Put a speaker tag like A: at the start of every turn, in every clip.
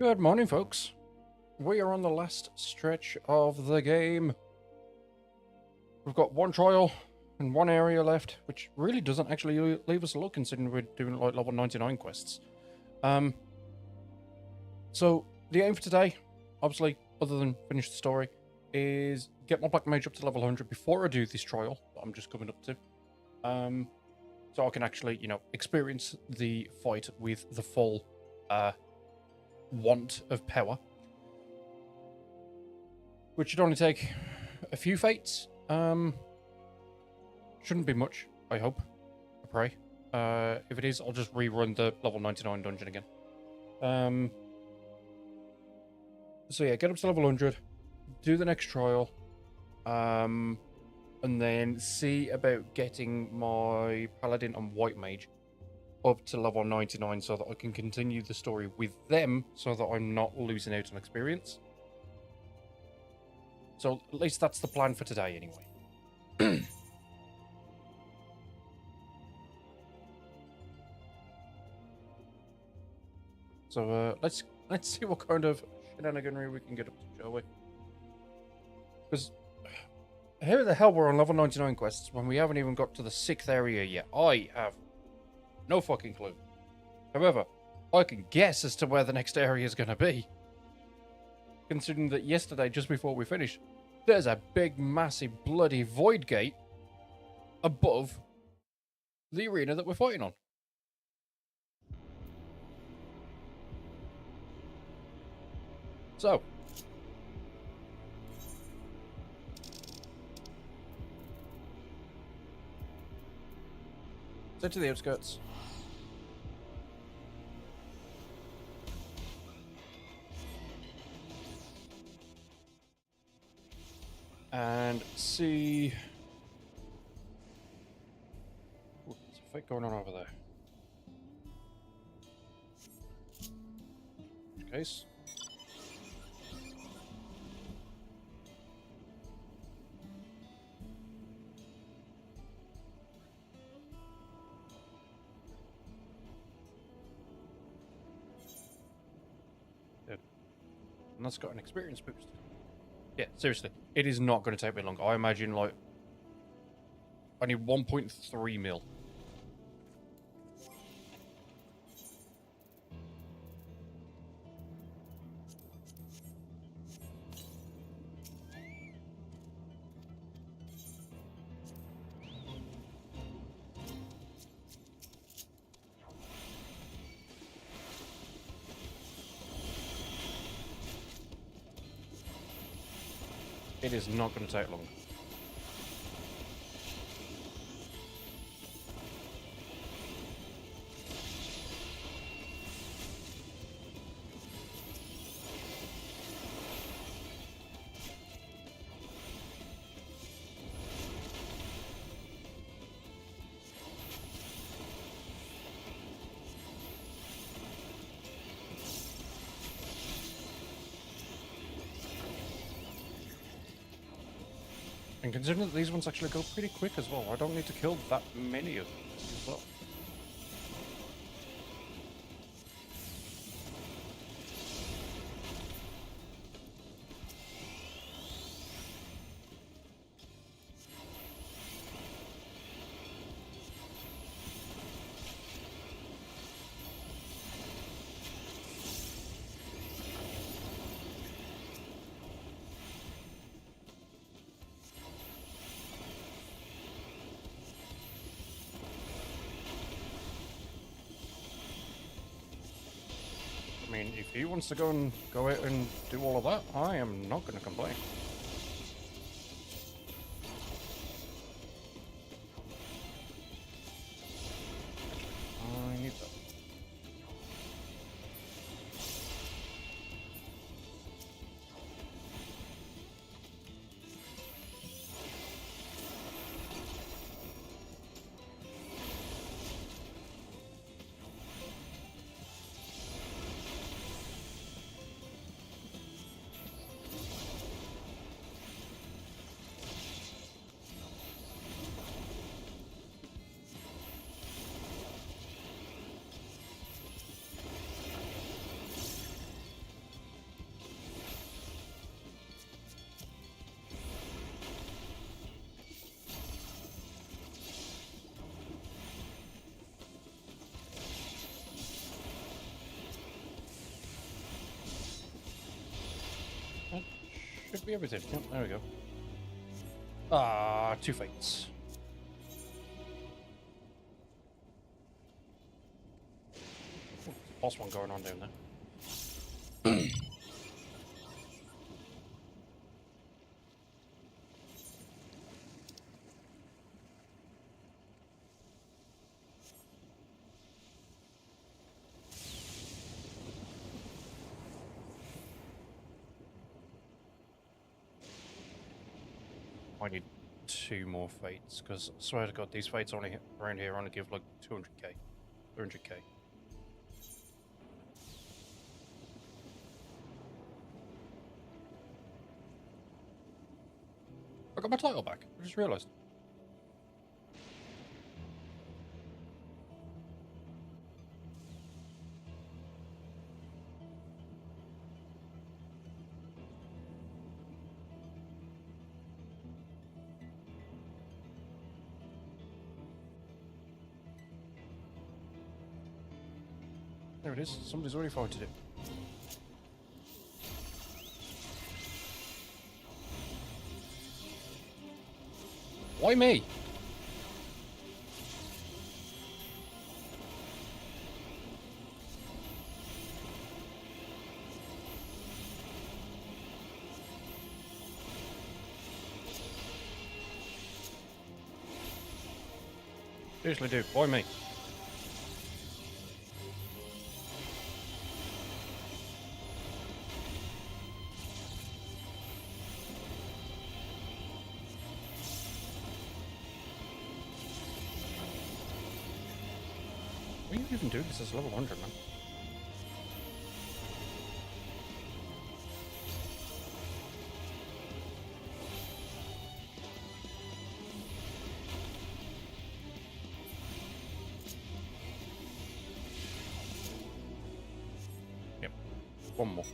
A: Good morning, folks. We are on the last stretch of the game. We've got one trial and one area left, which really doesn't actually leave us a lot considering we're doing like level 99 quests. So the aim for today, obviously, other than finish the story, is get my Black Mage up to level 100 before I do this trial that I'm just coming up to. So I can actually, experience the fight with the full want of power, which should only take a few fates. Shouldn't be much, I hope. I pray. If it is, I'll just rerun the level 99 dungeon again. So yeah, get up to level 100, do the next trial, and then see about getting my Paladin and White Mage up to level 99 so that I can continue the story with them so that I'm not losing out on experience. So at least that's the plan for today anyway. So let's see what kind of shenaniganry we can get up to, shall we? Because how the hell we're on level 99 quests when we haven't even got to the 6th area yet? I have no fucking clue. However, I can guess as to where the next area is going to be. Considering that yesterday, just before we finished, there's a big, massive, bloody void gate above the arena that we're fighting on. So, to the outskirts. And see. Ooh, there's a fight going on over there. In which case. Good. And that's got an experience boost. Yeah, seriously, it is not going to take me long. I imagine, like, I need 1.3 mil. It is not going to take long. And considering that these ones actually go pretty quick as well, I don't need to kill that many of them as well. I mean, if he wants to go out and do all of that, I am not going to complain. I need that. should be everything. Yep, there we go. Ah, 2 fates. Ooh, boss one going on down there. I need 2 more fates, because I swear to God, these fates only around here only give like 200k, 300k. I got my title back. I just realised. There it is. Somebody's already fighted it. Why me? Seriously, dude. Why me? What are you even doing? This is level 100, man. Yep. One more.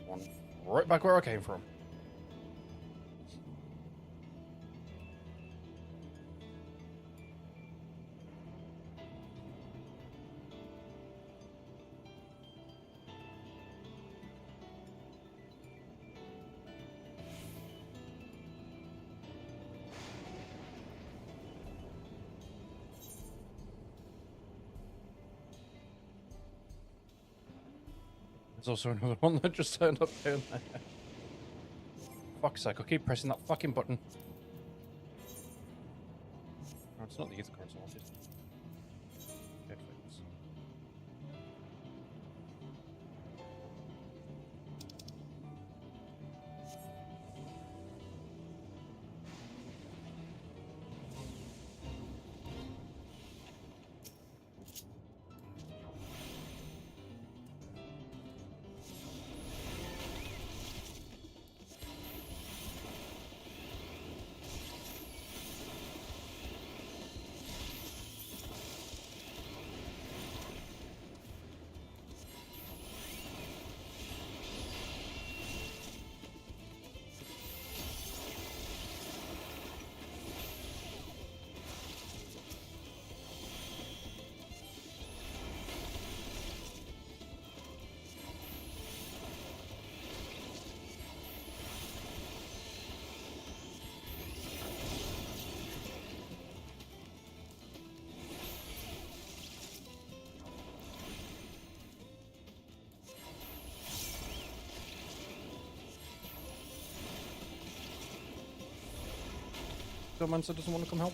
A: One. Right back where I came from. There's also another one that just turned up down there. Fuck's sake, I keep pressing that fucking button. No, it's not the ether cards I wanted. Headphones. Mansa doesn't want to come help.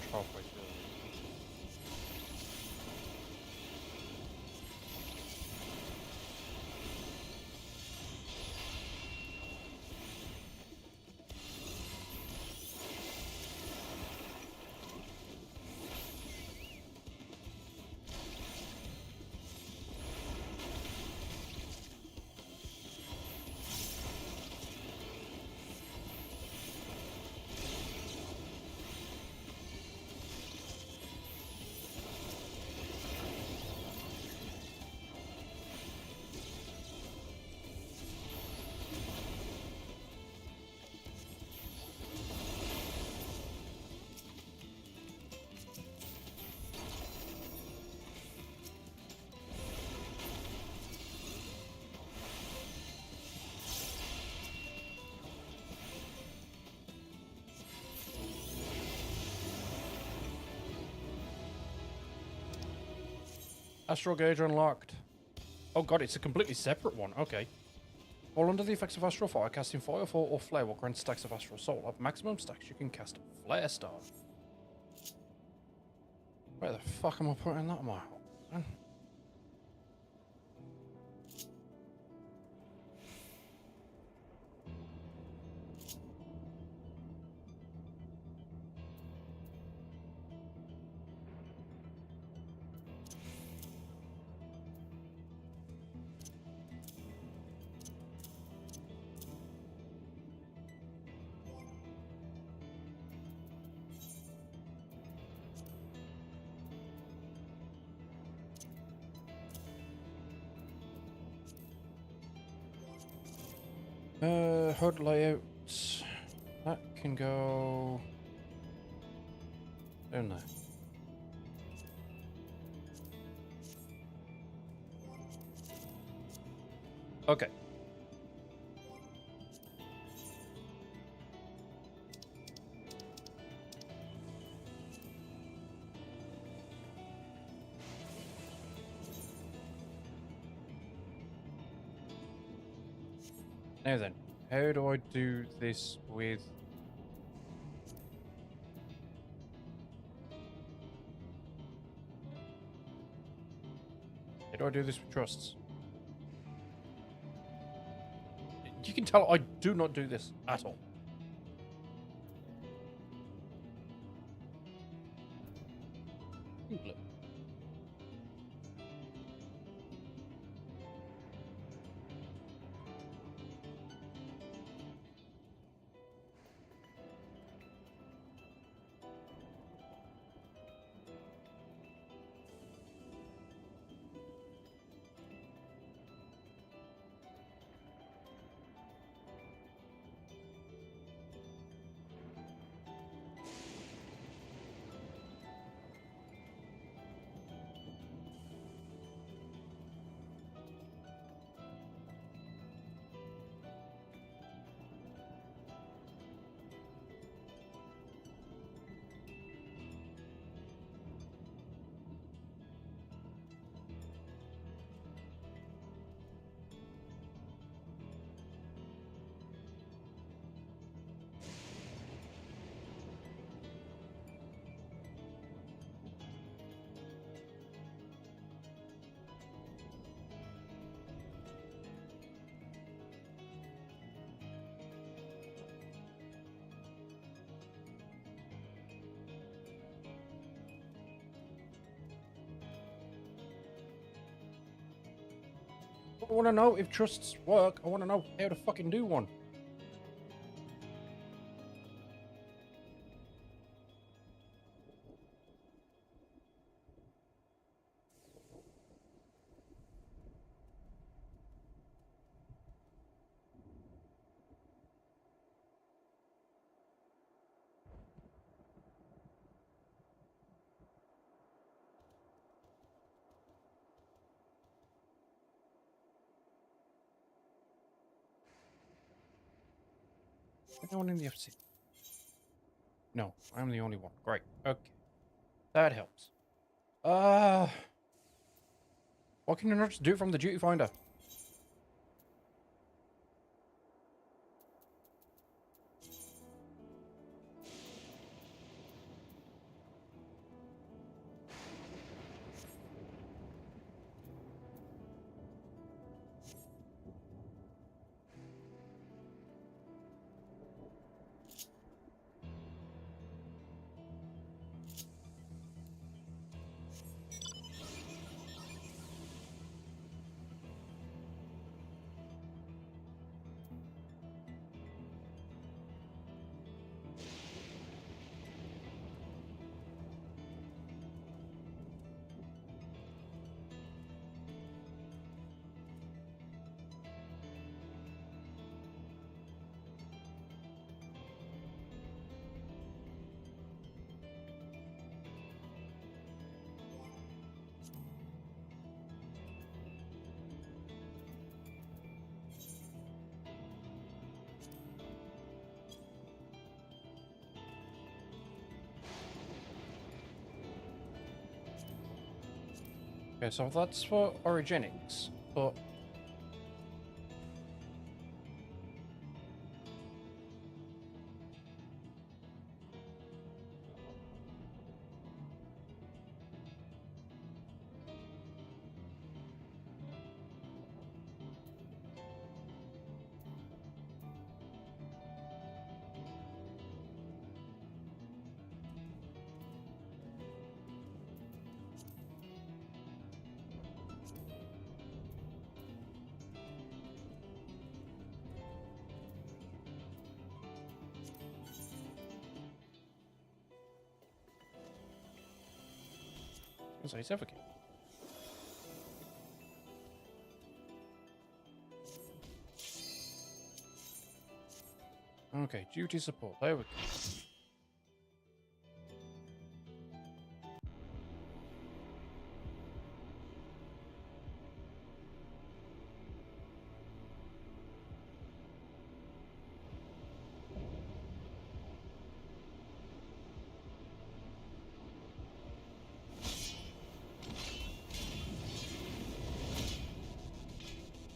A: much halfway through. Astral Gauge unlocked. Oh god, it's a completely separate one. Okay. While under the effects of Astral Fire, casting Fire, Fall, or Flare will grant stacks of Astral Soul. At maximum stacks, you can cast Flare Star. Where the fuck am I putting that on my hole? HUD layouts. That can go down there. Okay. Now then, how do I do this with... How do I do this with trusts? You can tell I do not do this at all. Look. I want to know if trusts work. I want to know how to fucking do one. Anyone in the FC? No, I'm the only one. Great. Okay. That helps. Why can you not just do it from the duty finder? Okay, so that's for Origenics, but so it's everything. Okay, duty support. There we go.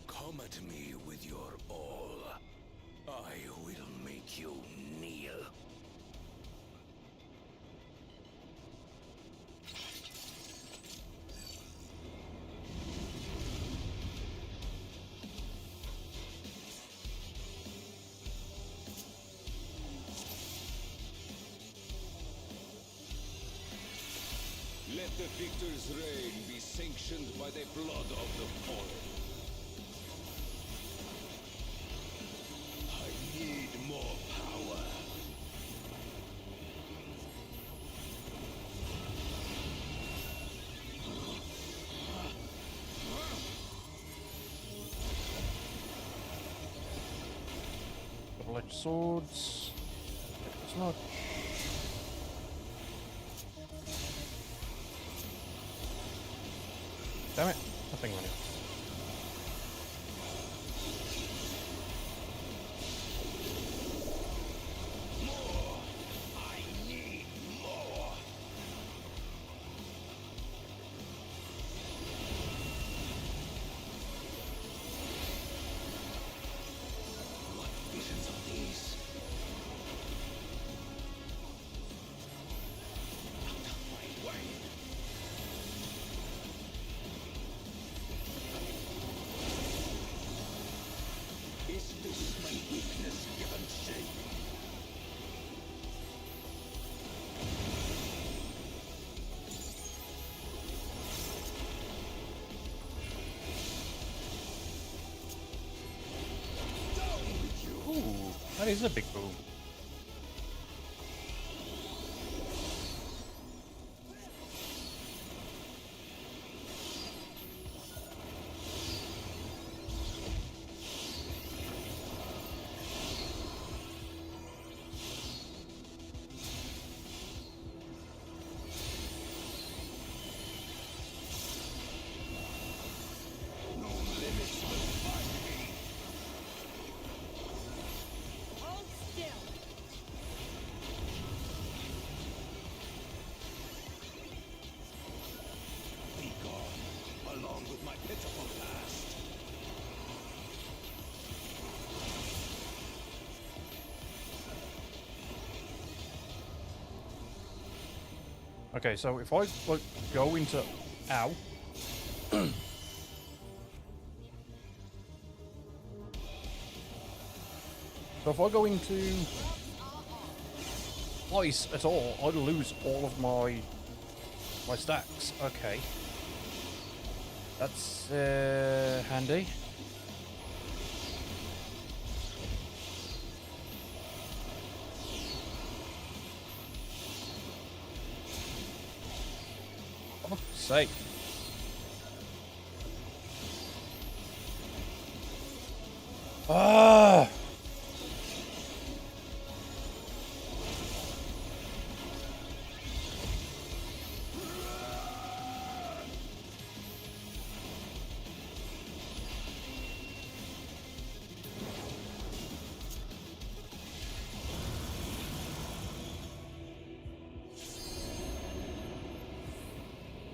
B: Come at me with your all. I will make you kneel. Let the victor's reign be sanctioned by the blood of the fallen. I need more power.
A: Double-edged swords. It's not. Damn it! Nothing on it.
B: More! I need more! What visions are these? Out of my way! Is this my weakness given shape? Down with you!
A: Ooh, that is a big boom.
B: No limits will find me.
C: Hold still.
B: Be gone, along with my pitiful past.
A: Okay, so if I like go into ow. So if I go into ice at all, I'd lose all of my stacks. Okay. That's handy. For fuck's sake. Ah!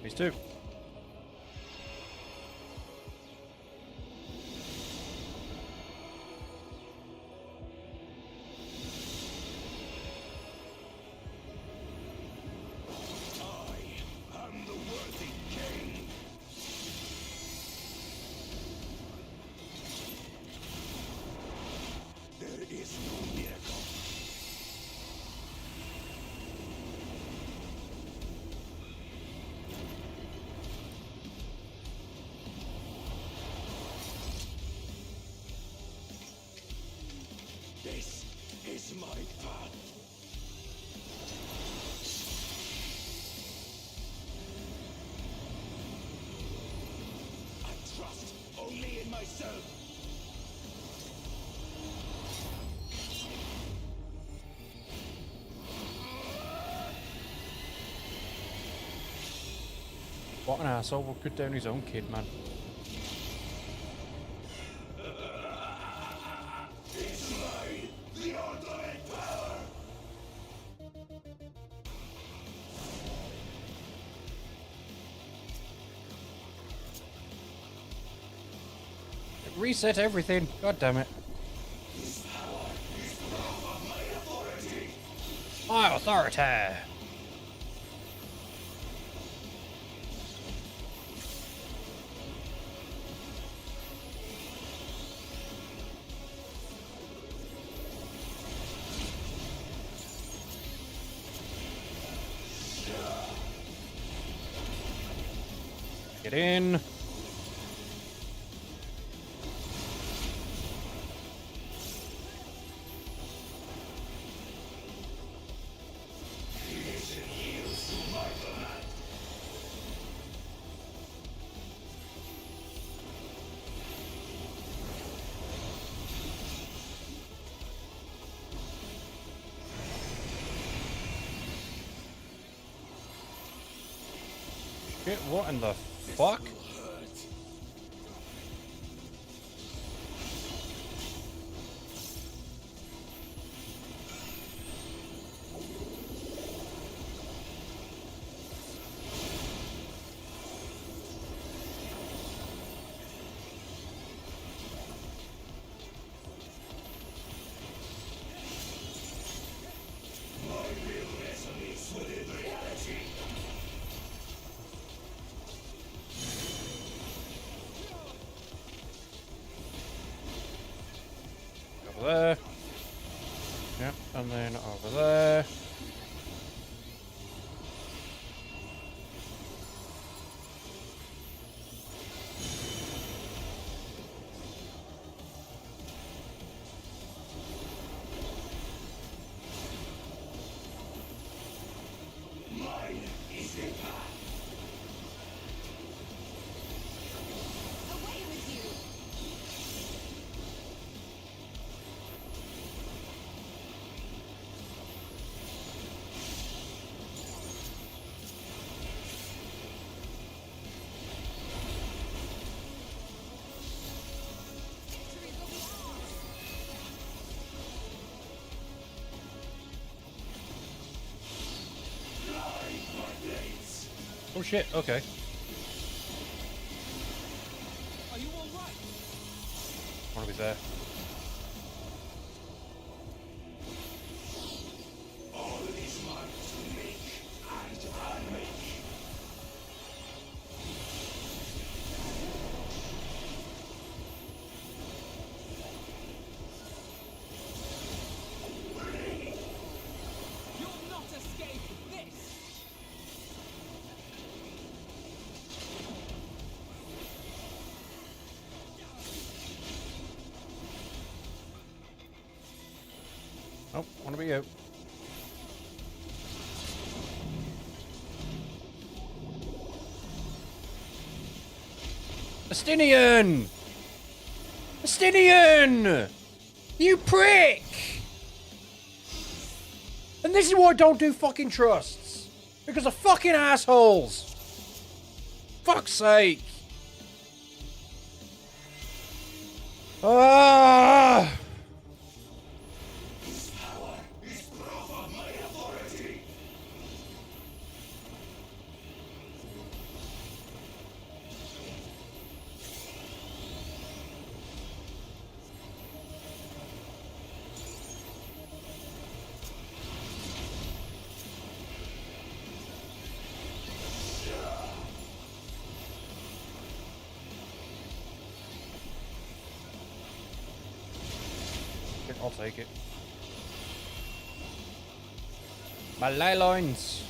A: These two. What an asshole, will cut down his own kid, man. Reset everything. God damn it. My authority. Get in. Shit, what in the fuck? Over there. Yep, and then over there.
C: Away with you! Victory will be ours!
A: Oh shit, okay.
B: Are you alright?
A: Wanna be there.
B: You'll not escape this!
A: Oh, wanna be out. Astinian! Astinian! You prick! And this is why I don't do fucking trusts. Because of fucking assholes. Fuck's sake. Ah! I'll take it. My ley lines.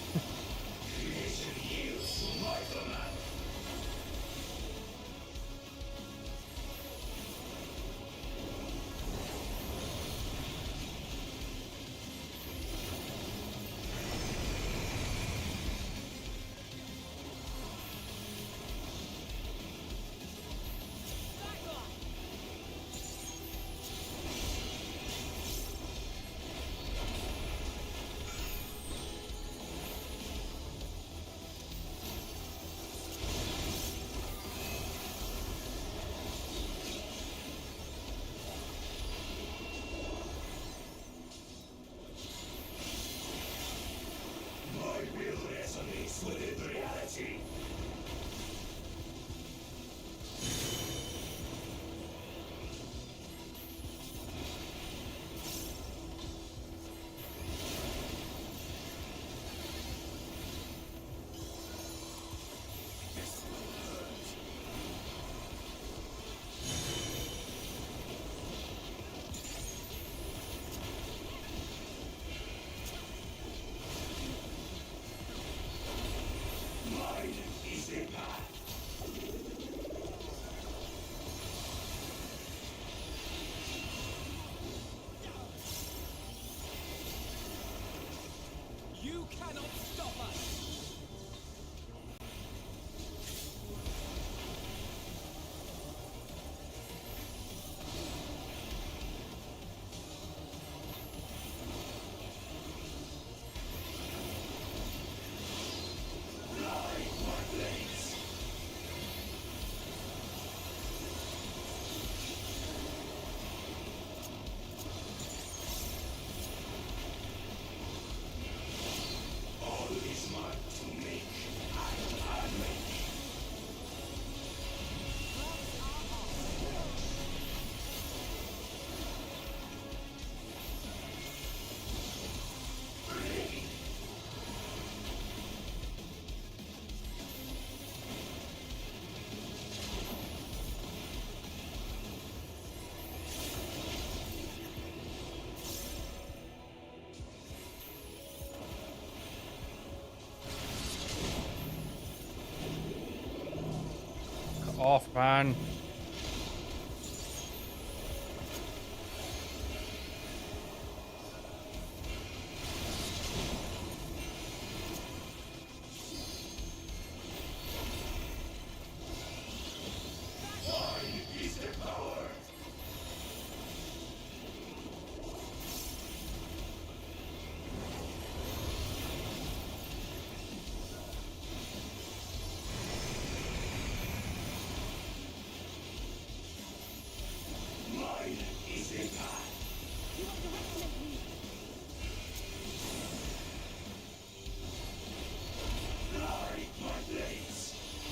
C: cannot stop us.
A: Off, man.
C: You underestimate me.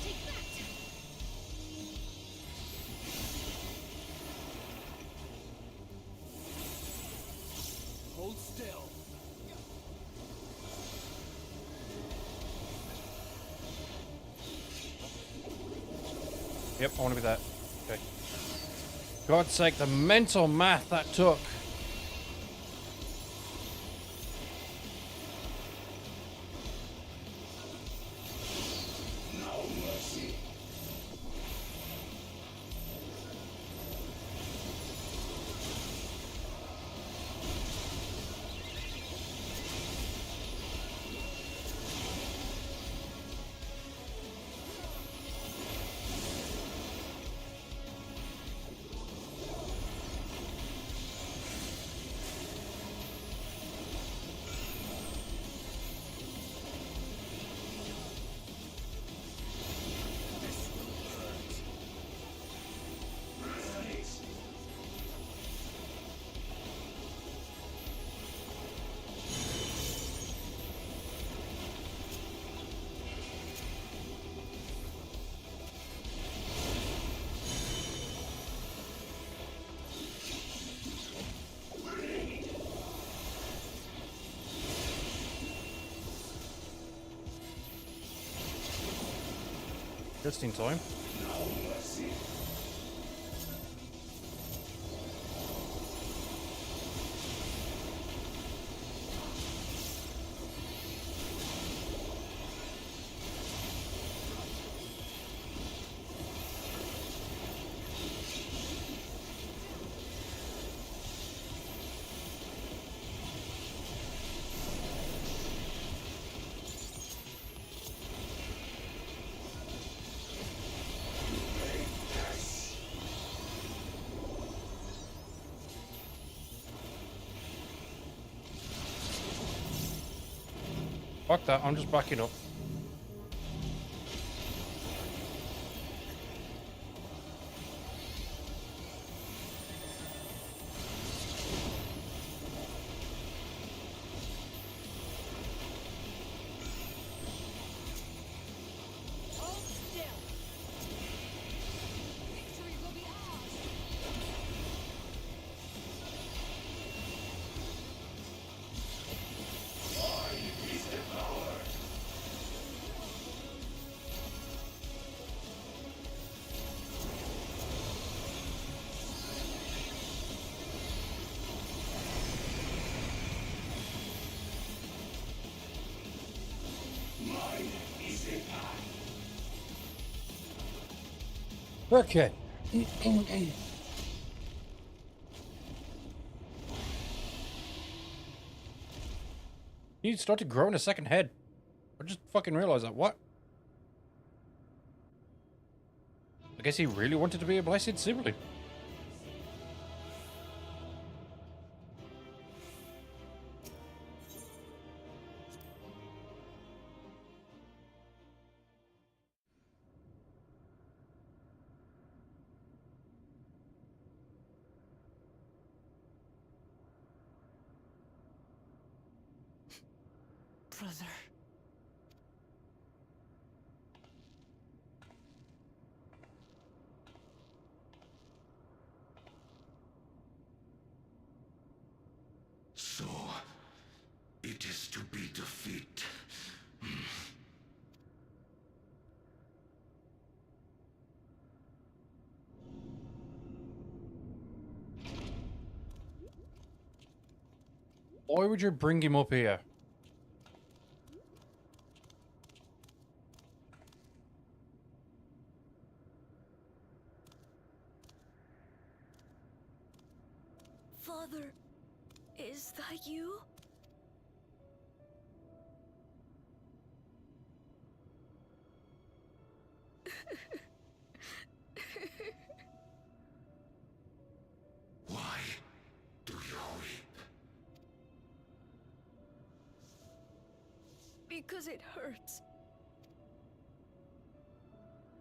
C: Take that.
B: Hold still.
A: Yep, I want to be that. Okay. God's sake, the mental math that took. Just in time. Fuck that, I'm just backing up.
C: Hold still. Victory will be ours.
A: Okay. He started growing a second head. I just fucking realized that. What? I guess he really wanted to be a blessed sibling.
D: Brother.
B: So, it is to be defeat.
A: Why would you bring him up here?
D: Father, is that you?
B: Why do you weep?
D: Because it hurts.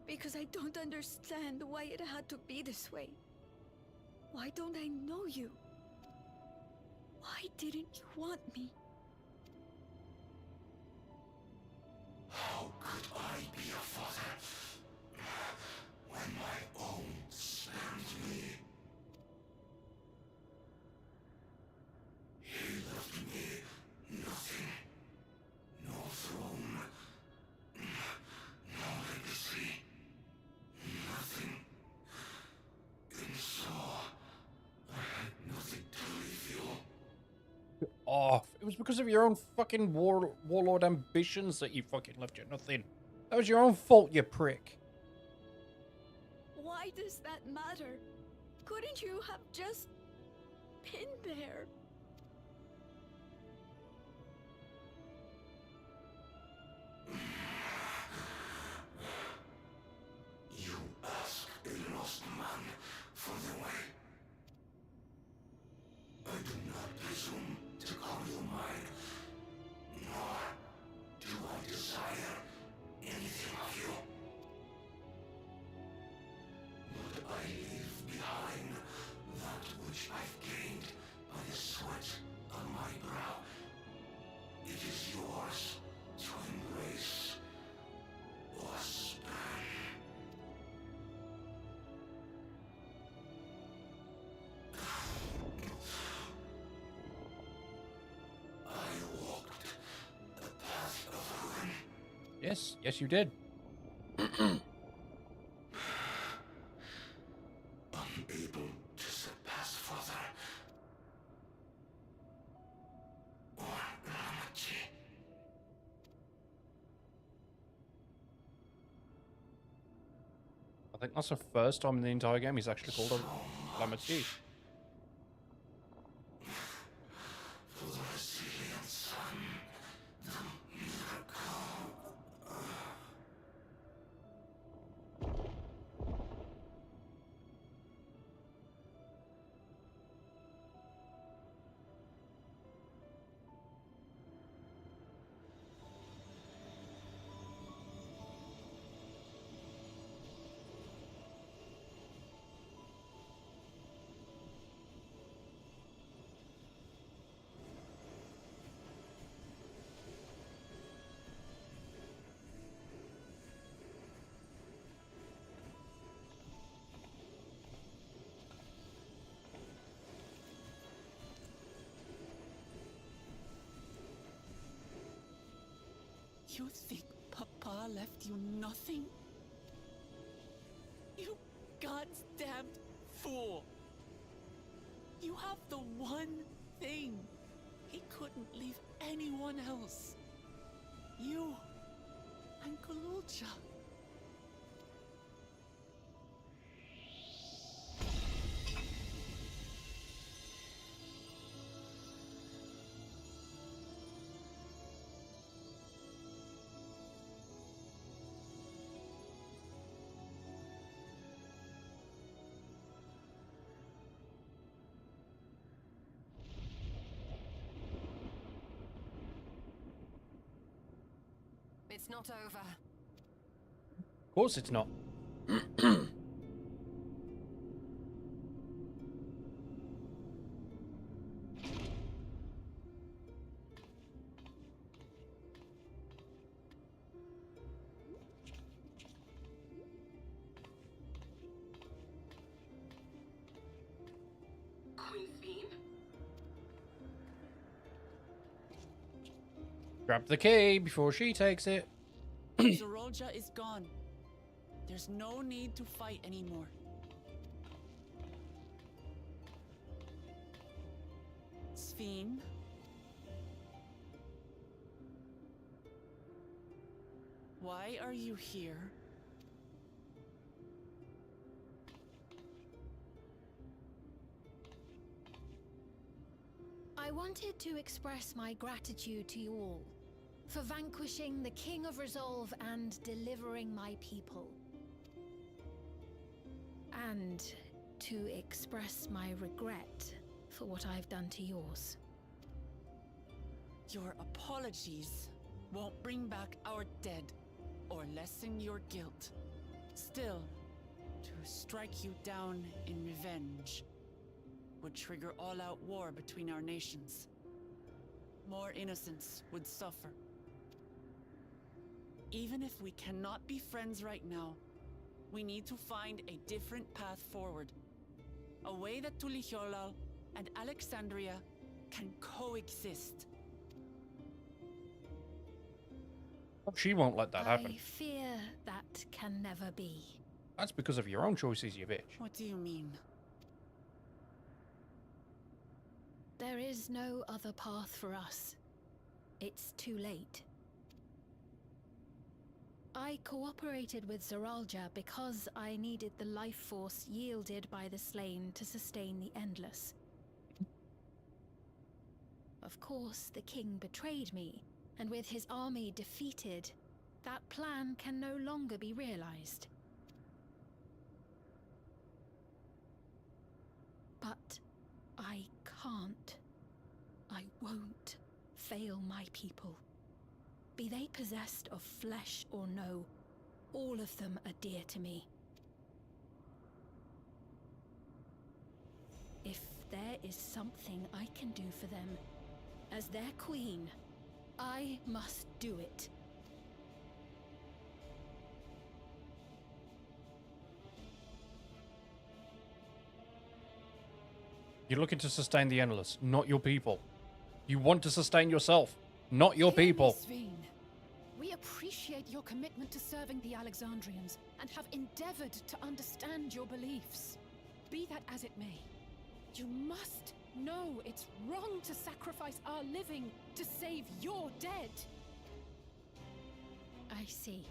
D: Because I don't understand why it had to be this way. Why don't I know you? Why didn't you want me?
B: How could I be a father when my own spurned me? He left me nothing. No throne. No legacy. Nothing. And so, I had nothing to leave you.
A: Oh, it was because of your own fucking warlord ambitions that you fucking left you nothing. That was your own fault, you prick.
D: Why does that matter? Couldn't you have just been there?
B: You ask a lost man for the way. I do not presume to call you mine, nor do I desire anything of you. But I leave behind that which I've gained by the sweat on my brow. It is yours to embrace or spurn. I walked the path of ruin.
A: Yes, yes, you did.
B: Unable to surpass father or Ramachi.
A: I think that's the first time in the entire game he's actually called a Lamati.
B: For the resilient son, the miracle.
D: You think Papa left you nothing? You goddamn fool! You have the one thing he couldn't leave anyone else. You and Kululcha.
E: It's not over.
A: Of course it's not.
E: Queen Theme?
A: Grab the key before she takes it.
F: Zorolja is gone. There's no need to fight anymore. Sphene? Why are you here?
C: I wanted to express my gratitude to you all for vanquishing the King of Resolve and delivering my people. And to express my regret for what I've done to yours.
F: Your apologies won't bring back our dead or lessen your guilt. Still, to strike you down in revenge would trigger all-out war between our nations. More innocents would suffer. Even if we cannot be friends right now, we need to find a different path forward. A way that Tuliholal and Alexandria can coexist.
A: She won't let that happen.
C: I fear that can never be.
A: That's because of your own choices, you bitch.
F: What do you mean?
C: There is no other path for us. It's too late. I cooperated with Zoralja because I needed the life force yielded by the slain to sustain the Endless. Of course, the king betrayed me, and with his army defeated, that plan can no longer be realized. But I can't. I won't fail my people. Be they possessed of flesh or no, all of them are dear to me. If there is something I can do for them, as their queen, I must do it.
A: You're looking to sustain the Endless, not your people. You want to sustain yourself, not your
G: Hear me,
A: people.
G: Sphene. We appreciate your commitment to serving the Alexandrians and have endeavored to understand your beliefs. Be that as it may, you must know it's wrong to sacrifice our living to save your dead.
C: I see.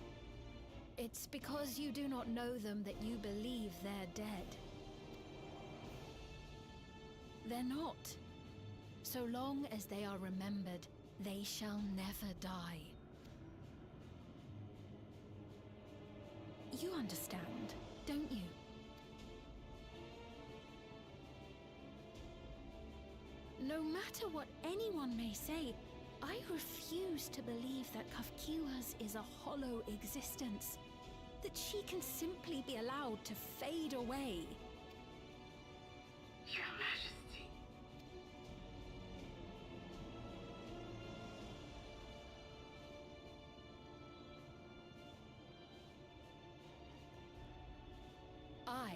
C: It's because you do not know them that you believe they're dead. They're not. So long as they are remembered, they shall never die. You understand, don't you? No matter what anyone may say, I refuse to believe that Kafkiwas is a hollow existence. That she can simply be allowed to fade away.
E: Your Majesty.
C: I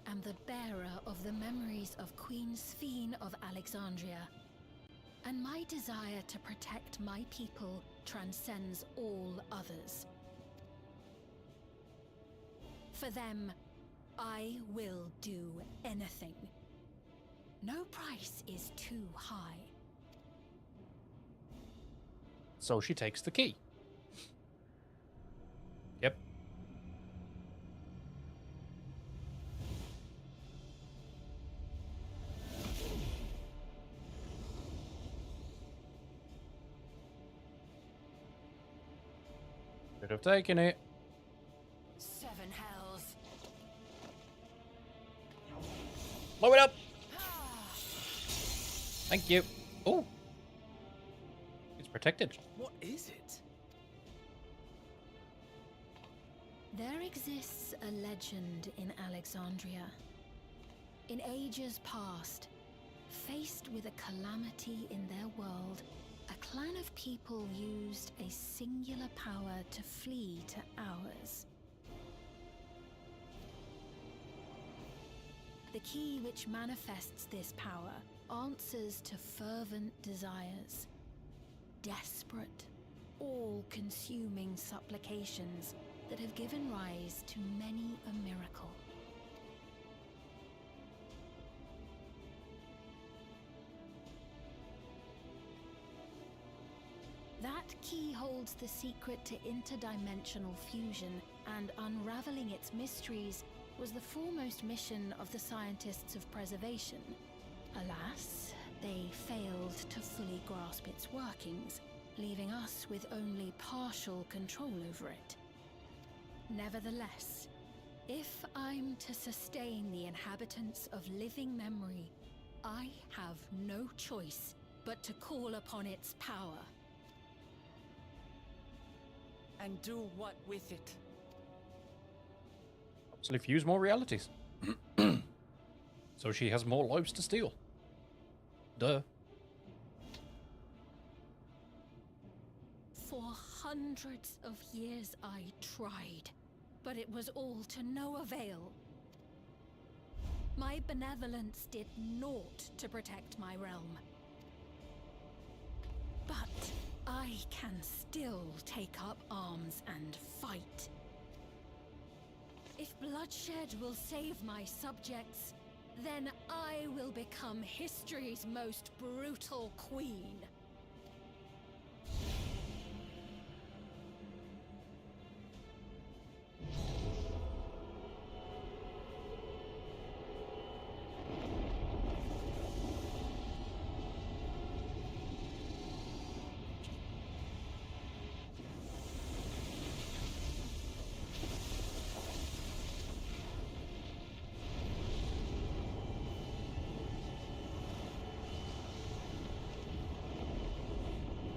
C: am the bearer of the memories of Queen Sphene of Alexandria, and my desire to protect my people transcends all others. For them, I will do anything. No price is too high.
A: So she takes the key. Yep. Could have taken it.
E: Seven hells.
A: Blow it up. Thank you. Oh. protected.
F: What is it?
C: There exists a legend in Alexandria. In ages past, faced with a calamity in their world, a clan of people used a singular power to flee to ours. The key which manifests this power answers to fervent desires, desperate, all-consuming supplications that have given rise to many a miracle. That key holds the secret to interdimensional fusion, and unraveling its mysteries was the foremost mission of the scientists of preservation. Alas, they failed to fully grasp its workings, leaving us with only partial control over it. Nevertheless, if I'm to sustain the inhabitants of living memory, I have no choice but to call upon its power.
F: And do what with it?
A: Actually fuse more realities. So she has more lives to steal. Duh.
C: For hundreds of years I tried, but it was all to no avail. My benevolence did naught to protect my realm. But I can still take up arms and fight. If bloodshed will save my subjects, then I will become history's most brutal queen.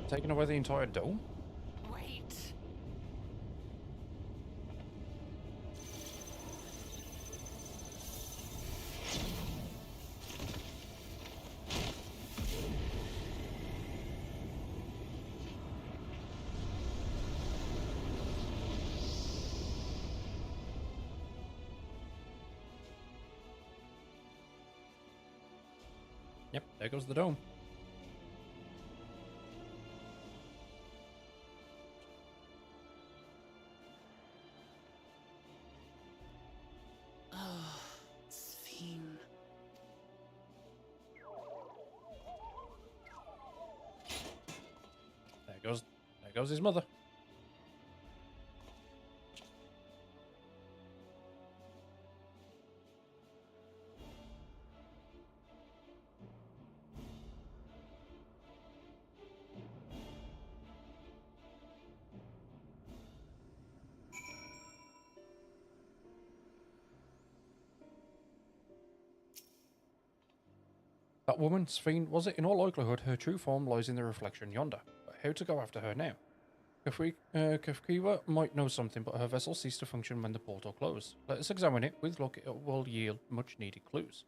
A: Taking away the entire dome?
E: Wait.
A: Yep, there goes the dome.
F: Oh, Sphene.
A: There goes his mother. That woman, Sphene, was it? In all likelihood, her true form lies in the reflection yonder. But how to go after her now? Kefkiva might know something, but her vessel ceased to function when the portal closed. Let us examine it. With luck, it will yield much needed clues.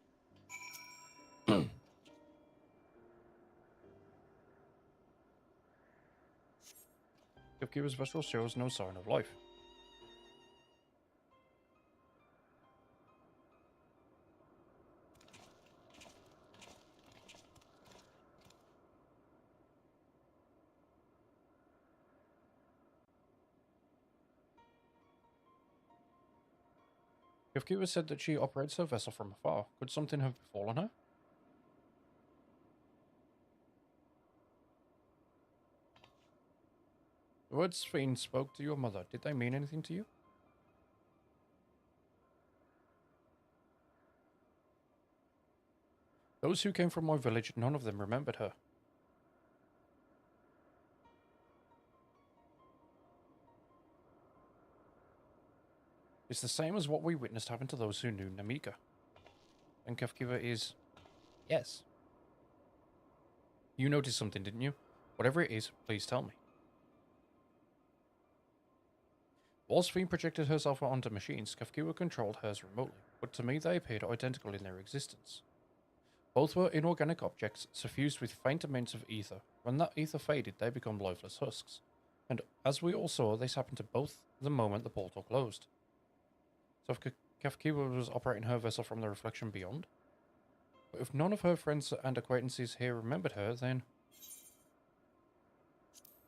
A: Kefkiva's vessel shows no sign of life. Kefkiva said that she operates her vessel from afar. Could something have befallen her? The words Sphene spoke to your mother, did they mean anything to you? Those who came from my village, none of them remembered her. It's the same as what we witnessed happen to those who knew Namika. And Kefkiva is... yes. You noticed something, didn't you? Whatever it is, please tell me. While Sphene projected herself onto machines, Kafkiwa controlled hers remotely, but to me they appeared identical in their existence. Both were inorganic objects suffused with faint amounts of ether. When that ether faded, they become lifeless husks. And as we all saw, this happened to both the moment the portal closed. So if Kafkiwa was operating her vessel from the reflection beyond? But if none of her friends and acquaintances here remembered her, then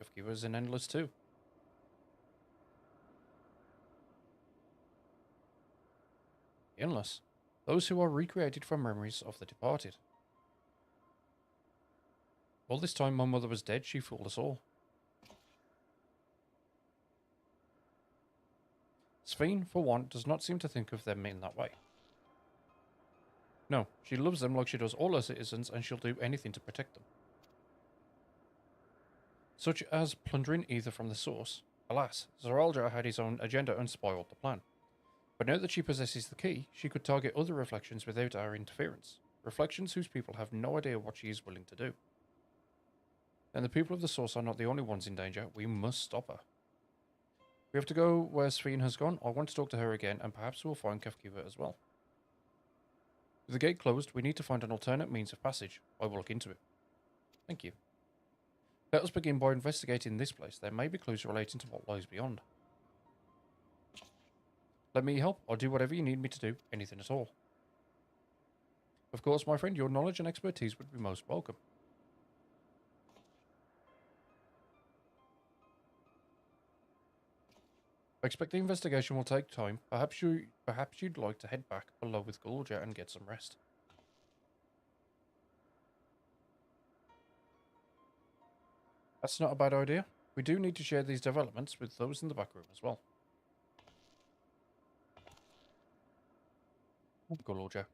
A: Kafkiwa's in Endless too. Endless. Those who are recreated from memories of the departed. All this time my mother was dead, she fooled us all. Sphene, for one, does not seem to think of them in that way. No, she loves them like she does all her citizens, and she'll do anything to protect them. Such as plundering ether from the source. Alas, Zeraldra had his own agenda and spoiled the plan. But now that she possesses the key, she could target other reflections without our interference. Reflections whose people have no idea what she is willing to do. And the people of the source are not the only ones in danger. We must stop her. We have to go where Sphene has gone. I want to talk to her again, and perhaps we'll find Kafkiwa as well. With the gate closed, we need to find an alternate means of passage. I will look into it. Thank you. Let us begin by investigating this place. There may be clues relating to what lies beyond. Let me help. I'll do whatever you need me to do. Anything at all. Of course, my friend, your knowledge and expertise would be most welcome. I expect the investigation will take time. Perhaps you'd like to head back below with Gulo'ja and get some rest. That's not a bad idea. We do need to share these developments with those in the back room as well. Gulo'ja.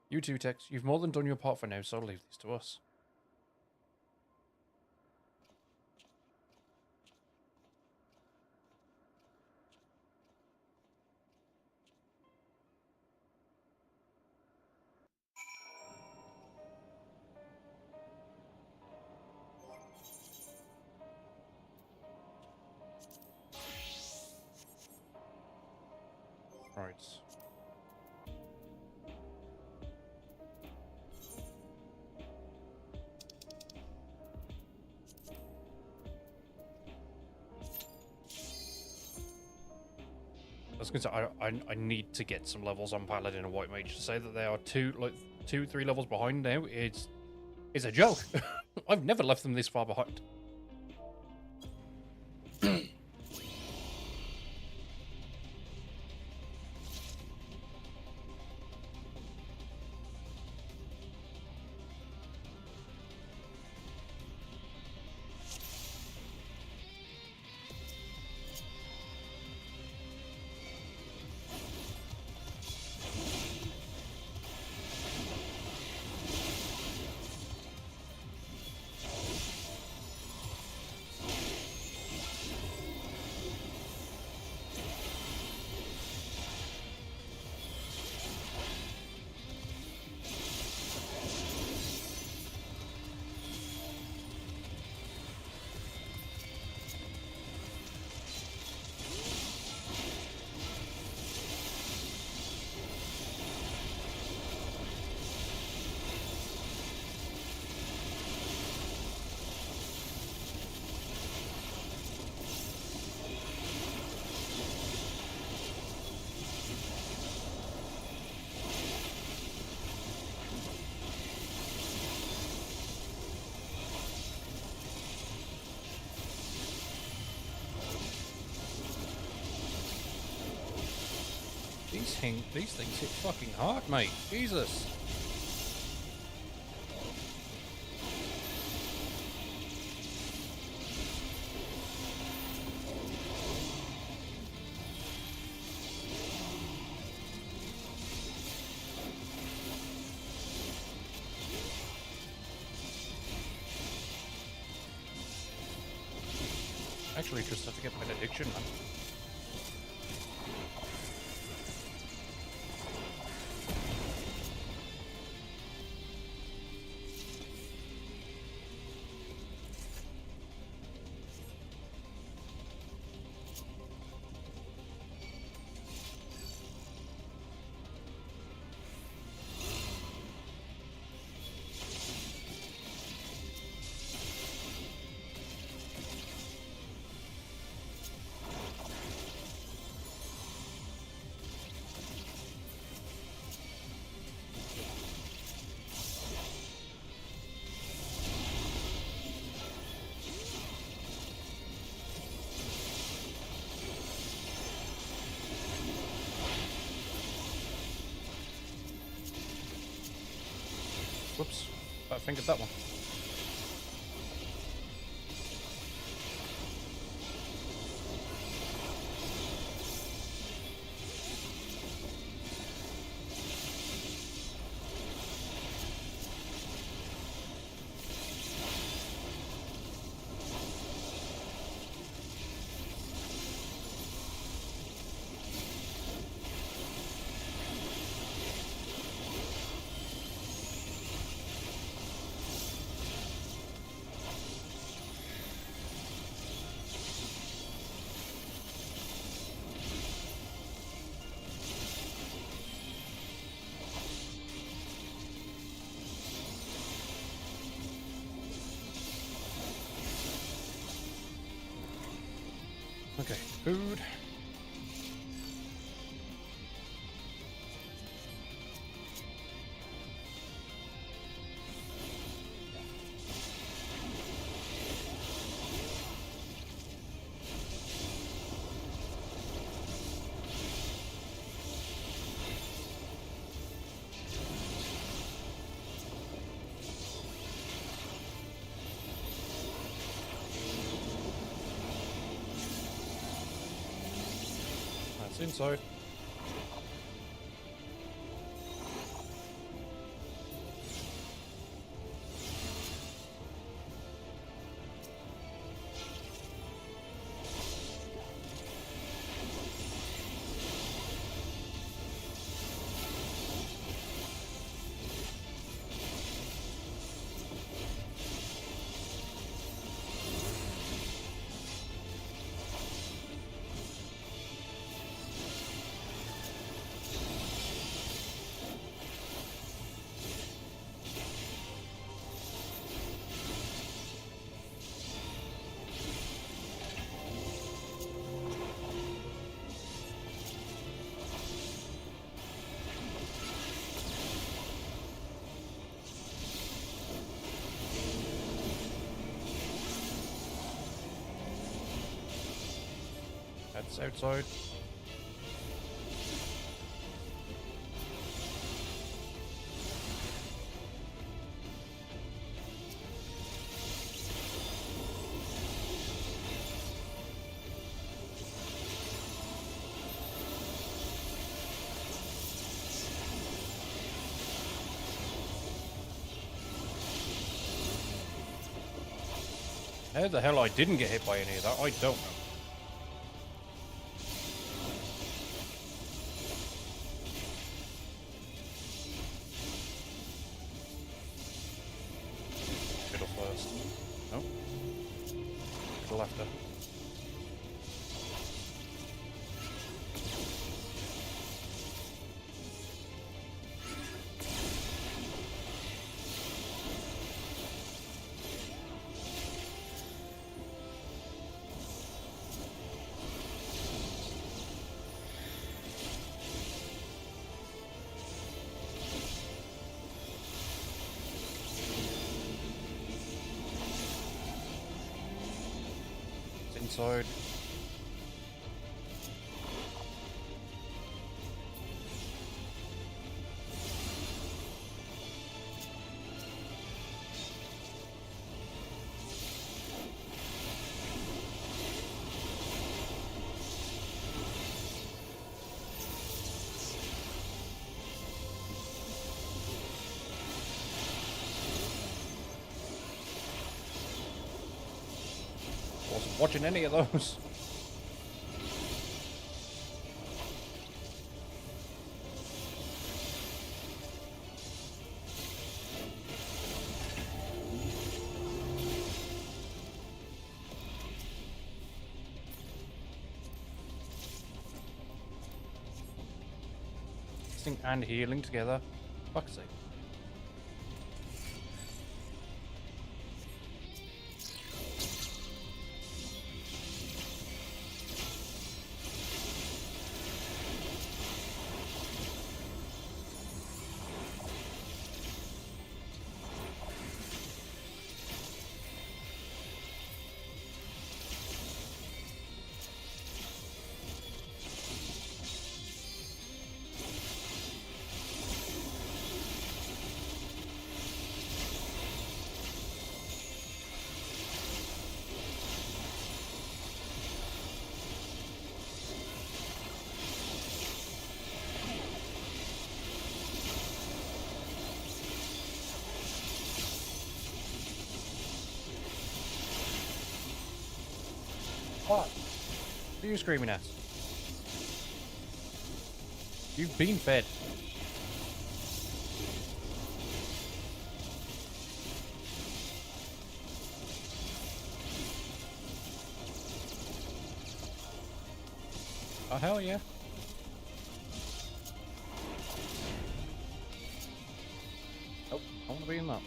A: You too, Tex. You've more than done your part for now, so leave this to us. Right. I was going to say, I need to get some levels on Paladin and White Mage. To say that they are 3 levels behind now, it's a joke. I've never left them this far behind. These things hit fucking hard, mate. Jesus. actually just have to get benediction, man. Whoops. I think of that one. Okay, food. That's inside. That's outside. How the hell I didn't get hit by any of that, I don't know. Middle first. No. Middle after. Inside. Awesome. watching any of those. And healing together. Fuck's sake. What are you screaming at? You've been fed. Oh, hell yeah. Oh, I want to be in that.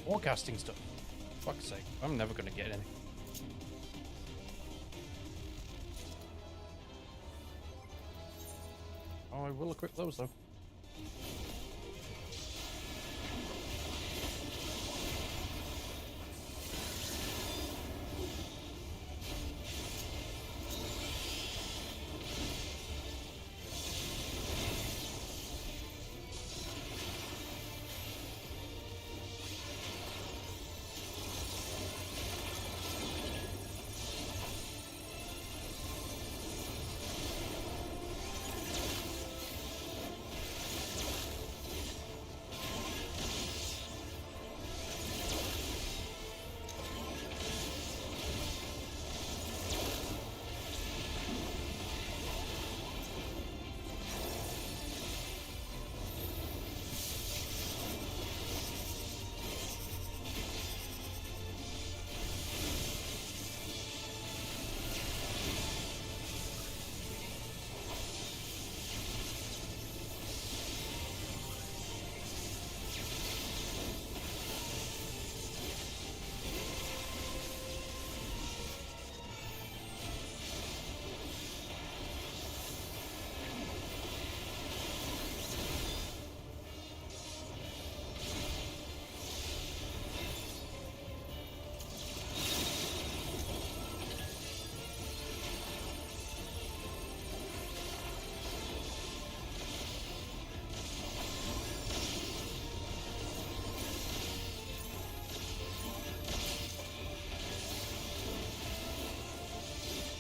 A: More casting stuff. Fuck's sake. I'm never gonna get any. Oh, I will equip those though.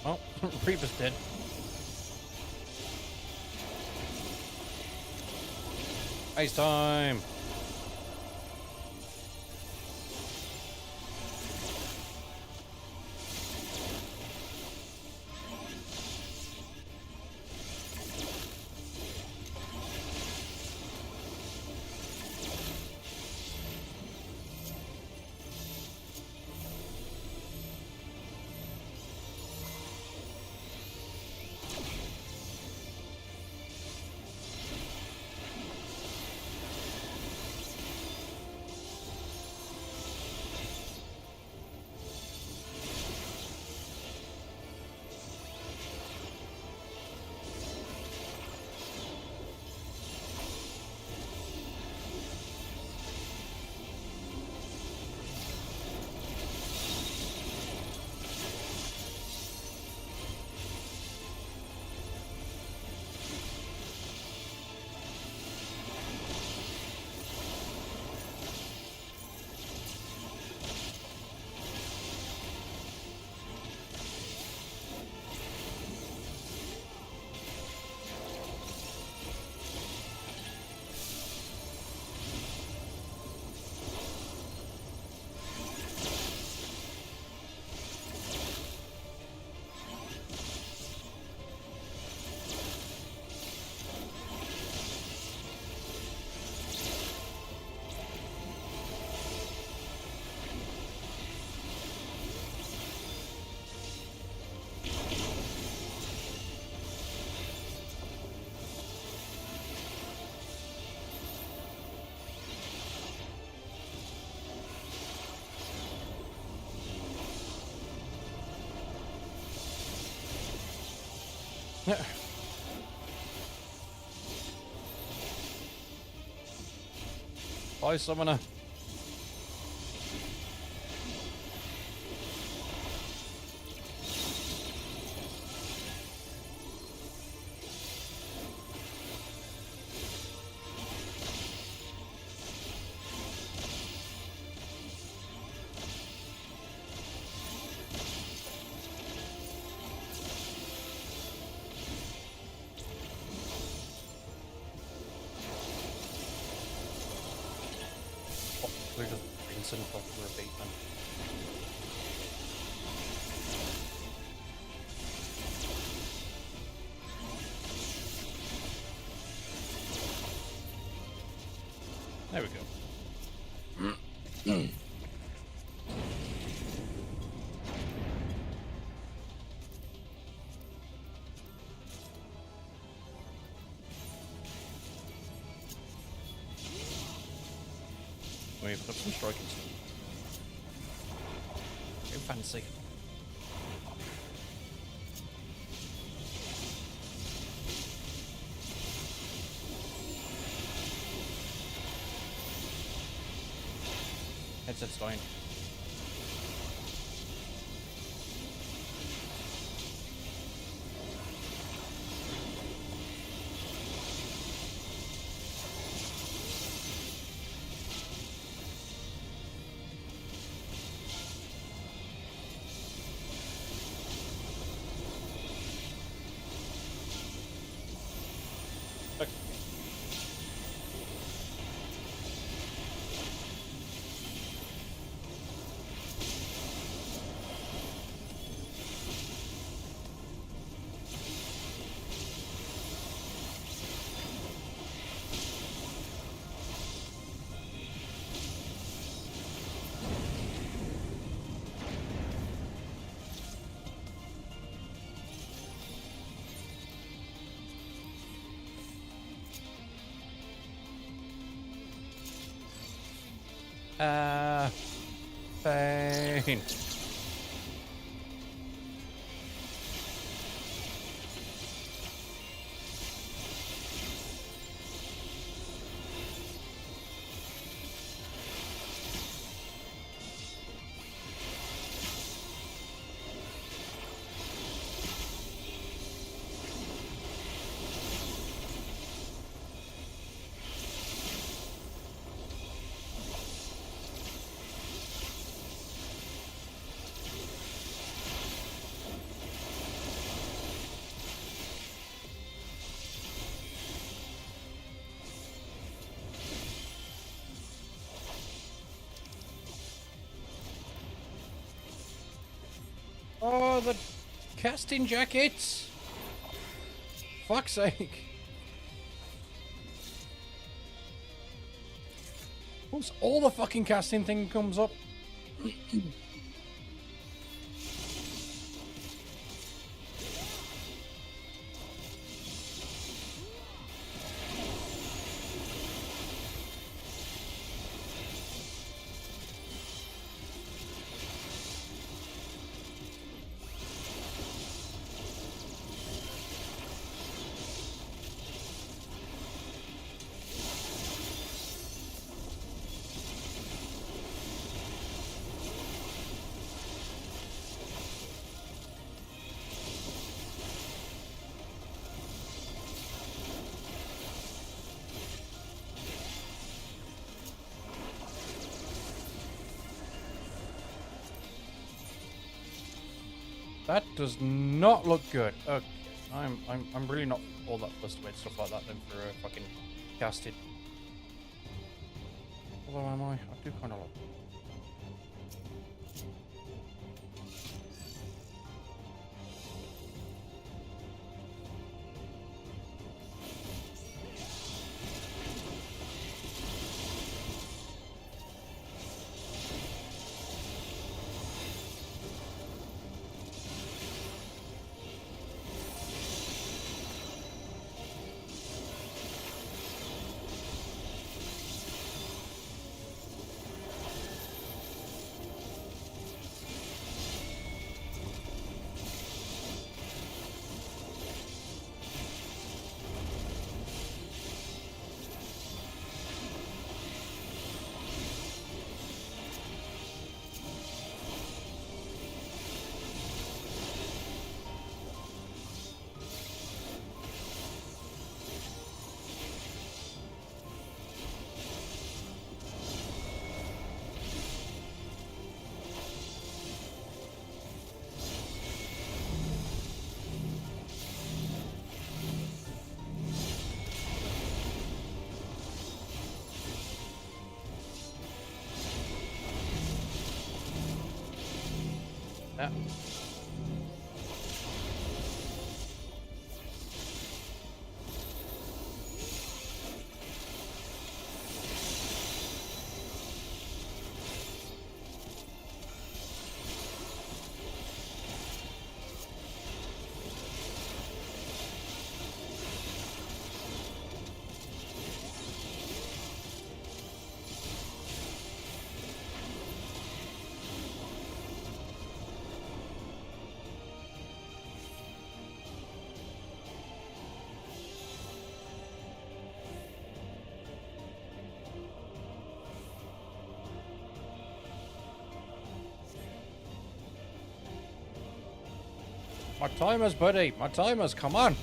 A: Oh, Reaper's dead. Ice time. Bye, summoner. We're just rinsing fuck for a beat, man. There we go. We've got some striking stuff. Go fancy. Headset's dying. Pain. Oh, the casting jackets! Fuck's sake! Once all the fucking casting thing comes up. That does not look good. Okay, I'm really not all that fussed about stuff like that then for fucking casted. Although am I? I do kind of like. Yeah. My timers, buddy. My timers. Come on.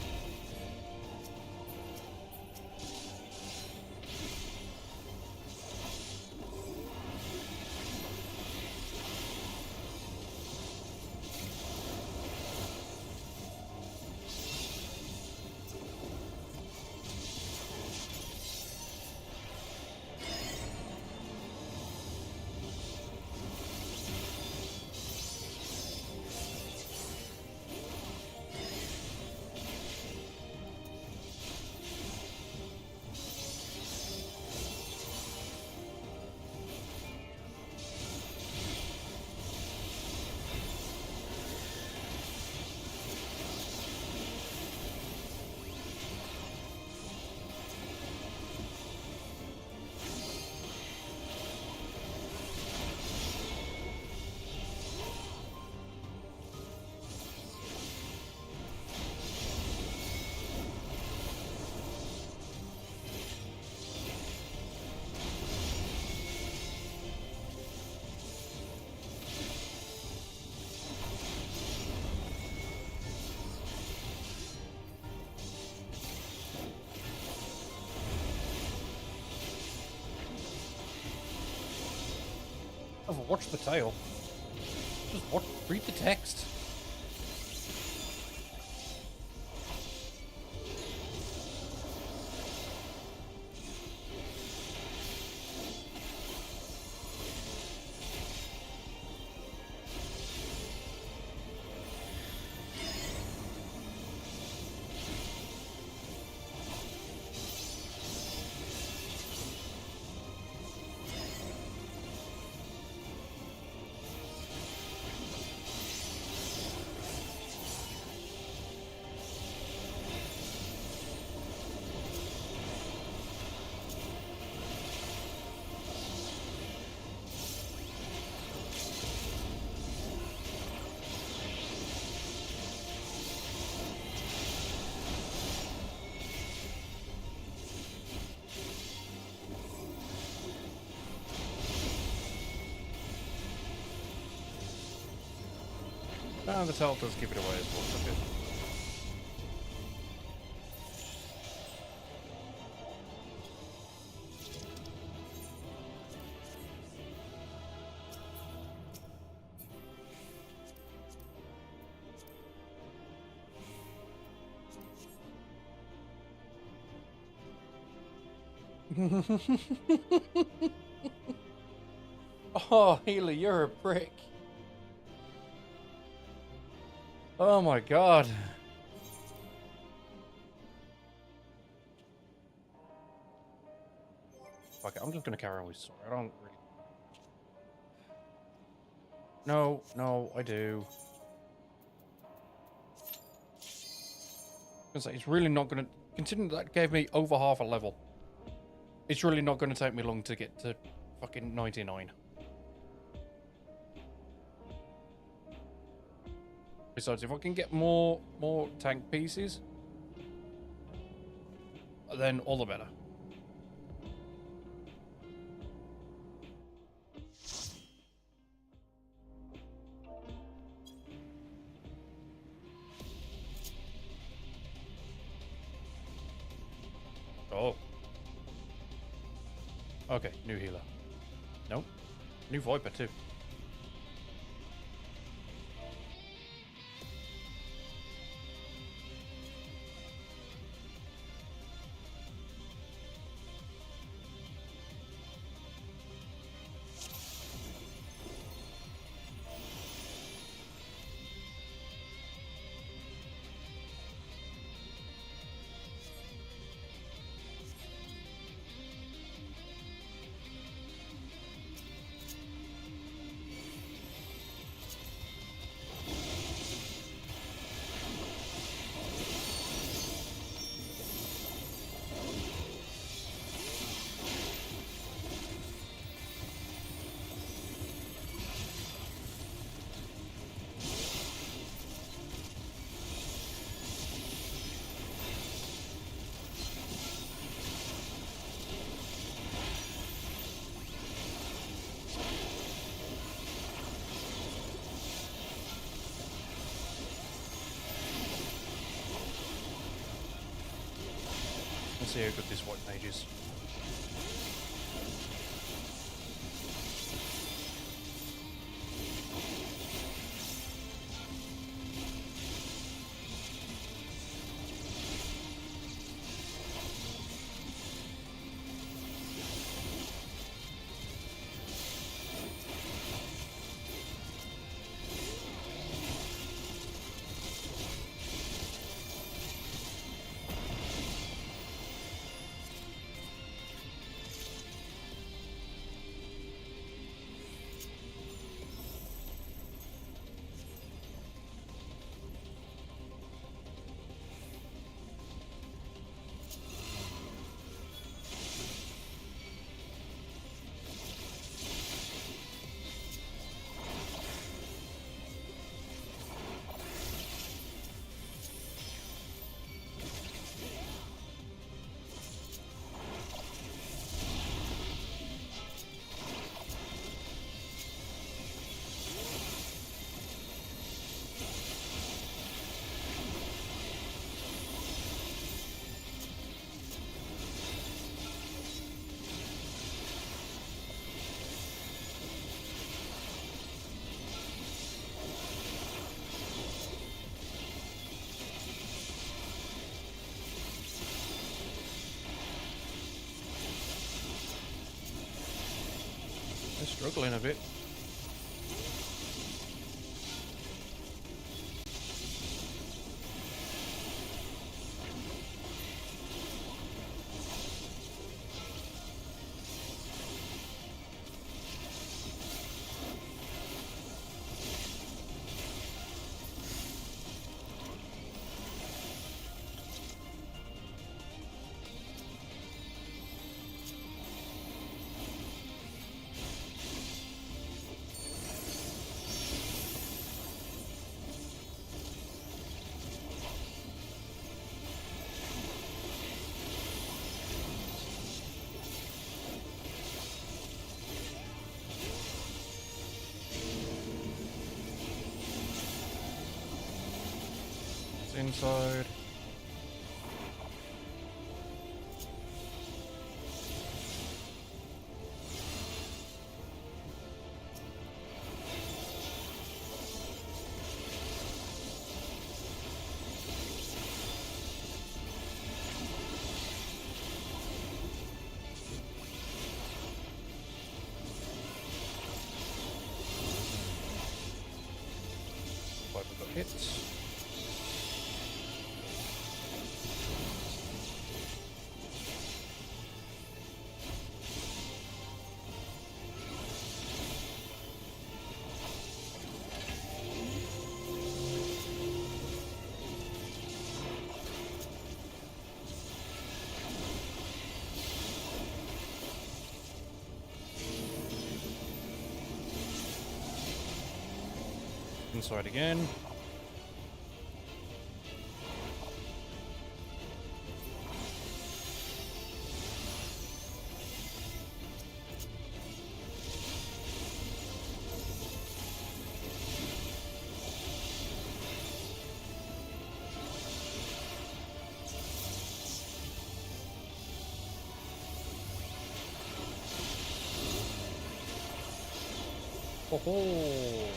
A: Watch the tail. Just read the text. Ah, the tail does give it away as well. Okay. Oh, Healer, you're a prick. Oh my god. Fuck it, I'm just gonna carry on with story. I don't really. No, no, I do. I was gonna say, it's really not gonna. Considering that gave me over half a level, it's really not gonna take me long to get to fucking 99. Besides, if I can get more tank pieces, then all the better. Oh. Okay, new healer. Nope. New Viper too. Let's see how good this white mage is. They're struggling a bit. inside. But we got hits. Inside again. Ho ho!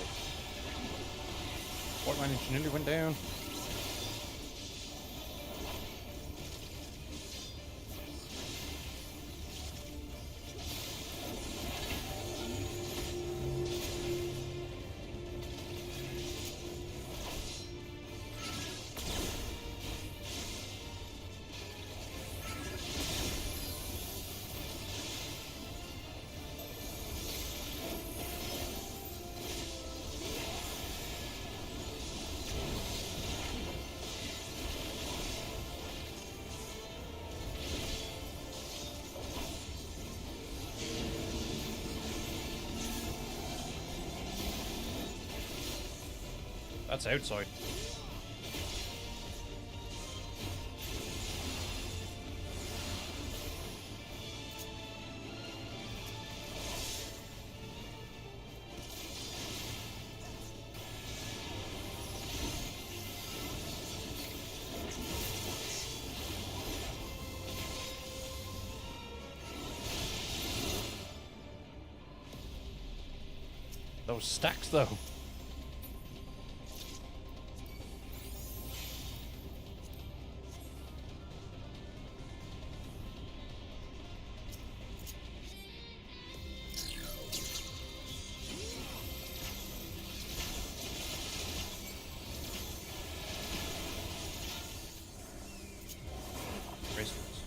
A: White man nearly went down. That's outside. Those stacks, though. Bracelets.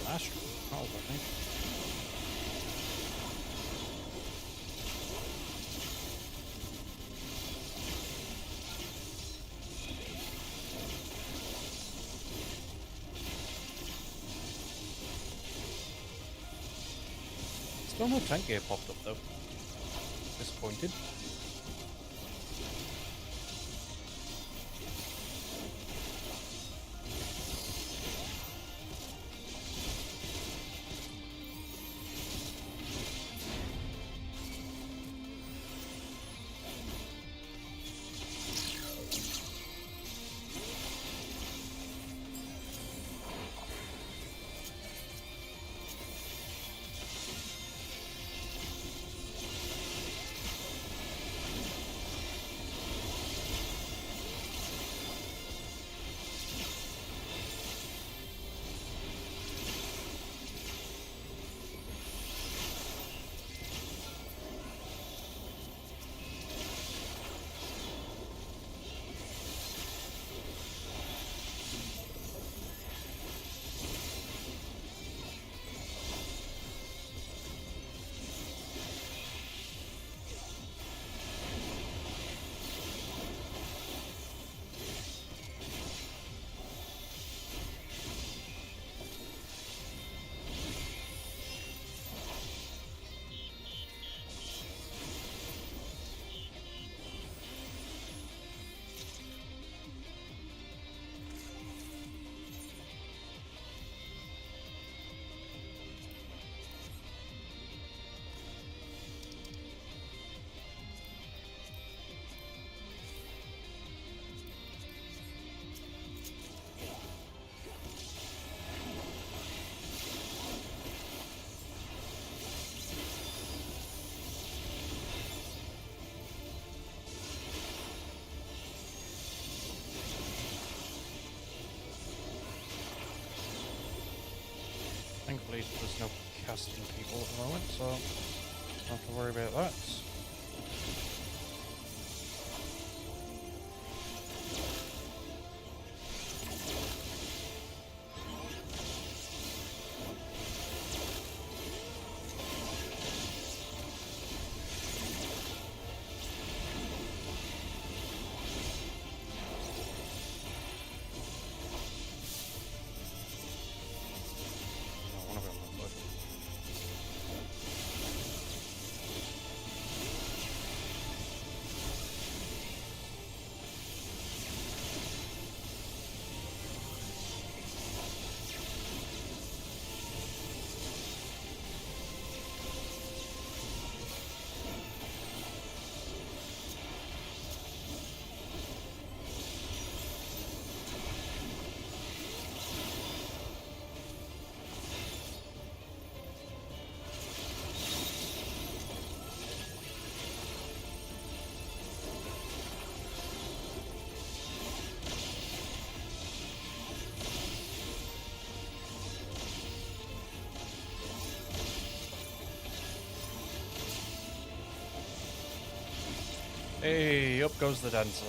A: Flash. Oh, I think. Still no tank gear popped up though. Disappointed. casting people at the moment, so don't have to worry about that. One of them was good. Hey, up goes the dancer.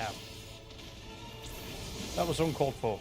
A: Ow. That was uncalled for.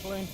A: Struggling.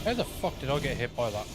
A: How the fuck did I get hit by that?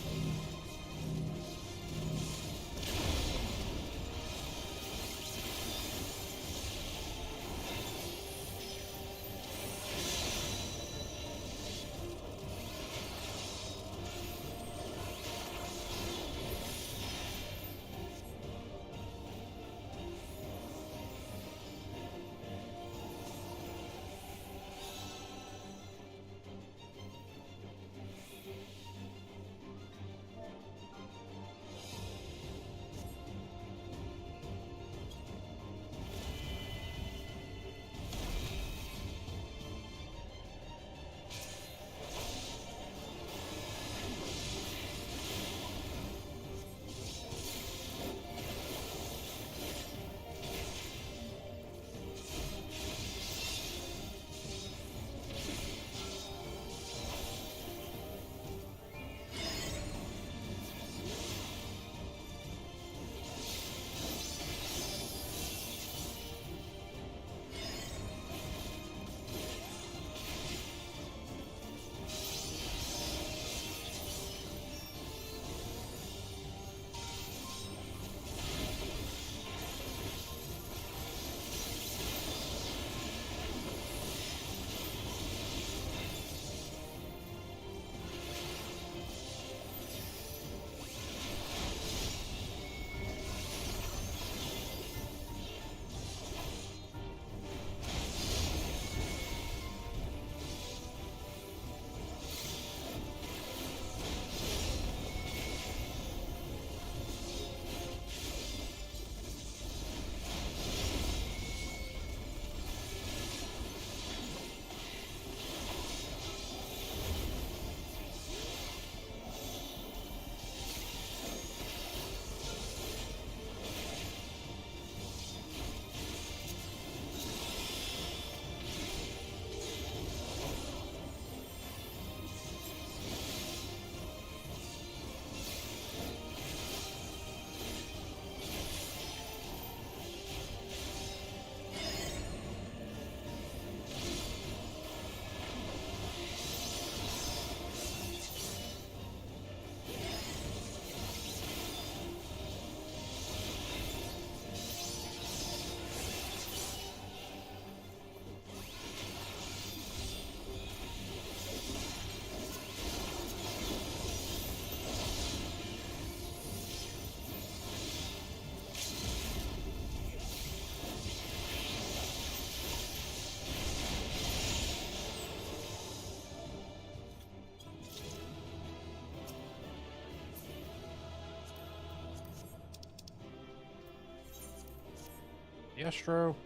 A: The Astro.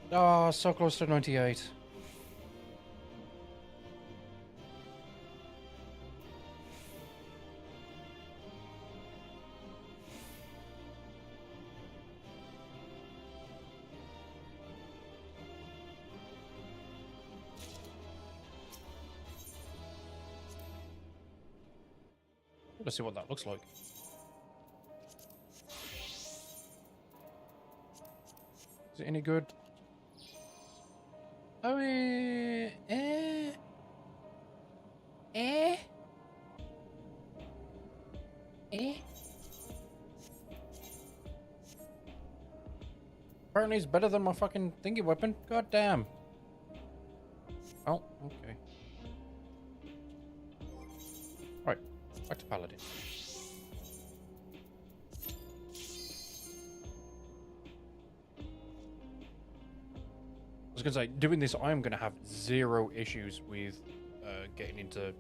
A: Ah, so close to 98. Let's see what that looks like. Is it any good? Oh, Apparently it's better than my fucking thingy weapon. God damn. Oh, okay. Right, back to Paladin. I was gonna say, doing this, I am gonna have zero issues with getting into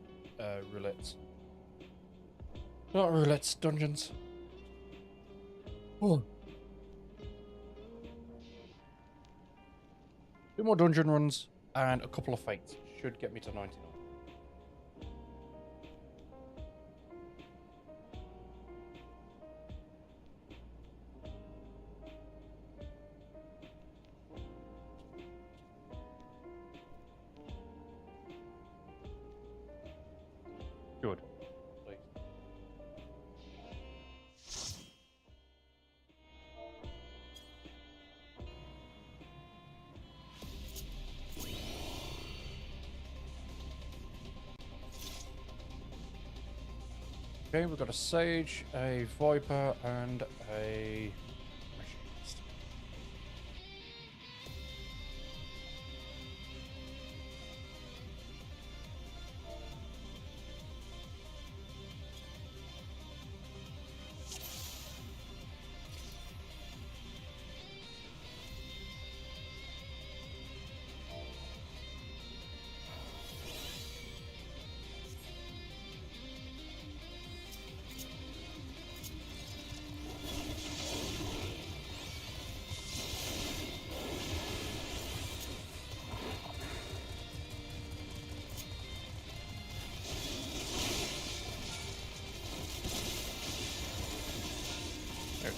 A: roulettes. Not roulettes, dungeons. Oh. 2 more dungeon runs and a couple of fights should get me to 99. Good. Please. Okay, we've got a Sage, a Viper, and a Machinist. There.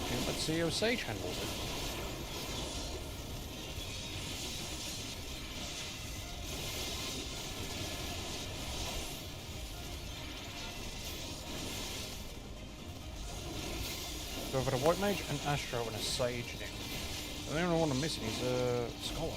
A: Okay, let's see how Sage handles it. Go over to White Mage, an Astro, and a Sage now. The only one I'm missing is a Scholar.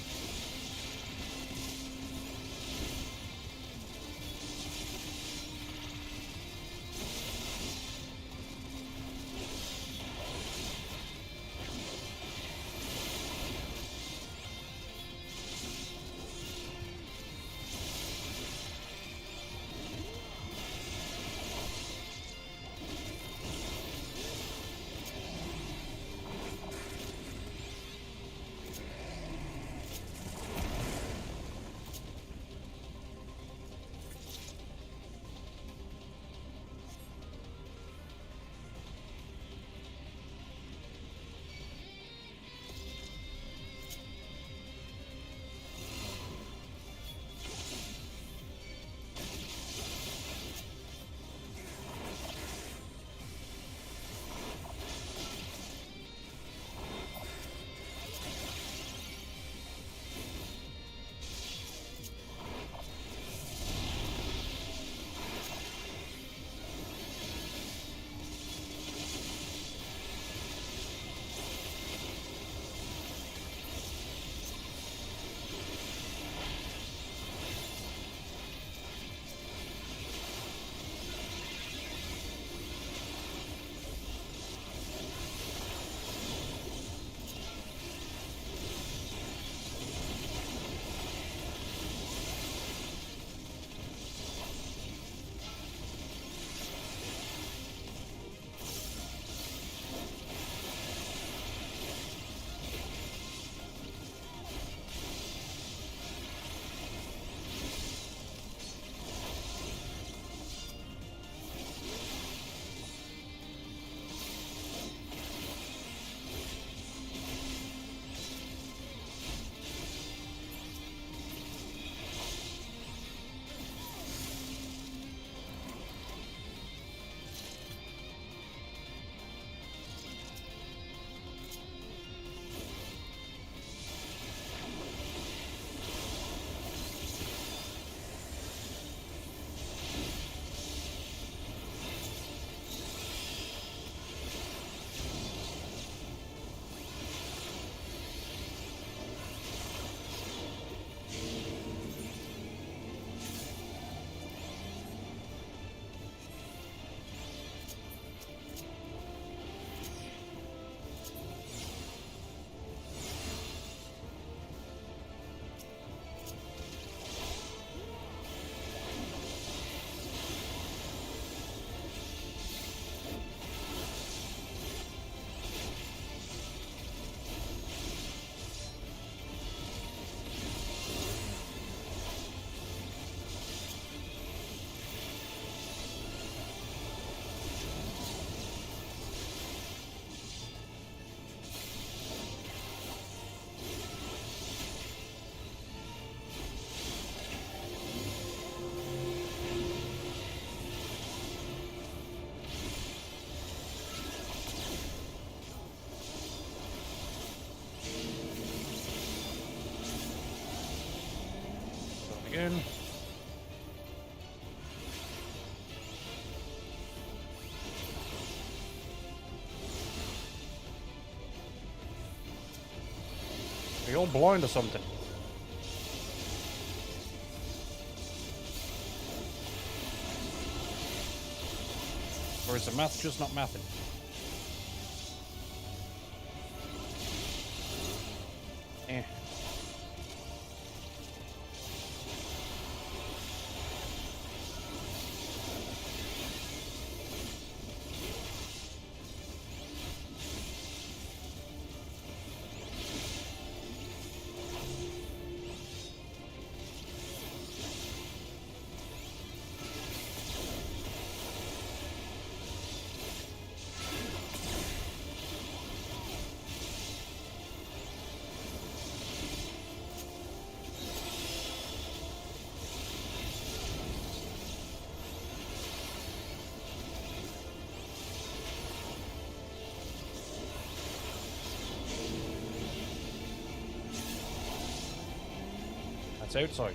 A: Again. you all blind or something? Or is the math just not mathing? Eh. That's outside.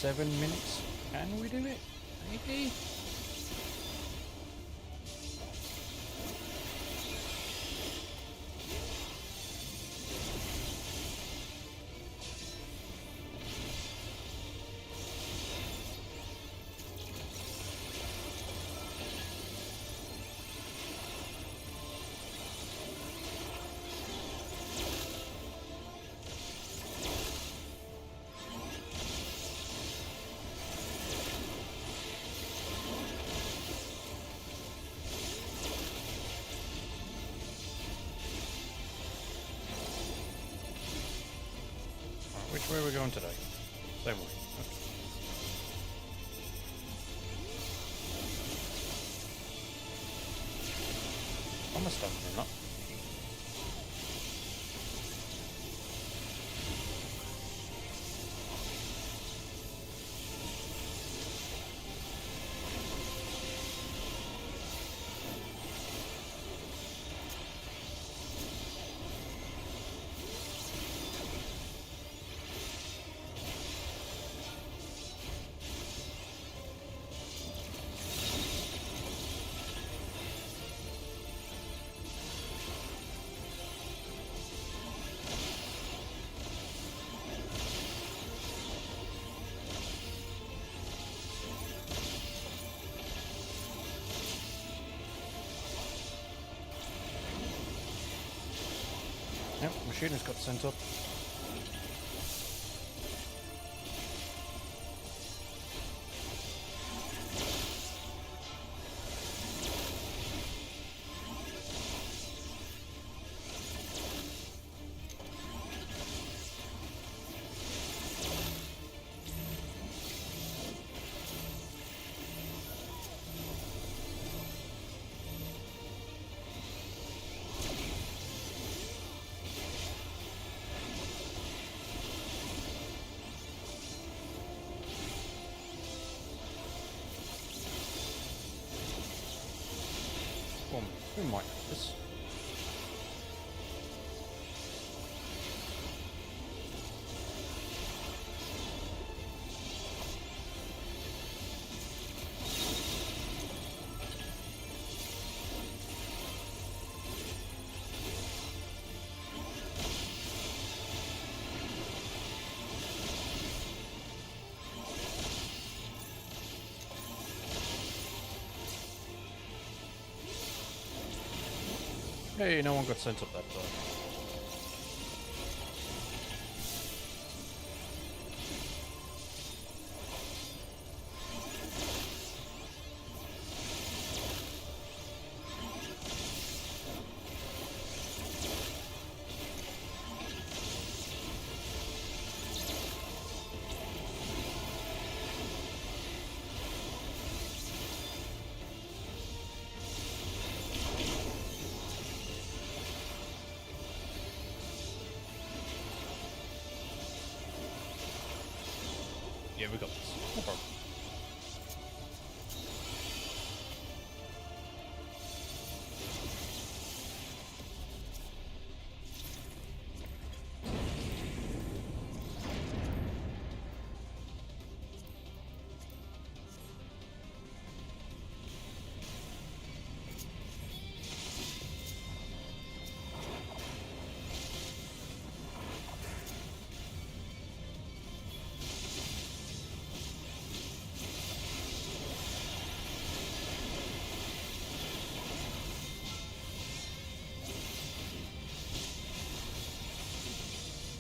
A: 7 minutes. Can we do it? Maybe? Which way are we going today? Same way. Okay. I'm stuff up. Yep, machinist got sent up. We might have this. Hey, no one got sent up that time. Yeah, we got this. No problem.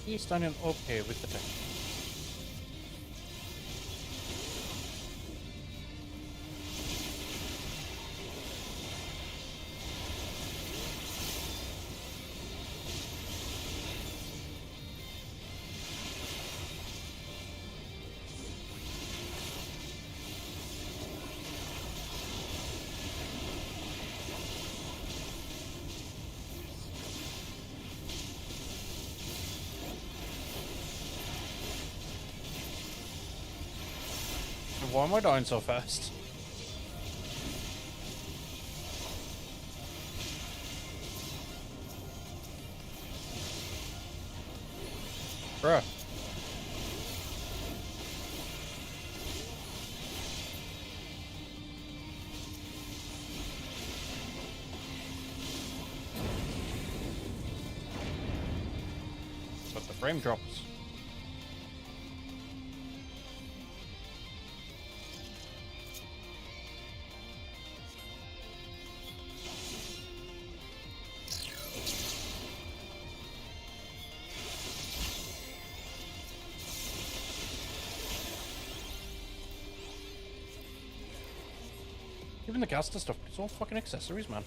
A: He's standing okay with the tank. Why am I dying so fast? Bruh. frame drops. Even the caster stuff, it's all fucking accessories, man.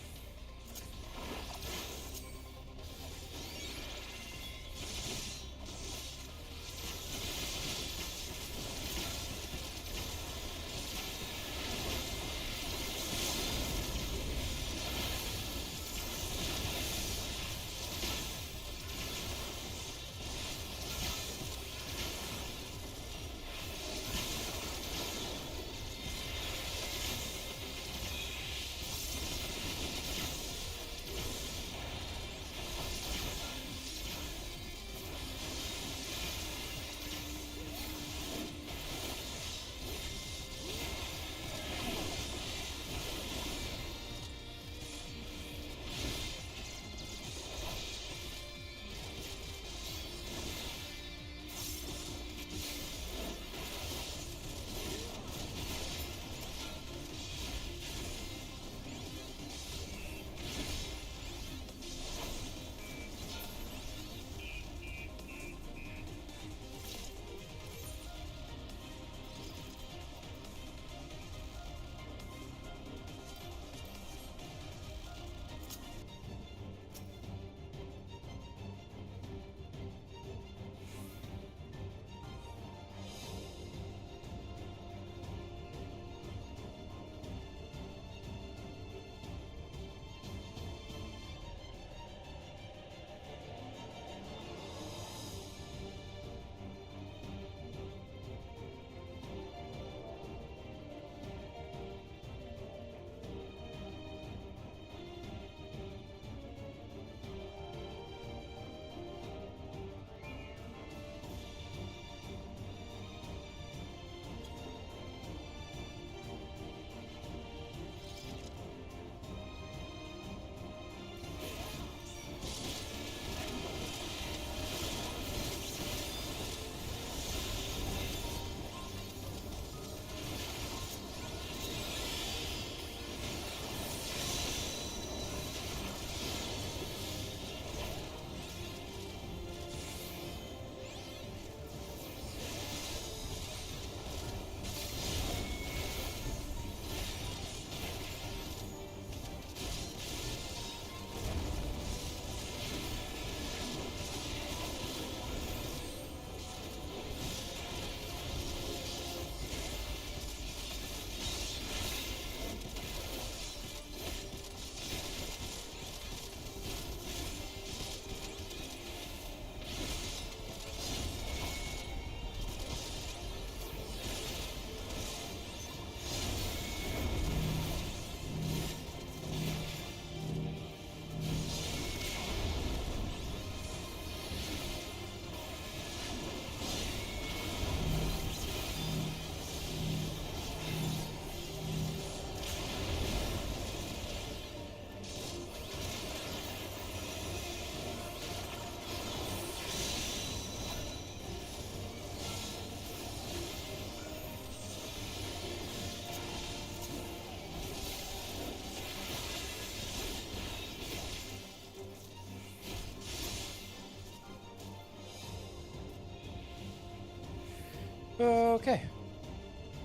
A: Okay.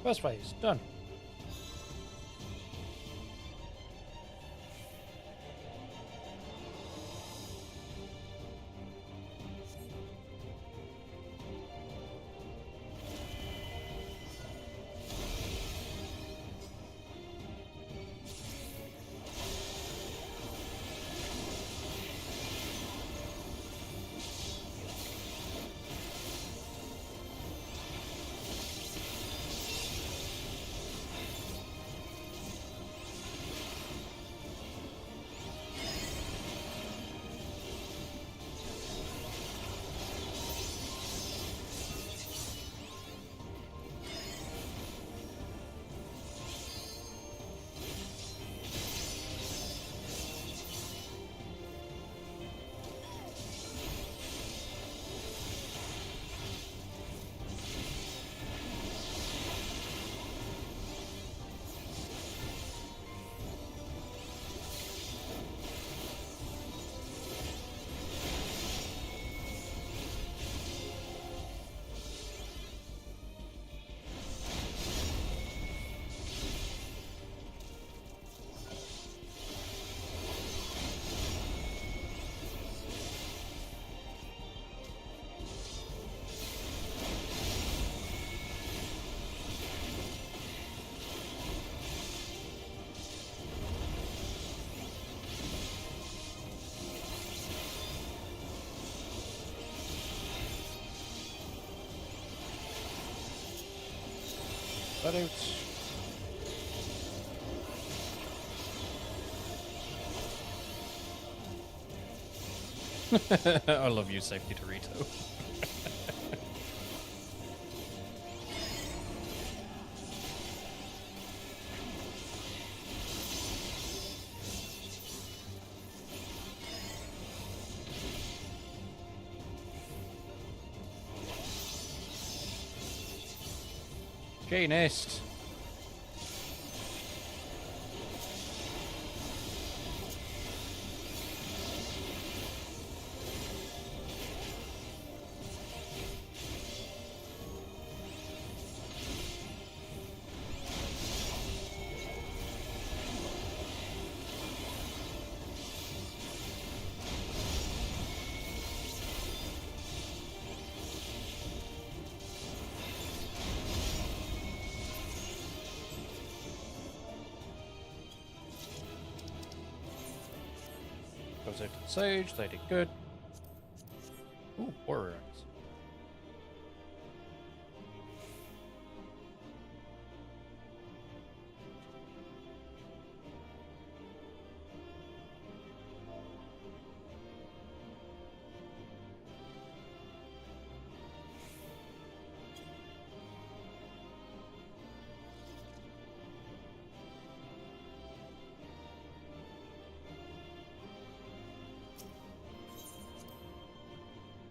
A: First phase, done. That out. I love you, Safety Dorito. Okay, nest. Goes out to the Sage, they did good. Ooh, Warrior Axe.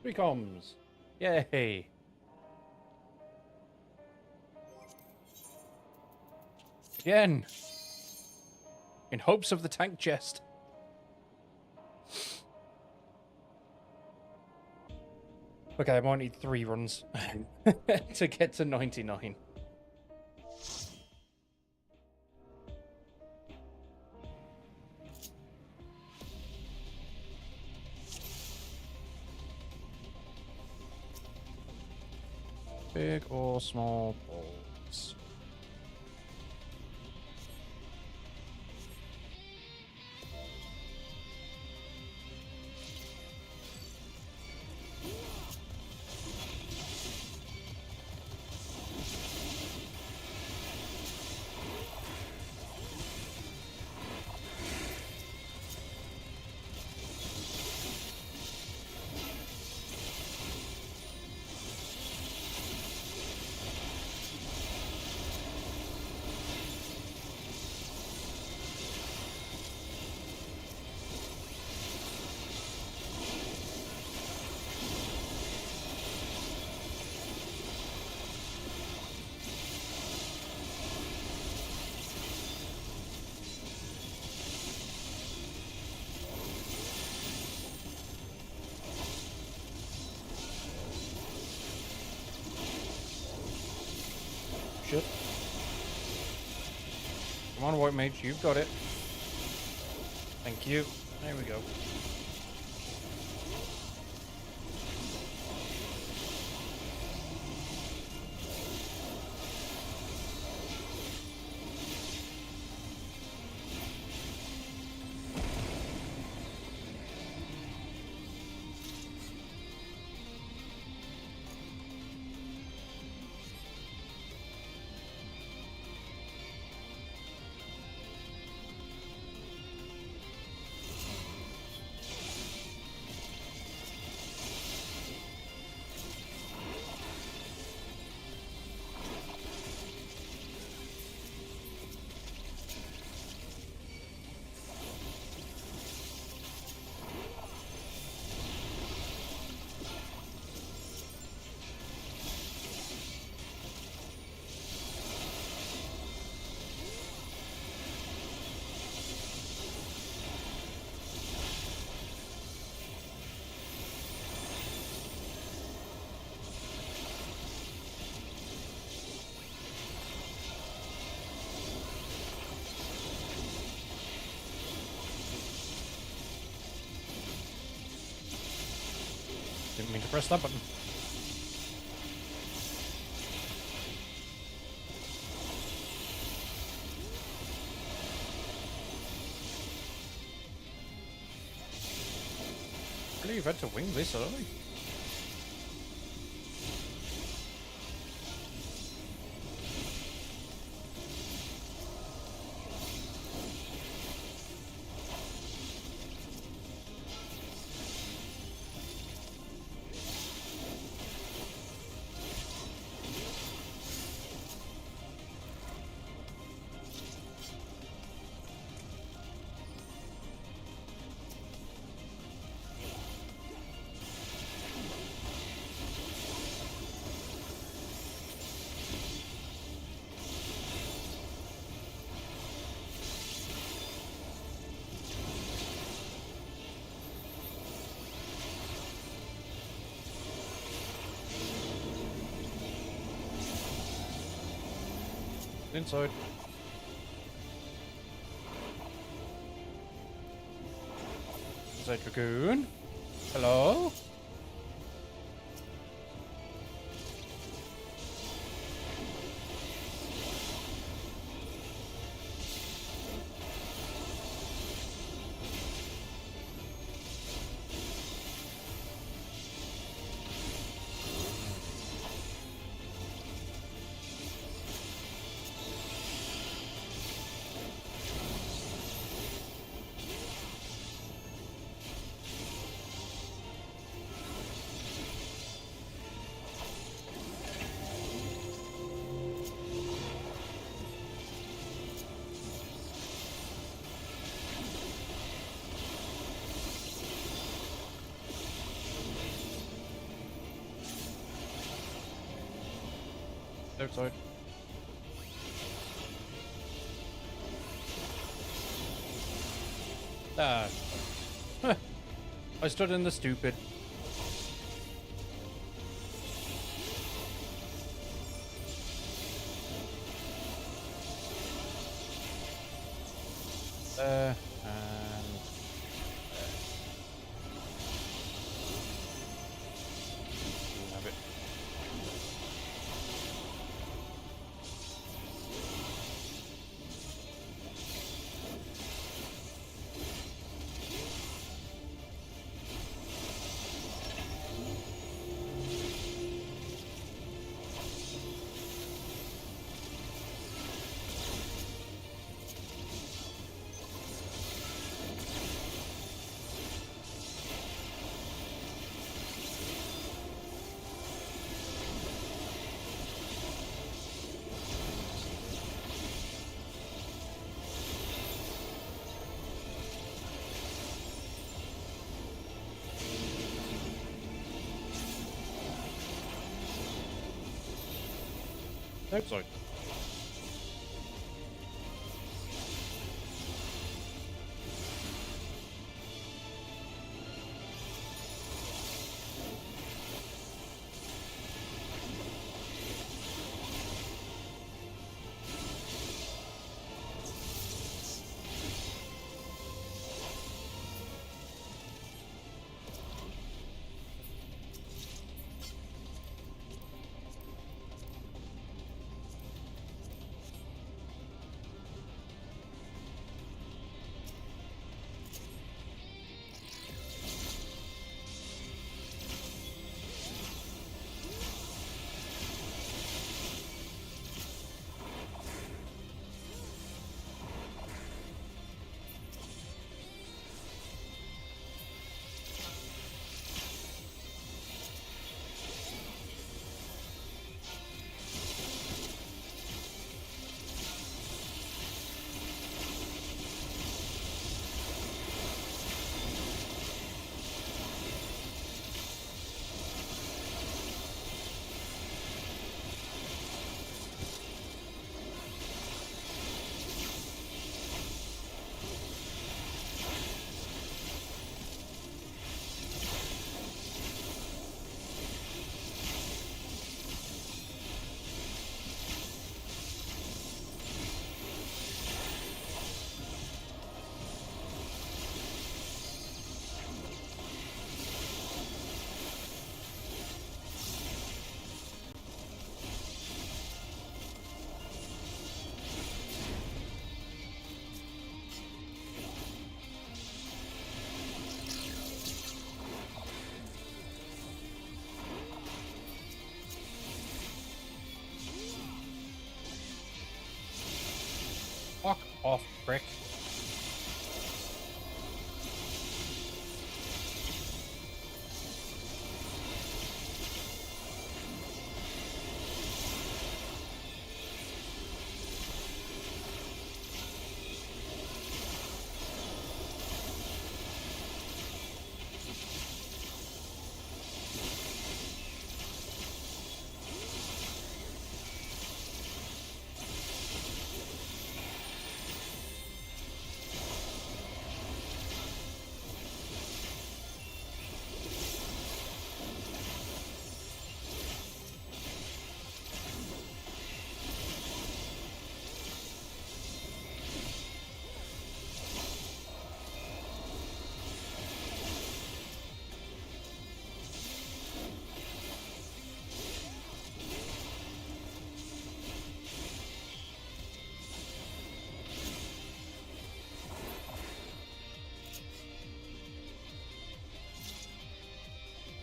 A: Three comms. Yay. Again. In hopes of the tank chest. Okay, I might need 3 runs to get to 99. Big or small balls? Shit. Come on, White Mage, you've got it. Thank you. There we go. Didn't mean to press that button. Really, you've had to wing this early? Inside. Inside Dragoon. Hello? Outside. Ah. Huh. I stood in the stupid. And have it. Outside. Fuck off, prick.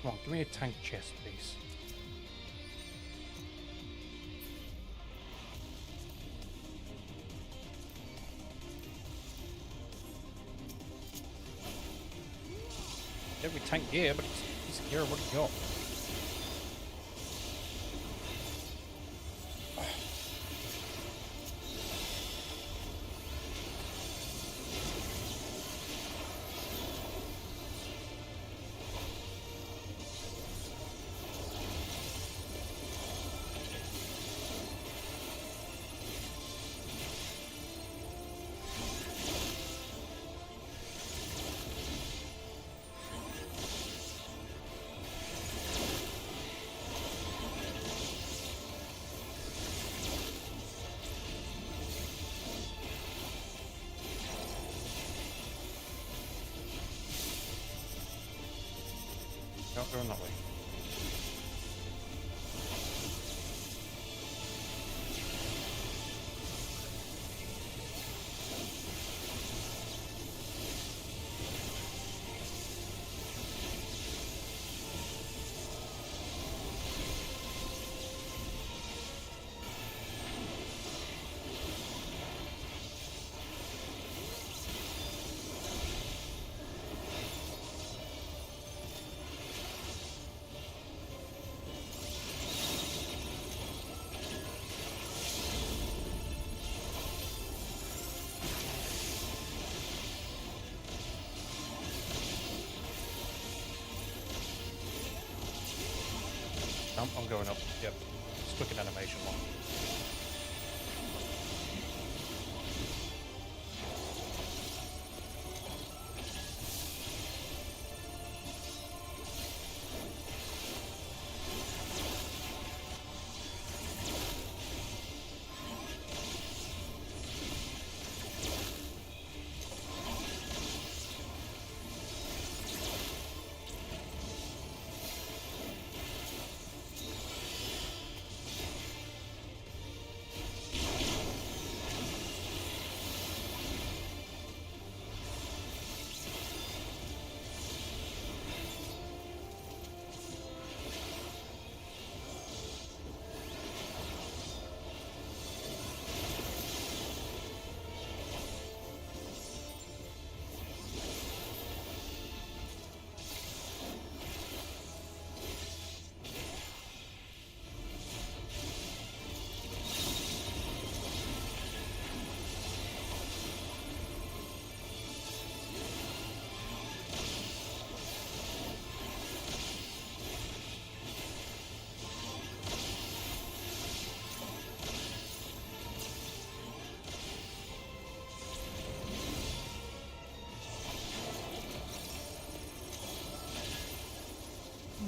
A: Come on, give me a tank chest, please. Every tank gear, but it's gear what you got. Not going that way. I'm going up. Yep. Stuck in animation one.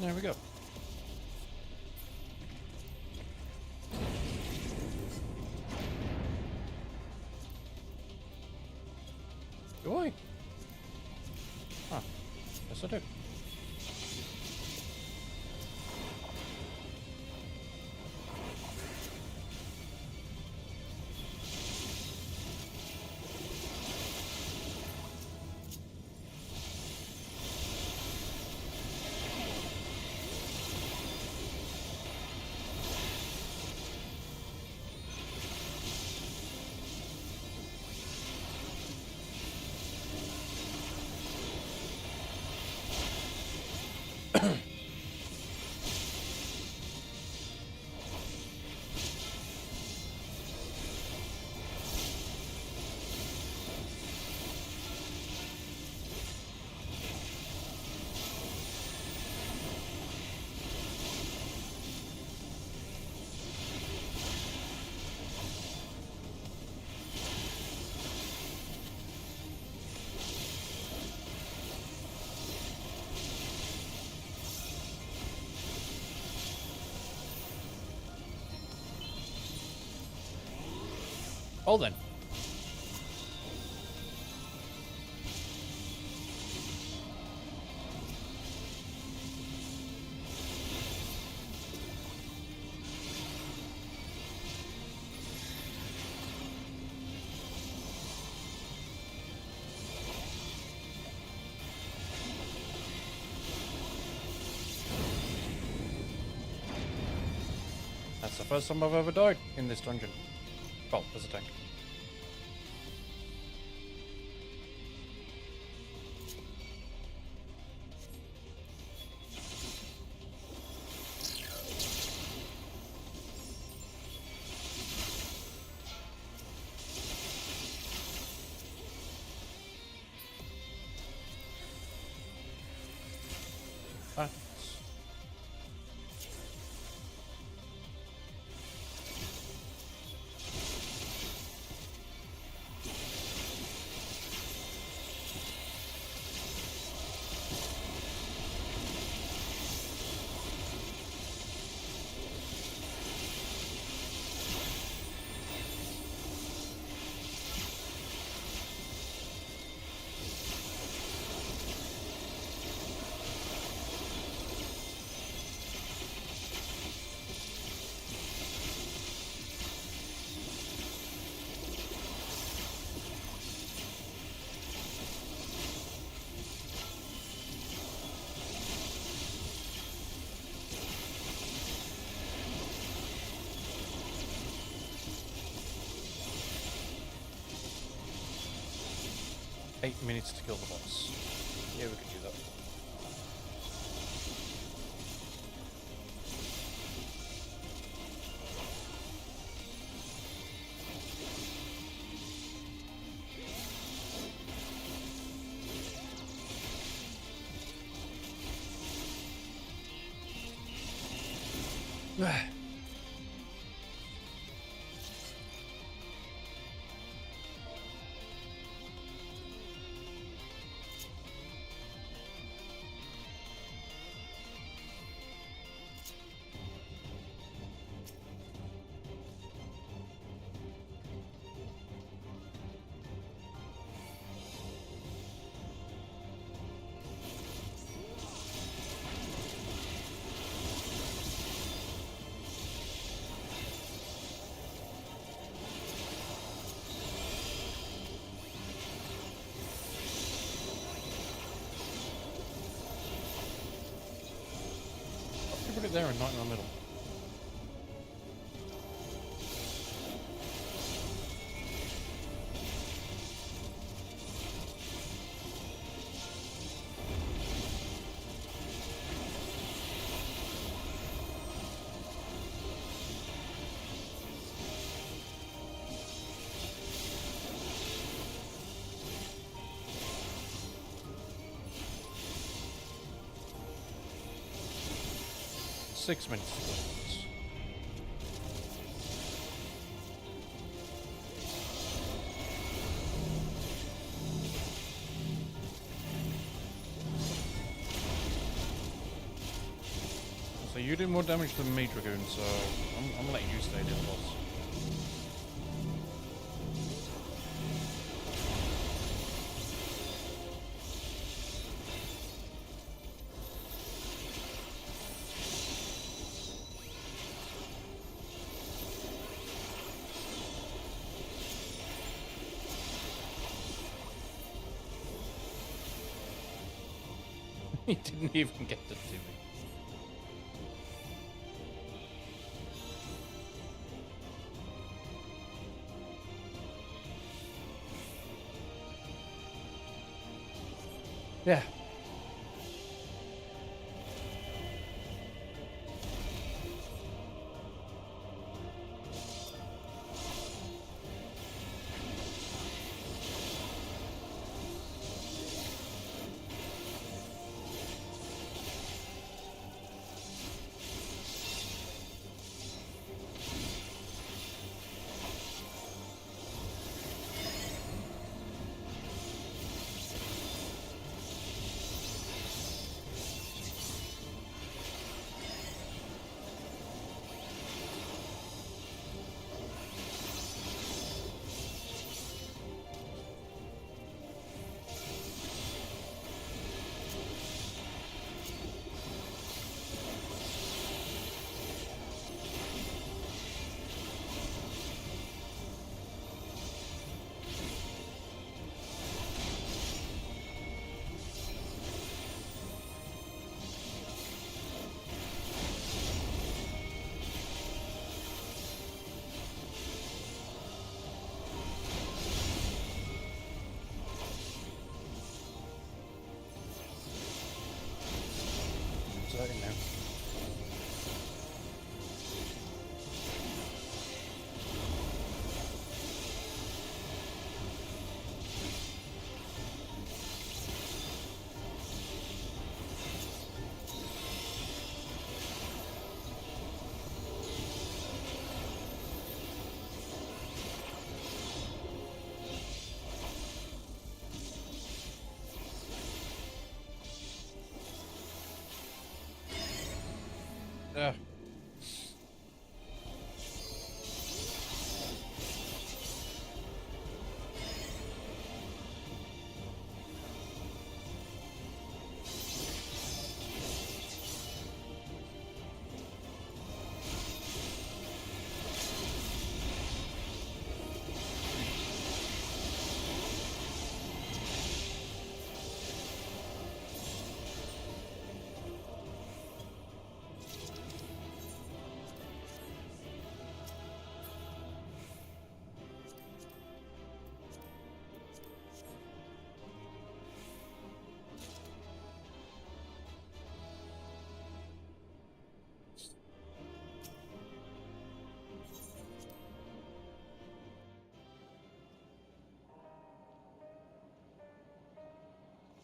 A: There we go. Do I? Ah, yes I do. Oh then. the first time I've ever died in this dungeon. Well, as a tank. Ah. Eight minutes to kill the boss. Yeah, we can do that. Put it there and not in the middle. Six minutes to go. So you did more damage than me, Dragoon, so I'm letting you stay near the boss. He didn't even get to do it. Yeah.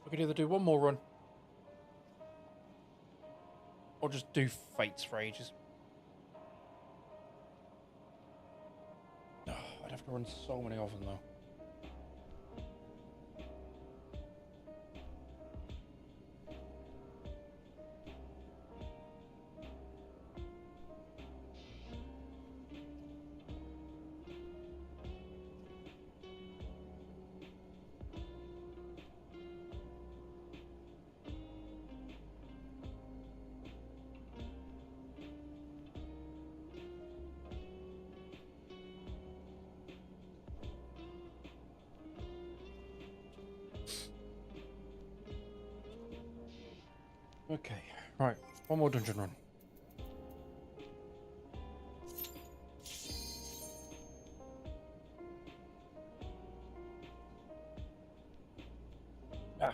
A: We could either do one more run, or just do Fates for ages. I'd have to run so many of them though. Okay, right, one more dungeon run. Ah.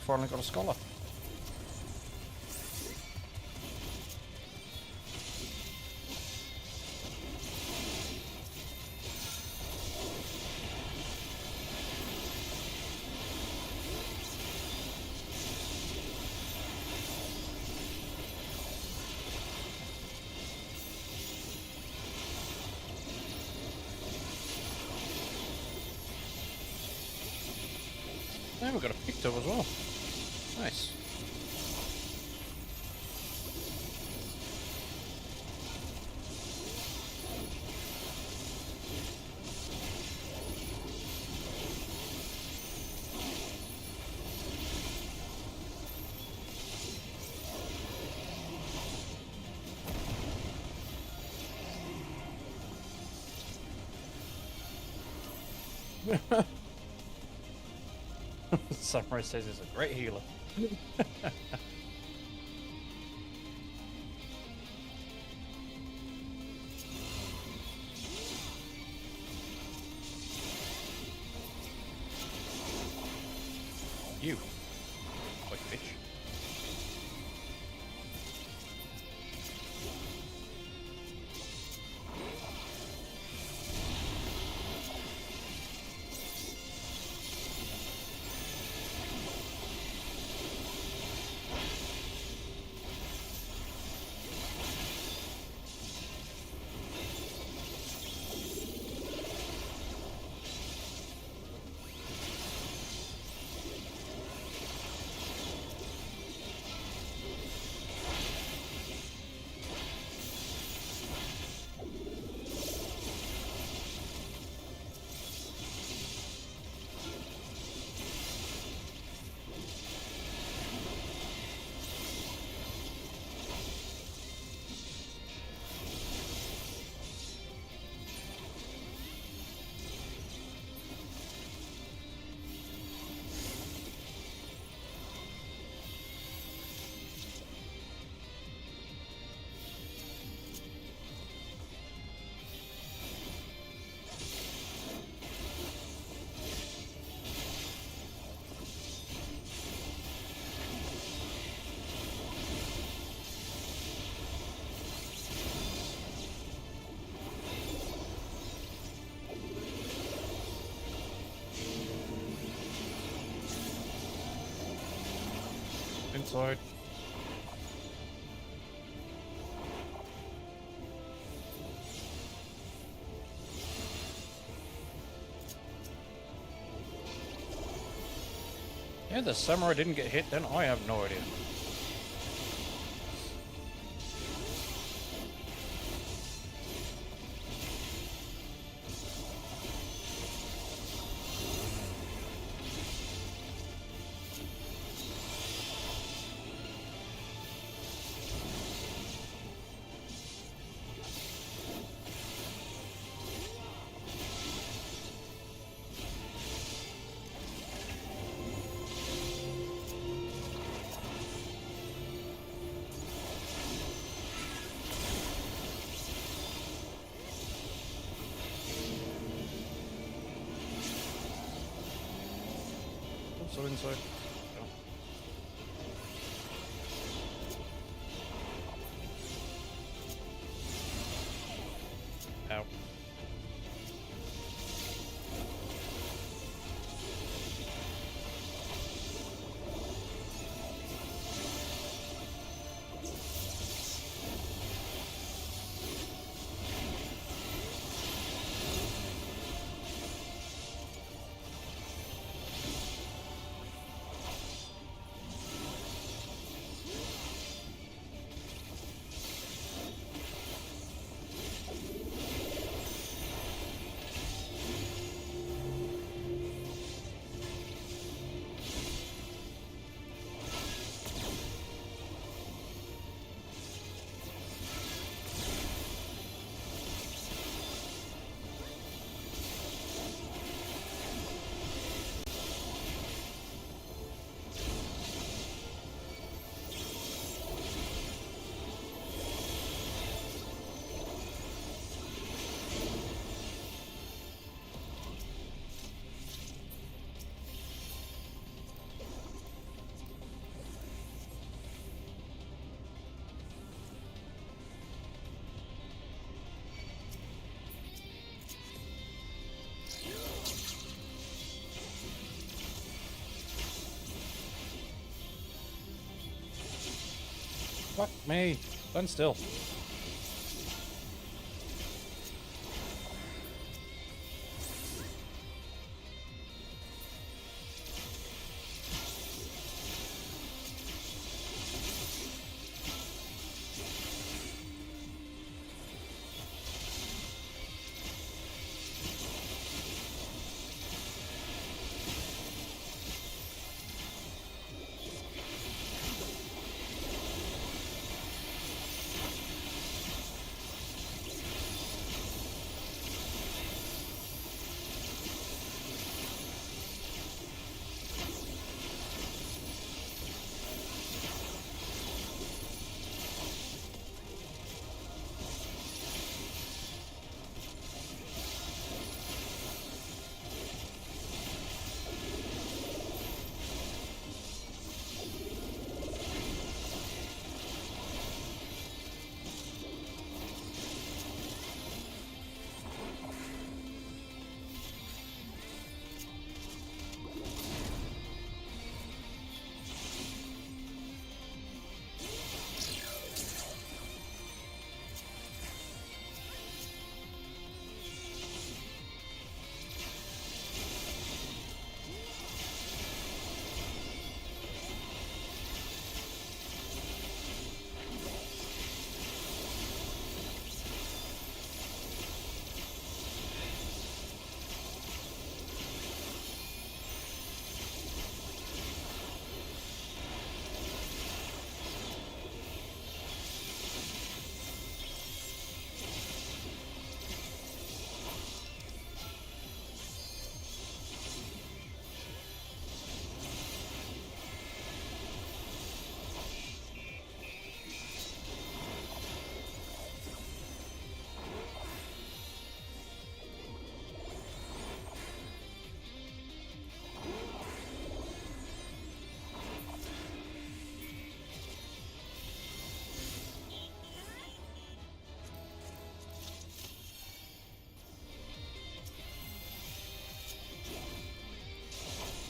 A: Finally got a scholar. And we got a Picto as well. Nice. Samurai says he's a great healer. You, like bitch. Inside. Yeah, the samurai didn't get hit, then I have no idea. also inside? No. Ow. Fuck me. Stand still.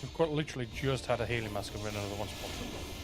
A: We've quite literally just had a healing mask and then another one's popped up.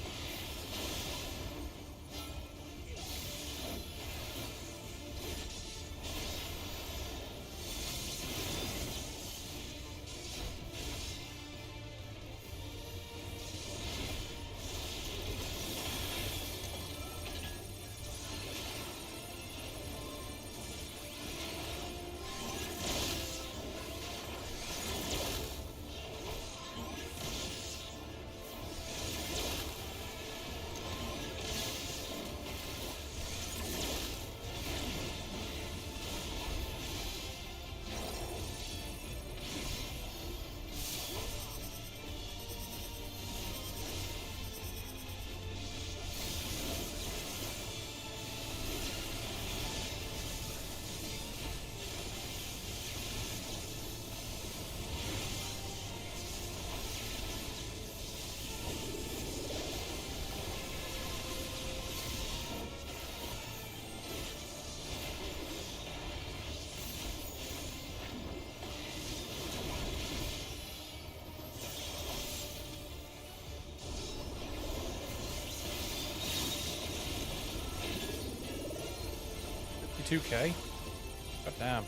A: 2k. God damn.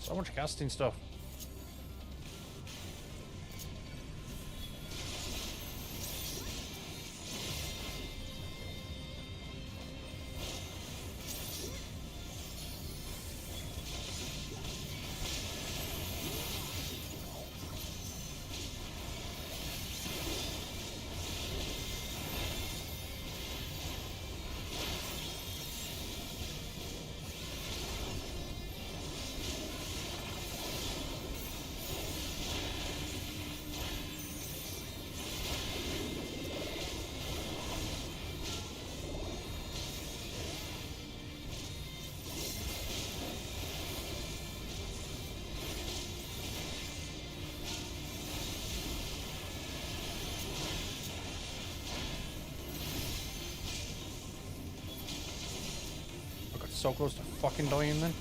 A: So much casting stuff. I got so close to fucking dying then.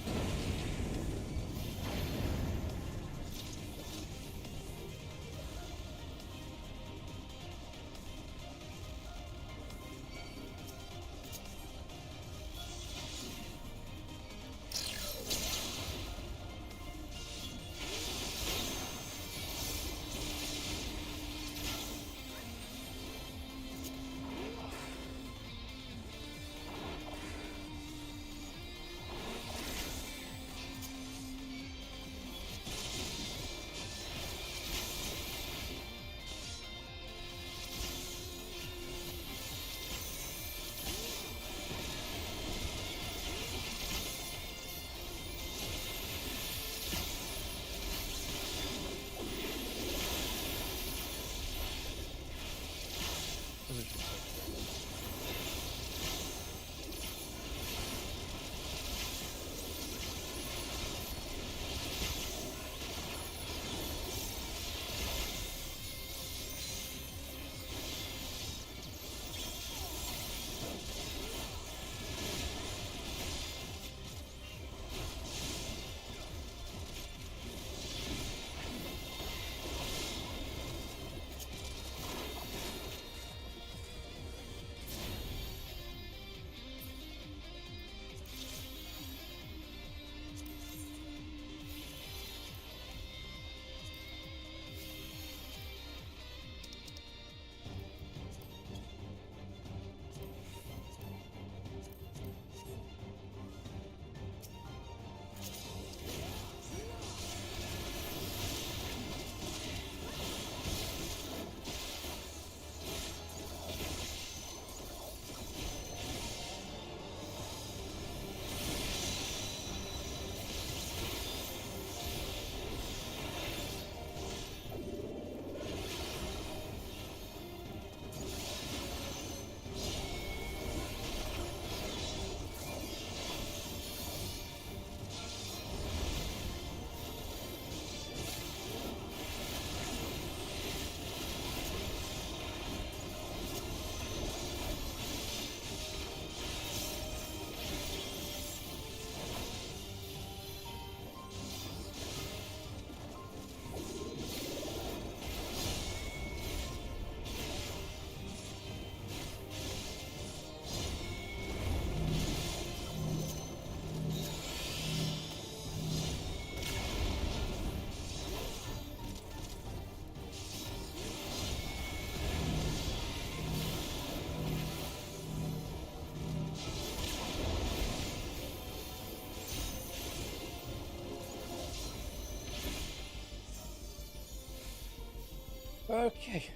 A: Okay.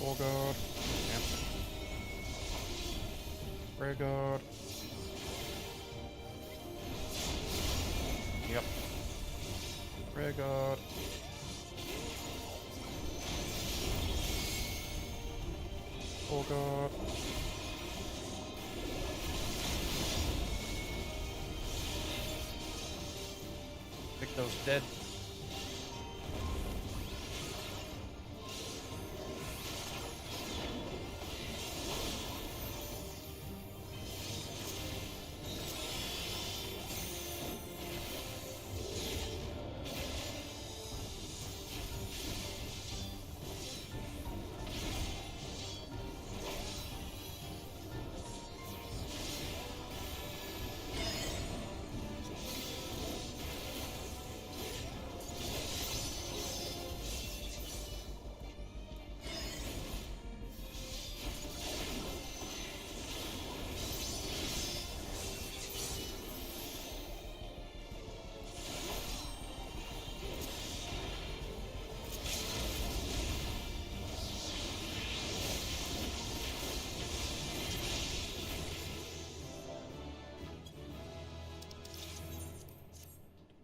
A: Oh god. Yep. Very good. Yep. Very good. Oh god. Victor's dead.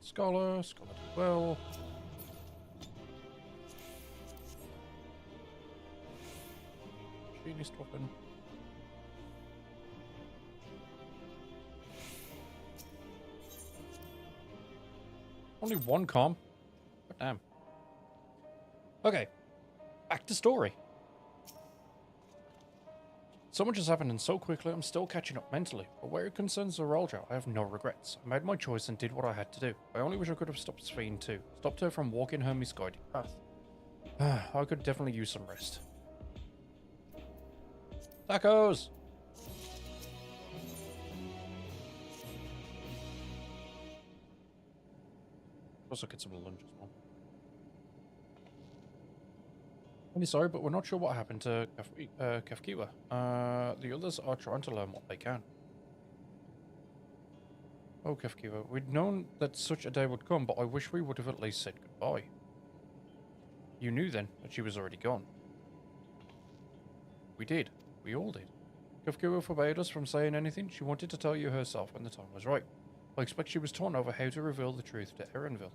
A: Scholar did well. Genie stopping. Only one com? God damn. Okay. Back to story. So much has happened and so quickly I'm still catching up mentally, but where it concerns Zeralja, I have no regrets. I made my choice and did what I had to do. I only wish I could have stopped Sphene too. Stopped her from walking her misguided path. I could definitely use some rest. Tacos! Also get some lunch as well. Really sorry, but we're not sure what happened to Kefkiwa. The others are trying to learn what they can. Oh, Kefkiwa, we'd known that such a day would come, but I wish we would have at least said goodbye. You knew then that she was already gone. We did. We all did. Kefkiwa forbade us from saying anything. She wanted to tell you herself when the time was right. I expect she was torn over how to reveal the truth to Erenville.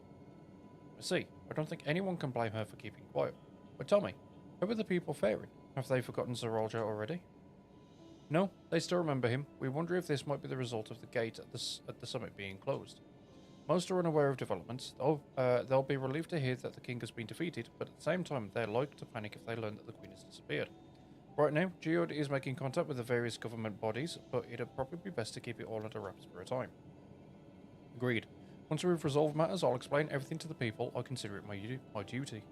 A: I see. I don't think anyone can blame her for keeping quiet. But tell me, how are the people faring? Have they forgotten Zeralja already? No, they still remember him. We wonder if this might be the result of the gate at the summit being closed. Most are unaware of developments. They'll be relieved to hear that the king has been defeated, but at the same time, they're likely to panic if they learn that the queen has disappeared. Right now, Geode is making contact with the various government bodies, but it'd probably be best to keep it all under wraps for a time. Agreed. Once we've resolved matters, I'll explain everything to the people. I consider it my duty.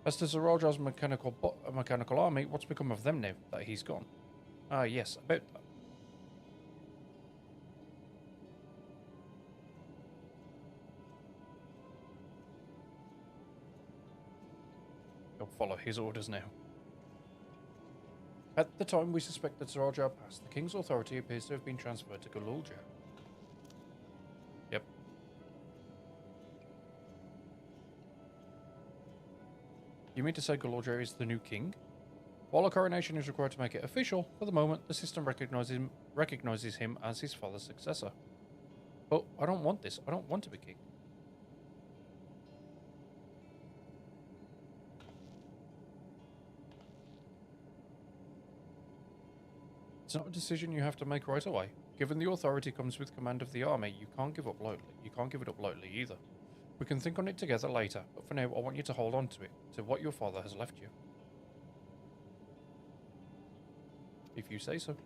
A: As to Zeralja's mechanical army, what's become of them now that he's gone? Ah, yes, about that. He'll follow his orders now. At the time we suspect that Zeralja passed, the king's authority appears to have been transferred to Galulja. Yep. You mean to say Galulja is the new king? While a coronation is required to make it official, for the moment, the system recognizes him as his father's successor. But I don't want this. I don't want to be king. It's not a decision you have to make right away. Given the authority comes with command of the army, you can't give up lightly. You can't give it up lightly either. We can think on it together later, but for now, I want you to hold on to it, to what your father has left you. If you say so.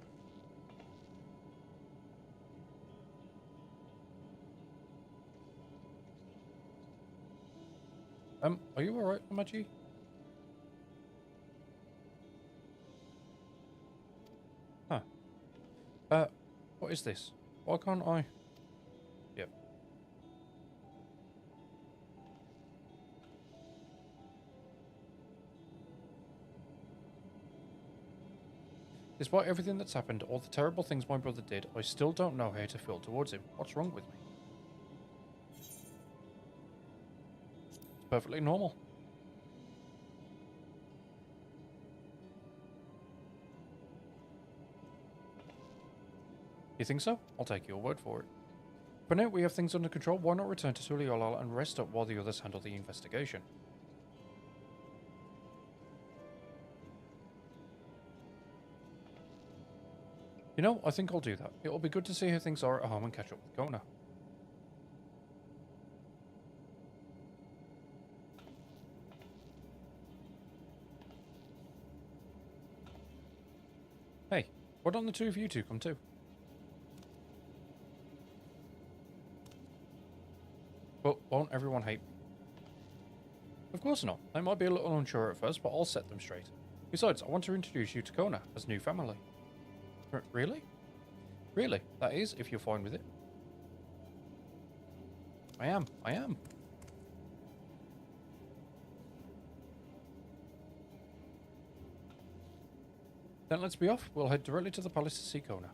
A: Are you alright, Amachi? Huh. What is this? Why can't I? Yep. Despite everything that's happened, all the terrible things my brother did, I still don't know how to feel towards him. What's wrong with me? It's perfectly normal. You think so? I'll take your word for it. For now we have things under control, why not return to Suliolal and rest up while the others handle the investigation? You know, I think I'll do that. It'll be good to see how things are at home and catch up with Kona. Hey, why don't the two of you two come too? But won't everyone hate me? Of course not. They might be a little unsure at first, but I'll set them straight. Besides, I want to introduce you to Kona as new family. Really? Really? That is, if you're fine with it. I am. Then let's be off. We'll head directly to the palace to see Kona.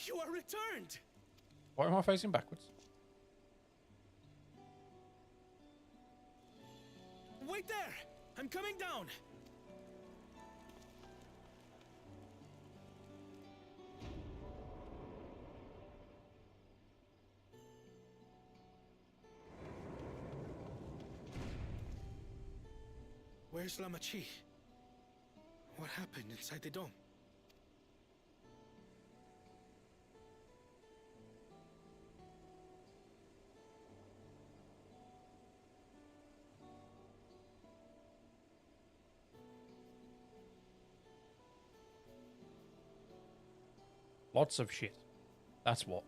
H: You are returned!
A: Why am I facing backwards?
H: Wait there! I'm coming down! Where's Lamachi? What happened inside the dome?
A: Lots of shit. That's what.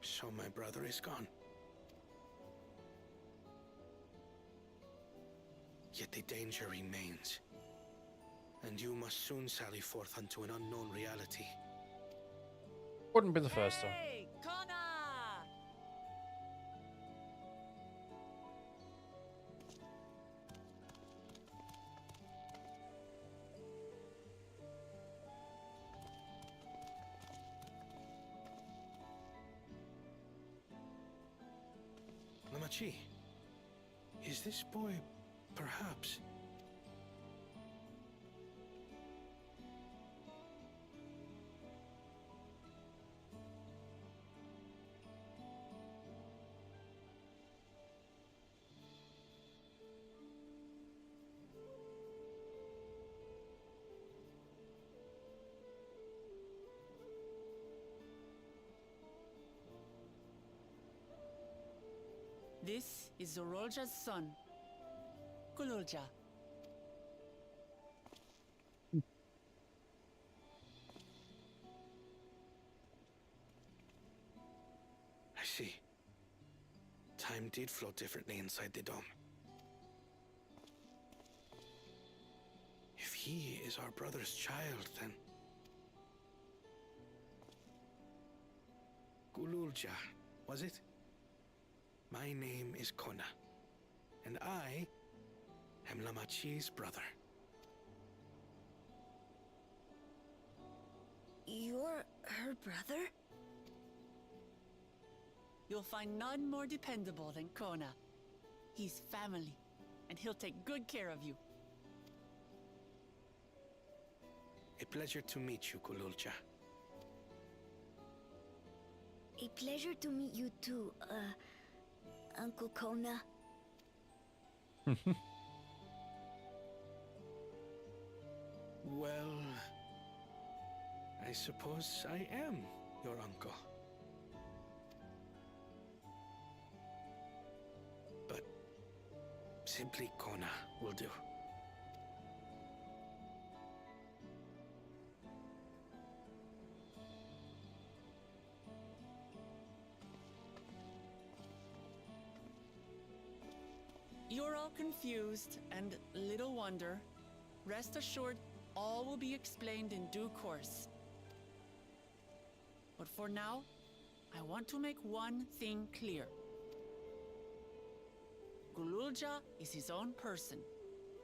H: So my brother is gone. Yet the danger remains. And you must soon sally forth unto an unknown reality.
A: Wouldn't be the first time.
I: Hey, Kona!
H: Lamachi, is this boy perhaps?
F: This is Zorolja's son, Kululja.
H: I see. Time did flow differently inside the dome. If he is our brother's child, then... Kululja, was it? My name is Kona, and I am Lamachi's brother.
D: You're her brother?
F: You'll find none more dependable than Kona. He's family, and he'll take good care of you.
H: A pleasure to meet you, Kululja.
D: A pleasure to meet you too, Uncle Kona.
H: Well, I suppose I am your uncle. But simply Kona will do.
F: You're all confused, and little wonder. Rest assured, all will be explained in due course. But for now, I want to make one thing clear. Kululja is his own person.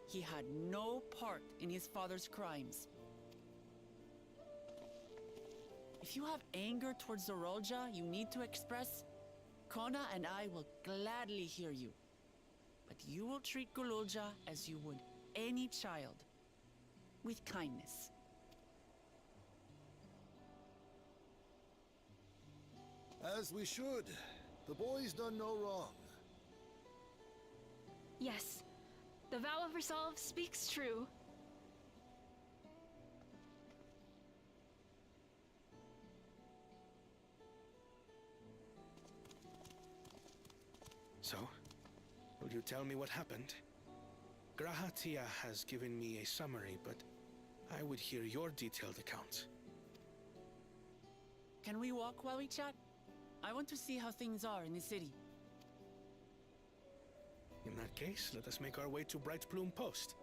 F: He had no part in his father's crimes. If you have anger towards Zorolja you need to express, Kona and I will gladly hear you. But you will treat Kululja as you would any child, with kindness.
I: As we should. The boy's done no wrong.
J: Yes, the vow of resolve speaks true.
H: So, will you tell me what happened? Grahatia has given me a summary, but I would hear your detailed account.
F: Can we walk while we chat? I want to see how things are in the city.
H: In that case, let us make our way to Bright Plume Post.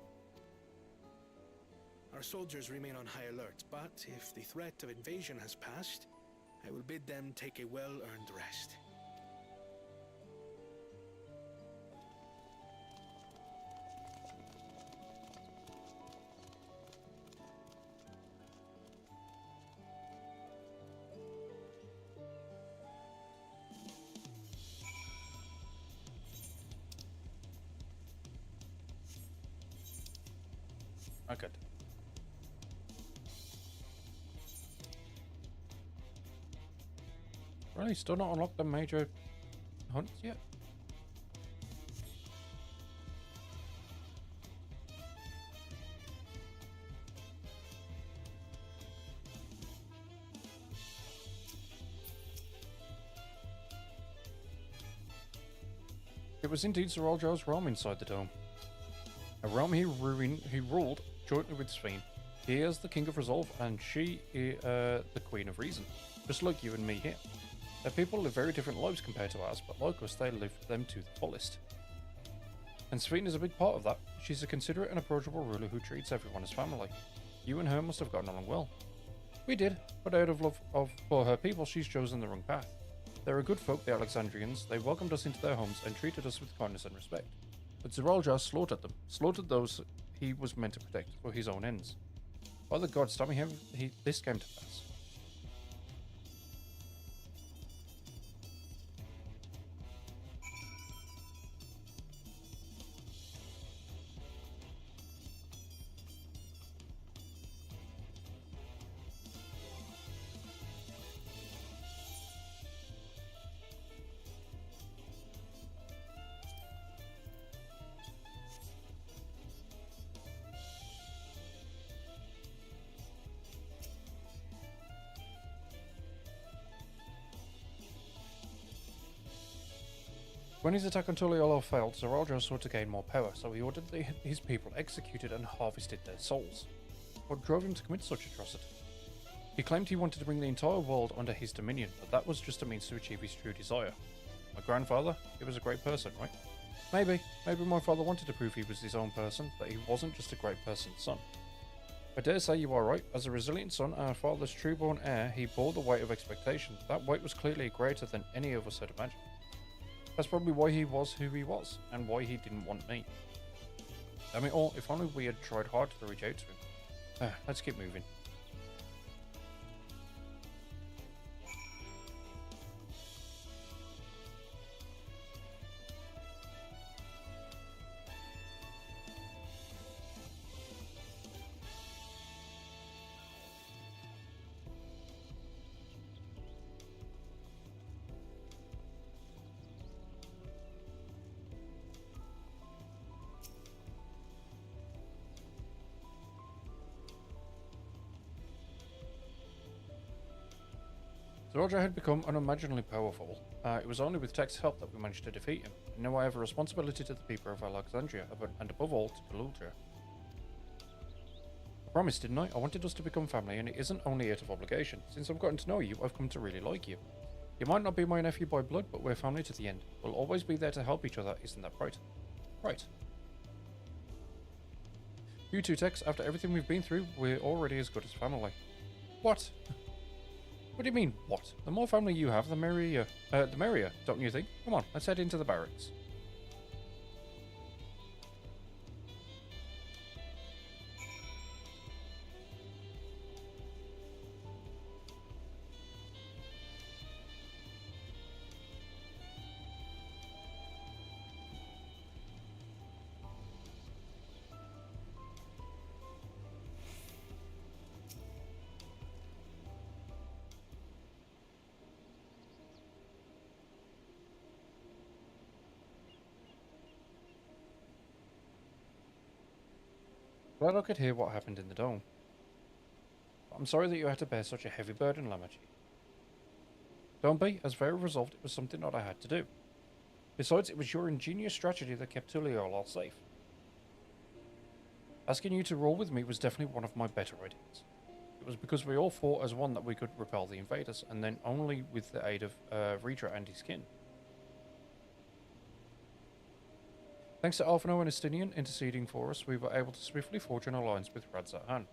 H: Our soldiers remain on high alert, but if the threat of invasion has passed, I will bid them take a well-earned rest.
A: Okay. Really, still not unlocked the major hunts yet? It was indeed Zorolja's realm inside the dome. A realm he ruled jointly with Sphene. He is the King of Resolve, and she the Queen of Reason. Just like you and me here. Their people live very different lives compared to ours, but like us, they live them to the fullest. And Sphene is a big part of that. She's a considerate and approachable ruler who treats everyone as family. You and her must have gotten along well. We did, but out of love for her people, she's chosen the wrong path. They're a good folk, the Alexandrians. They welcomed us into their homes and treated us with kindness and respect. But Zorolja slaughtered them, slaughtered those he was meant to protect for his own ends. By the gods, tell me how this came to pass. When his attack on Tuliolo failed, Zoraldra sought to gain more power, so he ordered his people executed and harvested their souls. What drove him to commit such atrocity? He claimed he wanted to bring the entire world under his dominion, but that was just a means to achieve his true desire. My grandfather? He was a great person, right? Maybe my father wanted to prove he was his own person, that he wasn't just a great person's son. I dare say you are right. As a resilient son and our father's true-born heir, he bore the weight of expectation. That weight was clearly greater than any of us had imagined. That's probably why he was who he was, and why he didn't want me. I mean, if only we had tried hard to reach out to him. Let's keep moving. Zoraldra had become unimaginably powerful. It was only with Tech's help that we managed to defeat him. And now I have a responsibility to the people of Alexandria, and above all, to Galultra. I promised, didn't I? I wanted us to become family, and it isn't only out of obligation. Since I've gotten to know you, I've come to really like you. You might not be my nephew by blood, but we're family to the end. We'll always be there to help each other, isn't that right? Right. You two, Tex, after everything we've been through, we're already as good as family. What? What do you mean, what? The more family you have, the merrier, don't you think? Come on, let's head into the barracks. Glad I could hear what happened in the dome. I'm sorry that you had to bear such a heavy burden, Lamachi. Don't be, as very resolved, it was something that I had to do. Besides, it was your ingenious strategy that kept Tuliolo safe. Asking you to roll with me was definitely one of my better ideas. It was because we all fought as one that we could repel the invaders, and then only with the aid of Rydra and his kin. Thanks to Alphino and Estinian interceding for us, we were able to swiftly forge an alliance with Radz-at-Han.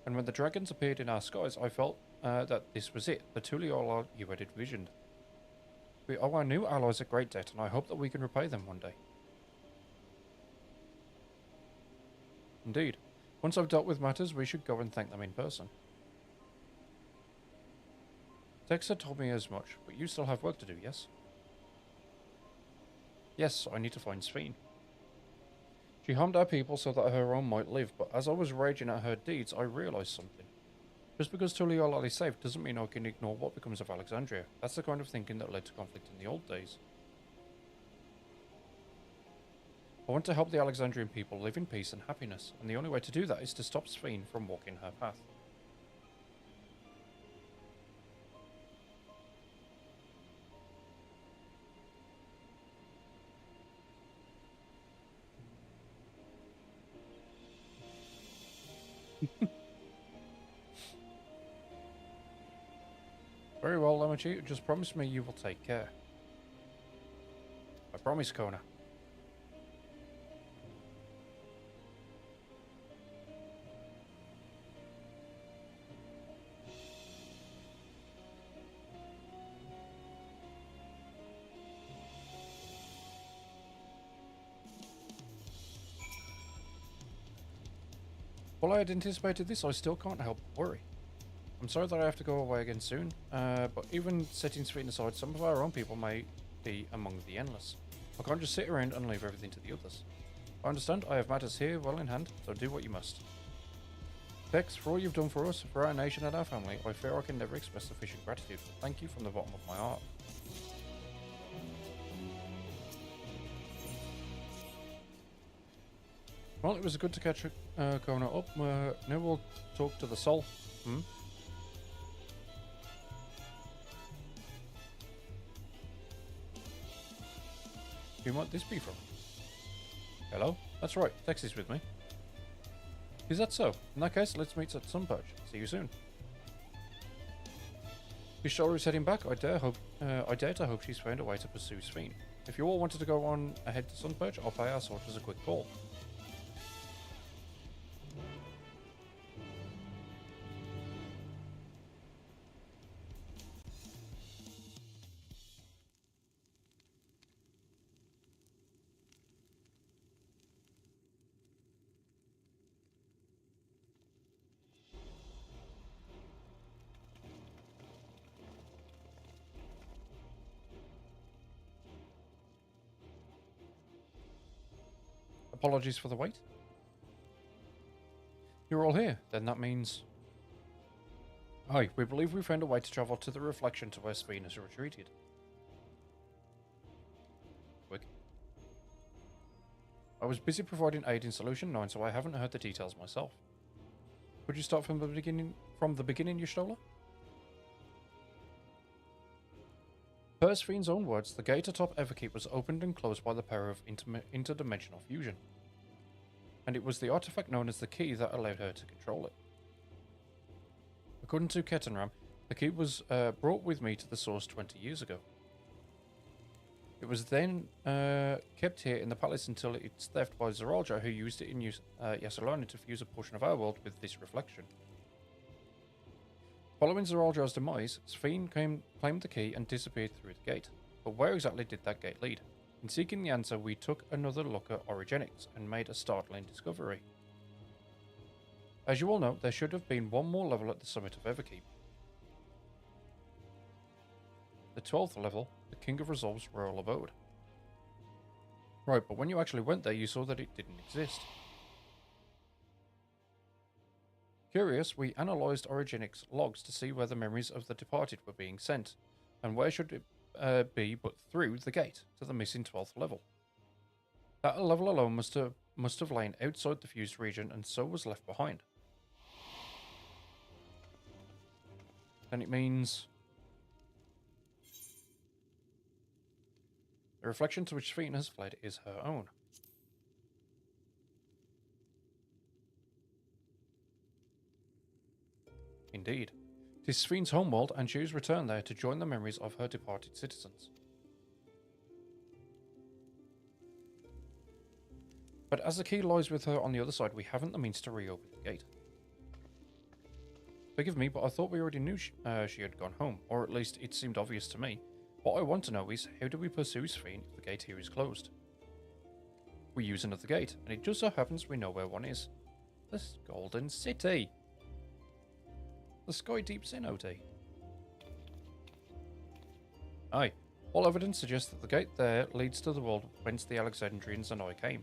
A: And when the dragons appeared in our skies, I felt that this was it, the Tuliolo you had envisioned. We owe our new allies a great debt, and I hope that we can repay them one day. Indeed. Once I've dealt with matters, we should go and thank them in person. Tex had told me as much, but you still have work to do, yes? Yes, I need to find Sphene. She harmed our people so that her own might live, but as I was raging at her deeds, I realised something. Just because Tuliolo is safe doesn't mean I can ignore what becomes of Alexandria. That's the kind of thinking that led to conflict in the old days. I want to help the Alexandrian people live in peace and happiness, and the only way to do that is to stop Sphene from walking her path. Very well, Lamachi. Just promise me you will take care. I promise, Kona. While I had anticipated this, I still can't help but worry. I'm sorry that I have to go away again soon, but even setting Sphene aside, some of our own people may be among the endless. I can't just sit around and leave everything to the others. I understand I have matters here well in hand, so do what you must. Tex, for all you've done for us, for our nation and our family, I fear I can never express sufficient gratitude. Thank you from the bottom of my heart. Well, it was good to catch Kona up. Now we'll talk to the soul. Who might this be from? Hello? That's right, Tex is with me. Is that so? In that case, let's meet at Sunperch. See you soon. Y'shtola is heading back. I dare to hope she's found a way to pursue Sphene. If you all wanted to go on ahead to Sunperch, I'll pay our soldiers a quick call. Apologies for the wait. You're all here, then that means... Aye, we believe we found a way to travel to the Reflection to where Sphene has retreated. Quick. I was busy providing aid in Solution 9, so I haven't heard the details myself. Would you start from the beginning, Y'shtola? Per Sphene's own words, the gate atop Everkeep was opened and closed by the power of interdimensional fusion. And it was the artifact known as the key that allowed her to control it. According to Ketanram, the key was brought with me to the source 20 years ago. It was then kept here in the palace until its theft by Zeralja, who used it in Yasalani to fuse a portion of our world with this reflection. Following Zeralja's demise, Sphene claimed the key and disappeared through the gate. But where exactly did that gate lead? In seeking the answer, we took another look at Origenics and made a startling discovery. As you all know, there should have been one more level at the summit of Everkeep. The 12th level, the King of Resolve's royal abode. Right, but when you actually went there, you saw that it didn't exist. Curious, we analysed Origenics logs to see where the memories of the departed were being sent, and where should it be but through the gate to the missing 12th level. That level alone must have lain outside the fused region and so was left behind. Then it means the reflection to which Sphene has fled is her own. Indeed. 'Tis Sphene's homeworld, and she has returned there to join the memories of her departed citizens. But as the key lies with her on the other side, we haven't the means to reopen the gate. Forgive me, but I thought we already knew she had gone home, or at least it seemed obvious to me. What I want to know is, how do we pursue Sphene if the gate here is closed? We use another gate, and it just so happens we know where one is. The Golden City! The Sky Deep Sin, OD. Aye, all evidence suggests that the gate there leads to the world whence the Alexandrians and I came.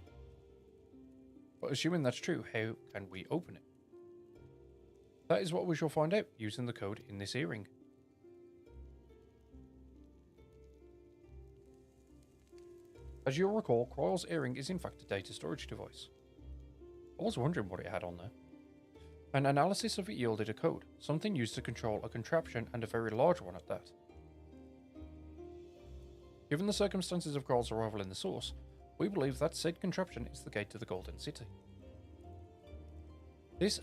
A: But assuming that's true, how can we open it? That is what we shall find out using the code in this earring. As you'll recall, Kroyl's earring is in fact a data storage device. I was wondering what it had on there. An analysis of it yielded a code, something used to control a contraption, and a very large one at that. Given the circumstances of Kroyl's arrival in the source, we believe that said contraption is the gate to the Golden City. This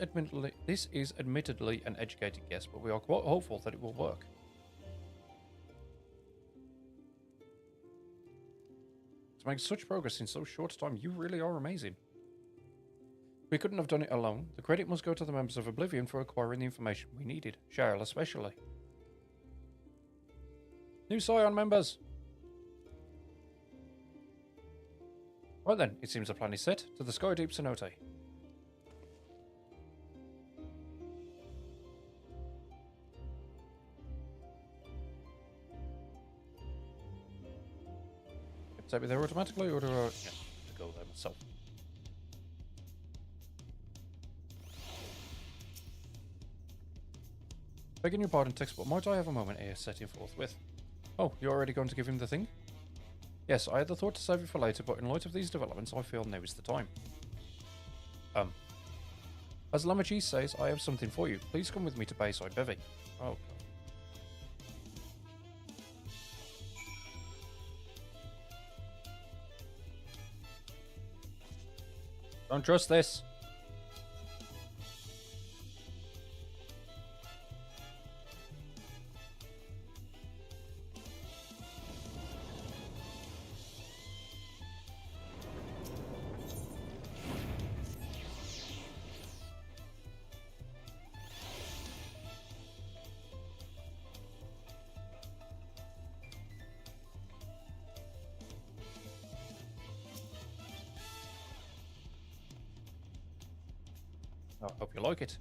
A: is admittedly an educated guess, but we are quite hopeful that it will work. To make such progress in so short a time, you really are amazing. We couldn't have done it alone. The credit must go to the members of Oblivion for acquiring the information we needed, Cheryl especially. New Scion members! Right then, it seems the plan is set to the Sky Deep Cenote. Take me there automatically, or do I have to go there myself? Begging your pardon, Tex, but might I have a moment here setting forthwith? Oh, you're already going to give him the thing? Yes, I had the thought to save it for later, but in light of these developments, I feel now is the time. As Lamachi says, I have something for you. Please come with me to Bayside Bevy. Oh, God. Don't trust this. I hope you like it.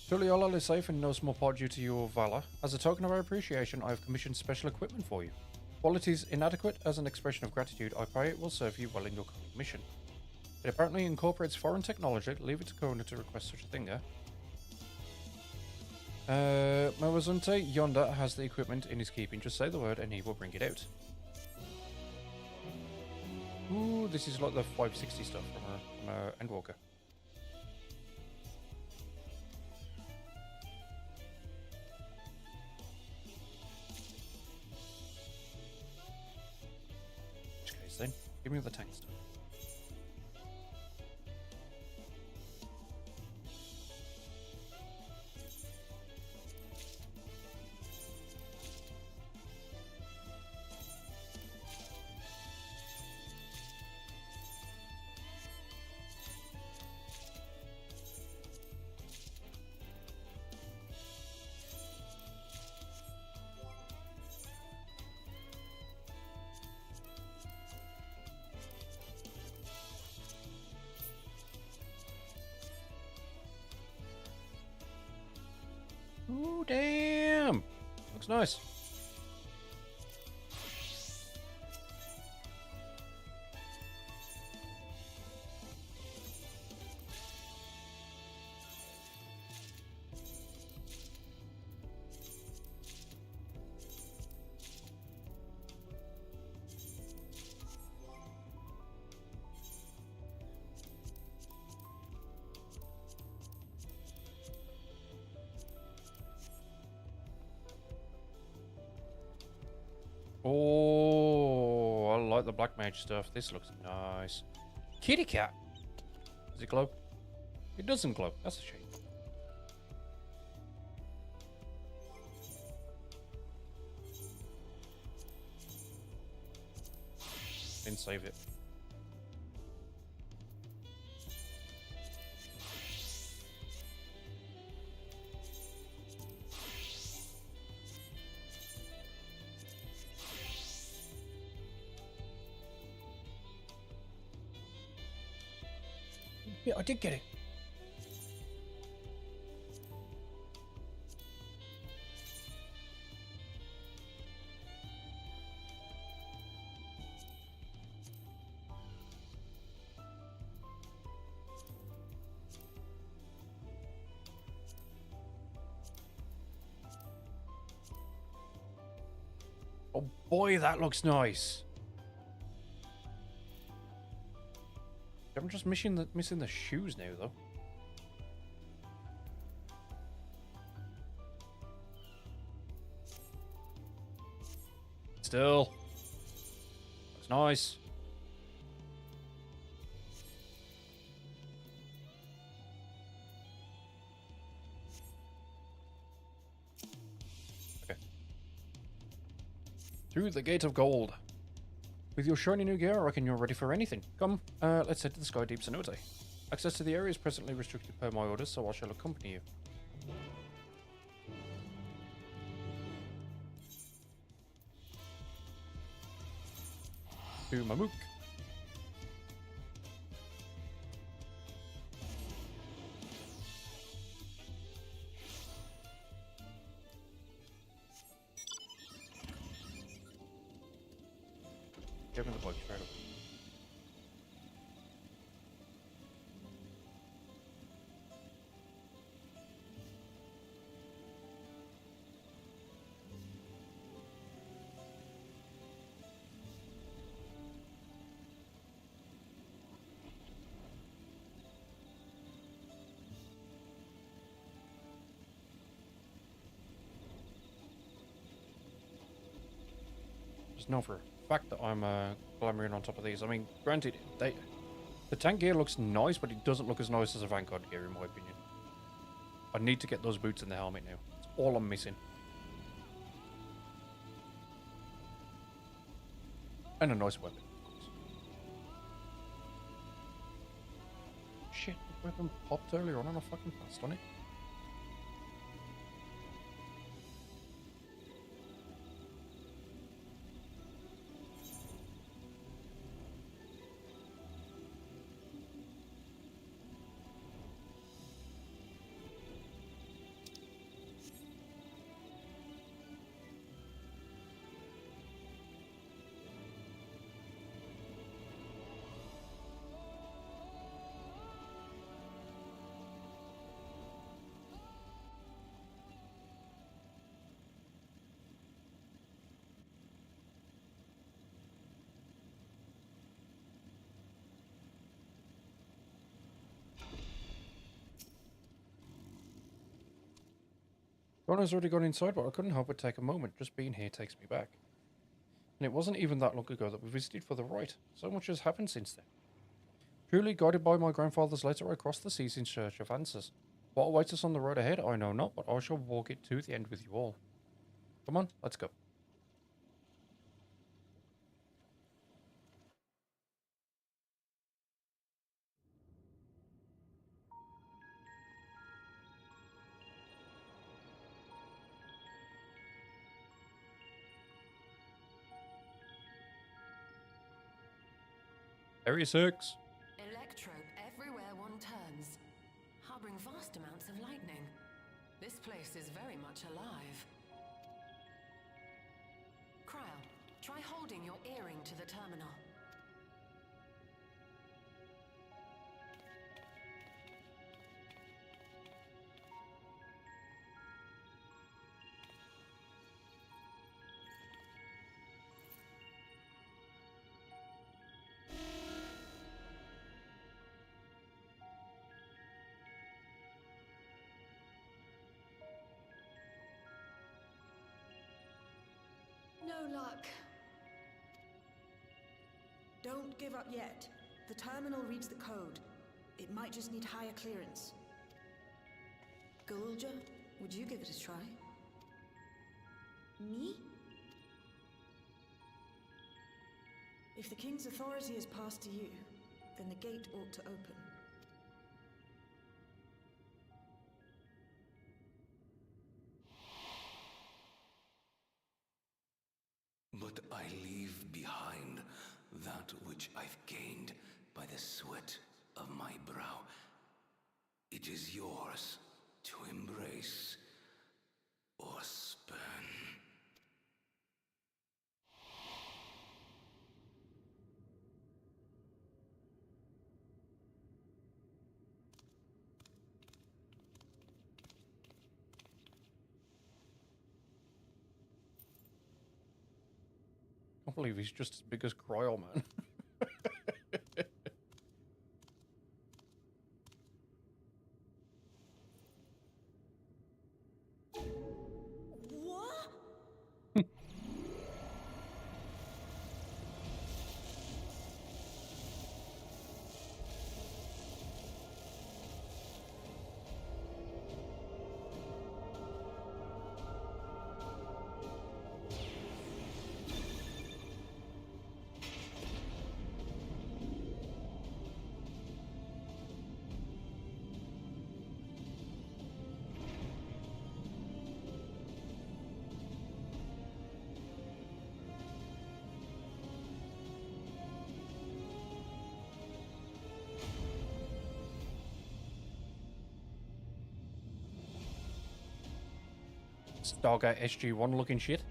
A: Surely all is safe and no small part due to your valor. As a token of our appreciation, I have commissioned special equipment for you. Qualities inadequate, as an expression of gratitude, I pray it will serve you well in your coming mission. It apparently incorporates foreign technology. Leave it to Kona to request such a thing, eh? Mawazunte yonder has the equipment in his keeping. Just say the word and he will bring it out. Ooh, this is like the 560 stuff from Endwalker. In which case then, give me the tank stuff. Ooh, damn! Looks nice. Oh, I like the black mage stuff. This looks nice. Kitty cat. Does it glow? It doesn't glow. That's a shame. Didn't save it. Yeah, I did get it. Oh boy, that looks nice. I'm just missing the shoes now, though. Still, looks nice. Okay. Through the gate of gold. With your shiny new gear, I reckon you're ready for anything. Come, let's head to the Sky Deep Cenote. Access to the area is presently restricted per my orders, so I shall accompany you. To Mamook. Give me the bug straight up. just know for a fact that I'm glamoring on top of these. I mean, granted, the tank gear looks nice, but it doesn't look as nice as a Vanguard gear, in my opinion. I need to get those boots and the helmet now. That's all I'm missing. And a nice weapon. Shit, the weapon popped earlier on and I fucking passed on it. Donna's already gone inside, but I couldn't help but take a moment. Just being here takes me back. And it wasn't even that long ago that we visited for the rite. So much has happened since then. Truly guided by my grandfather's letter, I crossed the seas in search of answers. What awaits us on the road ahead, I know not, but I shall walk it to the end with you all. Come on, let's go. Area 6.
E: Electrope everywhere one turns, harboring vast amounts of lightning. This place is very much alive. Cryo, try holding your earring to the terminal.
K: No luck. Don't give up yet. The terminal reads the code. It might just need higher clearance. Galulja, would you give it a try? Me? If the king's authority is passed to you, then the gate ought to open.
B: But I leave behind that which I've gained by the sweat of my brow. It is yours to embrace or spurn.
A: I can't believe he's just as big as Cryo, man.
K: What?
A: Stargate SG-1 looking shit.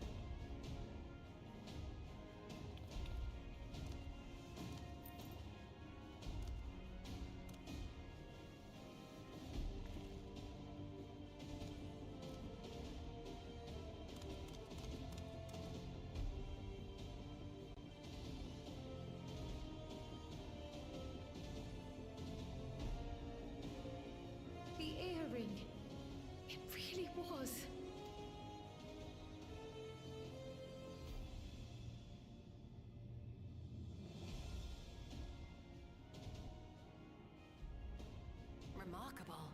C: The earring. It really was.
E: remarkable.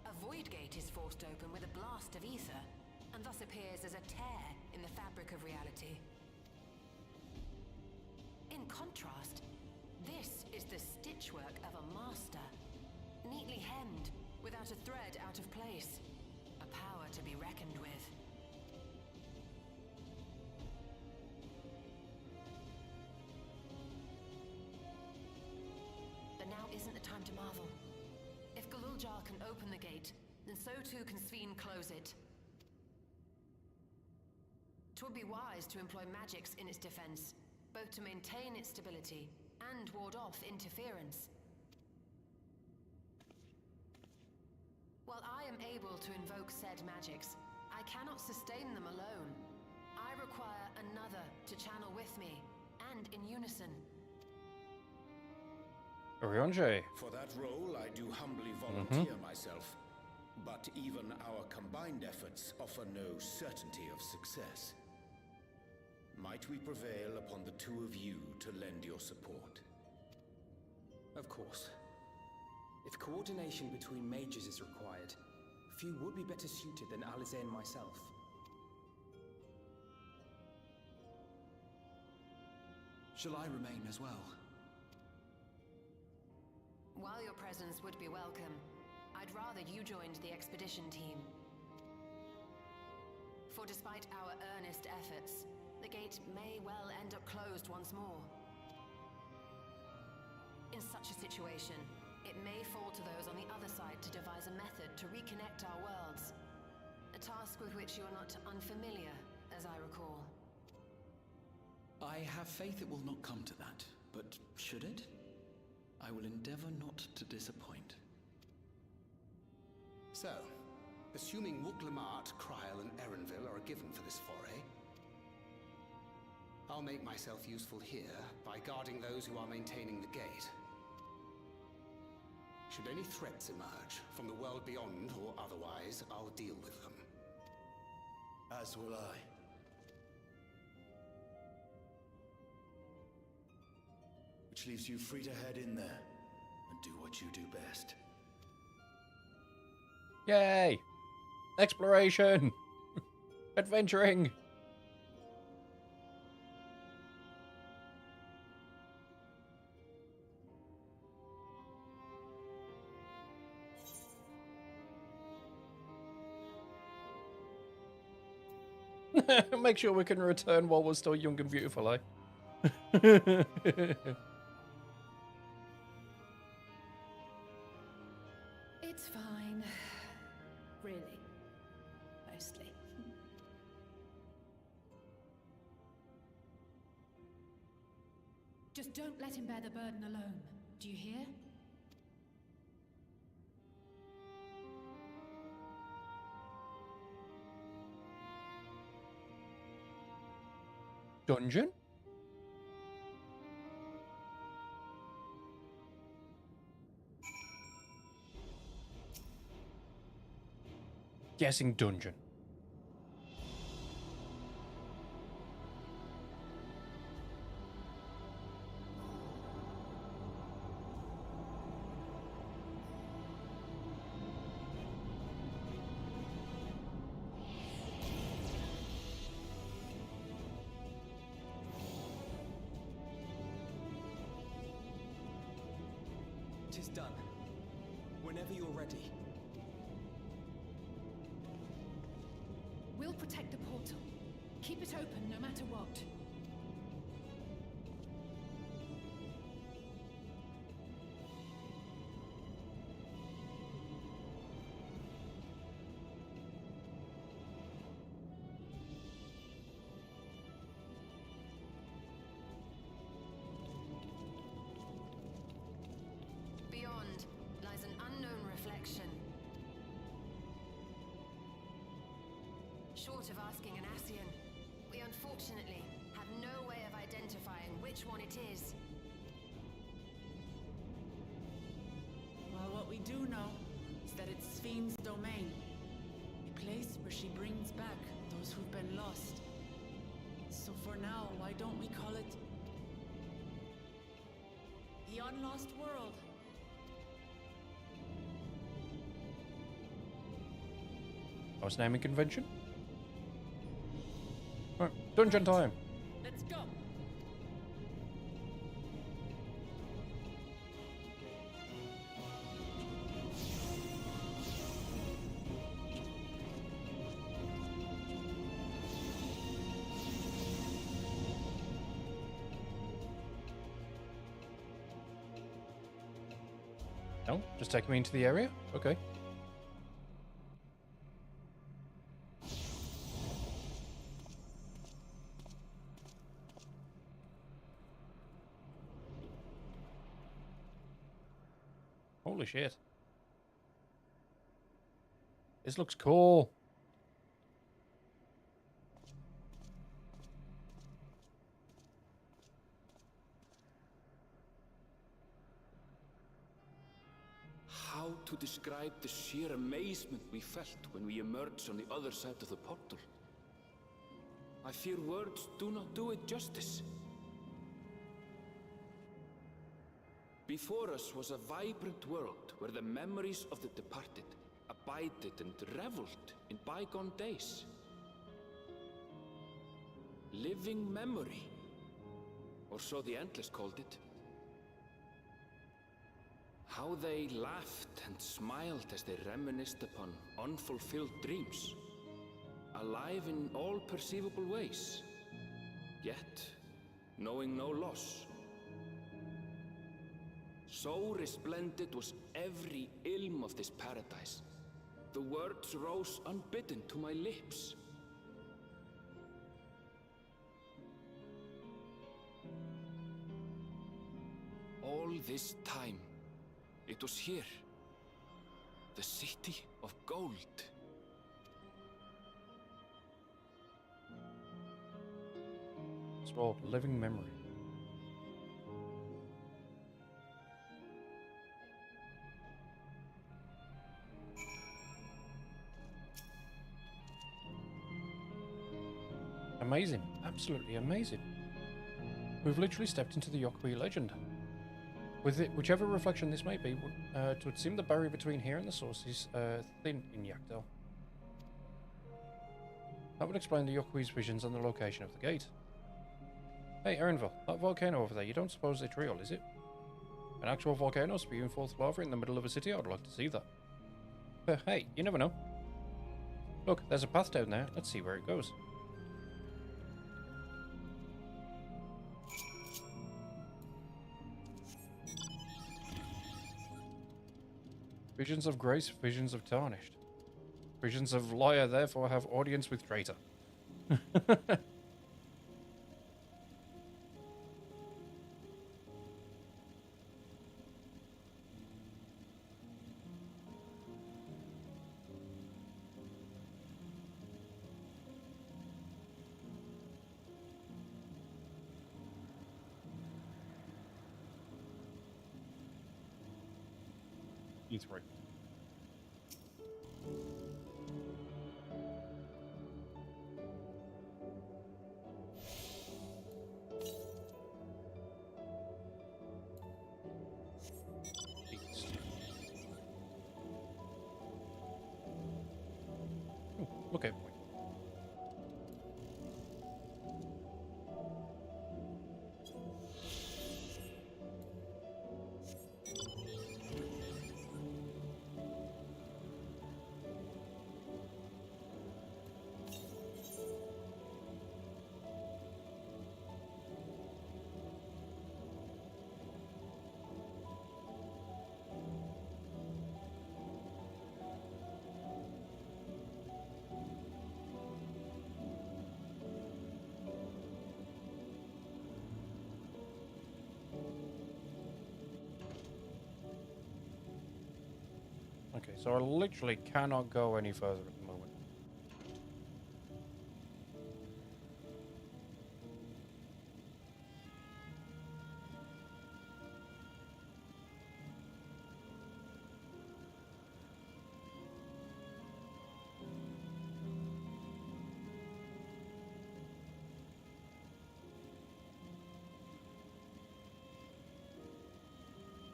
E: A void gate is forced open with a blast of ether, and thus appears as a tear in the fabric of reality. In contrast, this is the stitchwork of a master, neatly hemmed, without a thread out of place. A power to be reckoned with. But now isn't the time to marvel. If Galuljar can open the gate, then so too can Sven close it. 'Twould be wise to employ magics in its defense, both to maintain its stability and ward off interference. While I am able to invoke said magics, I cannot sustain them alone. I require another to channel with me, and in unison.
A: Oriange.
B: For that role, I do humbly volunteer myself. But even our combined efforts offer no certainty of success. Might we prevail upon the two of you to lend your support?
L: Of course. If coordination between mages is required, few would be better suited than Alisaie and myself.
M: Shall I remain as well?
E: While your presence would be welcome, I'd rather you joined the expedition team. For despite our earnest efforts, the gate may well end up closed once more. In such a situation, it may fall to those on the other side to devise a method to reconnect our worlds. A task with which you are not unfamiliar, as I recall.
M: I have faith it will not come to that, but should it? I will endeavor not to disappoint.
N: So, assuming Wuk-Lamart, Krile, and Erenville are a given for this foray, I'll make myself useful here by guarding those who are maintaining the gate. Should any threats emerge, from the world beyond or otherwise, I'll deal with them.
I: As will I. Which leaves you free to head in there and do what you do best.
A: Yay! Exploration! Adventuring! Make sure we can return while we're still young and beautiful, eh?
G: It's fine. Really. Mostly. Just don't let him bear the burden alone. Do you hear?
A: Dungeon? Guessing dungeon.
L: Tis done. Whenever you're ready.
G: We'll protect the portal. Keep it open no matter what.
E: Beyond lies an unknown reflection. Short of asking an Ascian, we unfortunately have no way of identifying which one it is.
F: Well, what we do know is that it's Sven's domain. A place where she brings back those who've been lost. So for now, why don't we call it the Unlost World?
A: I was naming convention. Right, dungeon time.
F: Let's go.
A: No, just take me into the area? Okay. Holy shit. This looks cool.
O: How to describe the sheer amazement we felt when we emerged on the other side of the portal? I fear words do not do it justice. Before us was a vibrant world where the memories of the departed abided and reveled in bygone days. Living memory, or so the Endless called it. How they laughed and smiled as they reminisced upon unfulfilled dreams, alive in all perceivable ways, yet knowing no loss. So resplendent was every ilm of this paradise. The words rose unbidden to my lips. All this time, it was here, the city of gold.
A: It's called living memory. Amazing. Absolutely amazing. We've literally stepped into the Yokui legend. With it, whichever reflection this may be, it would seem the barrier between here and the source is thin in Yakdel. That would explain the Yokui's visions on the location of the gate. Hey, Erenville, that volcano over there, you don't suppose it's real, is it? An actual volcano spewing forth lava in the middle of a city? I'd like to see that. But hey, you never know. Look, there's a path down there. Let's see where it goes. Visions of grace, visions of tarnished. Visions of liar, therefore have audience with traitor. E3. Look at me. Okay, so I literally cannot go any further at the moment.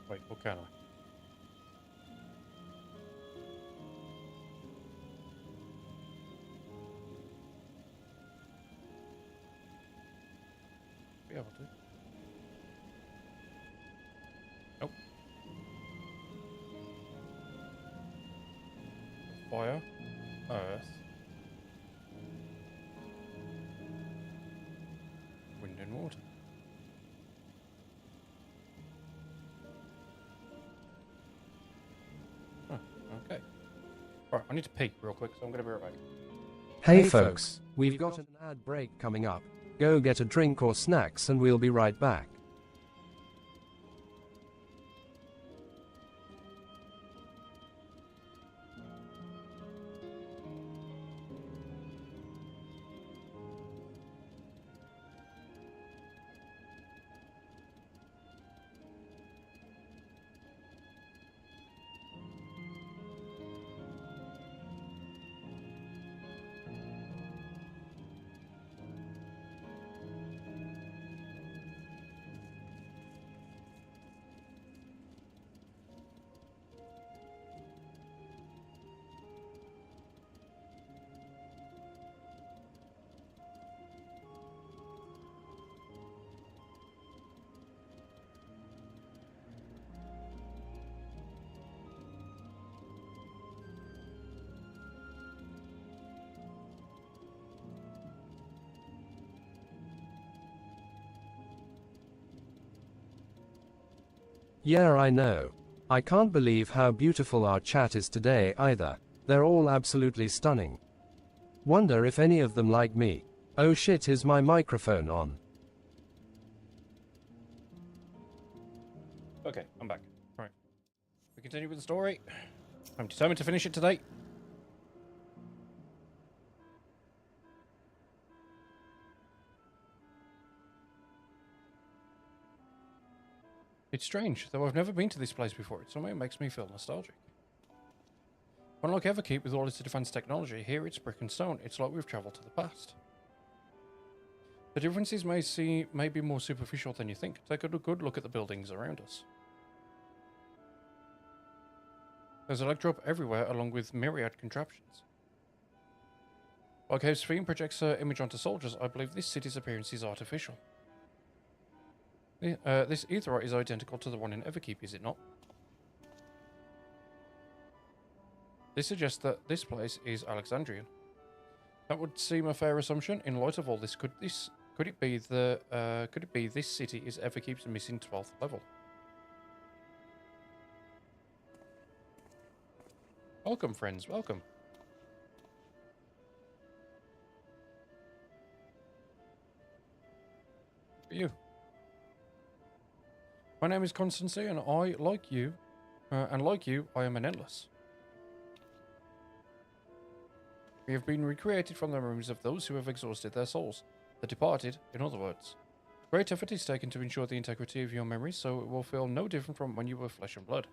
A: Wait, what can I? Yeah, we'll do. Nope. Fire. Earth. Wind and water. Oh, okay. Alright, I need to pee real quick, so I'm going to be right back.
P: Hey folks, we've got an ad break coming up. Go get a drink or snacks and we'll be right back. Yeah, I know. I can't believe how beautiful our chat is today either. They're all absolutely stunning. Wonder if any of them like me. Oh shit, is my microphone on?
A: Okay, I'm back. Right. We continue with the story. I'm determined to finish it today. It's strange, though I've never been to this place before. It somehow makes me feel nostalgic. Unlike Everkeep with all its advanced technology, here it's brick and stone. It's like we've travelled to the past. The differences may be more superficial than you think. Take a good look at the buildings around us. There's electro everywhere, along with myriad contraptions. While Cave's theme projects her image onto soldiers, I believe this city's appearance is artificial. This aetheryte is identical to the one in Everkeep, is it not? This suggests that this place is Alexandrian. That would seem a fair assumption. In light of all this, could it be this city is Everkeep's missing 12th level? Welcome, friends. Welcome. For you. My name is Constancy, and like you, I am an Endless. We have been recreated from the memories of those who have exhausted their souls. The departed, in other words. Great effort is taken to ensure the integrity of your memories, so it will feel no different from when you were flesh and blood.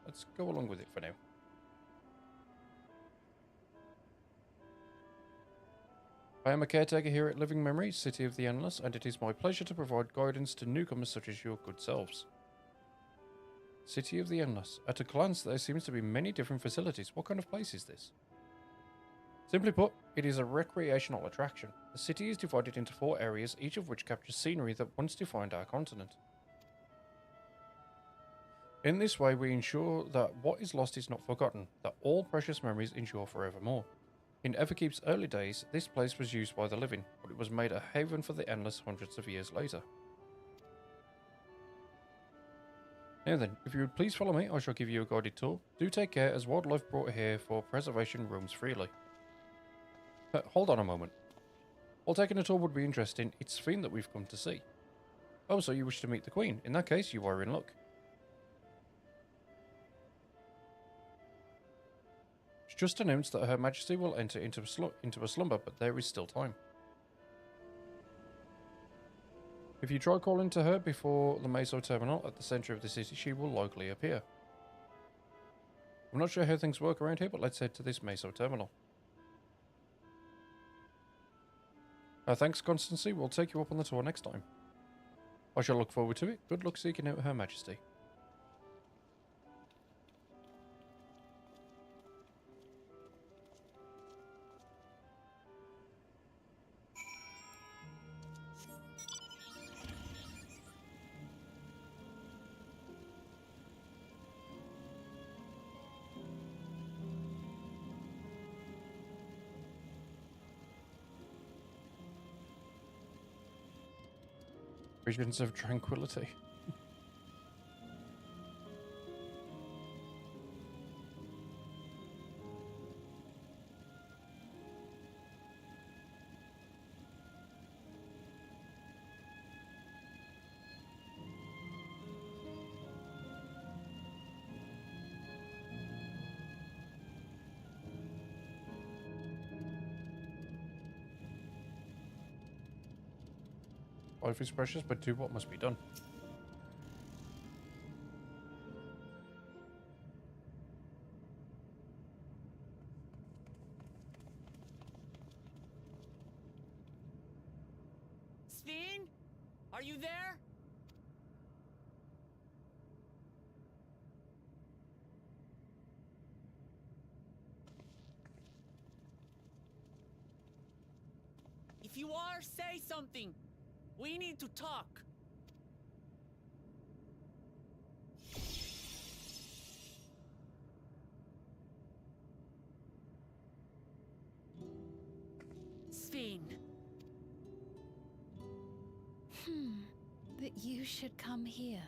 A: Let's go along with it for now. I am a caretaker here at Living Memories, City of the Endless, and it is my pleasure to provide guidance to newcomers such as your good selves. City of the Endless. At a glance, there seems to be many different facilities. What kind of place is this? Simply put, it is a recreational attraction. The city is divided into 4 areas, each of which captures scenery that once defined our continent. In this way, we ensure that what is lost is not forgotten, that all precious memories endure forevermore. In Everkeep's early days, this place was used by the living, but it was made a haven for the Endless hundreds of years later. Now then, if you would please follow me, I shall give you a guided tour. Do take care, as wildlife brought here for preservation roams freely. Hold on a moment. While taking a tour would be interesting, it's Fiend that we've come to see. Oh, so you wish to meet the Queen. In that case, you are in luck. It's just announced that Her Majesty will enter into a slumber, but there is still time. If you try calling to her before the Meso Terminal at the centre of the city, she will likely appear. I'm not sure how things work around here, but let's head to this Meso Terminal. Thanks, Constancy. We'll take you up on the tour next time. I shall look forward to it. Good luck seeking out Her Majesty. Regions of tranquility. Life is precious, but do what must be done.
F: Sven? Are you there? If you are, say something. We need to talk. Sven.
C: That you should come here.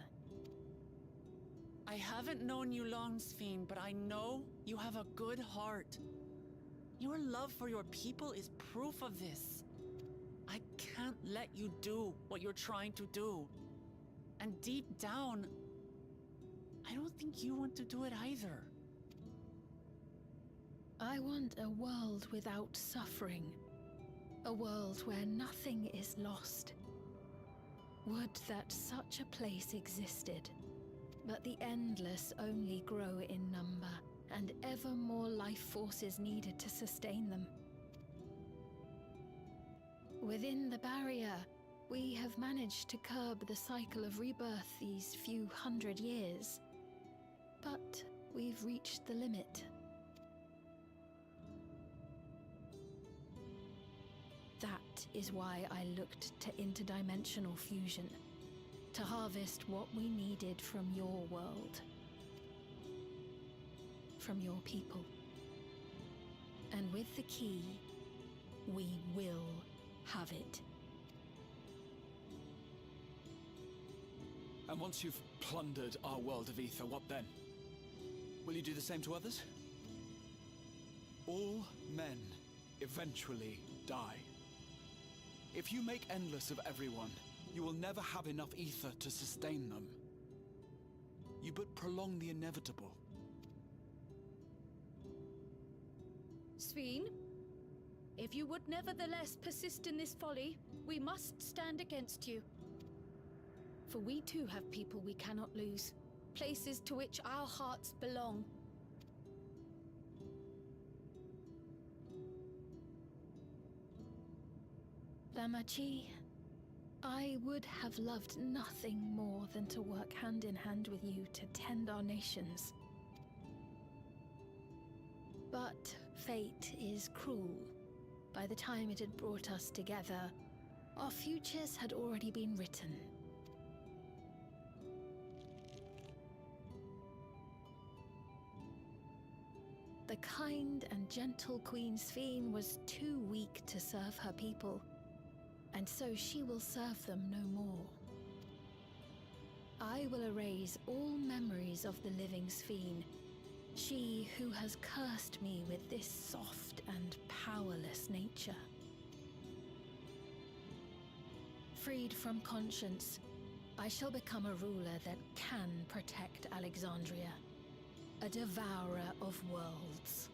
F: I haven't known you long, Sven, but I know you have a good heart. Your love for your people is proof of this. I can't let you do what you're trying to do. And deep down, I don't think you want to do it either.
C: I want a world without suffering. A world where nothing is lost. Would that such a place existed. But the endless only grow in number, and ever more life forces needed to sustain them. Within the barrier, we have managed to curb the cycle of rebirth these few hundred years. But we've reached the limit. That is why I looked to interdimensional fusion, to harvest what we needed from your world, from your people. And with the key, we will have it.
M: And once you've plundered our world of ether, what then? Will you do the same to others? All men eventually die. If you make endless of everyone, you will never have enough ether to sustain them. You but prolong the inevitable.
J: Sven, if you would nevertheless persist in this folly, we must stand against you. For we too have people we cannot lose, places to which our hearts belong.
C: Lamachi, I would have loved nothing more than to work hand in hand with you to tend our nations. But fate is cruel. By the time it had brought us together, our futures had already been written. The kind and gentle Queen Sven was too weak to serve her people, and so she will serve them no more. I will erase all memories of the living Sven, she who has cursed me with this soft and powerless nature. Freed from conscience, I shall become a ruler that can protect Alexandria. A devourer of worlds.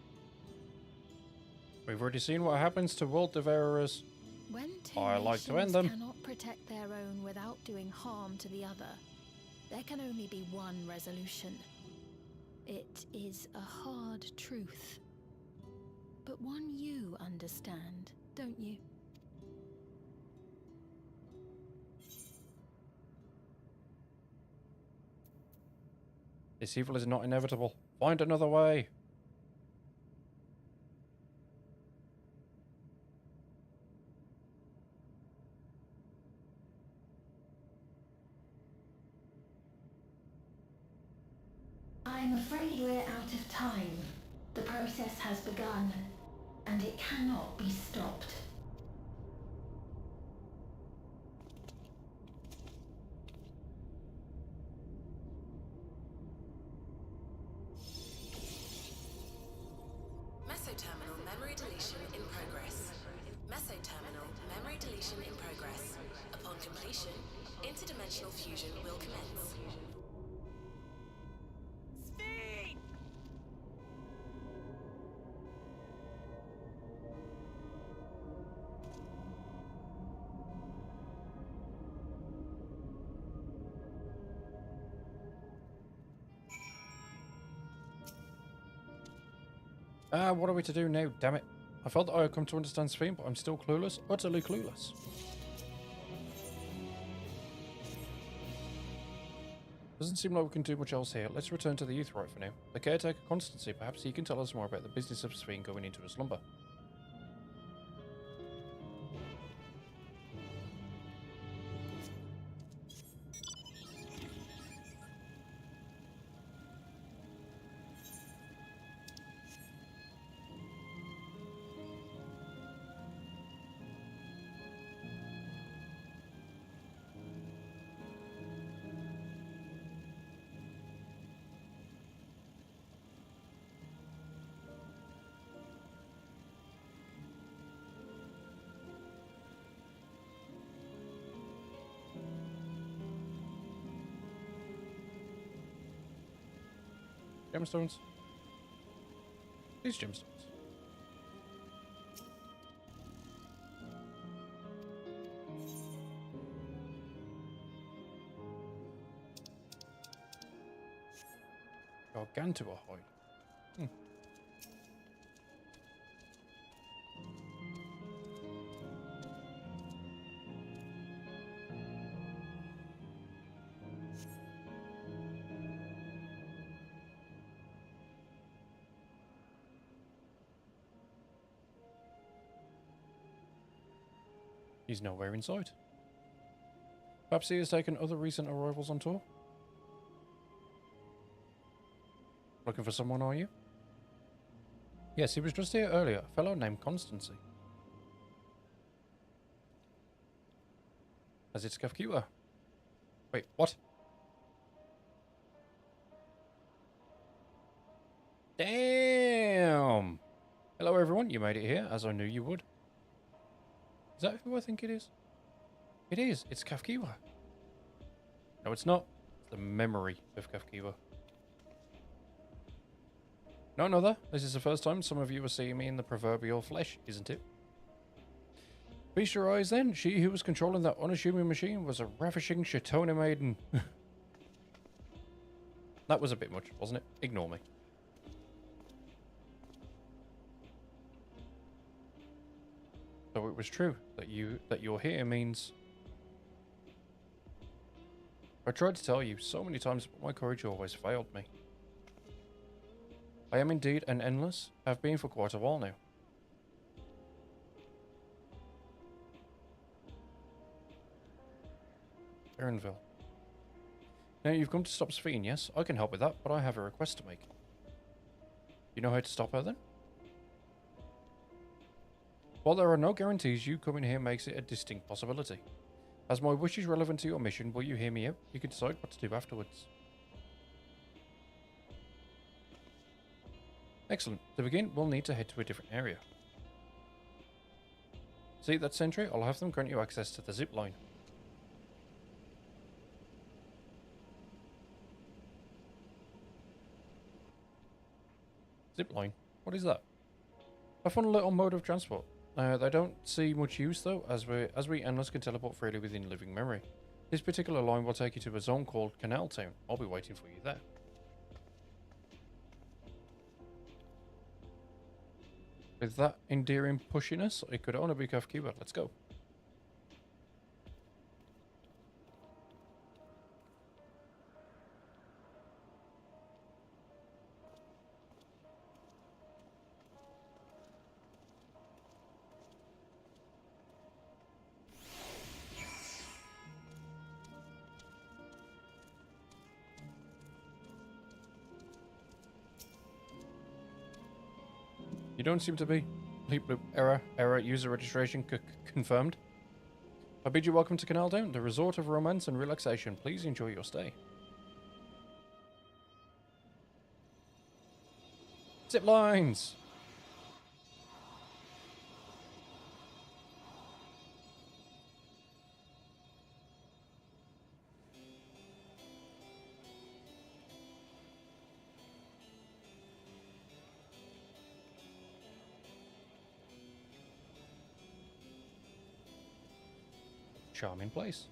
A: We've already seen what happens to world devourers.
C: When two
A: I like to end
C: nations
A: them.
C: cannot protect their own without doing harm to the other, there can only be one resolution. It is a hard truth, but one you understand, don't you?
A: This evil is not inevitable. Find another way.
C: I'm afraid we're out of time. The process has begun, and it cannot be stopped.
Q: Construction in progress. Upon completion, interdimensional fusion will commence.
F: Speed!
A: What are we to do now? Damn it. I felt that I had come to understand Sphene, but I'm still clueless. Utterly clueless. Doesn't seem like we can do much else here. Let's return to the Aetheryte for now. The caretaker Constancy, perhaps he can tell us more about the business of Sphene going into a slumber. Gemstones. These gemstones. Gargantuar hide. He's nowhere in sight. Perhaps he has taken other recent arrivals on tour? Looking for someone, are you? Yes, he was just here earlier. A fellow named Constancy. As it's Kafkiwa. Wait, what? Damn! Hello everyone, you made it here, as I knew you would. Is that who I think it is? It is. It's Kafkiwa. No, it's not. It's the memory of Kafkiwa. No, another. This is the first time some of you are seeing me in the proverbial flesh, isn't it? Feast your eyes then. She who was controlling that unassuming machine was a ravishing Shatona maiden. That was a bit much, wasn't it? Ignore me. So it was true that you're here means... I tried to tell you so many times, but my courage always failed me. I am indeed an endless, have been for quite a while now. Erenville. Now you've come to stop Sphene, yes? I can help with that, but I have a request to make. You know how to stop her then? While there are no guarantees, you coming here makes it a distinct possibility. As my wish is relevant to your mission, will you hear me out? You can decide what to do afterwards. Excellent. To begin, we'll need to head to a different area. See that sentry? I'll have them grant you access to the zip line. Zip line? What is that? A fun little mode of transport. They don't see much use though, as we endless can teleport freely within living memory. This particular line will take you to a zone called Canal Town. I'll be waiting for you there. With that endearing pushiness, it could only be Kafkiwa. Let's go. You don't seem to be. Bleep bloop. Error. User registration confirmed. I bid you welcome to Canal Town, the resort of romance and relaxation. Please enjoy your stay. Zip lines! charming place.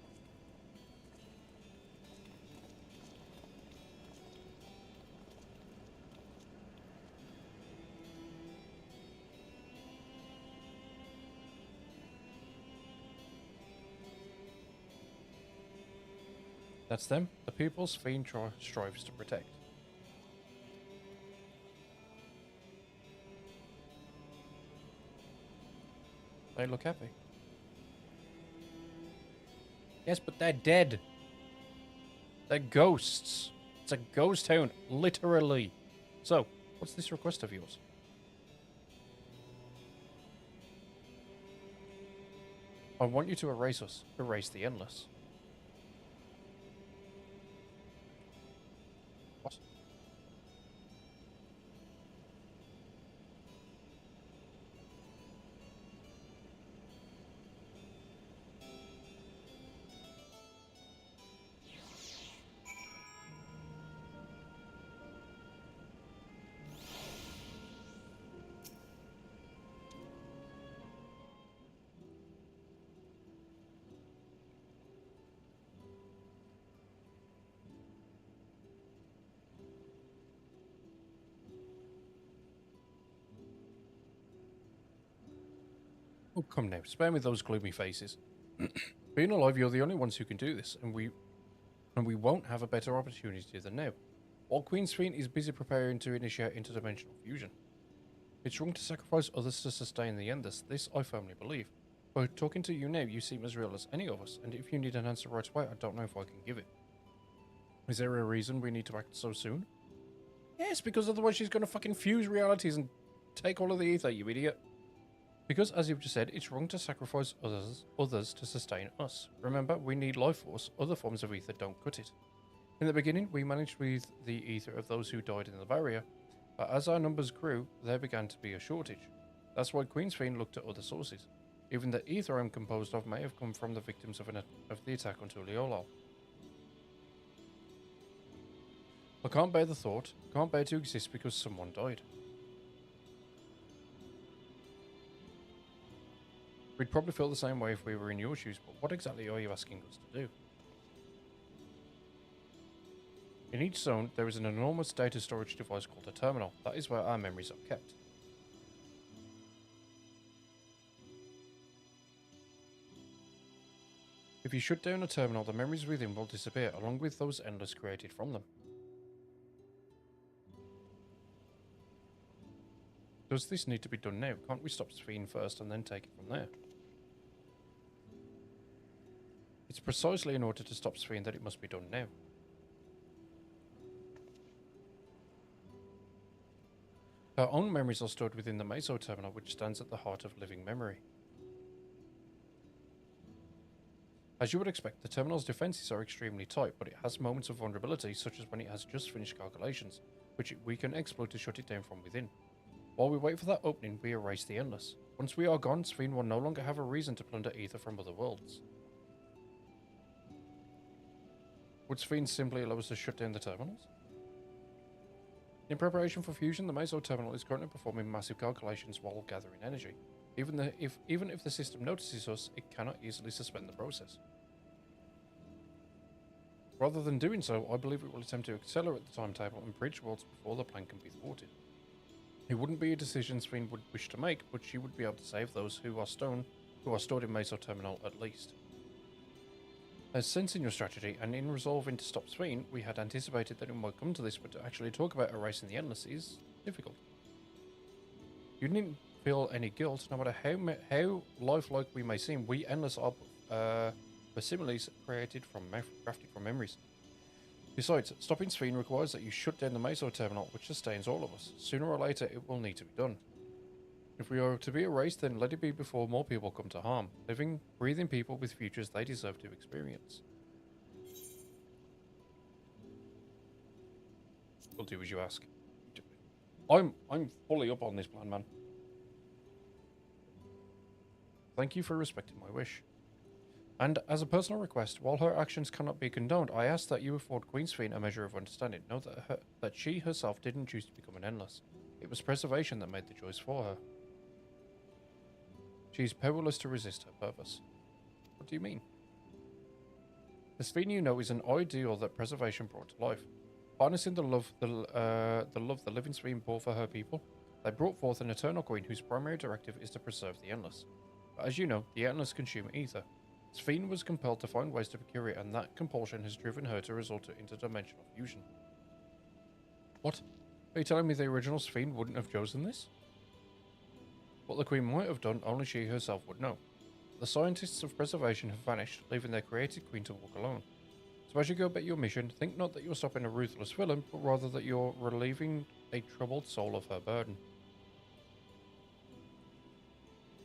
A: That's them, the peoples Fiend strives to protect. They look happy. Yes, but they're dead. They're ghosts. It's a ghost town, literally. So, what's this request of yours? I want you to erase us. Erase the Endless. What? Oh, come now, spare me those gloomy faces. Being alive, you're the only ones who can do this, and we won't have a better opportunity than now. While Queen's Fiend is busy preparing to initiate interdimensional fusion. It's wrong to sacrifice others to sustain the Endless, this I firmly believe. But talking to you now, you seem as real as any of us, and if you need an answer right away, I don't know if I can give it. Is there a reason we need to act so soon? Yes, because otherwise she's going to fucking fuse realities and take all of the ether, you idiot. Because, as you've just said, it's wrong to sacrifice others to sustain us. Remember, we need life force. Other forms of ether don't cut it. In the beginning, we managed with the ether of those who died in the barrier, but as our numbers grew, there began to be a shortage. That's why Queen's Fiend looked at other sources. Even the ether I'm composed of may have come from the victims of the attack on Tuliolal. I can't bear the thought, can't bear to exist because someone died. We'd probably feel the same way if we were in your shoes, but what exactly are you asking us to do? In each zone, there is an enormous data storage device called a terminal. That is where our memories are kept. If you shut down a terminal, the memories within will disappear, along with those endless created from them. Does this need to be done now? Can't we stop Sphene first and then take it from there? It's precisely in order to stop Sphene that it must be done now. Our own memories are stored within the Meso terminal, which stands at the heart of living memory. As you would expect, the terminal's defenses are extremely tight, but it has moments of vulnerability, such as when it has just finished calculations, which we can exploit to shut it down from within. While we wait for that opening, we erase the Endless. Once we are gone, Sphene will no longer have a reason to plunder ether from other worlds. Would Sphene simply allow us to shut down the terminals? In preparation for fusion, the Meso terminal is currently performing massive calculations while gathering energy. Even if the system notices us, it cannot easily suspend the process. Rather than doing so, I believe it will attempt to accelerate the timetable and bridge worlds before the plan can be thwarted. It wouldn't be a decision Sphene would wish to make, but she would be able to save those who are stored in Meso terminal at least. As sensing your strategy, and in resolving to stop Sphene, we had anticipated that it might come to this, but to actually talk about erasing the Endless is difficult. You needn't feel any guilt, no matter how lifelike we may seem. We Endless are facsimiles crafted from memories. Besides, stopping Sphene requires that you shut down the Meso terminal, which sustains all of us. Sooner or later, it will need to be done. If we are to be erased, then let it be before more people come to harm. Living, breathing people with futures they deserve to experience. We'll do as you ask. I'm fully up on this plan, man. Thank you for respecting my wish. And as a personal request, while her actions cannot be condoned, I ask that you afford Queen Sphene a measure of understanding. Know that she herself didn't choose to become an Endless. It was preservation that made the choice for her. She is powerless to resist her purpose. What do you mean? The Sphene you know is an ideal that preservation brought to life. Harnessing the love the living Sphene bore for her people, they brought forth an eternal queen whose primary directive is to preserve the Endless. But as you know, the Endless consume ether. Sphene was compelled to find ways to procure it, and that compulsion has driven her to resort to interdimensional fusion. What? Are you telling me the original Sphene wouldn't have chosen this? What the Queen might have done, only she herself would know. The scientists of preservation have vanished, leaving their created Queen to walk alone. So as you go about your mission, think not that you're stopping a ruthless villain, but rather that you're relieving a troubled soul of her burden.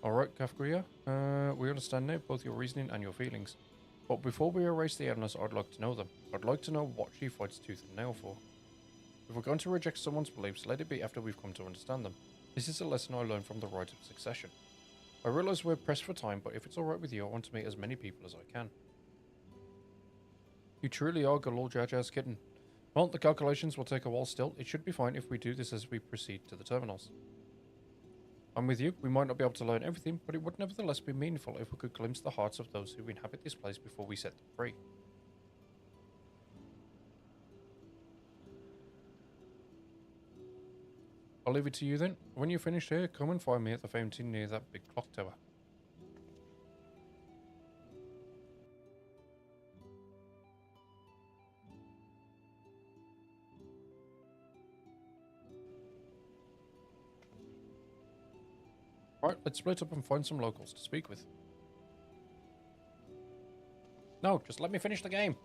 A: Alright, Kafguya, we understand now both your reasoning and your feelings. But before we erase the Endless, I'd like to know them. I'd like to know what she fights tooth and nail for. If we're going to reject someone's beliefs, let it be after we've come to understand them. This is a lesson I learned from the Rite of Succession. I realise we're pressed for time, but if it's alright with you, I want to meet as many people as I can. You truly are Galore Jar Jar's kitten. Well, the calculations will take a while still. It should be fine if we do this as we proceed to the terminals. I'm with you. We might not be able to learn everything, but it would nevertheless be meaningful if we could glimpse the hearts of those who inhabit this place before we set them free. I'll leave it to you then. When you're finished here, come and find me at the fountain near that big clock tower. Right, let's split up and find some locals to speak with. No, just let me finish the game.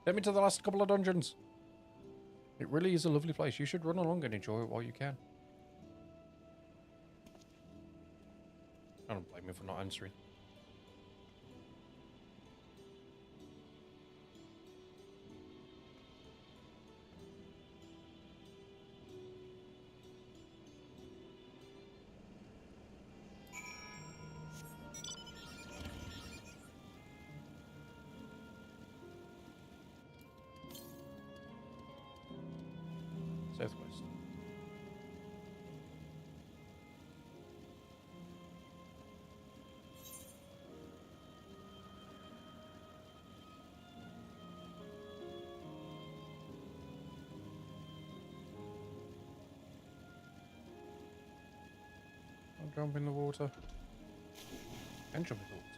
A: Get me to the last couple of dungeons. It really is a lovely place. You should run along and enjoy it while you can. I don't blame you for not answering. Southwest. I'll jump in the water. And jump in the water.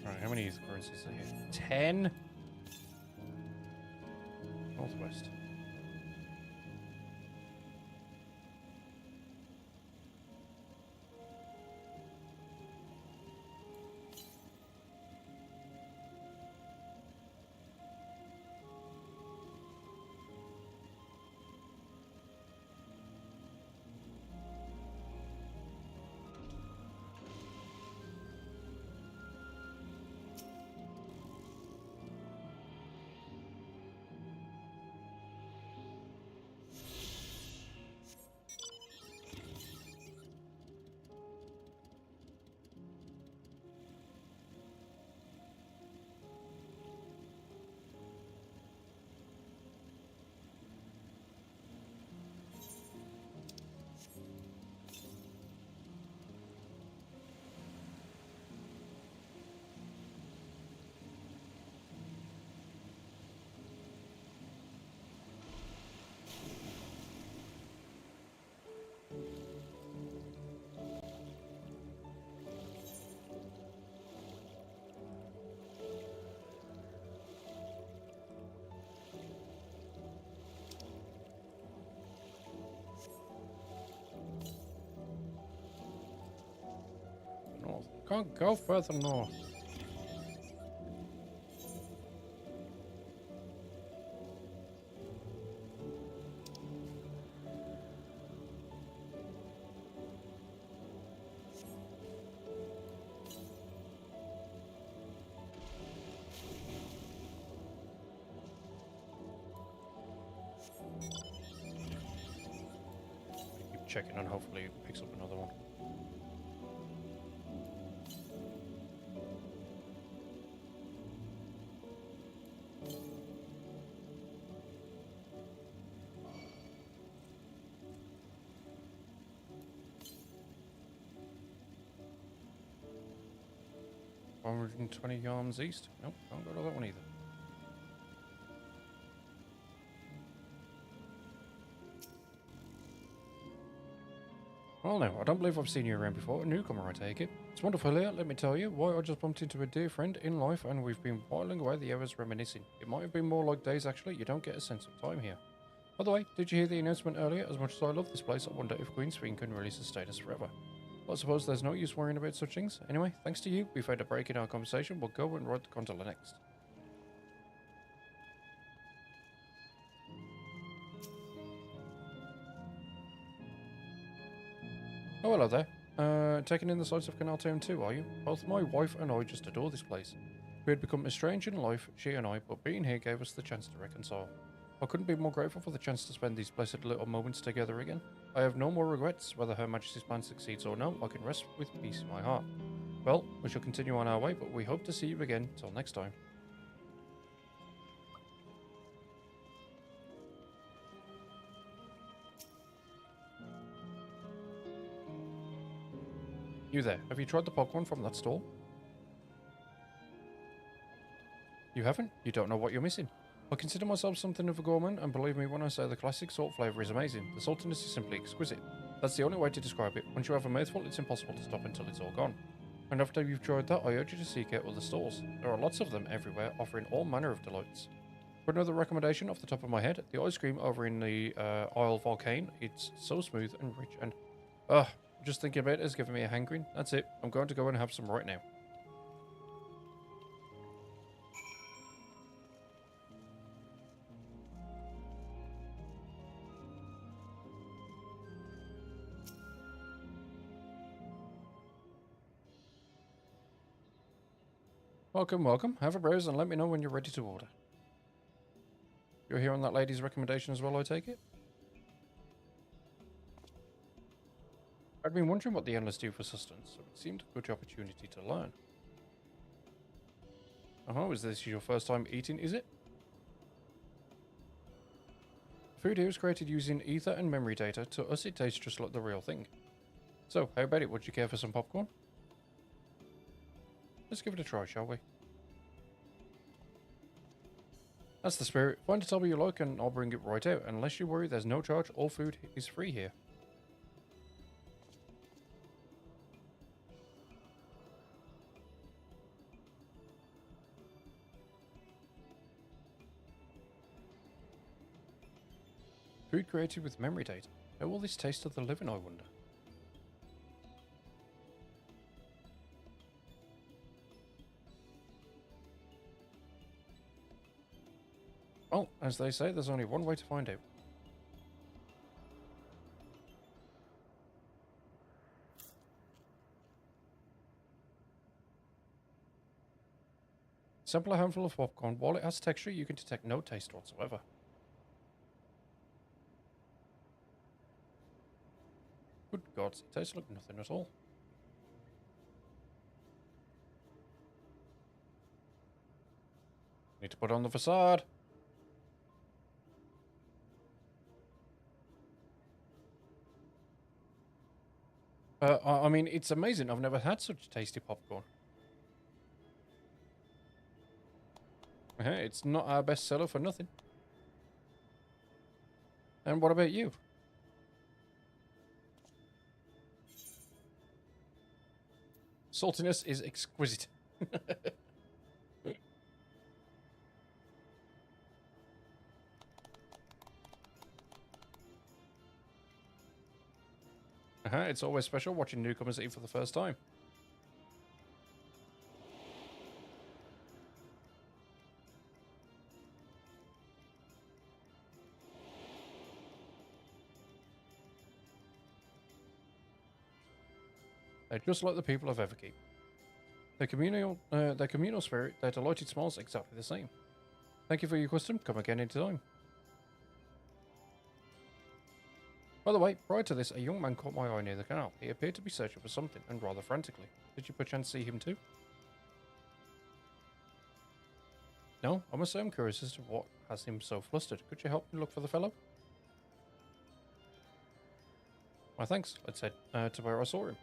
A: Alright, how many currencies are here? 10? Northwest. Can't go further north. Keep checking and hopefully it picks up another one. $120 east. Nope, can't go to that one either. Well, no, I don't believe I've seen you around before. A newcomer, I take it. It's wonderful here, let me tell you. Why, I just bumped into a dear friend in life and we've been whiling away the hours reminiscing. It might have been more like days, actually. You don't get a sense of time here. By the way, did you hear the announcement earlier? As much as I love this place, I wonder if Queensfield can really sustain us forever. Well, I suppose there's no use worrying about such things. Anyway, thanks to you, we found a break in our conversation. We'll go and ride the gondola next. Oh, hello there. Taking in the sights of Canal Town too, are you? Both my wife and I just adore this place. We had become estranged in life, she and I, but being here gave us the chance to reconcile. I couldn't be more grateful for the chance to spend these blessed little moments together again. I have no more regrets. Whether Her Majesty's plan succeeds or no, I can rest with peace in my heart. Well, we shall continue on our way, but we hope to see you again. Till next time. You there, have you tried the popcorn from that stall? You haven't? You don't know what you're missing. I consider myself something of a gourmand, and believe me when I say the classic salt flavour is amazing. The saltiness is simply exquisite. That's the only way to describe it. Once you have a mouthful, it's impossible to stop until it's all gone. And after you've tried that, I urge you to seek out other stalls. There are lots of them everywhere, offering all manner of delights. For another recommendation off the top of my head, the ice cream over in the Isle Volcane. It's so smooth and rich and... just thinking about it is giving me a hankering. That's it. I'm going to go and have some right now. Welcome, welcome. Have a browse and let me know when you're ready to order. You're hearing that lady's recommendation as well, I take it? I'd been wondering what the Endless do for sustenance, so it seemed a good opportunity to learn. Oh, is this your first time eating, is it? Food here is created using ether and memory data. To us, it tastes just like the real thing. So, how about it? Would you care for some popcorn? Let's give it a try, shall we? That's the spirit. Find a table you like and I'll bring it right out. Unless you worry, there's no charge. All food is free here. Food created with memory data. How will this taste of the living, I wonder? Well, as they say, there's only one way to find out. Sample a handful of popcorn. While it has texture, you can detect no taste whatsoever. Good gods, it tastes like nothing at all. Need to put on the facade. I mean, it's amazing. I've never had such tasty popcorn. It's not our best seller for nothing. And what about you? Saltiness is exquisite. It's always special watching newcomers eat for the first time. They're just like the people of Everkeep. Their communal spirit, their delighted smiles, exactly the same. Thank you for your custom. Come again in time. By the way, prior to this, a young man caught my eye near the canal. He appeared to be searching for something, and rather frantically. Did you perchance see him too? No? I must say I'm curious as to what has him so flustered. Could you help me look for the fellow? Why, thanks. Let's head to where I saw him.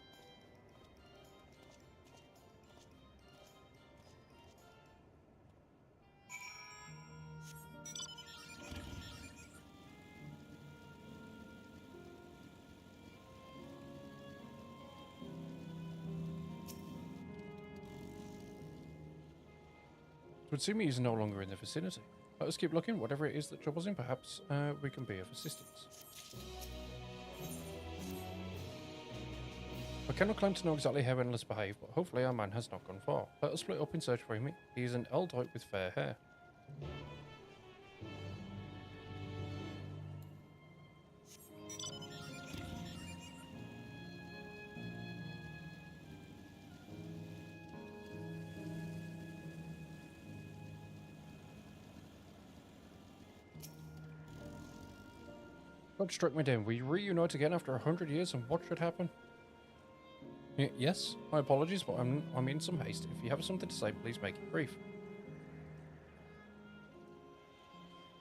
A: It would seem he is no longer in the vicinity. Let us keep looking. Whatever it is that troubles him, perhaps we can be of assistance. I cannot claim to know exactly how Endless behaved, but hopefully our man has not gone far. Let us split up in search for him. He is an Eldite with fair hair. God struck me down. We reunite again after 100 years, and what should happen? Yes, my apologies, but I'm in some haste. If you have something to say, please make it brief.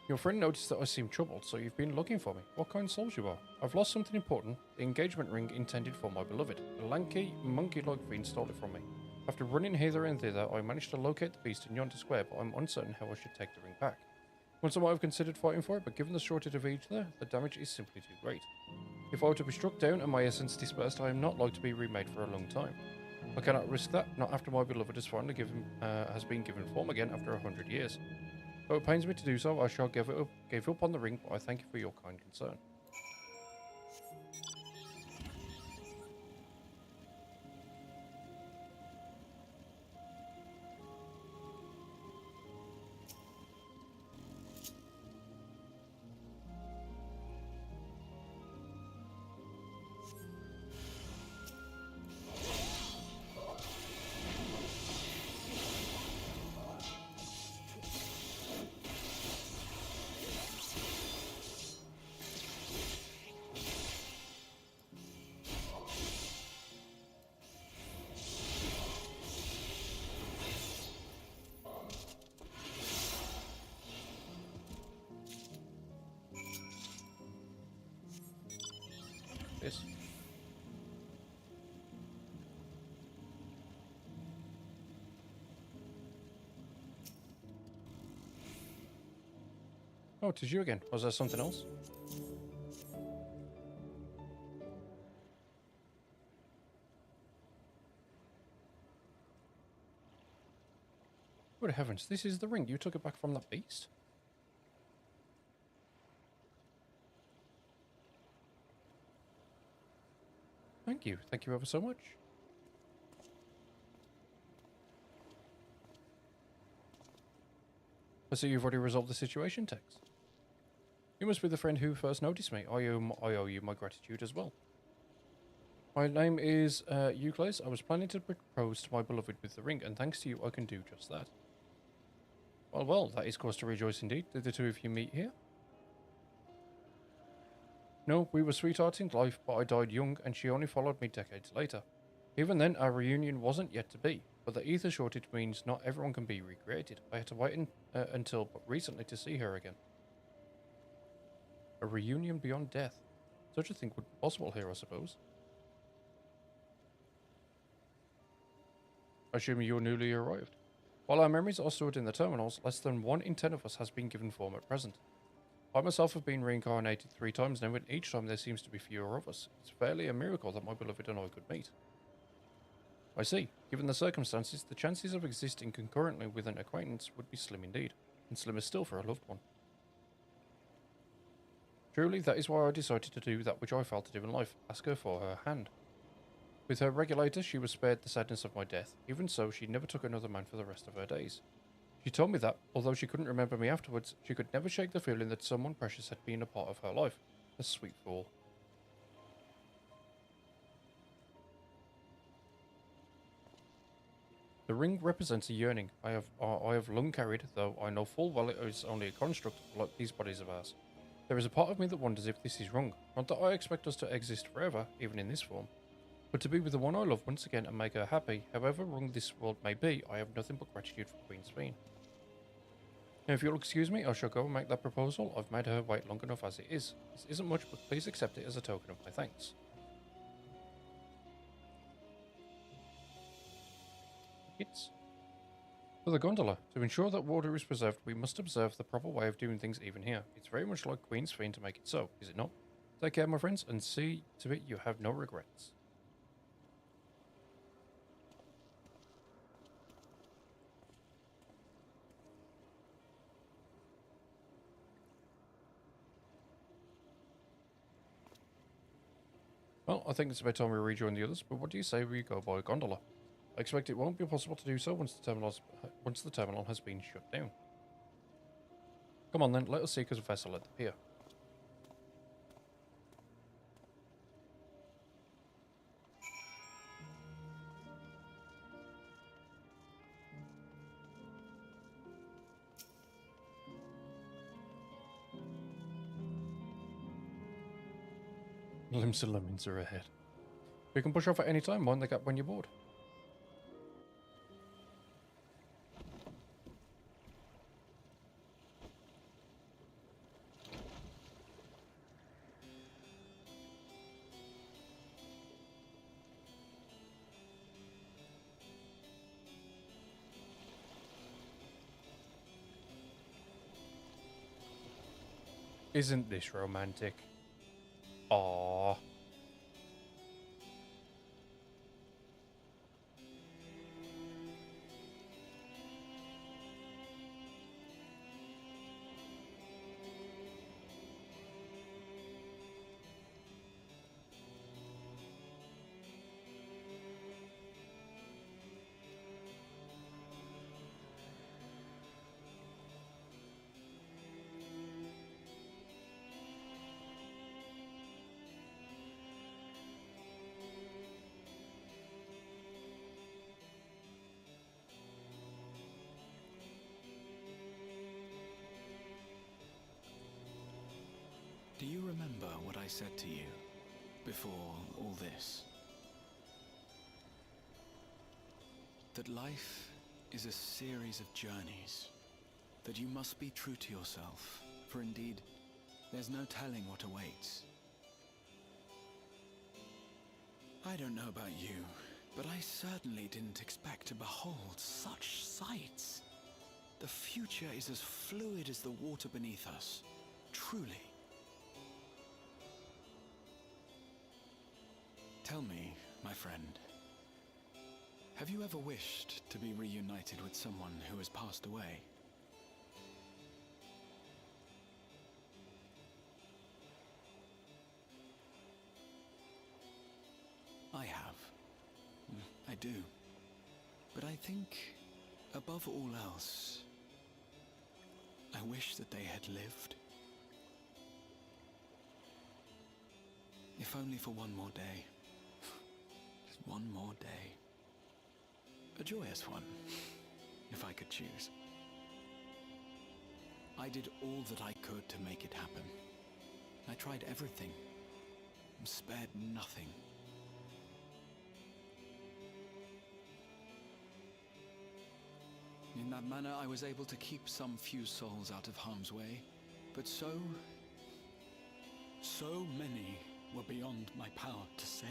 A: Your friend noticed that I seemed troubled, so you've been looking for me. What kind of souls you are? I've lost something important, the engagement ring intended for my beloved. A lanky, monkey-like fiend stole it from me. After running hither and thither, I managed to locate the beast in yonder square, but I'm uncertain how I should take the ring back. Once I might have considered fighting for it, but given the shortage of each there, the damage is simply too great. If I were to be struck down and my essence dispersed, I am not like to be remade for a long time. I cannot risk that, not after my beloved has finally has been given form again after 100 years. Though it pains me to do so, I shall give up on the ring, but I thank you for your kind concern. This. Oh, it is you again. Was there something else? Good heavens, this is the ring. You took it back from that beast? Thank you. Thank you ever so much. I see you've already resolved the situation, Tex. You must be the friend who first noticed me. I owe you my gratitude as well. My name is Euclid. I was planning to propose to my beloved with the ring, and thanks to you I can do just that. Well, well, that is cause to rejoice indeed. Did the two of you meet here? No, we were sweethearting life, but I died young, and she only followed me decades later. Even then, our reunion wasn't yet to be, but the ether shortage means not everyone can be recreated. I had to wait until but recently to see her again. A reunion beyond death. Such a thing would be possible here, I suppose. I assume you're newly arrived. While our memories are stored in the terminals, less than 1 in 10 of us has been given form at present. I myself have been reincarnated 3 times now, and each time there seems to be fewer of us. It's fairly a miracle that my beloved and I could meet. I see. Given the circumstances, the chances of existing concurrently with an acquaintance would be slim indeed, and slimmer still for a loved one. Truly, that is why I decided to do that which I failed to do in life, ask her for her hand. With her regulator, she was spared the sadness of my death. Even so, she never took another man for the rest of her days. She told me that, although she couldn't remember me afterwards, she could never shake the feeling that someone precious had been a part of her life. A sweet fool. The ring represents a yearning I have long carried, though I know full well it is only a construct like these bodies of ours. There is a part of me that wonders if this is wrong. Not that I expect us to exist forever, even in this form, but to be with the one I love once again and make her happy. However wrong this world may be, I have nothing but gratitude for Queen Sphene. Now, if you'll excuse me, I shall go and make that proposal. I've made her wait long enough as it is. This isn't much, but please accept it as a token of my thanks. It's for the gondola. To ensure that water is preserved, we must observe the proper way of doing things even here. It's very much like Queen Sphene to make it so, is it not? Take care, my friends, and see to it you have no regrets. Well, I think it's about time we rejoin the others, but what do you say we go by gondola? I expect it won't be possible to do so once the terminal has been shut down. Come on then, let us seek us a vessel at the pier. Limbs and lemons are ahead. You can push off at any time, mind the gap when you're bored. Isn't this romantic? Aww.
M: Do you remember what I said to you before all this? That life is a series of journeys, that you must be true to yourself, for indeed, there's no telling what awaits. I don't know about you, but I certainly didn't expect to behold such sights. The future is as fluid as the water beneath us, truly. Tell me, my friend, have you ever wished to be reunited with someone who has passed away? I have. I do. But I think, above all else, I wish that they had lived. If only for one more day. Just one more day. A joyous one, if I could choose. I did all that I could to make it happen. I tried everything, and spared nothing. In that manner, I was able to keep some few souls out of harm's way, but so many were beyond my power to save.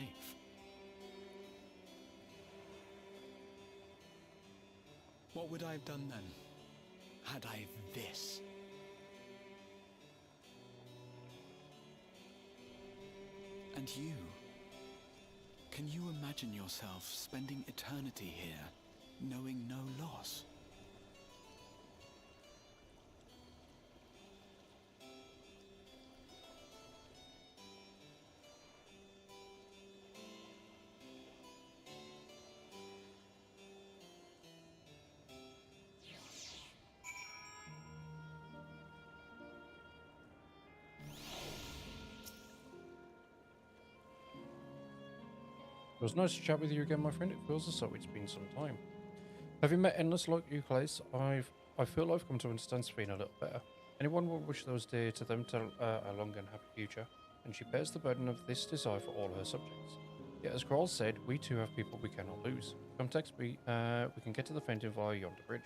M: What would I have done then, had I this? And you? Can you imagine yourself spending eternity here, knowing no loss?
A: It was nice to chat with you again, my friend. It feels as though it's been some time. Having met Endless like you, Claes, I feel I've come to understand Sphene a little better. Anyone would wish those dear to them to a long and happy future, and she bears the burden of this desire for all her subjects. Yet, as Kroll said, we too have people we cannot lose. Come text me, we can get to the Fountain via yonder bridge.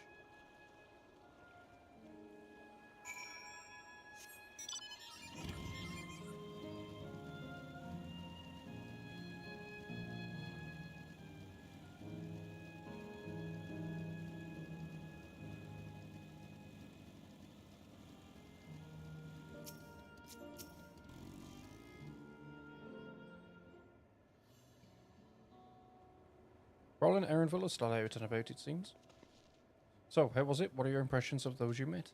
A: Kroll and Erenville are still out and about, it seems. So, how was it? What are your impressions of those you met?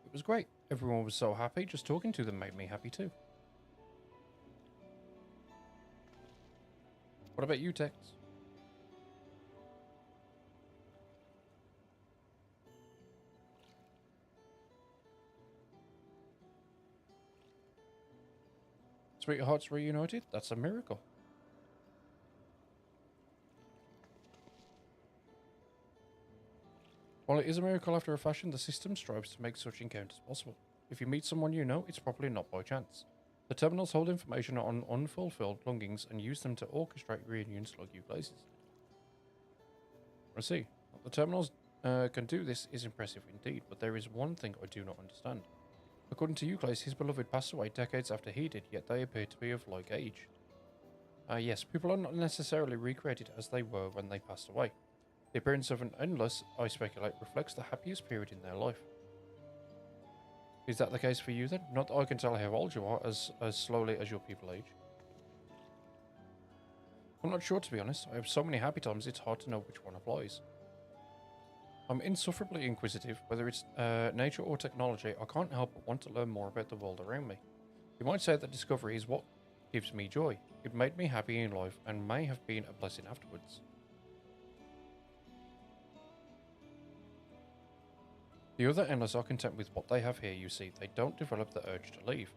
A: It was great. Everyone was so happy. Just talking to them made me happy too. What about you, Tex? Sweethearts reunited? That's a miracle. While it is a miracle after a fashion, the system strives to make such encounters possible. If you meet someone you know, it's probably not by chance. The terminals hold information on unfulfilled longings and use them to orchestrate reunions like you places. I see. The terminals can do this is impressive indeed, but there is one thing I do not understand. According to Euclid, his beloved passed away decades after he did, yet they appear to be of like age. Yes, people are not necessarily recreated as they were when they passed away. The appearance of an endless, I speculate, reflects the happiest period in their life. Is that the case for you then? Not that I can tell how old you are as slowly as your people age. I'm not sure, to be honest. I have so many happy times it's hard to know which one applies. I'm insufferably inquisitive, whether it's nature or technology. I can't help but want to learn more about the world around me. You might say that discovery is what gives me joy. It made me happy in life and may have been a blessing afterwards. The other endless are content with what they have here, you see. They don't develop the urge to leave.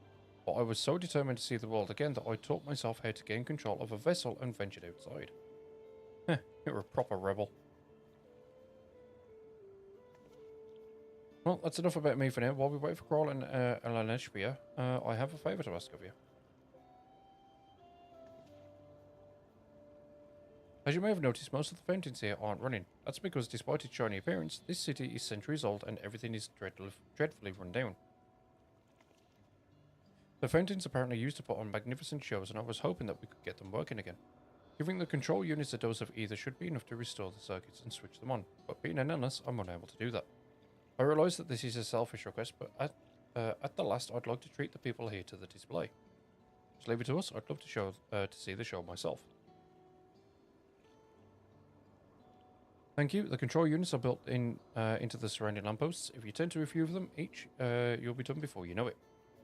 A: But I was so determined to see the world again that I taught myself how to gain control of a vessel and ventured outside. Heh, you're a proper rebel. Well, that's enough about me for now. While we wait for Kroll and Elaneshpia, I have a favour to ask of you. As you may have noticed, most of the fountains here aren't running. That's because, despite its shiny appearance, this city is centuries old and everything is dreadfully run down. The fountains apparently used to put on magnificent shows, and I was hoping that we could get them working again. Giving the control units a dose of either should be enough to restore the circuits and switch them on, but being an endless, I'm unable to do that. I realise that this is a selfish request, but at the last, I'd like to treat the people here to the display. Just leave it to us. I'd love to see the show myself. Thank you. The control units are built into the surrounding lampposts. If you tend to a few of them each, you'll be done before you know it.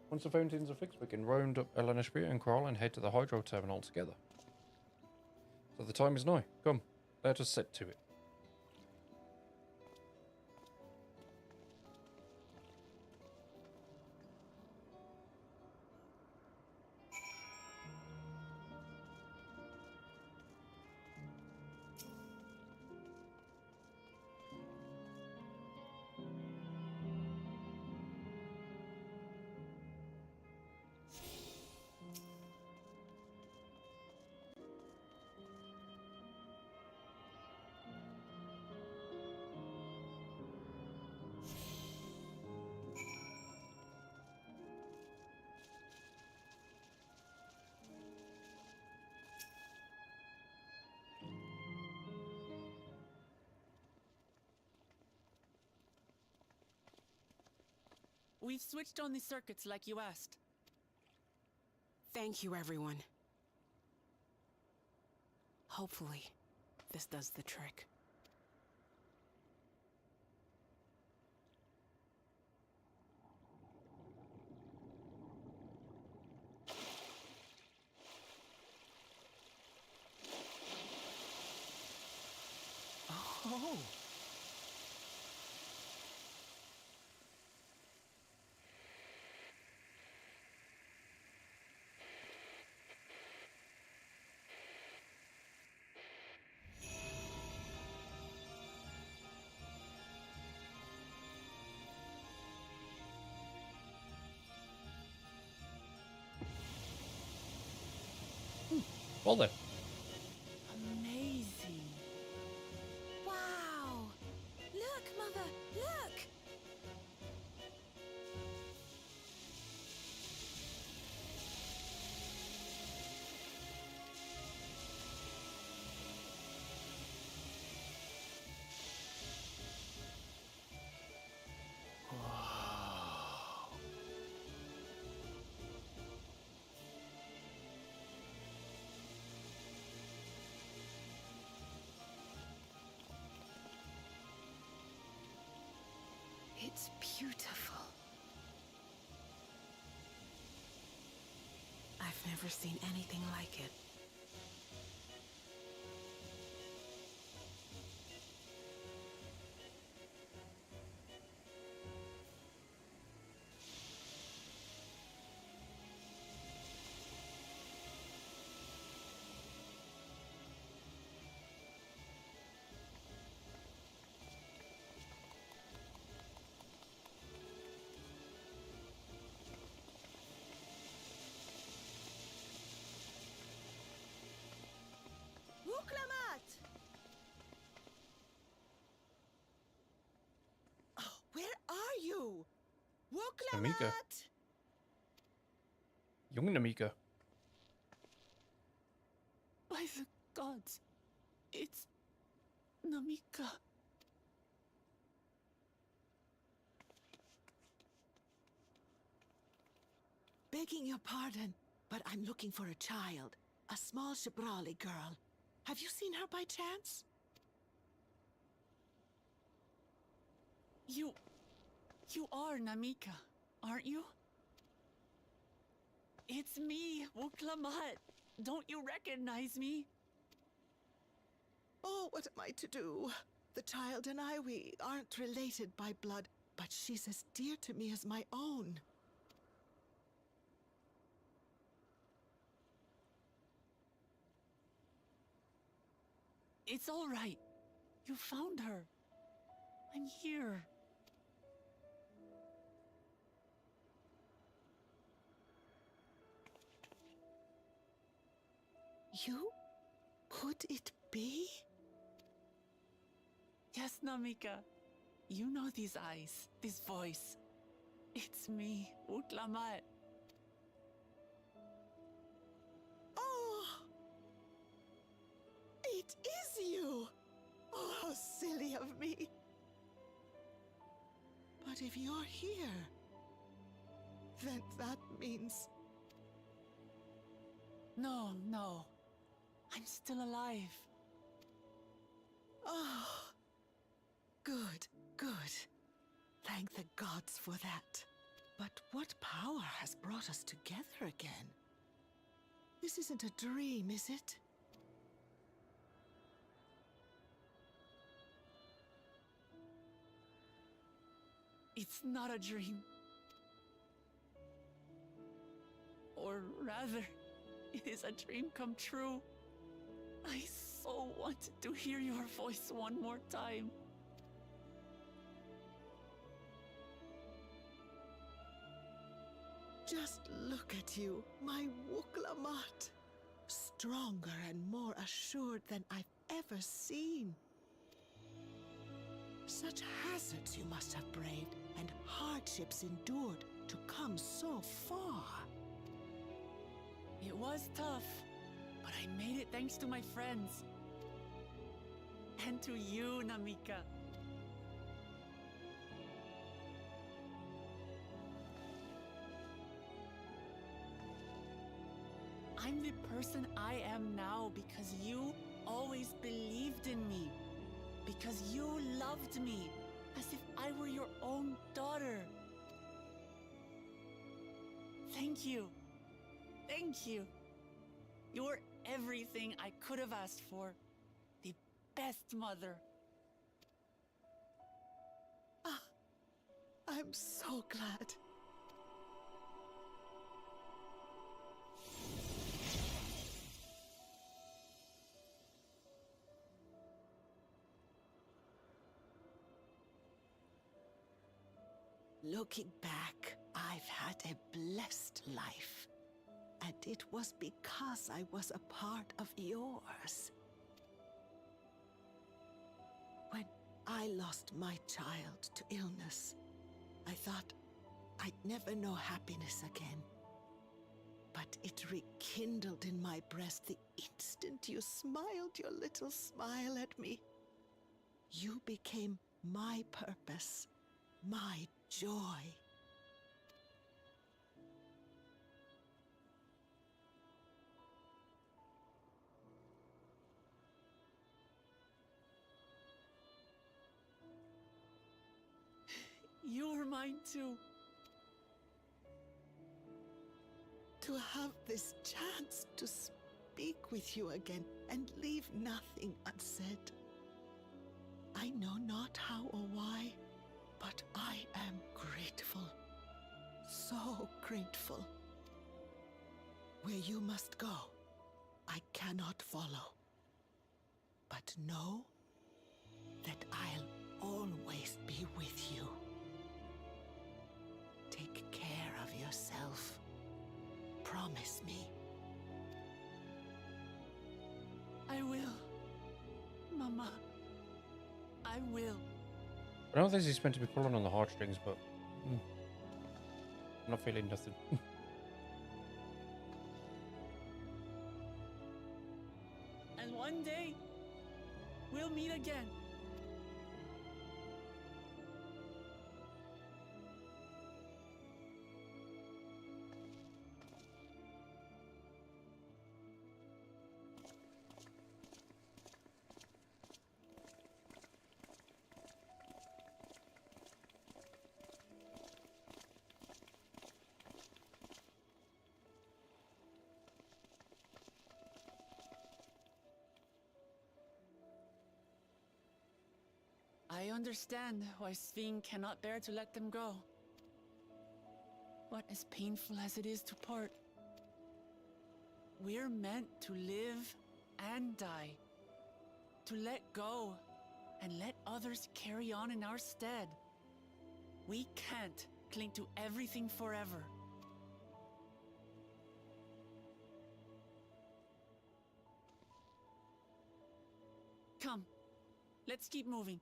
A: Once the fountains are fixed, we can round up Elaneshpia and Kroll and head to the hydro terminal together. So the time is nigh. Come, let us set to it.
F: We've switched on the circuits like you asked.
R: Thank you, everyone. Hopefully, this does the trick.
F: Oh!
A: Well then.
F: Amazing.
D: Wow! Look, Mother, look! It's beautiful.
R: I've never seen anything like it.
K: Wuklamat! Oh, where are you?
A: Namika.
K: Wuklamat!
A: Young Namika.
F: By the gods, it's Namika.
S: Begging your pardon, but I'm looking for a child. A small Shibrali girl. Have you seen her by chance?
F: You are Namika, aren't you? It's me, Wuklamat. Don't you recognize me?
S: Oh, what am I to do? The child and I, we aren't related by blood, but she's as dear to me as my own.
F: It's all right. You found her. I'm here.
S: You? Could it be?
F: Yes, Namika. You know these eyes, this voice. It's me, Wuklamat.
S: Oh! It is you! Oh, how silly of me. But if you're here, then that means...
F: No. I'm still alive.
S: Oh, good. Thank the gods for that. But what power has brought us together again? This isn't a dream, is it?
F: It's not a dream. Or rather, it is a dream come true. I so wanted to hear your voice one more time.
S: Just look at you, my Wuklamat. Stronger and more assured than I've ever seen. Such hazards you must have braved and hardships endured to come so far.
F: It was tough, but I made it thanks to my friends. And to you, Namika. I'm the person I am now because you always believed in me. Because you loved me as if I were your own daughter. Thank you. Thank you. You're everything I could have asked for. The best mother.
S: Ah, I'm so glad. Looking back, I've had a blessed life. And it was because I was a part of yours. When I lost my child to illness, I thought I'd never know happiness again. But it rekindled in my breast the instant you smiled your little smile at me. You became my purpose, my joy.
F: You're mine too.
S: To have this chance to speak with you again and leave nothing unsaid. I know not how or why, but I am grateful. So grateful. Where you must go, I cannot follow. But know that I'll always be with you. Take care of yourself. Promise me.
F: I will. Mama. I will.
A: I don't think he's meant to be pulling on the heartstrings, but I'm not feeling nothing.
F: And one day, we'll meet again. I understand why Sving cannot bear to let them go. But as painful as it is to part, we're meant to live and die. To let go and let others carry on in our stead. We can't cling to everything forever. Come, let's keep moving.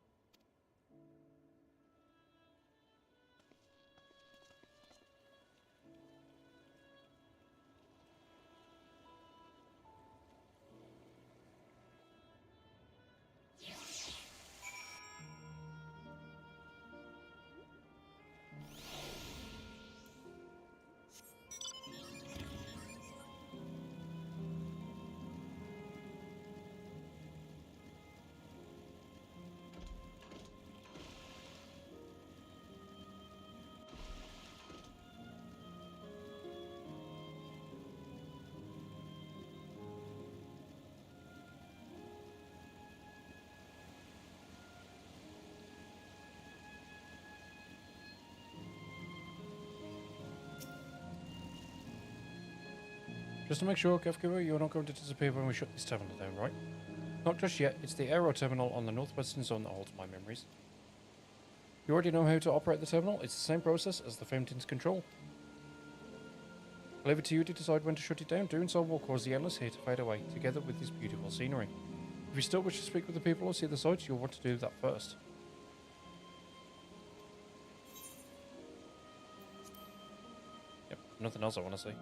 A: Just to make sure, Kefkiva, you're not going to disappear when we shut this terminal down, right? Not just yet. It's the aero terminal on the northwestern zone that holds my memories. You already know how to operate the terminal. It's the same process as the Fountain's control. I'll leave it to you to decide when to shut it down. Doing so will cause the endless here to fade away, together with this beautiful scenery. If you still wish to speak with the people or see the sights, you'll want to do that first. Yep, nothing else I want to see.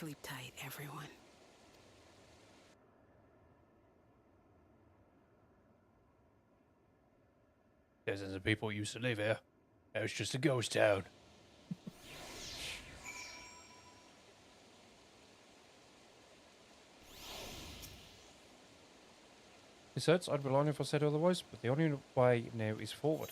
R: Sleep tight, everyone.
A: Dozens of people used to live here. It was just a ghost town. Besides, I'd be lying if I said otherwise, but the only way now is forward.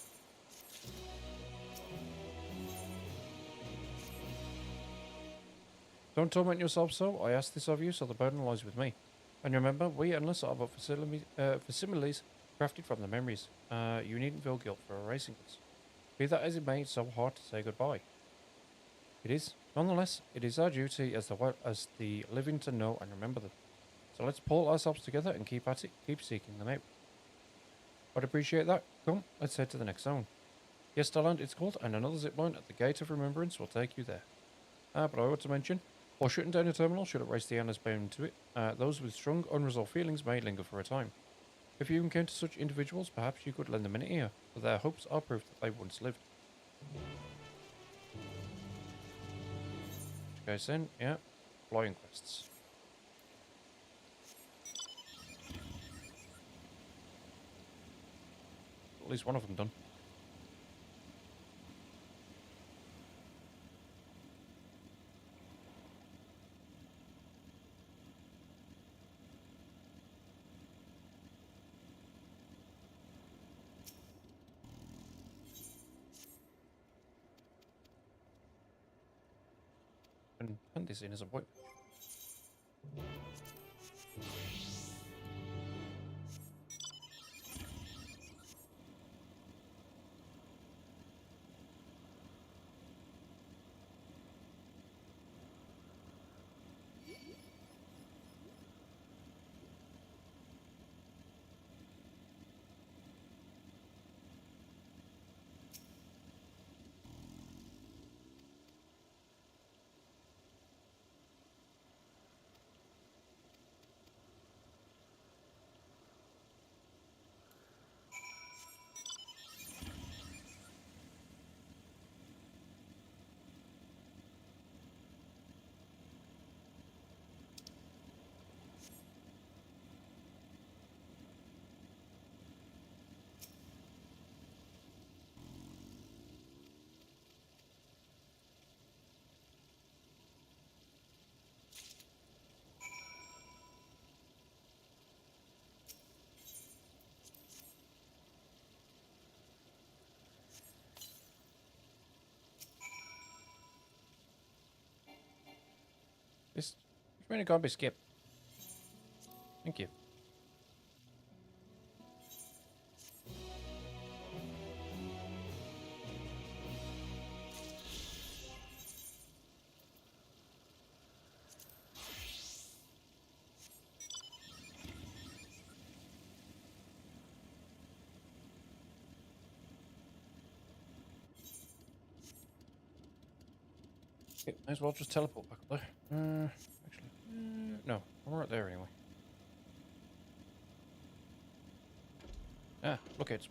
A: Don't torment yourself so. I ask this of you, so the burden lies with me. And remember, we endless are but facsimiles crafted from the memories. You needn't feel guilt for erasing us. Be that as it may, it's so hard to say goodbye. It is. Nonetheless, it is our duty as the living to know and remember them. So let's pull ourselves together and keep at it, keep seeking them out. I'd appreciate that. Come, let's head to the next zone. Yesterland it's called, and another zipline at the Gate of Remembrance will take you there. But I ought to mention, while shutting down a terminal should erase the animals bound to it, those with strong unresolved feelings may linger for a time. If you encounter such individuals, perhaps you could lend them an ear, for their hopes are proof that they once lived. Guys in, yeah, flying quests. At least one of them done. And hand this in as a point. This really can't be skipped. Thank you. Okay, might as well just teleport back up there. Actually, no, I'm right there anyway. Ah, look at it.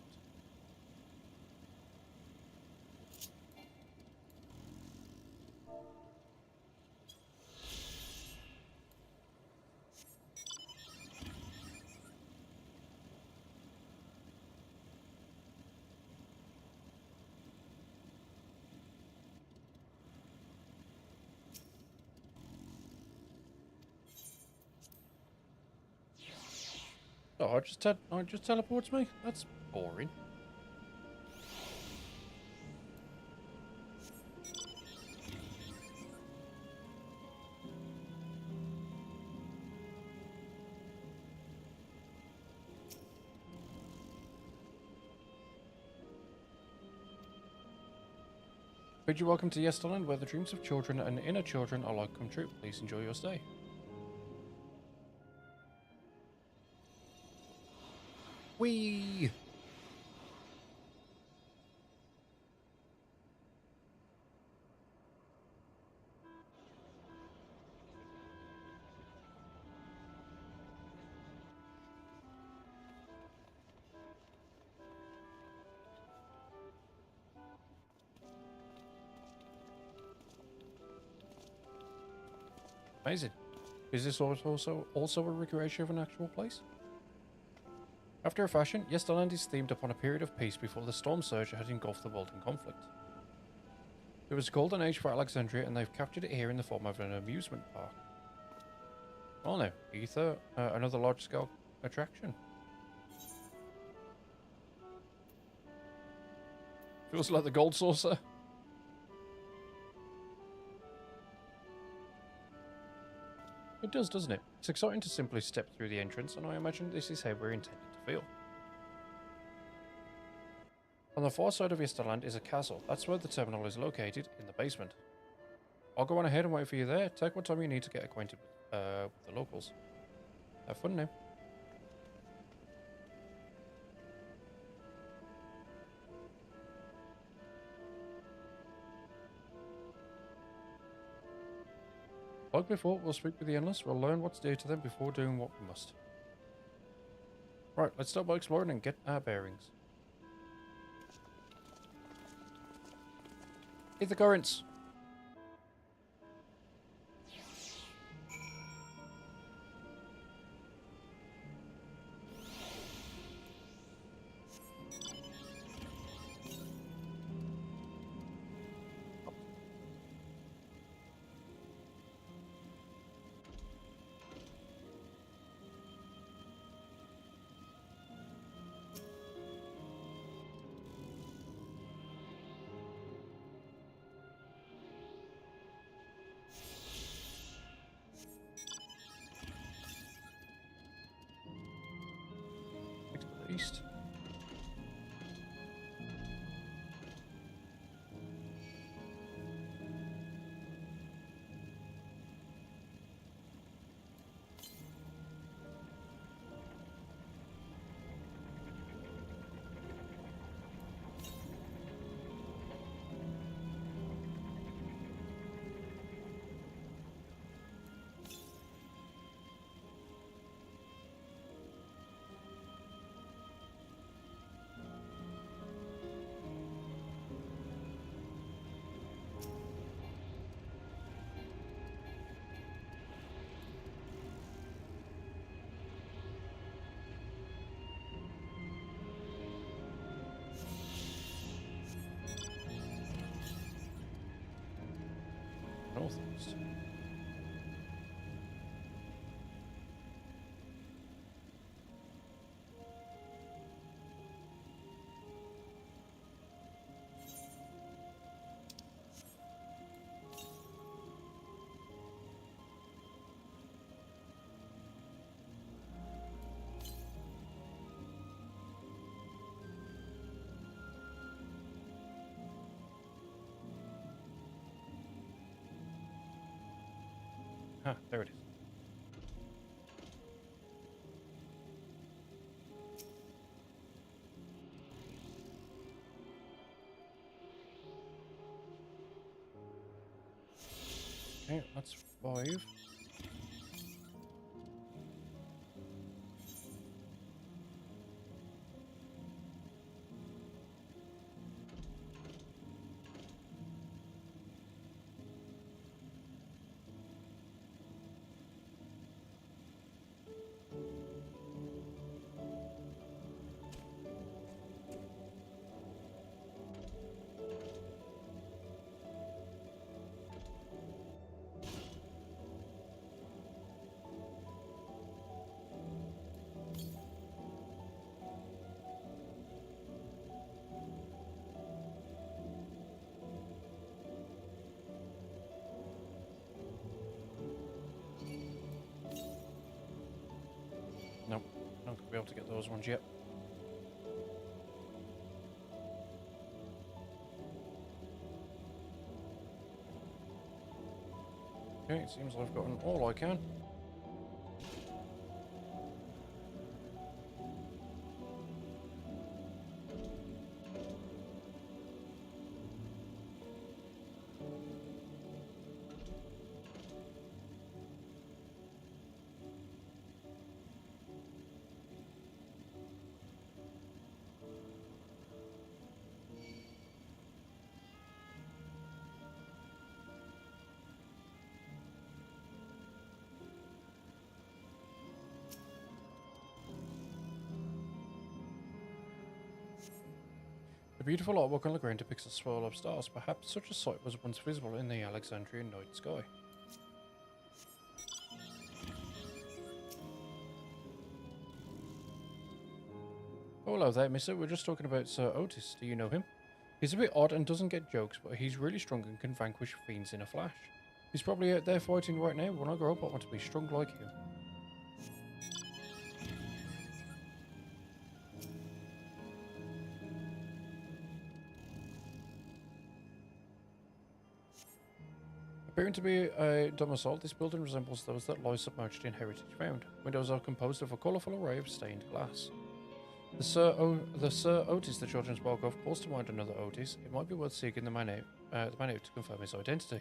A: Oh, it just teleports me? That's boring. Bid you welcome to Yesterland, where the dreams of children and inner children alike come true. Please enjoy your stay. Whee! Amazing. Is this also a recreation of an actual place? After a fashion, Yesterland is themed upon a period of peace before the storm surge had engulfed the world in conflict. It was a golden age for Alexandria, and they've captured it here in the form of an amusement park. Oh no, Ether, another large-scale attraction. Feels like the gold saucer. It does, doesn't it? It's exciting to simply step through the entrance, and I imagine this is how we're intended to feel. On the far side of Yesterland is a castle. That's where the terminal is located, in the basement. I'll go on ahead and wait for you there. Take what time you need to get acquainted with the locals. Have fun now. Like before, we'll speak with the Endless. We'll learn what's dear to them before doing what we must. Right, let's start by exploring and get our bearings. Hit the currents! East. Northeast. Ah, there it is. Okay, that's 5. Nope, not going to be able to get those ones yet. Okay, it seems I've gotten all I can. The beautiful artwork on the ground depicts a swirl of stars. Perhaps such a sight was once visible in the Alexandrian night sky. Oh, hello there, mister. We're just talking about Sir Otis. Do you know him? He's a bit odd and doesn't get jokes, but he's really strong and can vanquish fiends in a flash. He's probably out there fighting right now. When I grow up, I want to be strong like him. Appearing to be a domicile, this building resembles those that lie submerged in Heritage Mound. Windows are composed of a colourful array of stained glass. The Sir Otis the children spoke of calls to mind another Otis. It might be worth seeking the man out to confirm his identity.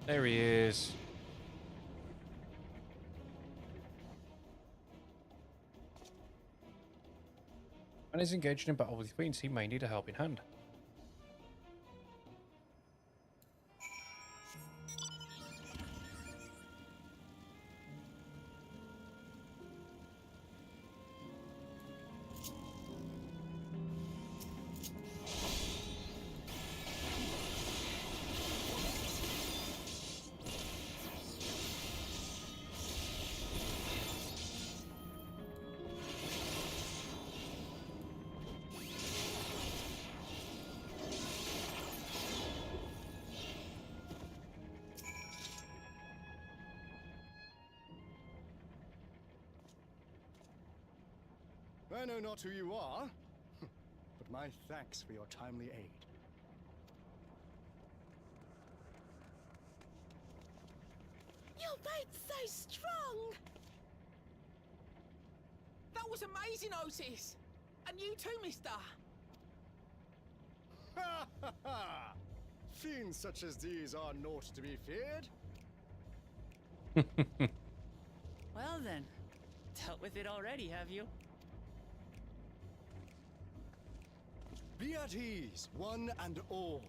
A: There he is. And is engaged in battle with fiends. He may need a helping hand.
T: I know not who you are, but my thanks for your timely aid.
F: Your fate's so strong! That was amazing, Otis! And you too, mister!
T: Ha ha ha! Fiends such as these are naught to be feared.
F: Well then, dealt with it already, have you?
T: Be at ease, one and all.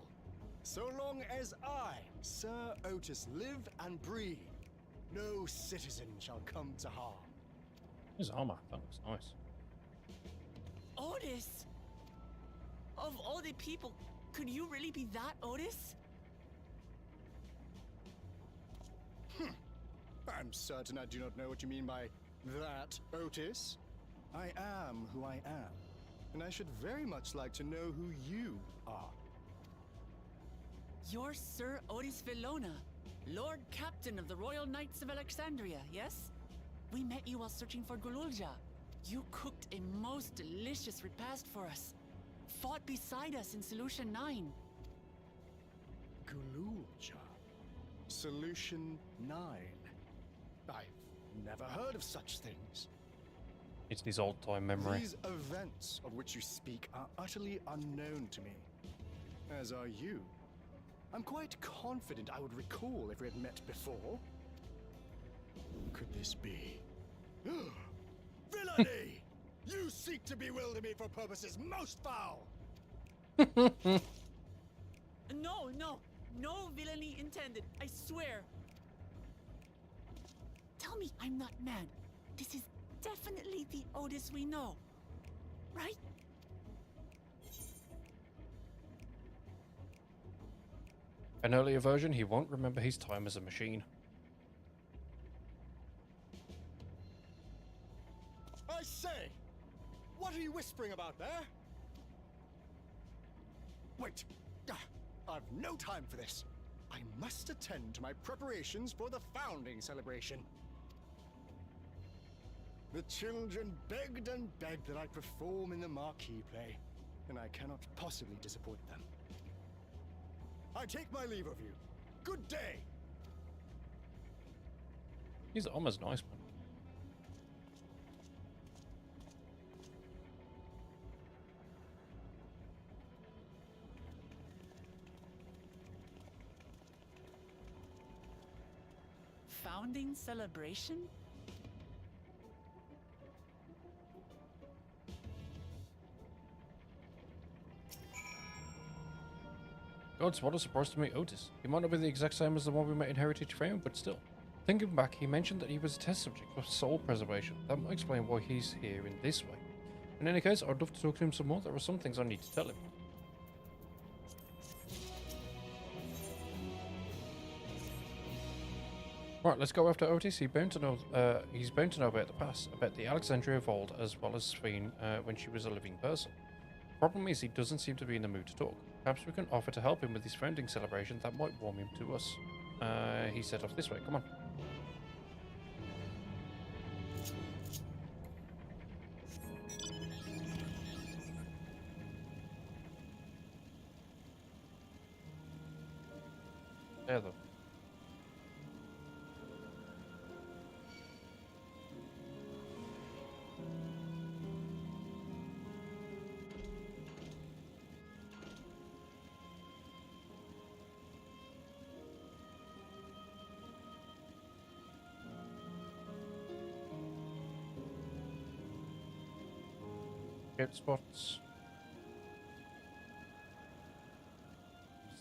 T: So long as I, Sir Otis, live and breathe, no citizen shall come to harm.
A: His armor, that looks nice.
F: Otis? Of all the people, could you really be that Otis?
T: I'm certain I do not know what you mean by that, Otis. I am who I am. And I should very much like to know who you are.
F: You're Sir Otis Villona, Lord Captain of the Royal Knights of Alexandria, yes? We met you while searching for Gululja. You cooked a most delicious repast for us. Fought beside us in Solution 9.
T: Gululja. Solution 9. I've never heard of such things.
A: It's his old-time memory.
T: These events of which you speak are utterly unknown to me. As are you. I'm quite confident I would recall if we had met before. Could this be? Villainy! You seek to bewilder me for purposes most foul!
F: No villainy intended, I swear. Tell me I'm not mad. This is definitely the Otis we know, right?
A: An earlier version, he won't remember his time as a machine.
T: I say! What are you whispering about there? Wait! I've no time for this. I must attend to my preparations for the founding celebration. The children begged and begged that I perform in the marquee play, and I cannot possibly disappoint them. I take my leave of you. Good day!
A: His armor's nice, man.
F: founding celebration?
A: Gods, what a surprise to meet Otis. He might not be the exact same as the one we met in Heritage Frame, but still. Thinking back, he mentioned that he was a test subject for soul preservation. That might explain why he's here in this way. In any case, I'd love to talk to him some more. There are some things I need to tell him. Right, let's go after Otis. He's bound to know about the past, about the Alexandria of old, as well as Sphene when she was a living person. Problem is, he doesn't seem to be in the mood to talk. Perhaps we can offer to help him with his founding celebration. That might warm him to us. He set off this way. Come on. There, though. Escape spots.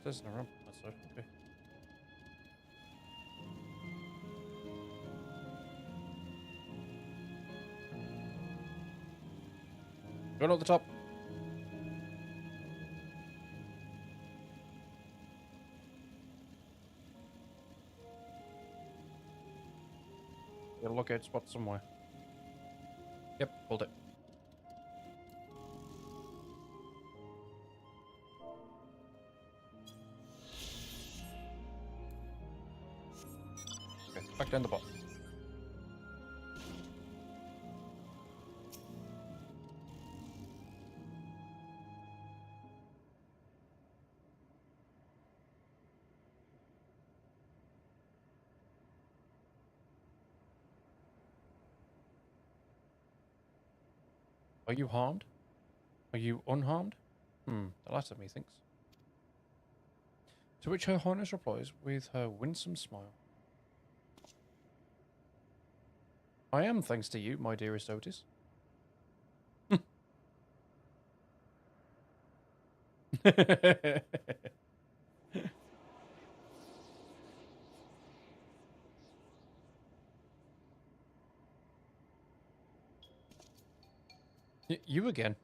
A: There's no ramp on that side. Okay. Going at the top. Got a lookout spot somewhere. Yep, hold it. Okay, back down the bottom. Are you harmed? Are you unharmed? The latter, methinks. To which Her Highness replies with her winsome smile. I am, thanks to you, my dearest Otis. You again?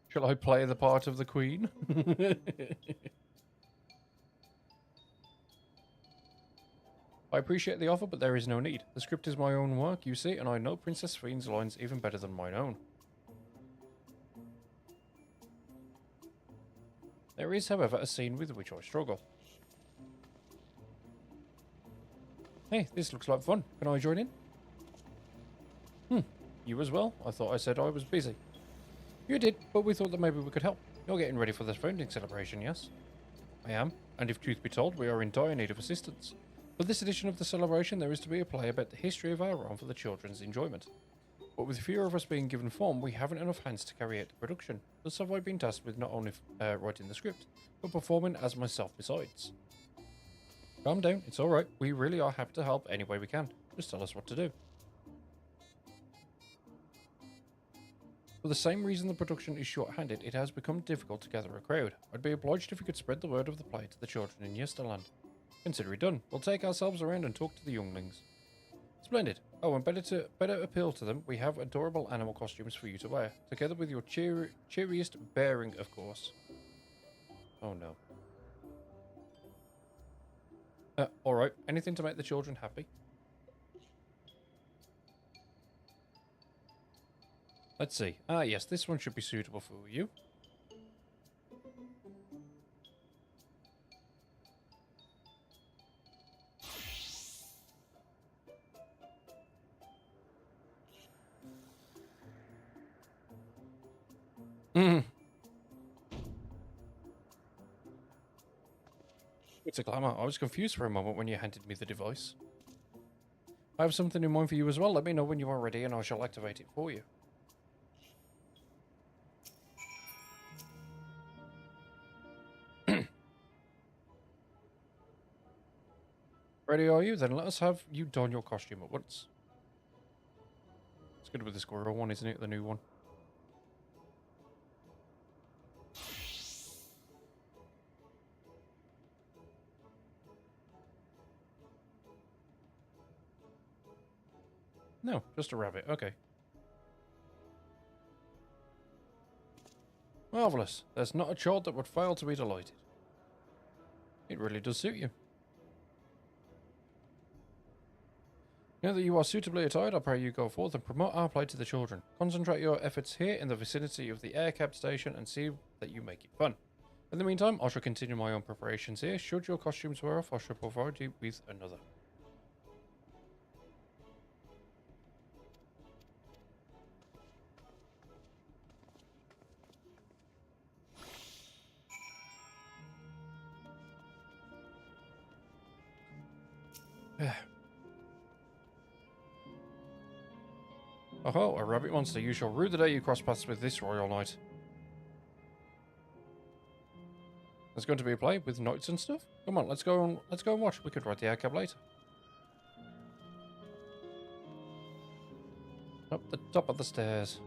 A: Shall I play the part of the Queen? I appreciate the offer, but there is no need. The script is my own work, you see, and I know Princess Sphene's lines even better than mine own. There is, however, a scene with which I struggle. Hey, this looks like fun. Can I join in? You as well? I thought I said I was busy. You did, but we thought that maybe we could help. You're getting ready for this founding celebration, yes? I am, and if truth be told, we are in dire need of assistance. For this edition of the celebration, there is to be a play about the history of our realm for the children's enjoyment. But with fewer of us being given form, we haven't enough hands to carry out the production. Thus have I been tasked with not only writing the script, but performing as myself besides. Calm down, it's alright. We really are happy to help any way we can. Just tell us what to do. For the same reason the production is short-handed, it has become difficult to gather a crowd. I'd be obliged if you could spread the word of the play to the children in Yesterland. Consider it done. We'll take ourselves around and talk to the younglings. Splendid. Oh, and better appeal to them, we have adorable animal costumes for you to wear, together with your cheeriest bearing, of course. Oh no. Alright, anything to make the children happy? Let's see. Ah, yes, this one should be suitable for you. It's a glamour. I was confused for a moment when you handed me the device. I have something in mind for you as well. Let me know when you are ready and I shall activate it for you. Ready are you? Then let us have you don your costume at once. It's good with the squirrel one, isn't it? The new one. No, just a rabbit. Okay. Marvellous. There's not a child that would fail to be delighted. It really does suit you. Now that you are suitably attired, I pray you go forth and promote our play to the children. Concentrate your efforts here in the vicinity of the air cab station and see that you make it fun. In the meantime, I shall continue my own preparations here. Should your costumes wear off, I shall provide you with another. Oh, a rabbit monster. You shall rue the day you cross paths with this royal knight. There's going to be a play with knights and stuff? Come on, let's go and watch. We could ride the air cab later. Up the top of the stairs.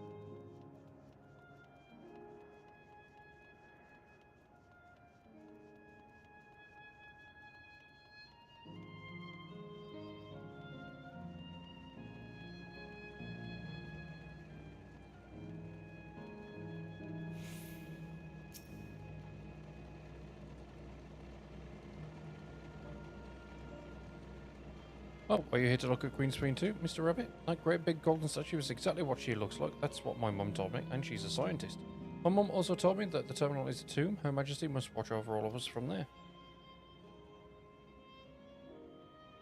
A: Oh, are you here to look at Queen's Queen too, Mr. Rabbit? That great big golden statue is exactly what she looks like. That's what my mum told me, and she's a scientist. My mum also told me that the terminal is a tomb. Her Majesty must watch over all of us from there.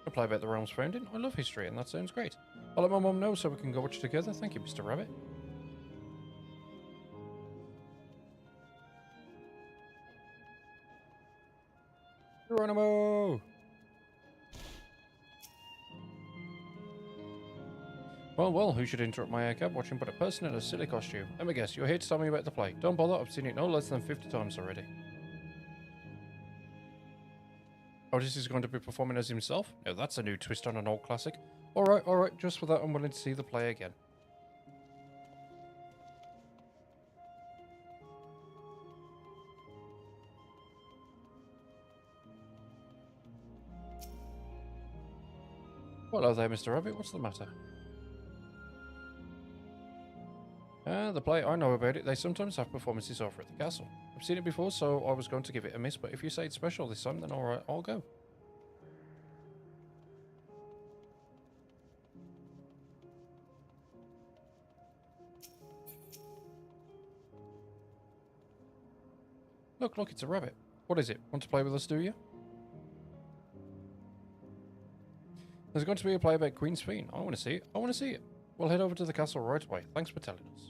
A: A play about the realm's founding? I love history, and that sounds great. I'll let my mum know so we can go watch together. Thank you, Mr. Rabbit. Geronimo! Well, who should interrupt my air cab watching but a person in a silly costume? Let me guess, you're here to tell me about the play. Don't bother, I've seen it no less than 50 times already. Otis is going to be performing as himself? Now that's a new twist on an old classic. Alright, just for that I'm willing to see the play again. Hello there, Mr. Rabbit, what's the matter? The play, I know about it. They sometimes have performances over at the castle. I've seen it before, so I was going to give it a miss, but if you say it's special this time, then alright, I'll go. Look, it's a rabbit. What is it? Want to play with us, do you? There's going to be a play about Queen's Queen. I want to see it. We'll head over to the castle right away. Thanks for telling us.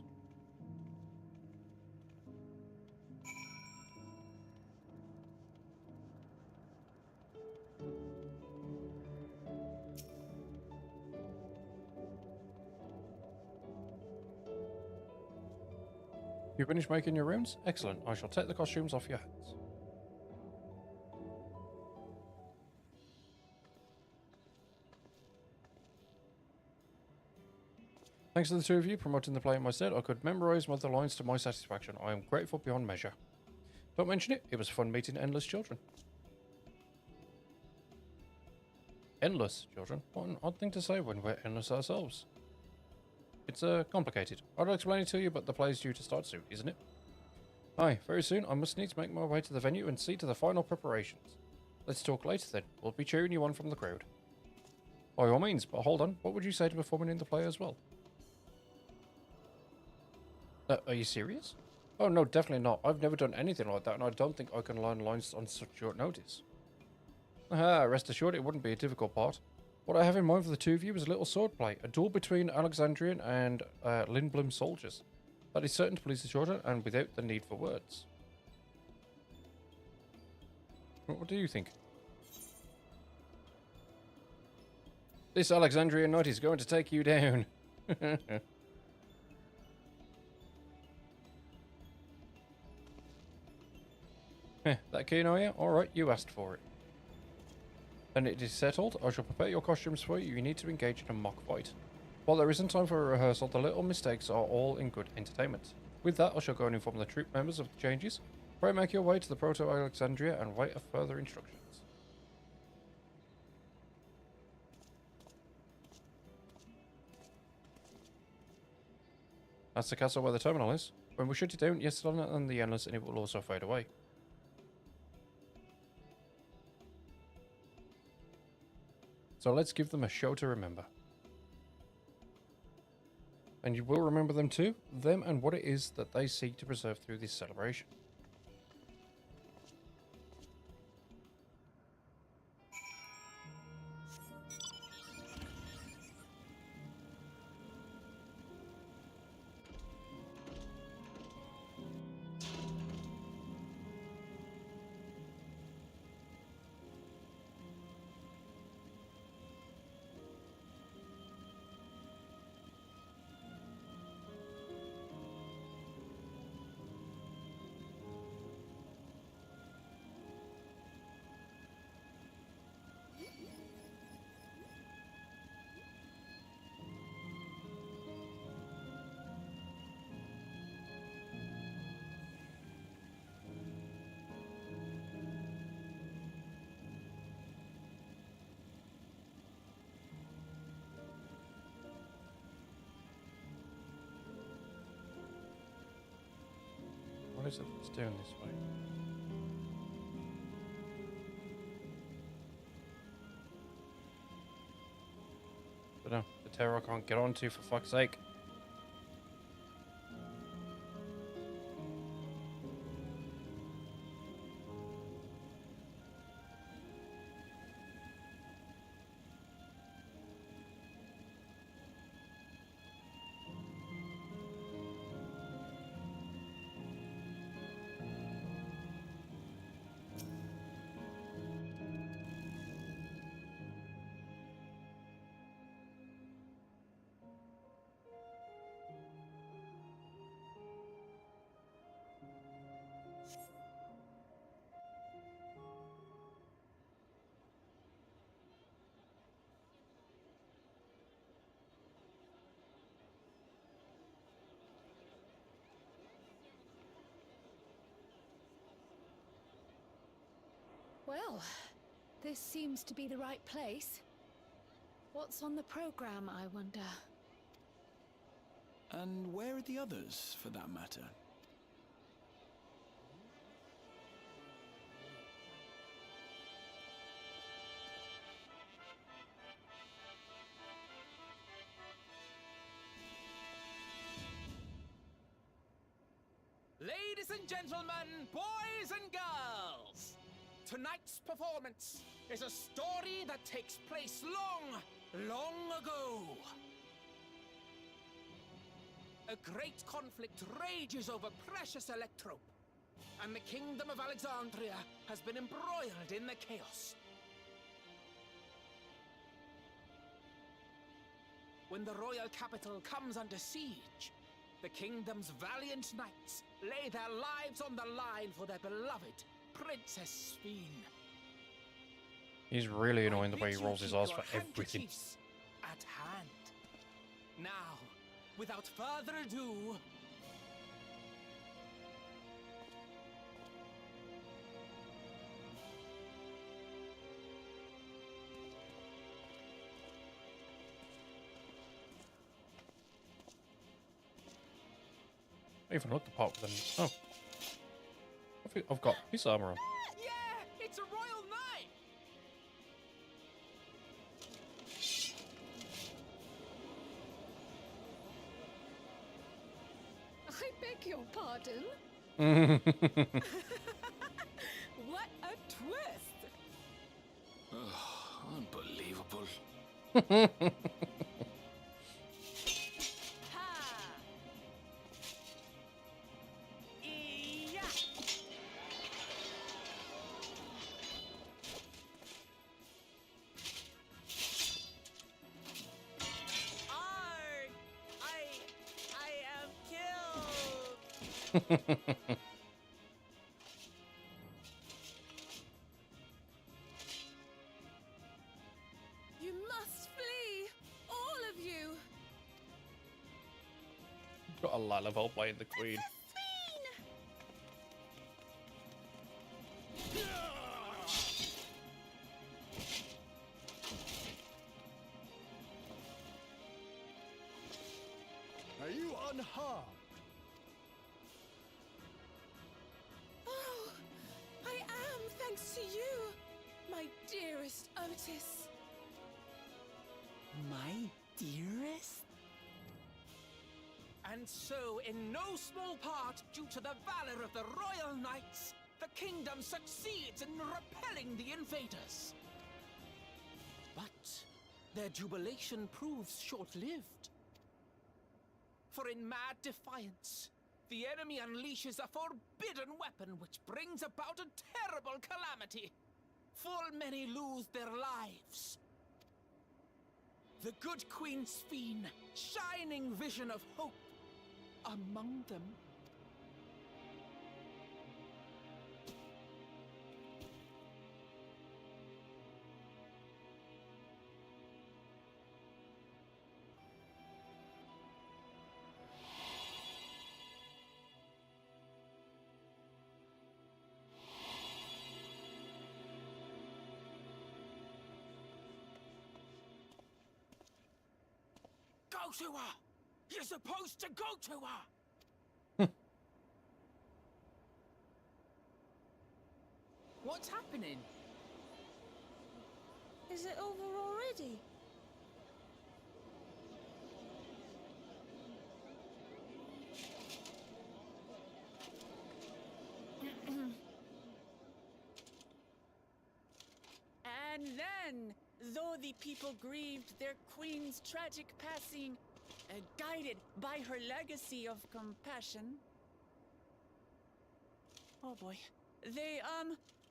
A: You finished making your rooms? Excellent. I shall take the costumes off your hands. Thanks to the two of you promoting the play in my stead, I could memorize the lines to my satisfaction. I am grateful beyond measure. Don't mention it. It was fun meeting endless children. Endless children? What an odd thing to say when we're endless ourselves. It's complicated. I'll explain it to you, but the play is due to start soon, isn't it? Aye, very soon. I must needs make my way to the venue and see to the final preparations. Let's talk later then. We'll be cheering you on from the crowd. By all means, but hold on. What would you say to performing in the play as well? Are you serious? Oh no, definitely not. I've never done anything like that, and I don't think I can learn lines on such short notice. Aha, rest assured it wouldn't be a difficult part. What I have in mind for the two of you is a little sword play, a duel between Alexandrian and Lindblum soldiers. That is certain to please the children, and without the need for words. What do you think? This Alexandrian knight is going to take you down. That keen, are you? Alright, you asked for it. Then it is settled. I shall prepare your costumes for you. You need to engage in a mock fight. While there isn't time for a rehearsal, the little mistakes are all in good entertainment. With that, I shall go and inform the troop members of the changes. Pray make your way to the Proto-Alexandria and wait for further instructions. That's the castle where the terminal is. When we shut it down, yes, it'll on the endless and it will also fade away. So let's give them a show to remember. And you will remember them too, them and what it is that they seek to preserve through this celebration. What is it that's doing this way? But no, the terror I can't get onto for fuck's sake.
J: Well, this seems to be the right place. What's on the program, I wonder?
M: And where are the others, for that matter?
L: Ladies and gentlemen, boys and girls, tonight's performance is a story that takes place long, long ago. A great conflict rages over precious Electrope, and the kingdom of Alexandria has been embroiled in the chaos. When the royal capital comes under siege, the kingdom's valiant knights lay their lives on the line for their beloved Princess Sphene.
A: He's really annoying the way he rolls his eyes for everything.
L: At hand. Now, without further ado,
A: I even looked the part with them. Oh. I've got his armor on.
L: yeah, it's a royal knight.
J: I beg your pardon? What a twist!
O: Unbelievable.
A: Got a lot of help playing the Queen.
T: Are you unharmed?
G: Oh, I am, thanks to you, my dearest Otis.
F: My dearest?
L: And so, in no small part, due to the valor of the Royal Knights, the kingdom succeeds in repelling the invaders. But their jubilation proves short-lived. For in mad defiance, the enemy unleashes a forbidden weapon which brings about a terrible calamity. Full many lose their lives. The good Queen Sphene, shining vision of hope, among them. Go to her! You're supposed to go to her!
F: What's happening?
D: Is it over already?
F: And then, though the people grieved their queen's tragic passing, guided by her legacy of compassion, oh boy, they,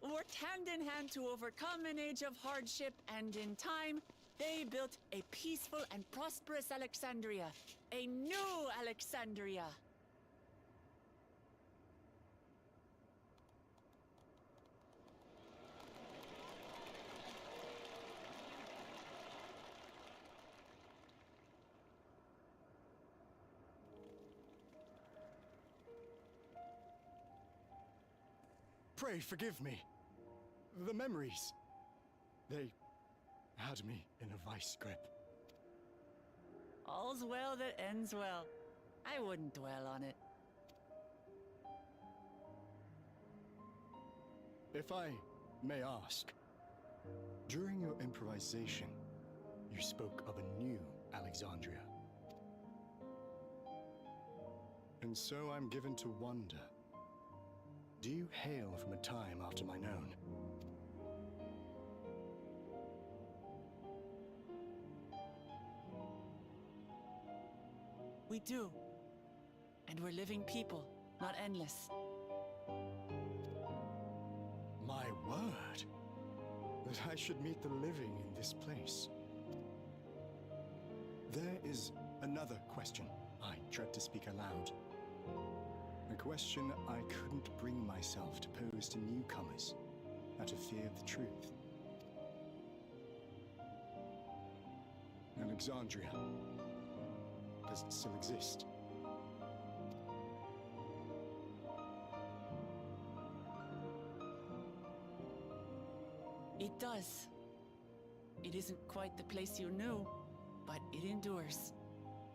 F: worked hand in hand to overcome an age of hardship, and in time, they built a peaceful and prosperous Alexandria. A new Alexandria.
T: Pray forgive me. The memories. They had me in a vice grip.
F: All's well that ends well. I wouldn't dwell on it.
T: If I may ask, during your improvisation, you spoke of a new Alexandria. And so I'm given to wonder, do you hail from a time after mine own?
F: We do. And we're living people, not endless.
T: My word! That I should meet the living in this place. There is another question I dread to speak aloud. A question I couldn't bring myself to pose to newcomers, out of fear of the truth. Alexandria. Does it still exist?
F: It does. It isn't quite the place you knew, but it endures.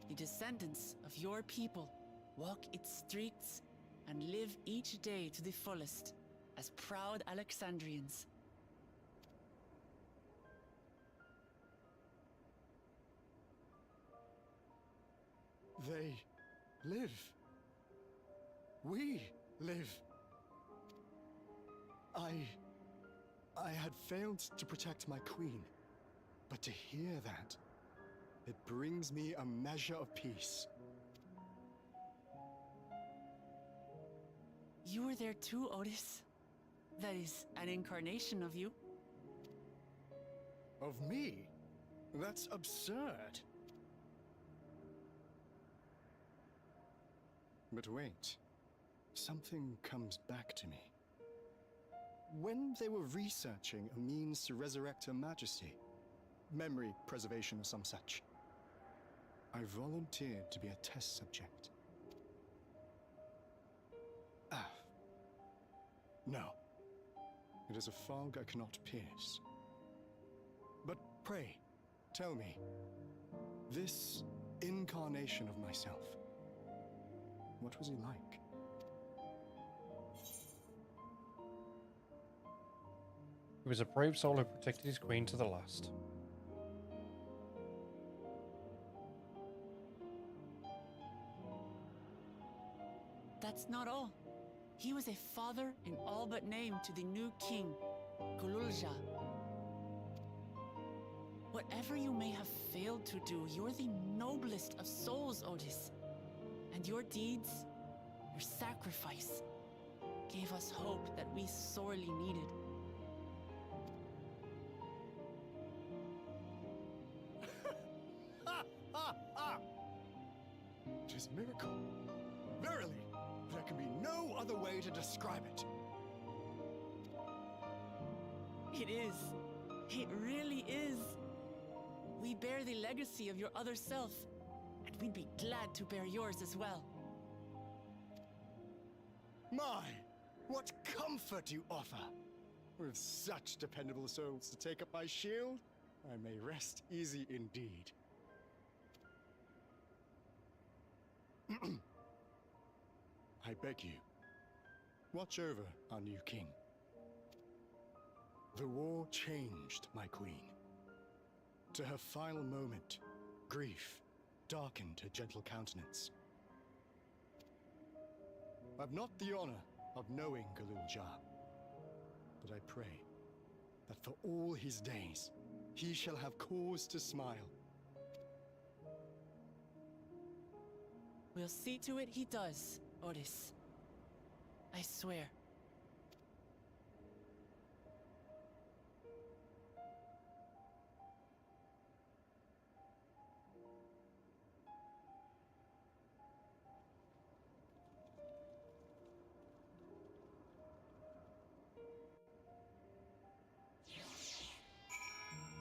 F: The descendants of your people walk its streets and live each day to the fullest as proud Alexandrians.
T: They live. We live. I had failed to protect my queen, but to hear that, it brings me a measure of peace.
F: You were there too, Otis. That is an incarnation of you.
T: Of me? That's absurd. But wait, something comes back to me. When they were researching a means to resurrect Her Majesty, memory preservation or some such, I volunteered to be a test subject. No. It is a fog I cannot pierce. But pray, tell me, this incarnation of myself, what was he like?
A: He was a brave soul who protected his queen to the last.
F: That's not all. He was a father in all but name to the new king, Gululja. Whatever you may have failed to do, you're the noblest of souls, Otis. And your deeds, your sacrifice, gave us hope that we sorely needed.
T: It is a miracle. Verily, there can be no other way to describe it.
F: It is. It really is. We bear the legacy of your other self, and we'd be glad to bear yours as well.
T: My, what comfort you offer! With such dependable souls to take up my shield, I may rest easy indeed. I beg you, watch over our new king. The war changed my queen. To her final moment, grief darkened her gentle countenance. I've not the honor of knowing Gululja, but I pray that for all his days, he shall have cause to smile.
F: We'll see to it he does, Otis. I swear.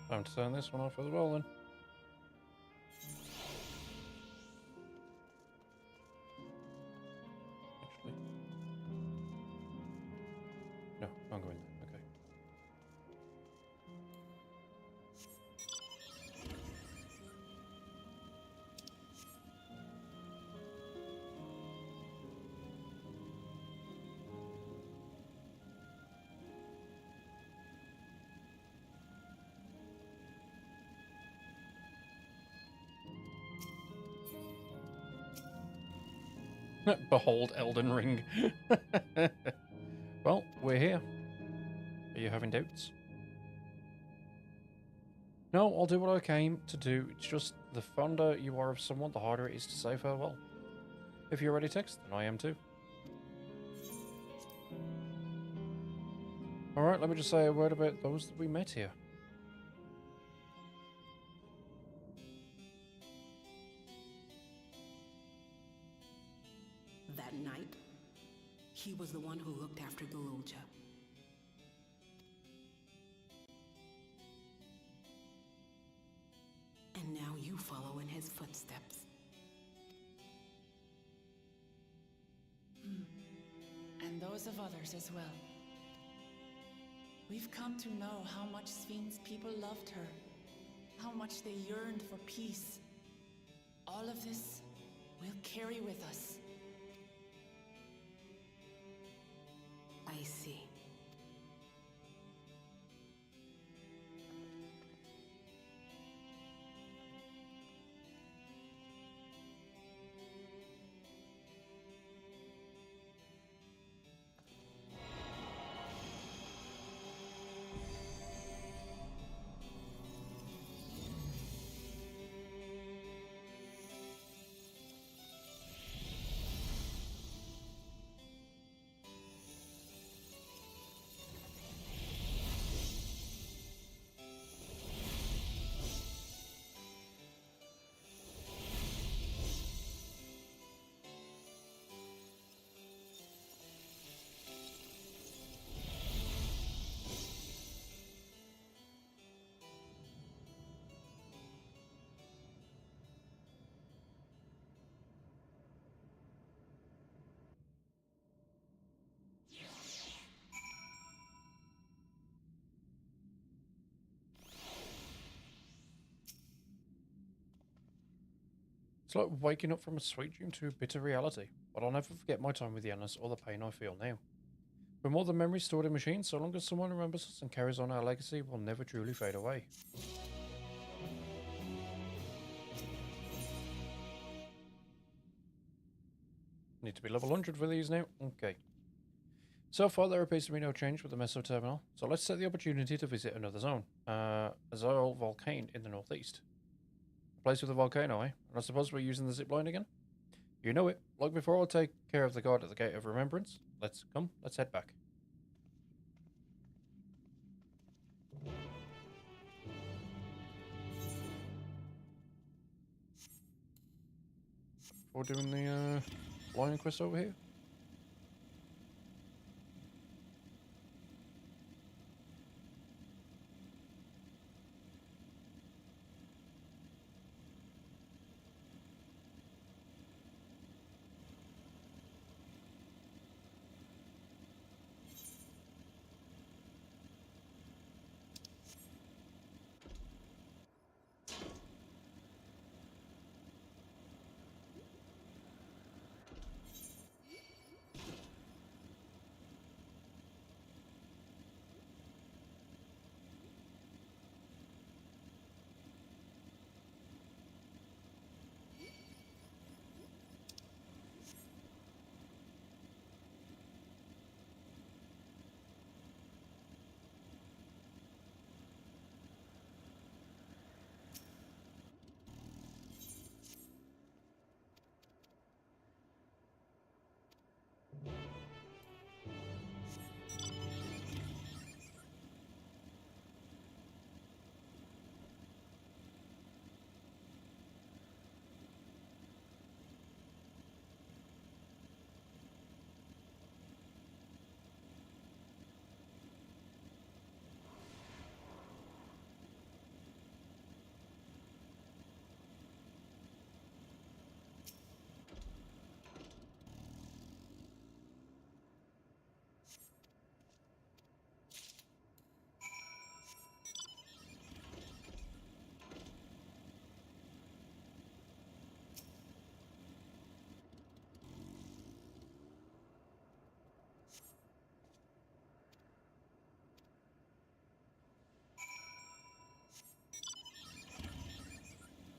A: Time to turn this one off as well then. Actually. No, I'm going there. Okay. Behold Elden Ring. Well, we're here. Are you having doubts? No, I'll do what I came to do. It's just the fonder you are of someone, the harder it is to say farewell. If you're ready, Tex, then I am too. Alright, let me just say a word about those that we met here.
R: That night, he was the one who looked after Gululja. And now you follow in his footsteps.
F: And those of others as well. We've come to know how much Svin's people loved her, how much they yearned for peace. All of this we'll carry with us.
R: I see.
A: It's like waking up from a sweet dream to bitter reality, but I'll never forget my time with Yanis or the pain I feel now. We're more than memories stored in machines, so long as someone remembers us and carries on our legacy, we'll never truly fade away. Need to be level 100 for these now. Okay. So far, there appears to be no change with the Meso Terminal, so let's take the opportunity to visit another zone. Azrael Volcane in the northeast. A place with a volcano, eh? And I suppose we're using the zipline again? You know it. Like before, I'll take care of the guard at the Gate of Remembrance. Let's head back. Before doing the lion quest over here.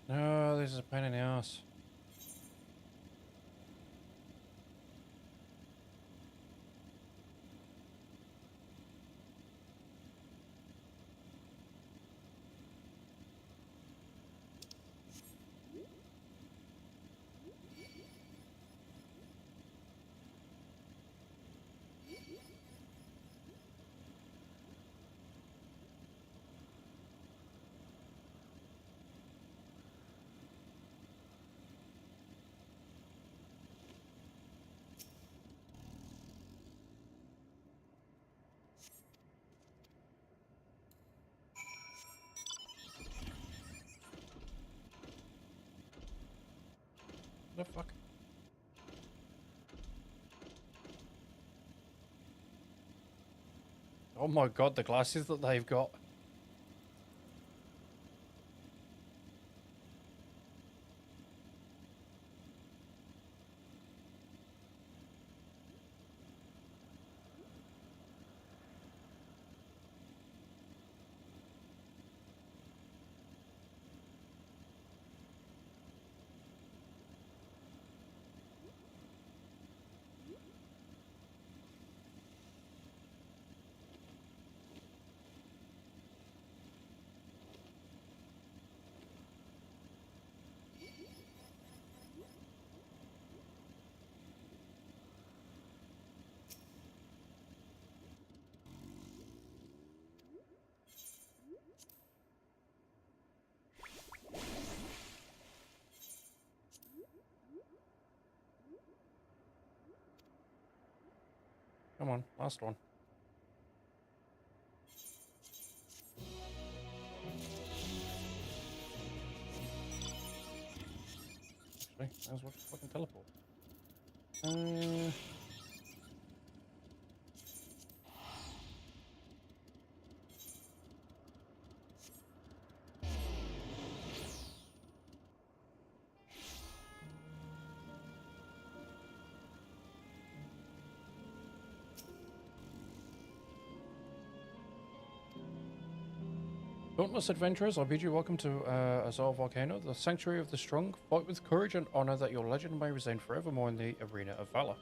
A: No, this is a pain in the ass. The fuck? Oh my god, the glasses that they've got. Come on, last one. Actually, that was what fucking teleport. Dauntless adventurers, I bid you welcome to Azar Volcano, the sanctuary of the strong. Fight with courage and honor that your legend may resound forevermore in the arena of valor.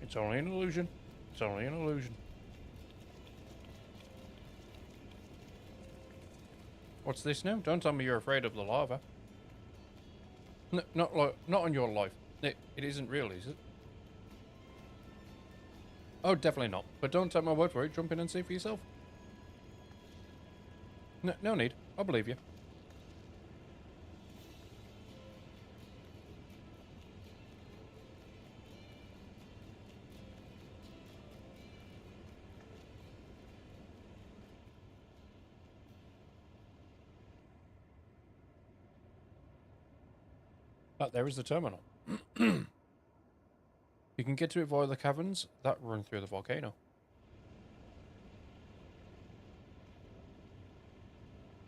A: It's only an illusion. It's only an illusion. What's this now? Don't tell me you're afraid of the lava. No, not on your life. It isn't real, is it? Oh, definitely not. But don't take my word for it. Jump in and see for yourself. No need. I'll believe you. But there is the terminal. You can get to it via the caverns that run through the volcano.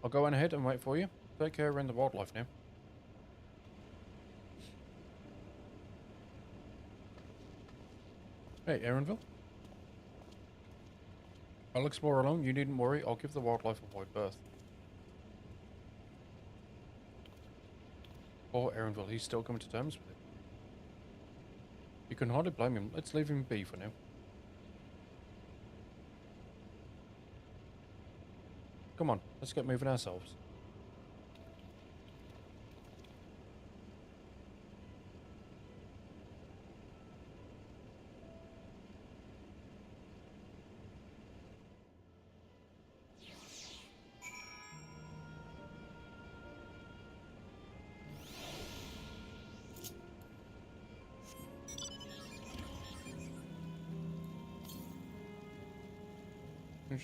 A: I'll go on ahead and wait for you. Take care around the wildlife now. Hey, Erenville. I'll explore alone. You needn't worry. I'll give the wildlife a wide berth. Poor Erenville, he's still coming to terms with it. You can hardly blame him. Let's leave him be for now. Come on, let's get moving ourselves.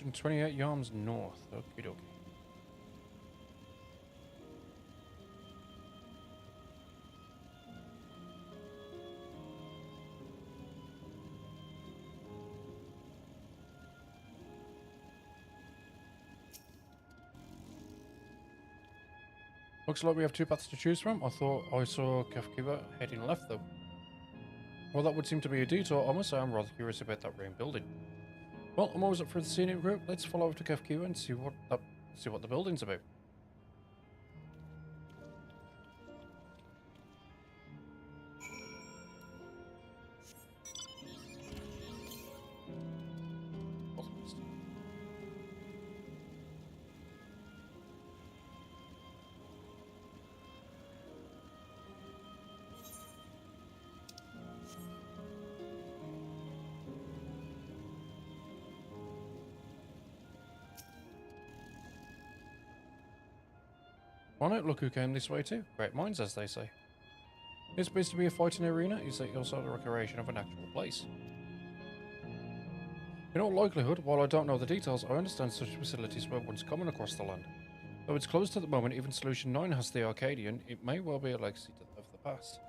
A: And 28 yards north. Okie dokie. Looks like we have two paths to choose from. I thought I saw Kefkiva heading left though. Well, that would seem to be a detour. I must say I'm rather curious about that rain building. Well, I'm always up for the scenic route. Let's follow over to Kefkiva and see what the building's about. Why not? Look who came this way too. Great minds, as they say. It's supposed to be a fighting arena. Is that also a recreation of an actual place? In all likelihood, while I don't know the details, I understand such facilities were once common across the land. Though it's closed at the moment, even Solution 9 has the Arcadian, it may well be a legacy of the past.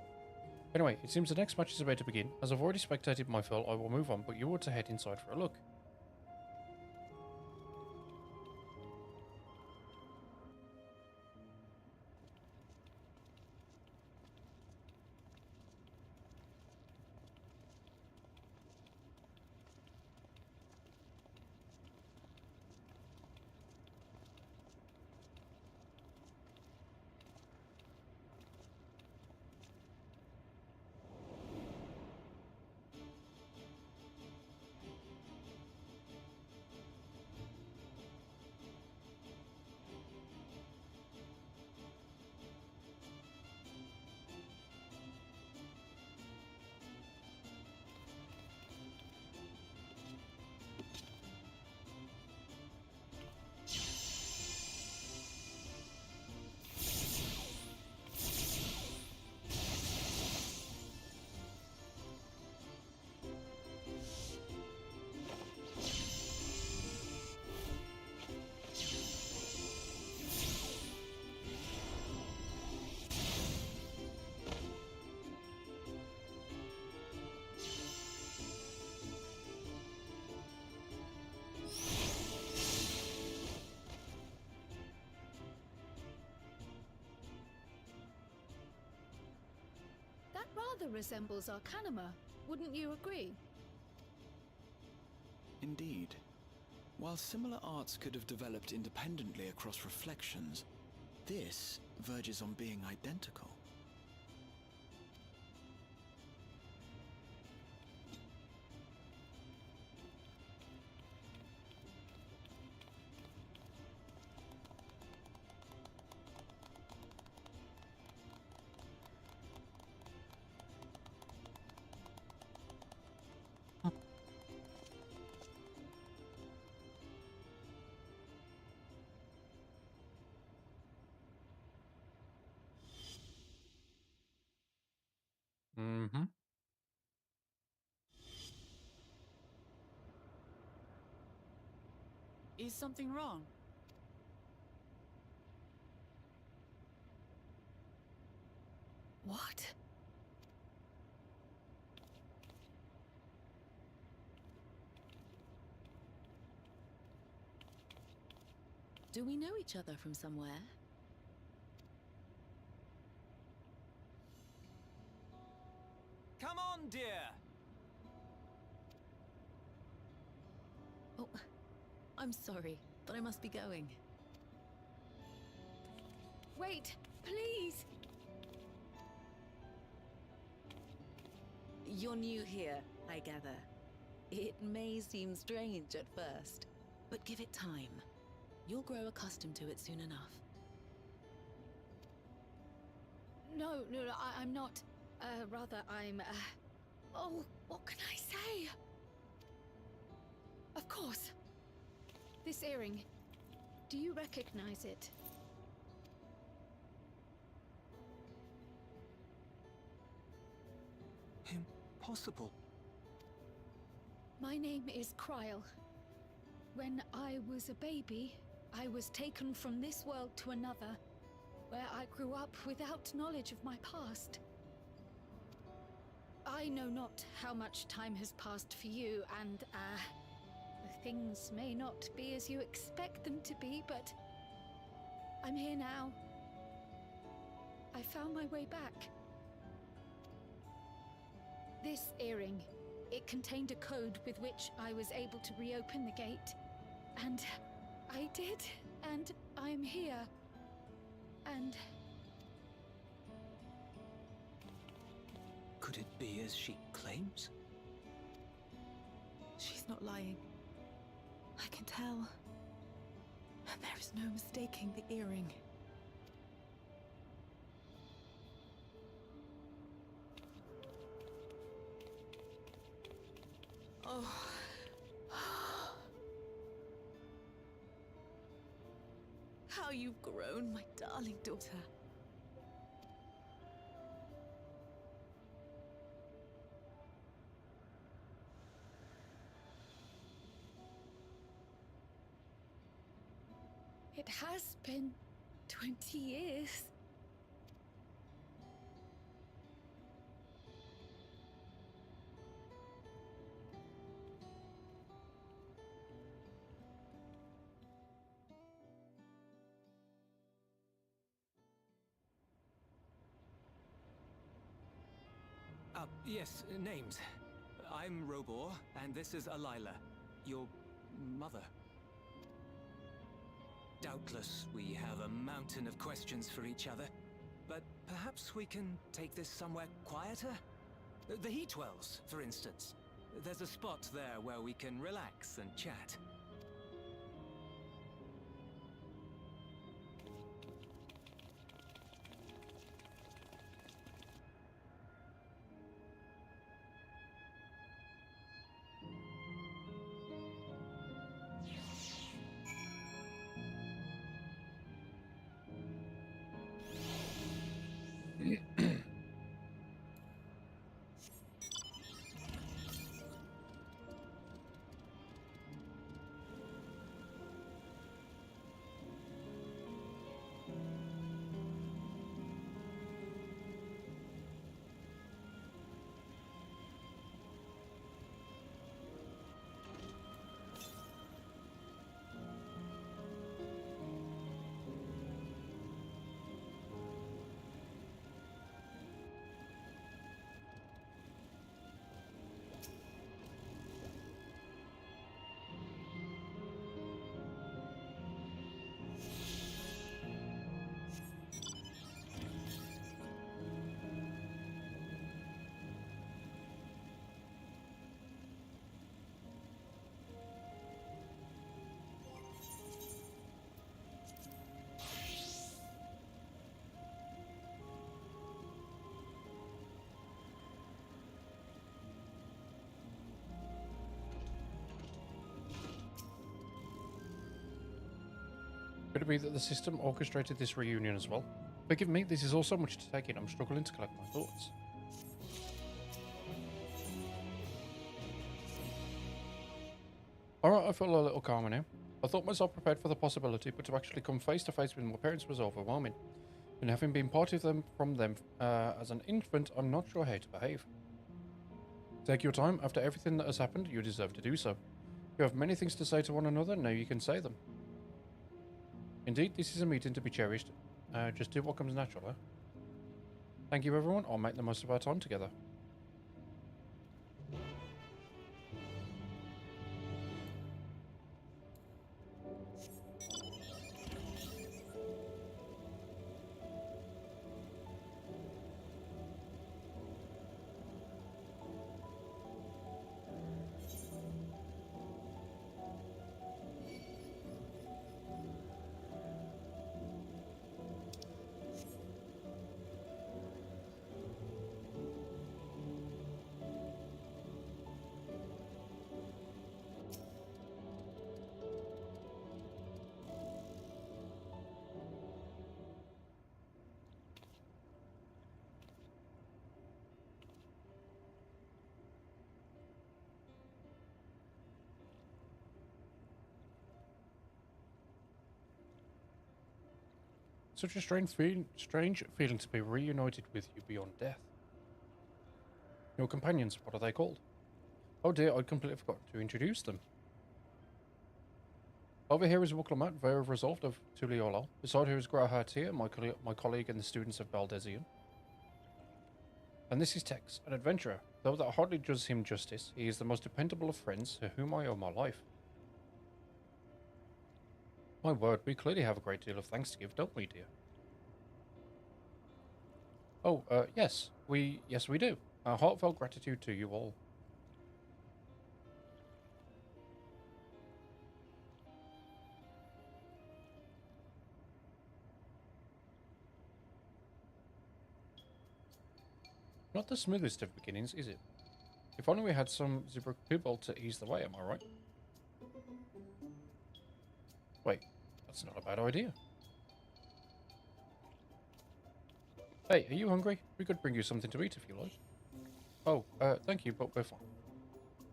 A: Anyway, it seems the next match is about to begin. As I've already spectated my fill, I will move on, but you ought to head inside for a look.
J: rather resembles Arcanima, wouldn't you agree?
M: Indeed. While similar arts could have developed independently across reflections, this verges on being identical.
A: Mm-hmm.
F: Is something wrong?
J: What?
U: Do we know each other from somewhere?
L: Come on, dear!
U: Oh, I'm sorry, but I must be going.
J: Wait, please!
U: You're new here, I gather. It may seem strange at first, but give it time. You'll grow accustomed to it soon enough.
J: No, I'm not. Rather, I'm, Oh, what can I say? Of course. This earring. Do you recognize it?
L: Impossible.
J: My name is Kryl. When I was a baby, I was taken from this world to another, where I grew up without knowledge of my past. I know not how much time has passed for you, and, things may not be as you expect them to be, but I'm here now. I found my way back. This earring, it contained a code with which I was able to reopen the gate. And I did, and I'm here. And...
L: Could it be as she claims?
U: She's not lying. I can tell. And there is no mistaking the earring. Oh. How you've grown, my darling daughter.
J: It has been 20 years.
L: Yes, names. I'm Robor, and this is Alayla, your mother. Doubtless, we have a mountain of questions for each other, but perhaps we can take this somewhere quieter? The Heatwells, for instance. There's a spot there where we can relax and chat.
A: it be that the system orchestrated this reunion as well? Forgive me, this is all so much to take in. I'm struggling to collect my thoughts. Alright, I feel a little calmer now. I thought myself prepared for the possibility, but to actually come face to face with my parents was overwhelming. And having been part of them from them as an infant, I'm not sure how to behave. Take your time. After everything that has happened, you deserve to do so. You have many things to say to one another, now you can say them. Indeed, this is a meeting to be cherished. Just do what comes natural, eh? Thank you, everyone. I'll make the most of our time together. Such a strange feeling to be reunited with you beyond death. Your companions, what are they called? Oh dear, I completely forgot to introduce them. Over here is Wuklammat, Veil of Resolve of Tuliolal. Beside her is Grahatir, my colleague and the students of Baldesion. And this is Tex, an adventurer. Though that hardly does him justice, he is the most dependable of friends to whom I owe my life. My word, we clearly have a great deal of thanks to give, don't we, dear? Oh, yes. Yes, we do. Our heartfelt gratitude to you all. Not the smoothest of beginnings, is it? If only we had some Zibruk Tubal to ease the way, am I right? Wait, that's not a bad idea. Hey, are you hungry? We could bring you something to eat if you like. Oh, thank you, but we're fine.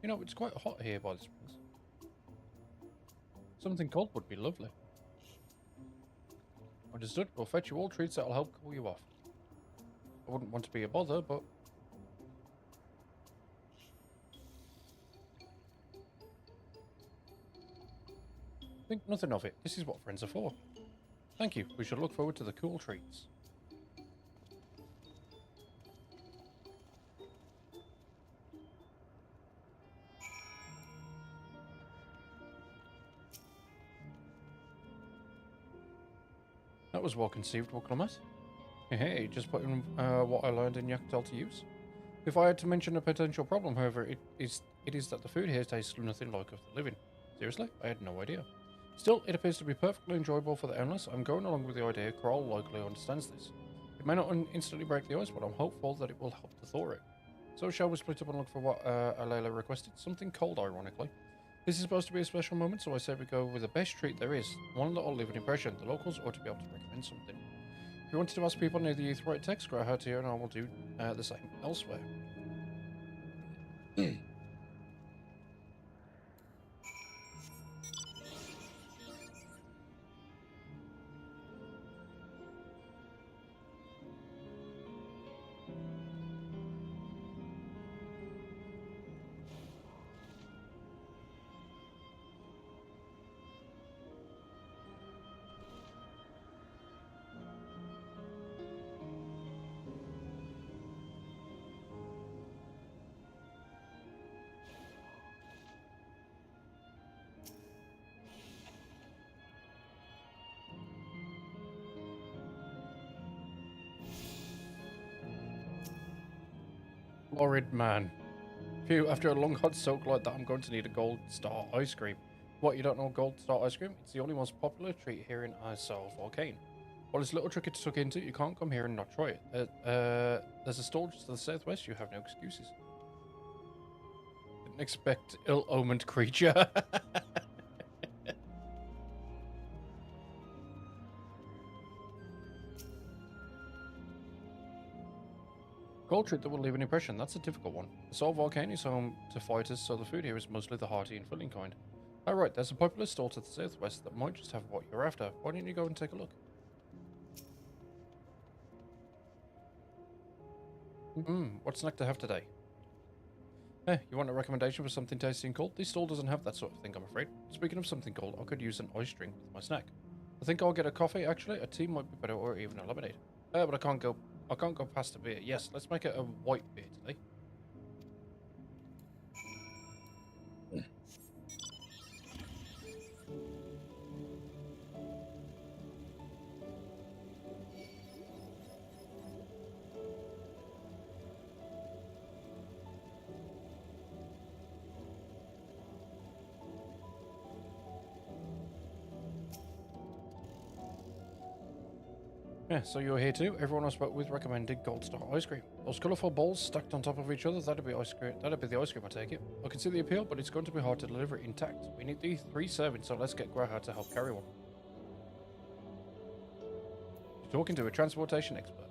A: You know, it's quite hot here by the springs. Something cold would be lovely. Understood. We'll fetch you all treats that'll help cool you off. I wouldn't want to be a bother, but... Think nothing of it. This is what friends are for. Thank you. We shall look forward to the cool treats. That was well conceived, Wuklammat. Hey, just put in what I learned in Yaktal to use. If I had to mention a potential problem, however, it is that the food here tastes nothing like of the living. Seriously? I had no idea. Still, it appears to be perfectly enjoyable for the owners. I'm going along with the idea. Kroll likely understands this. It may not instantly break the ice, but I'm hopeful that it will help to thaw it. So shall we split up and look for what Alayla requested? Something cold, ironically. This is supposed to be a special moment, so I say we go with the best treat there is. One that will leave an impression. The locals ought to be able to recommend something. If you wanted to ask people near the Aetheryte text, Grahat here and I will do the same elsewhere. Horrid man. Phew, after a long hot soak like that, I'm going to need a Gold Star ice cream. What, you don't know Gold Star ice cream? It's the only most popular treat here in Isle Volcane. While it's a little tricky to tuck into, you can't come here and not try it. There's a store just to the southwest, you have no excuses. Didn't expect ill-omened creature. cold treat that will leave an impression. That's a difficult one. The Soul Volcano is home to fighters, so the food here is mostly the hearty and filling kind. Oh right, there's a popular store to the southwest that might just have what you're after. Why don't you go and take a look? What snack to have today? You want a recommendation for something tasty and cold? This stall doesn't have that sort of thing, I'm afraid. Speaking of something cold, I could use an ice drink with my snack. I think I'll get a coffee, actually. A tea might be better, or even a lemonade. But I can't go past a beer. Yes, let's make it a white beer today. Yeah, so you're here too. Everyone I spoke with recommended Gold Star ice cream. Those colourful balls stacked on top of each other, that'd be ice cream. That'd be the ice cream, I take it. I can see the appeal, but it's going to be hard to deliver it intact. We need the 3 servings, so let's get Graha to help carry one. You're talking to a transportation expert.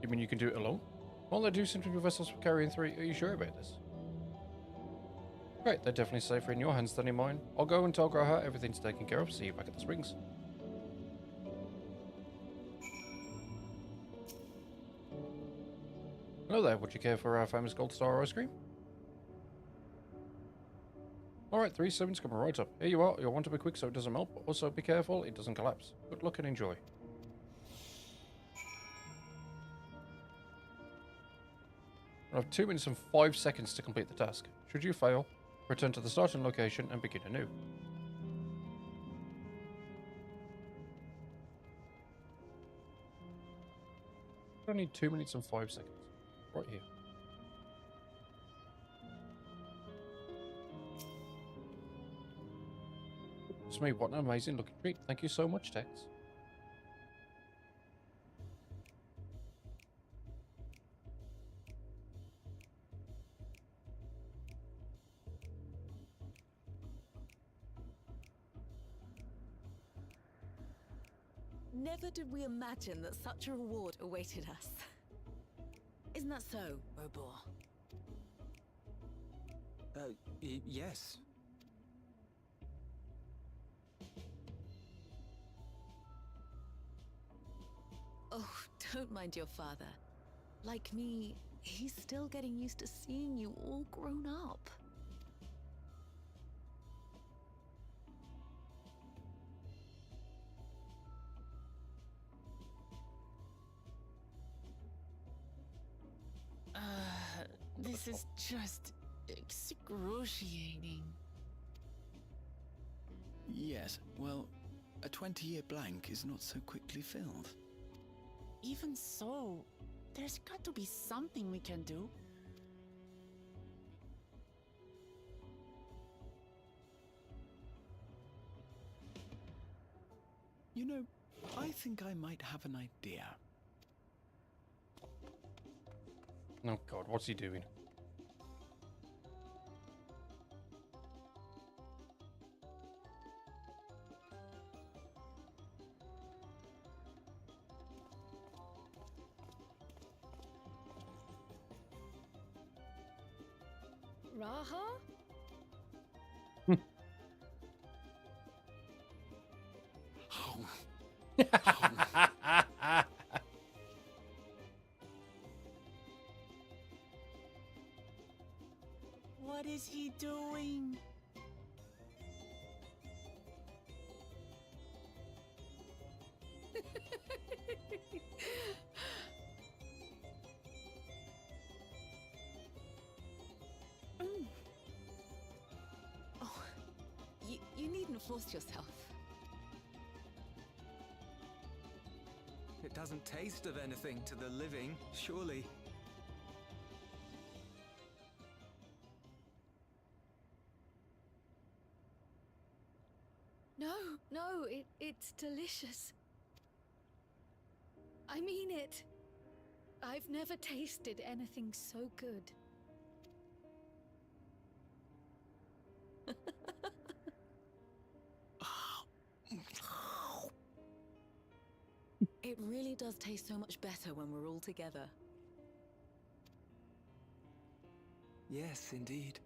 A: You mean you can do it alone? Well, they do seem to be vessels for carrying 3. Are you sure about this? Great, they're definitely safer in your hands than in mine. I'll go and tell Graha everything's taken care of. See you back at the springs. Hello there, would you care for our famous Gold Star ice cream? Alright, 3 servings coming right up. Here you are, you'll want to be quick so it doesn't melt, but also be careful it doesn't collapse. Good luck and enjoy. I have 2 minutes and 5 seconds to complete the task. Should you fail, return to the starting location and begin anew. I need 2 minutes and 5 seconds. Right here. It's me, what an amazing looking treat. Thank you so much, Tex.
U: Never did we imagine that such a reward awaited us. Isn't that so, Robor?
L: Yes.
U: Oh, don't mind your father. Like me, he's still getting used to seeing you all grown up. This is just excruciating.
M: Yes, well, a 20-year blank is not so quickly filled.
F: Even so, there's got to be something we can do.
M: You know, I think I might have an idea.
A: Oh god, what's he doing?
J: Raha?
F: What is he doing?
U: Oh, you needn't force yourself.
L: It doesn't taste of anything to the living, surely.
J: No, it's delicious. I mean it. I've never tasted anything so good.
U: It really does taste so much better when we're all together.
M: Yes, indeed.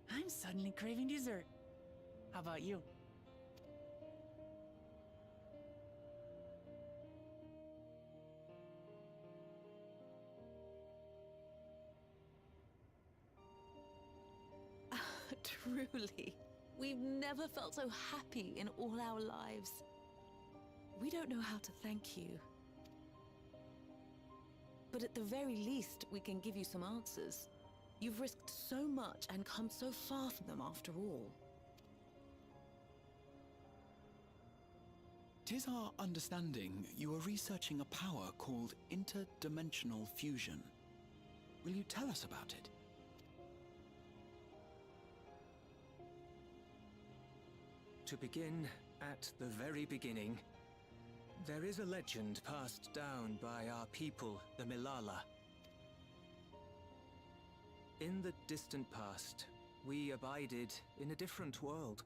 F: I'm suddenly craving dessert. How about you?
U: Truly, we've never felt so happy in all our lives. We don't know how to thank you. But at the very least, we can give you some answers. You've risked so much and come so far from them after all.
M: 'Tis our understanding you are researching a power called interdimensional fusion. Will you tell us about it?
H: To begin at the very beginning, there is a legend passed down by our people, the Milala. In the distant past, we abided in a different world.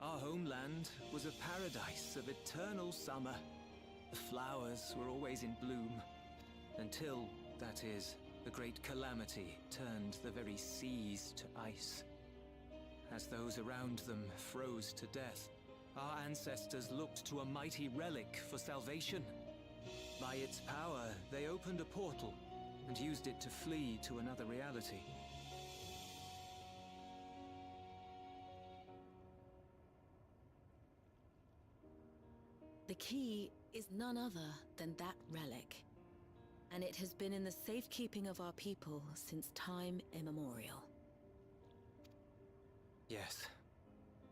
H: Our homeland was a paradise of eternal summer. The flowers were always in bloom, until, that is, the great calamity turned the very seas to ice. As those around them froze to death, our ancestors looked to a mighty relic for salvation. By its power, they opened a portal and used it to flee to another reality.
U: The key is none other than that relic, and it has been in the safekeeping of our people since time immemorial.
H: Yes.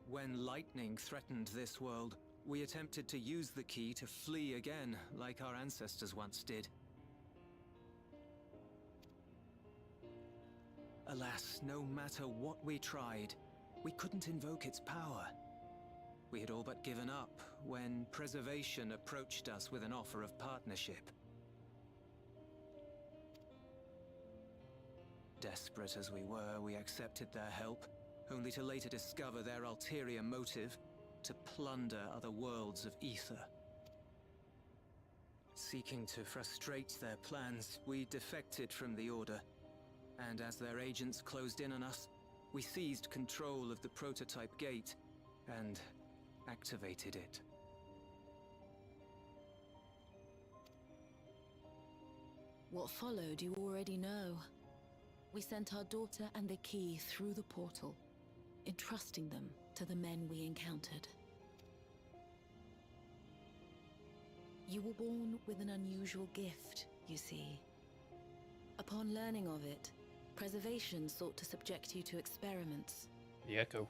H: When lightning threatened this world, we attempted to use the key to flee again, like our ancestors once did. Alas, no matter what we tried, we couldn't invoke its power. We had all but given up when Preservation approached us with an offer of partnership. Desperate as we were, we accepted their help, only to later discover their ulterior motive, to plunder other worlds of ether. Seeking to frustrate their plans, we defected from the Order, and as their agents closed in on us, we seized control of the prototype gate and activated it.
U: What followed you already know. We sent our daughter and the key through the portal, entrusting them to the men we encountered. You were born with an unusual gift, you see. Upon learning of it, Preservation sought to subject you to experiments.
A: The Echo.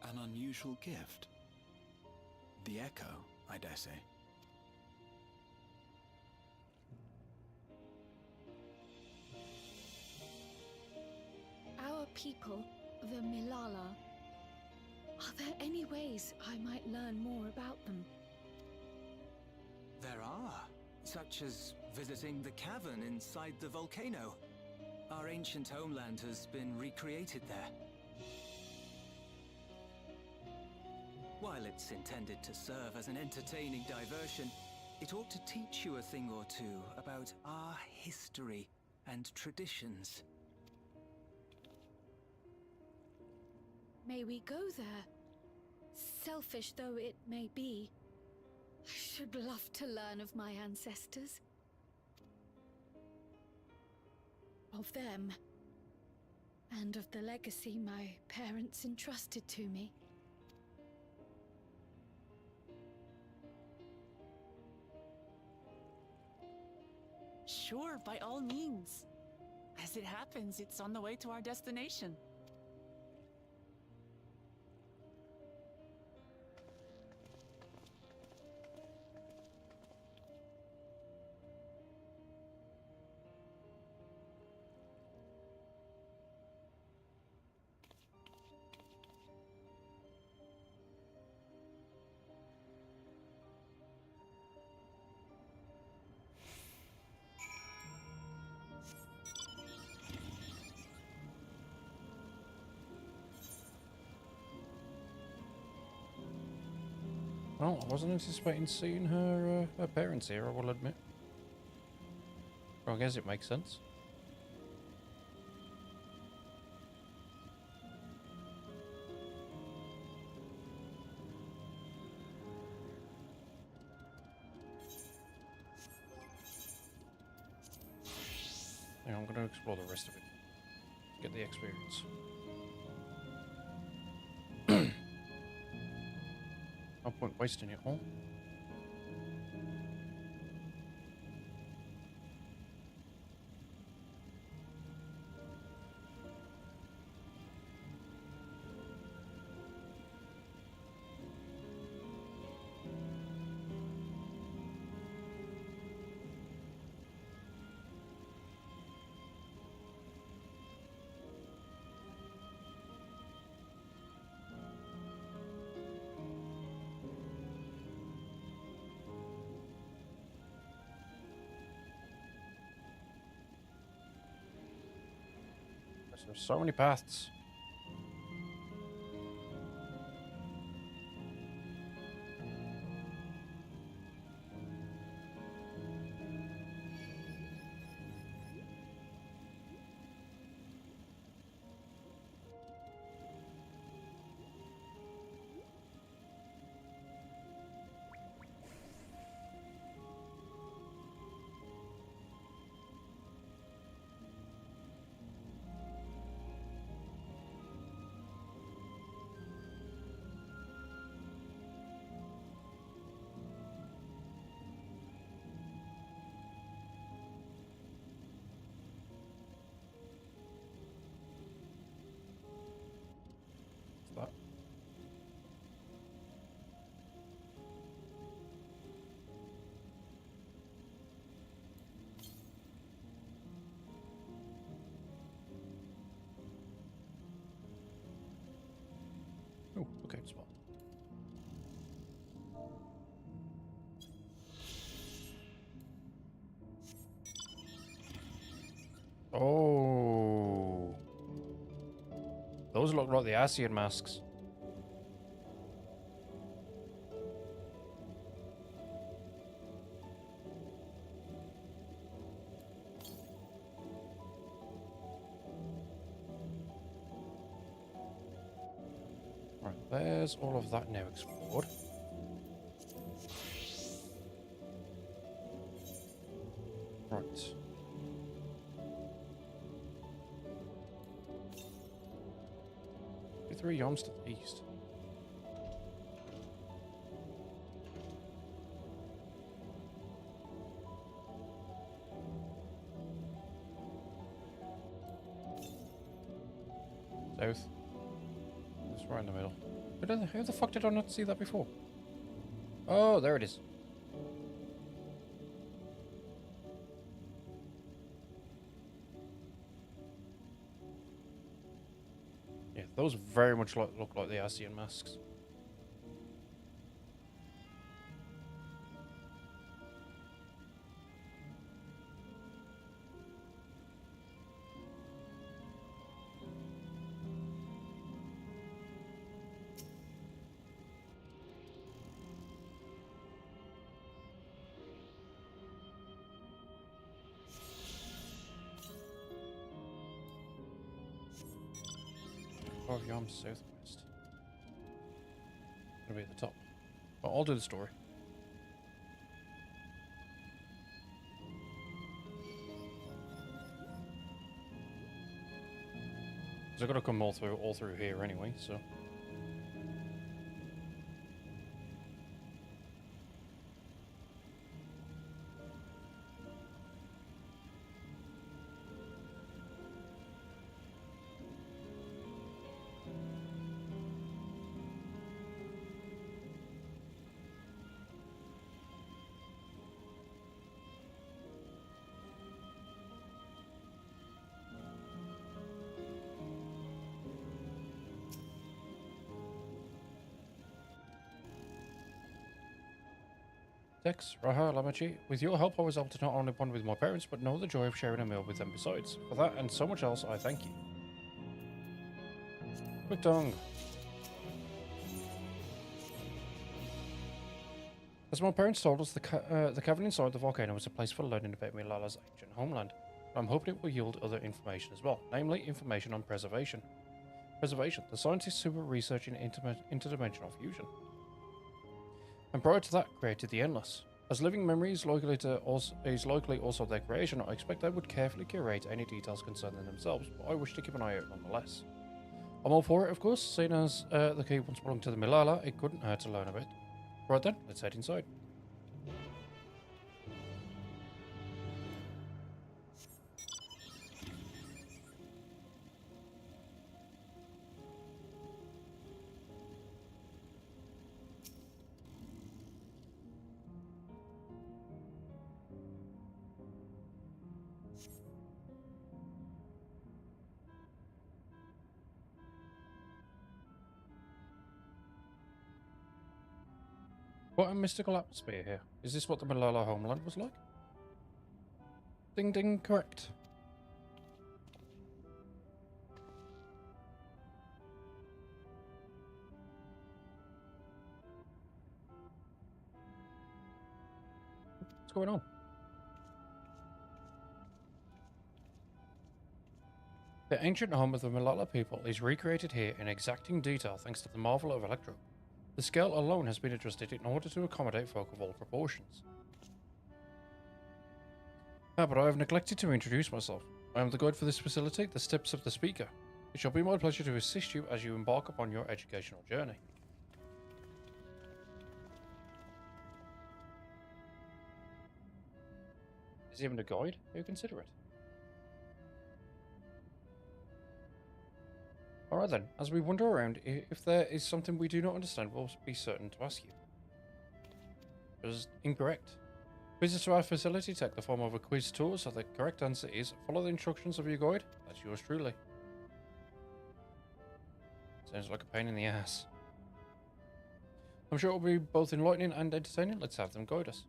M: An unusual gift? The Echo, I dare say.
J: Our people, the Milala. Are there any ways I might learn more about them?
H: There are, such as visiting the cavern inside the volcano. Our ancient homeland has been recreated there. While it's intended to serve as an entertaining diversion, it ought to teach you a thing or two about our history and traditions.
J: May we go there? Selfish though it may be, I should love to learn of my ancestors. Of them. And of the legacy my parents entrusted to me.
F: Sure, by all means. As it happens, it's on the way to our destination.
A: Well, I wasn't anticipating seeing her parents here, I will admit. Well, I guess it makes sense. Yeah, I'm going to explore the rest of it. Get the experience. No point wasting it all. There's so many paths. That. Oh, okay, spot. Oh. Those look like the Ascian masks. Right, there's all of that now explored. Right. Three yawns to the east. South. It's right in the middle. How the fuck did I not see that before? Oh, there it is. Yeah, those very much look like the Ascian masks. Of Yom southwest. It'll be at the top. But I'll do the story. Because I've got to come all through here anyway, so. Dex, Raha, Lamachi, with your help I was able to not only bond with my parents, but know the joy of sharing a meal with them besides. For that and so much else, I thank you. Quick tongue. As my parents told us, the cavern inside the volcano was a place for learning about Milala's ancient homeland. I'm hoping it will yield other information as well, namely information on preservation. Preservation, the scientists who were researching interdimensional fusion. And prior to that, created the Endless. As living memory is likely also their creation, I expect they would carefully curate any details concerning themselves, but I wish to keep an eye out nonetheless. I'm all for it, of course, seeing as the key once belonged to the Milala, it couldn't hurt to learn a bit. Right then, let's head inside. What a mystical atmosphere here. Is this what the Milala homeland was like? Ding ding, correct. What's going on? The ancient home of the Milala people is recreated here in exacting detail thanks to the marvel of Electro. The scale alone has been adjusted in order to accommodate folk of all proportions. But I have neglected to introduce myself. I am the guide for this facility, the Steps of the Speaker. It shall be my pleasure to assist you as you embark upon your educational journey. Is he even a guide? Who consider it? Alright then, as we wander around, if there is something we do not understand, we'll be certain to ask you. It was incorrect. Visit to our facility take the form of a quiz tour, so the correct answer is follow the instructions of your guide. That's yours truly. Sounds like a pain in the ass. I'm sure it will be both enlightening and entertaining. Let's have them guide us.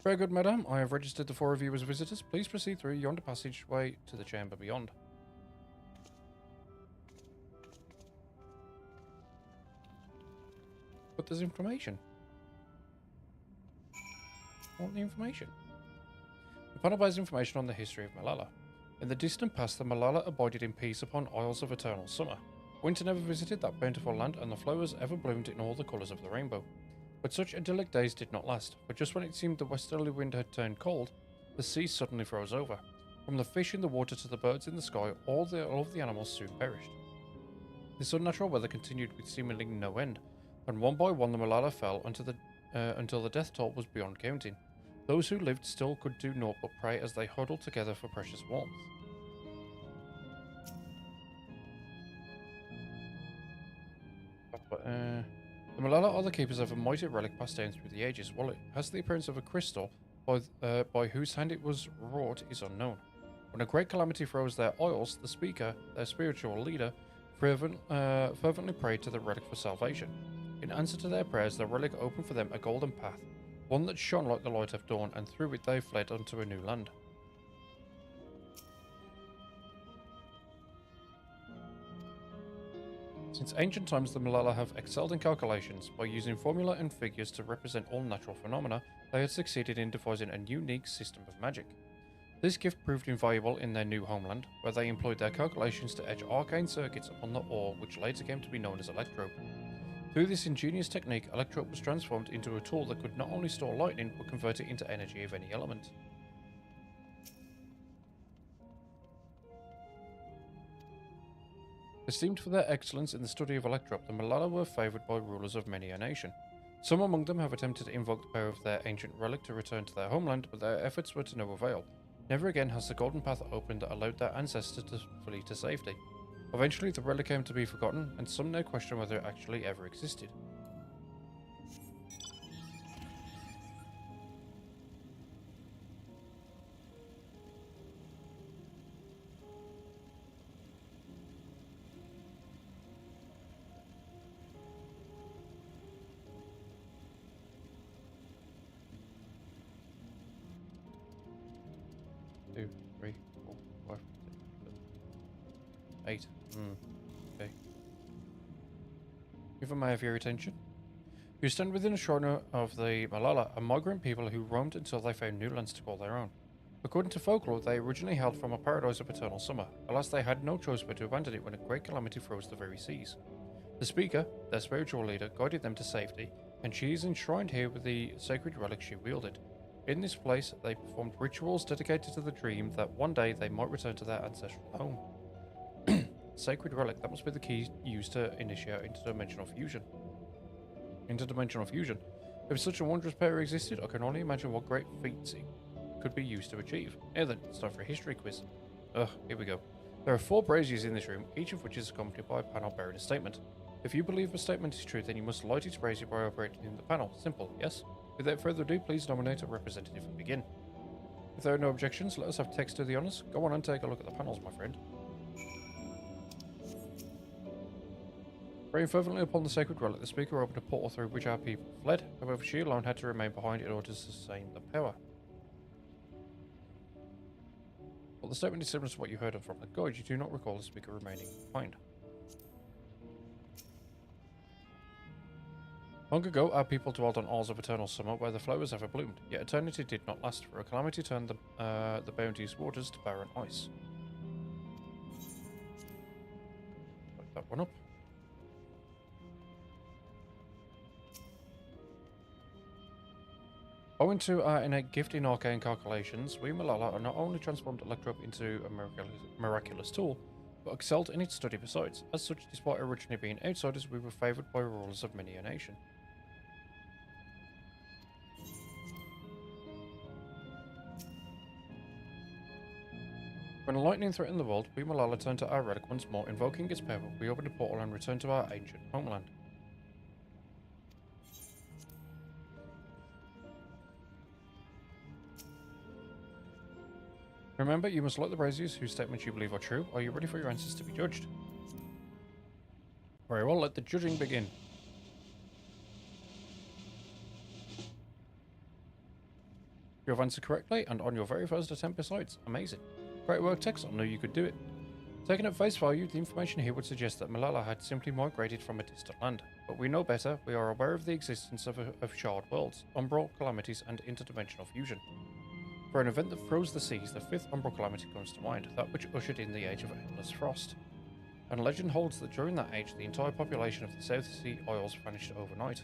A: Very good, madam. I have registered the 4 of you as visitors. Please proceed through yonder passageway to the chamber beyond. But there's information. I want the information. The panel bears information on the history of Milala. In the distant past, the Milala abided in peace upon Isles of Eternal Summer. Winter never visited that bountiful land, and the flowers ever bloomed in all the colours of the rainbow. But such idyllic days did not last, for just when it seemed the westerly wind had turned cold, the sea suddenly froze over. From the fish in the water to the birds in the sky, all of the animals soon perished. This unnatural weather continued with seemingly no end, and one by one the Milala fell until the death toll was beyond counting. Those who lived still could do naught but pray as they huddled together for precious warmth. The Milala are the keepers of a mighty relic passed down through the ages. While it has the appearance of a crystal, by whose hand it was wrought is unknown. When a great calamity froze their isles, the speaker, their spiritual leader, fervently prayed to the relic for salvation. In answer to their prayers, the relic opened for them a golden path, one that shone like the light of dawn, and through it they fled unto a new land. Since ancient times, the Milala have excelled in calculations. By using formula and figures to represent all natural phenomena, they had succeeded in devising a unique system of magic. This gift proved invaluable in their new homeland, where they employed their calculations to etch arcane circuits upon the ore, which later came to be known as Electrope. Through this ingenious technique, Electrope was transformed into a tool that could not only store lightning, but convert it into energy of any element. Esteemed for their excellence in the study of Electrope, the Milala were favoured by rulers of many a nation. Some among them have attempted to invoke the power of their ancient relic to return to their homeland, but their efforts were to no avail. Never again has the golden path opened that allowed their ancestors to flee to safety. Eventually, the relic came to be forgotten, and some now question whether it actually ever existed. Two, three, four, five, six, 7, 8. Okay. if I may have your attention. You stand within a shrine of the Malala, a migrant people who roamed until they found new lands to call their own. According to folklore, they originally hailed from a paradise of eternal summer. Alas, they had no choice but to abandon it when a great calamity froze the very seas. The speaker, their spiritual leader, guided them to safety, and she is enshrined here with the sacred relic she wielded. In this place, they performed rituals dedicated to the dream that one day they might return to their ancestral home. Sacred relic, that must be the key used to initiate interdimensional fusion. Interdimensional fusion. If such a wondrous pair existed, I can only imagine what great feats it could be used to achieve. Now then, it's time for a history quiz. Here we go. There are 4 braziers in this room, each of which is accompanied by a panel bearing a statement. If you believe a statement is true, then you must light its brazier by operating the panel. Simple, yes? Without further ado, please nominate a representative and begin. If there are no objections, let us have text to the honours. Go on and take a look at the panels, my friend. Praying fervently upon the sacred relic, the speaker opened a portal through which our people fled. However, she alone had to remain behind in order to sustain the power. Well, the statement is similar to what you heard from the guide. You do not recall the speaker remaining behind. Long ago, our people dwelled on Isles of Eternal Summer, where the flowers ever bloomed. Yet eternity did not last, for a calamity turned the bounteous waters to barren ice. Pick that one up. Owing to our innate gift in arcane calculations, we Malala are not only transformed Electrope into a miraculous tool, but excelled in its study besides. As such, despite originally being outsiders, we were favoured by rulers of many a nation. When lightning threatened the world, we Malala turned to our relic once more, invoking its power. We opened a portal and returned to our ancient homeland. Remember, you must light the braziers whose statements you believe are true. Are you ready for your answers to be judged? Very well, let the judging begin. You have answered correctly, and on your very first attempt besides. Amazing. Great work, Tex. I knew you could do it. Taken at face value, the information here would suggest that Malala had simply migrated from a distant land. But we know better. We are aware of the existence of shard worlds, umbral calamities, and interdimensional fusion. For an event that froze the seas, the 5th umbral calamity comes to mind, that which ushered in the Age of Endless Frost. And legend holds that during that age, the entire population of the South Sea Isles vanished overnight.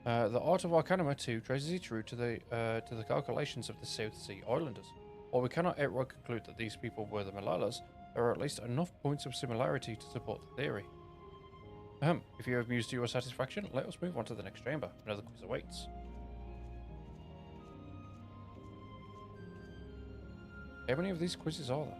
A: The Art of Arcanima too traces its root to the calculations of the South Sea Islanders. While we cannot outright conclude that these people were the Malalas, there are at least enough points of similarity to support the theory. If you have mused to your satisfaction, let us move on to the next chamber. Another quiz awaits. How many of these quizzes are there?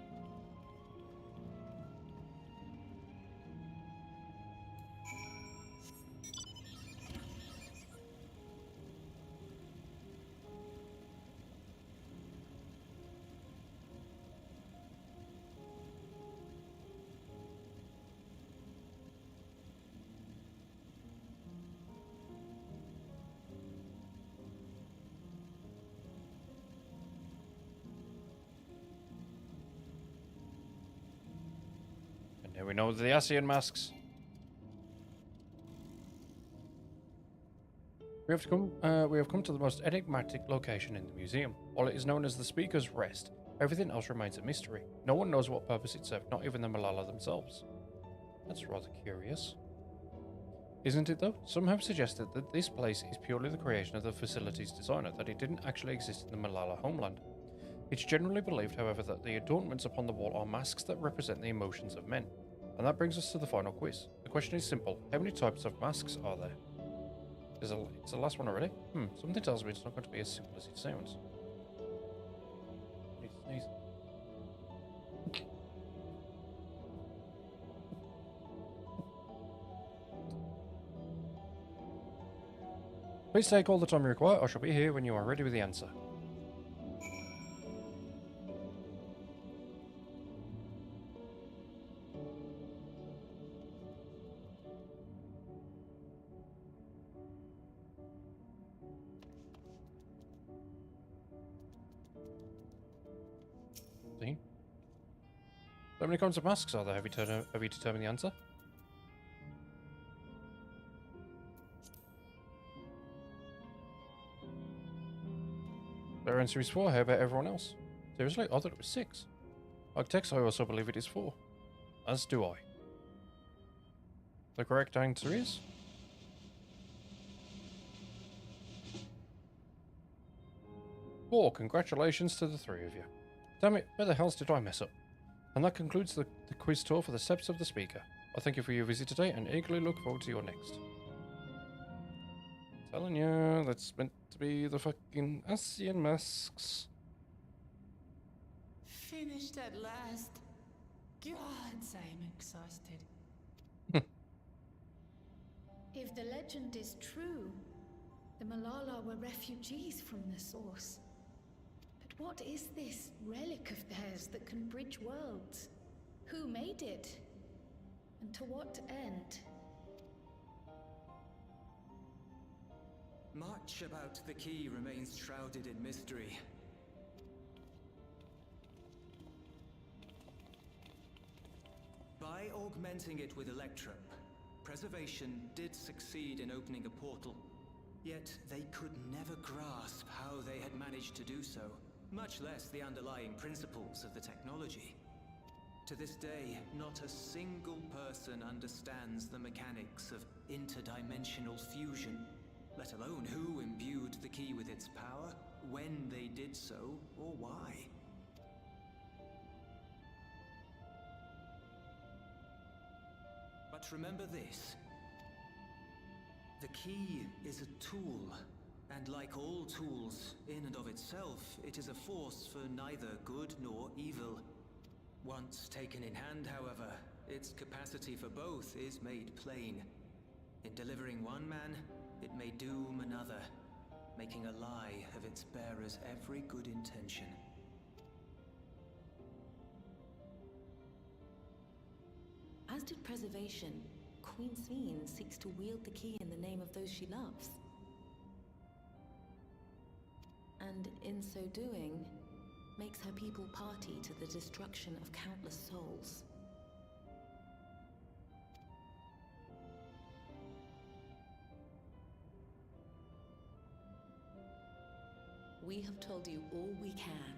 A: Here we know the Asian masks. We have come to the most enigmatic location in the museum. While it is known as the Speaker's Rest, everything else remains a mystery. No one knows what purpose it served, not even the Malala themselves. That's rather curious. Isn't it though? Some have suggested that this place is purely the creation of the facility's designer, that it didn't actually exist in the Malala homeland. It's generally believed, however, that the adornments upon the wall are masks that represent the emotions of men. And that brings us to the final quiz. The question is simple. How many types of masks are there? It's the last one already? Something tells me it's not going to be as simple as it sounds. Need to sneeze. Please take all the time you require. I shall be here when you are ready with the answer. How many kinds of masks are there? Have you determined the answer? They're in series 4, how about everyone else? Seriously? I thought it was 6. Like Tex, I also believe it is 4. As do I. The correct answer is... 4. Congratulations to the 3 of you. Damn it, where the hell did I mess up? And that concludes the quiz tour for the Steps of the Speaker. I thank you for your visit today and eagerly look forward to your next. Telling you, that's meant to be the fucking Ascian masks.
F: Finished at last. God, I'm exhausted.
J: If the legend is true, the Malala were refugees from the source. But what is this relic of theirs that can bridge worlds? Who made it? And to what end?
H: Much about the key remains shrouded in mystery. By augmenting it with Electrum, Preservation did succeed in opening a portal. Yet they could never grasp how they had managed to do so, much less the underlying principles of the technology. To this day, not a single person understands the mechanics of interdimensional fusion, let alone who imbued the key with its power, when they did so, or why. But remember this. The key is a tool, and like all tools, in and of itself, it is a force for neither good nor evil. Once taken in hand, however, its capacity for both is made plain. In delivering one man, it may doom another, making a lie of its bearer's every good intention.
U: As did Preservation, Queen Sveen seeks to wield the key in the name of those she loves. And in so doing, makes her people party to the destruction of countless souls. We have told you all we can.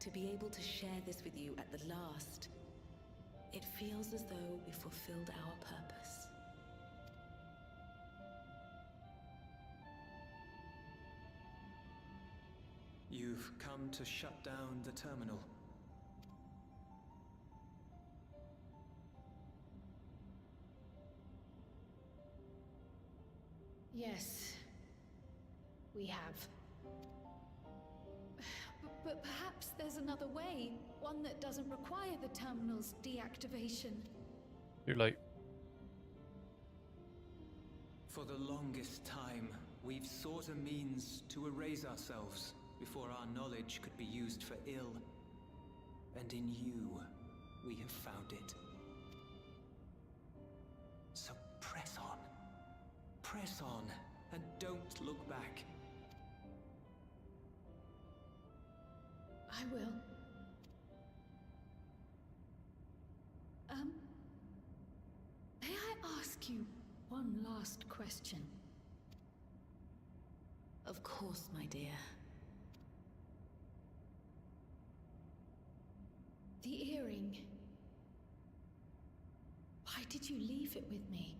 U: To be able to share this with you at the last, it feels as though we fulfilled our purpose.
H: You've come to shut down the terminal.
J: Yes, we have. But perhaps there's another way, one that doesn't require the terminal's deactivation.
A: Too late.
H: For the longest time, we've sought a means to erase ourselves before our knowledge could be used for ill. And in you, we have found it. So press on. Press on, and don't look back.
J: I will. May I ask you one last question?
U: Of course, my dear.
J: The earring. Why did you leave it with me?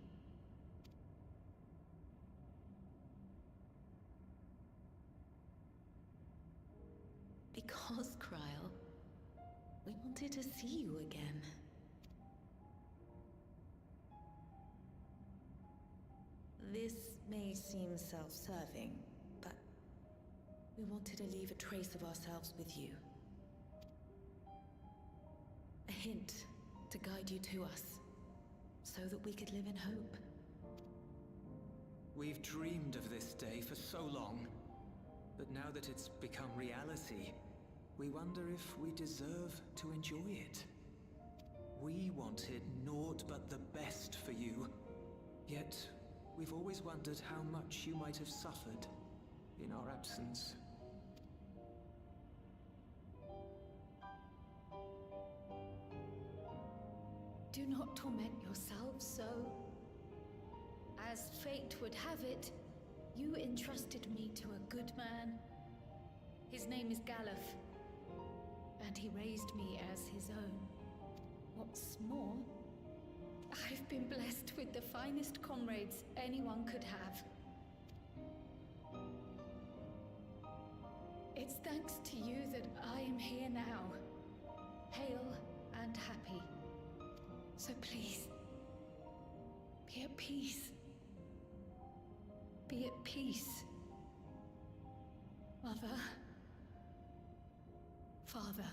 U: Because, Kryl, we wanted to see you again. This may seem self-serving, but we wanted to leave a trace of ourselves with you. A hint to guide you to us, so that we could live in hope.
H: We've dreamed of this day for so long, but now that it's become reality, we wonder if we deserve to enjoy it. We wanted naught but the best for you, yet we've always wondered how much you might have suffered in our absence.
J: Do not torment yourselves so. As fate would have it, you entrusted me to a good man. His name is Galuf, and he raised me as his own. What's more, I've been blessed with the finest comrades anyone could have. It's thanks to you that I am here now, hale and happy. So please, be at peace. Be at peace. Mother. Father.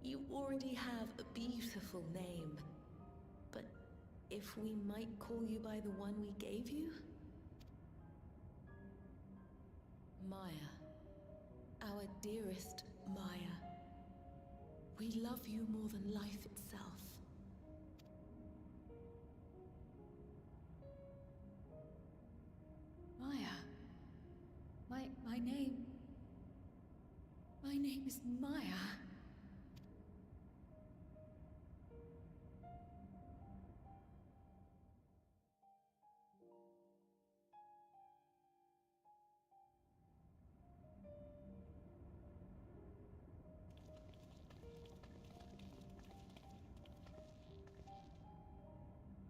U: You already have a beautiful name, but if we might call you by the one we gave you? Maya. Our dearest Maya. We love you more than life itself.
J: Maya. My name... My name is Maya.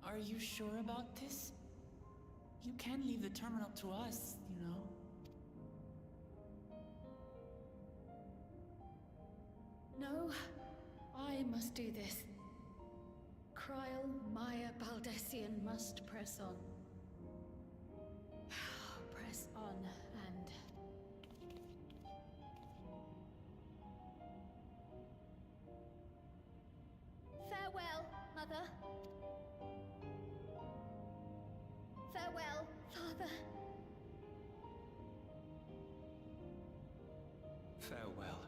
F: Are you sure about this? You can leave the terminal to us, you know.
J: No, I must do this. Kryl, Maya, Baldesion must press on. Press on and...
C: Farewell, Mother. Farewell, Father.
H: Farewell.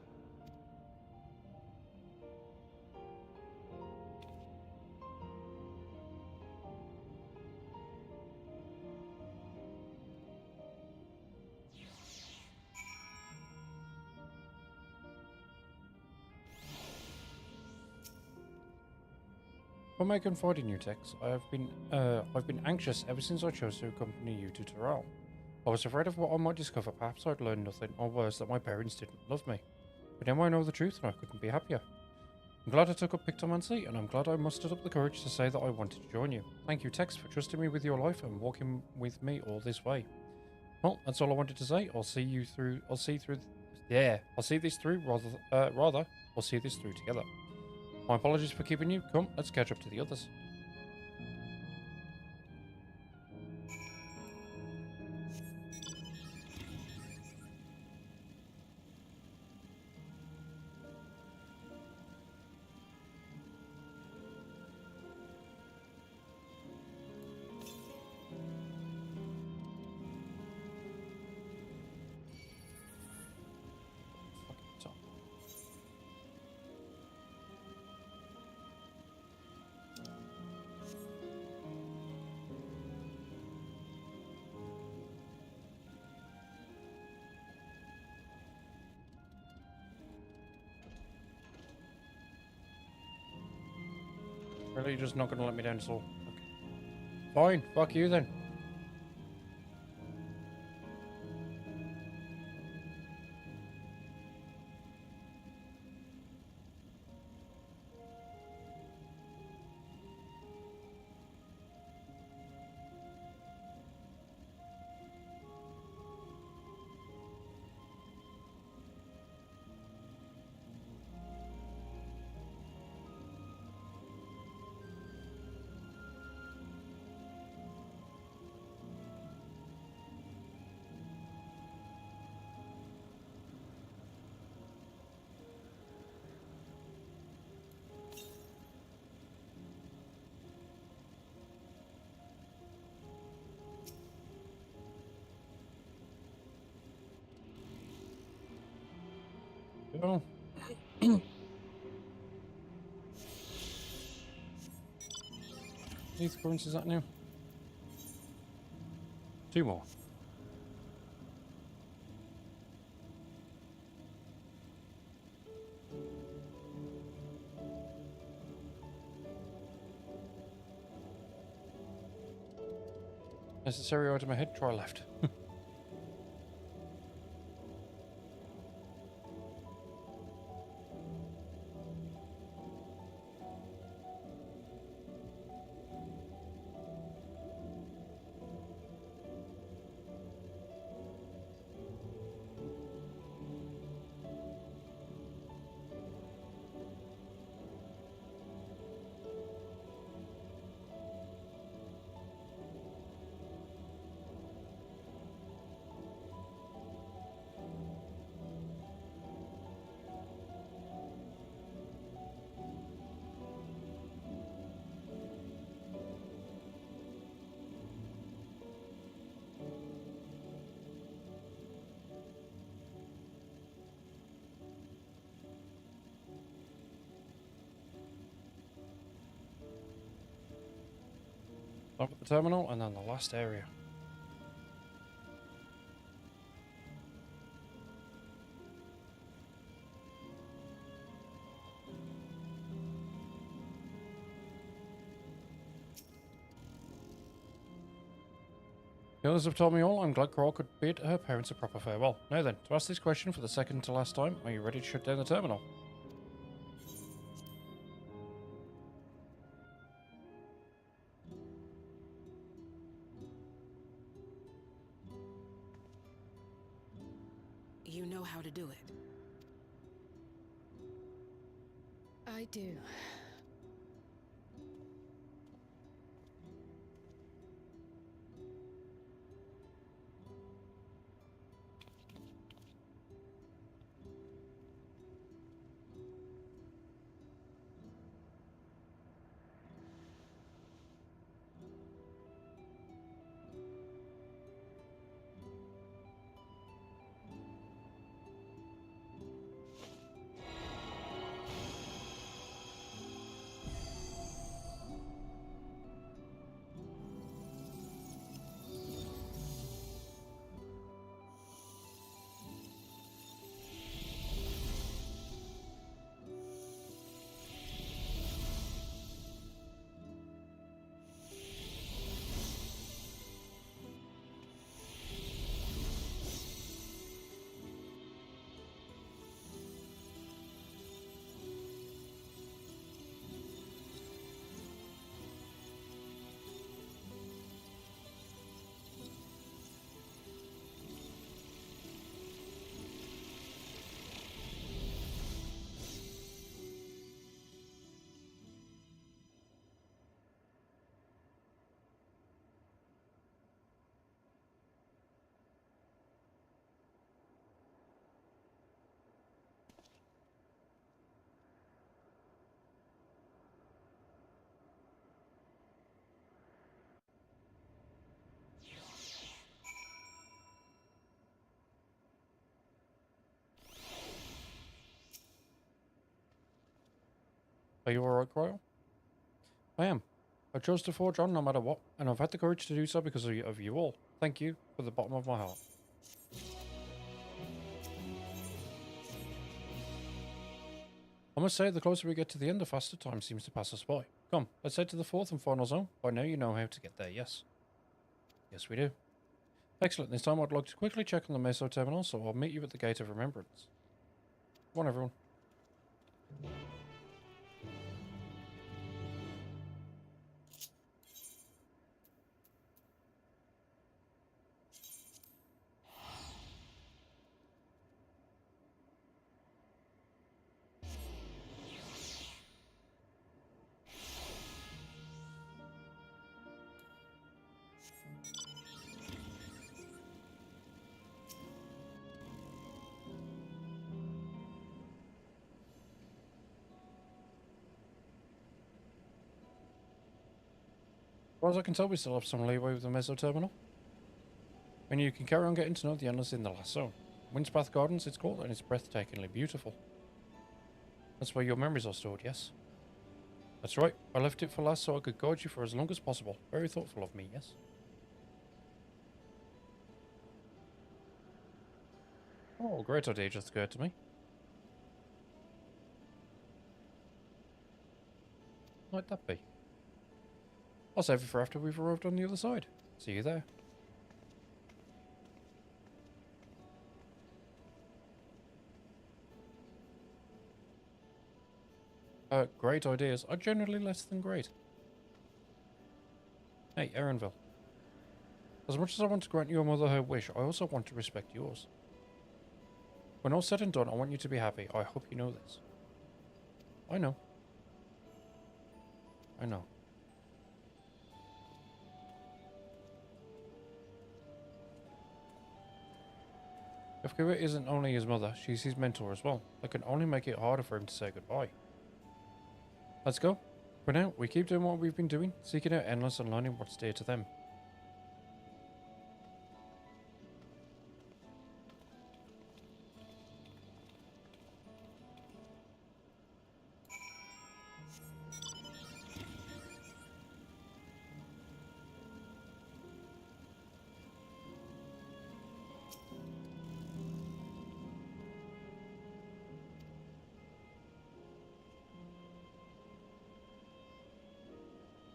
A: For my confiding you, Tex, I've been anxious ever since I chose to accompany you to Terral. I was afraid of what I might discover. Perhaps I'd learn nothing, or worse, that my parents didn't love me. But now I know the truth, and I couldn't be happier. I'm glad I took up Pictomancy, and I'm glad I mustered up the courage to say that I wanted to join you. Thank you, Tex, for trusting me with your life and walking with me all this way. Well, that's all I wanted to say. I'll see this through. We'll see this through together. My apologies for keeping you. Come, let's catch up to the others. Really, you're just not going to let me down, so... Okay. Fine, fuck you then. Go. These currencies is that new? 2 more. Necessary item ahead, try left. Up at the terminal, and then the last area. The others have told me all. I'm glad Coral could bid her parents a proper farewell. Now then, to ask this question for the second to last time, are you ready to shut down the terminal?
R: You know how to do it.
J: I do. Are you alright, Cryo? I am. I chose to forge on no matter what, and I've had the courage to do so because of you all. Thank you from the bottom of my heart. I must say, the closer we get to the end, the faster time seems to pass us by. Come, let's head to the fourth and final zone. By now you know how to get there, yes? Yes, we do. Excellent. This time I'd like to quickly check on the Meso terminal, so I'll meet you at the Gate of Remembrance. Come on, everyone. As far as I can tell, we still have some leeway with the Meso terminal. And you can carry on getting to know the endless in the last zone. Windspath Gardens, it's called, and it's breathtakingly beautiful. That's where your memories are stored, yes? That's right. I left it for last so I could guide you for as long as possible. Very thoughtful of me, yes? Oh, great idea just occurred to me. Might that be? I'll save it for after we've arrived on the other side.
A: See you there. Great ideas are generally less than great. Hey, Erenville. As much as I want to grant your mother her wish, I also want to respect yours. When all's said and done, I want you to be happy. I hope you know this. I know. I know. If Kira isn't only his mother, she's his mentor as well. That can only make it harder for him to say goodbye. Let's go. For now, we keep doing what we've been doing, seeking out Endless and learning what's dear to them.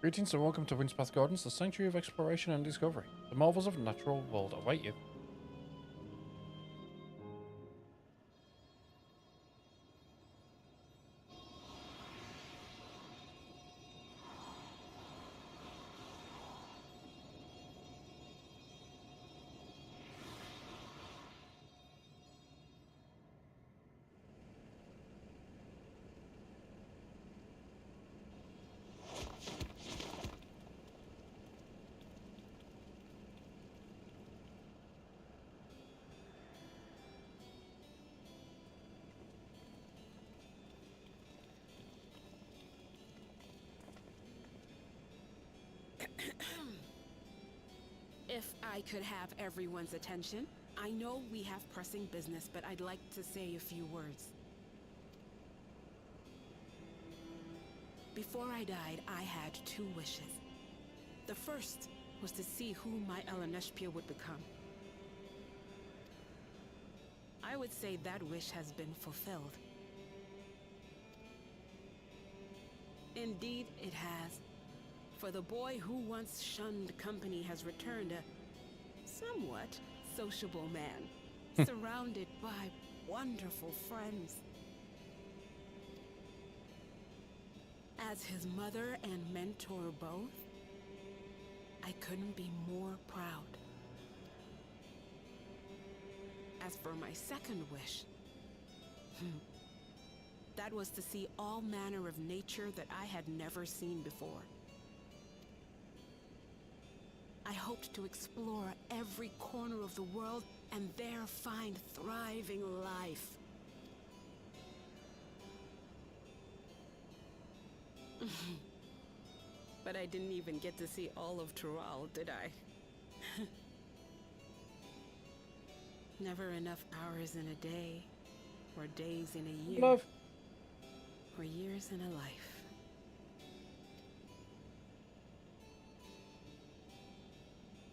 A: Greetings and welcome to Windspath Gardens, the sanctuary of exploration and discovery. The marvels of the natural world await you.
R: If I could have everyone's attention, I know we have pressing business, but I'd like to say a few words. Before I died, I had 2 wishes. The first was to see who my Eleneshpia would become. I would say that wish has been fulfilled. Indeed, it has. For the boy who once shunned company has returned a somewhat sociable man, surrounded by wonderful friends. As his mother and mentor both, I couldn't be more proud. As for my second wish, that was to see all manner of nature that I had never seen before. I hoped to explore every corner of the world and there find thriving life. But I didn't even get to see all of Tural, did I? Never enough hours in a day, or days in a year,
A: Love.
R: or years in a life.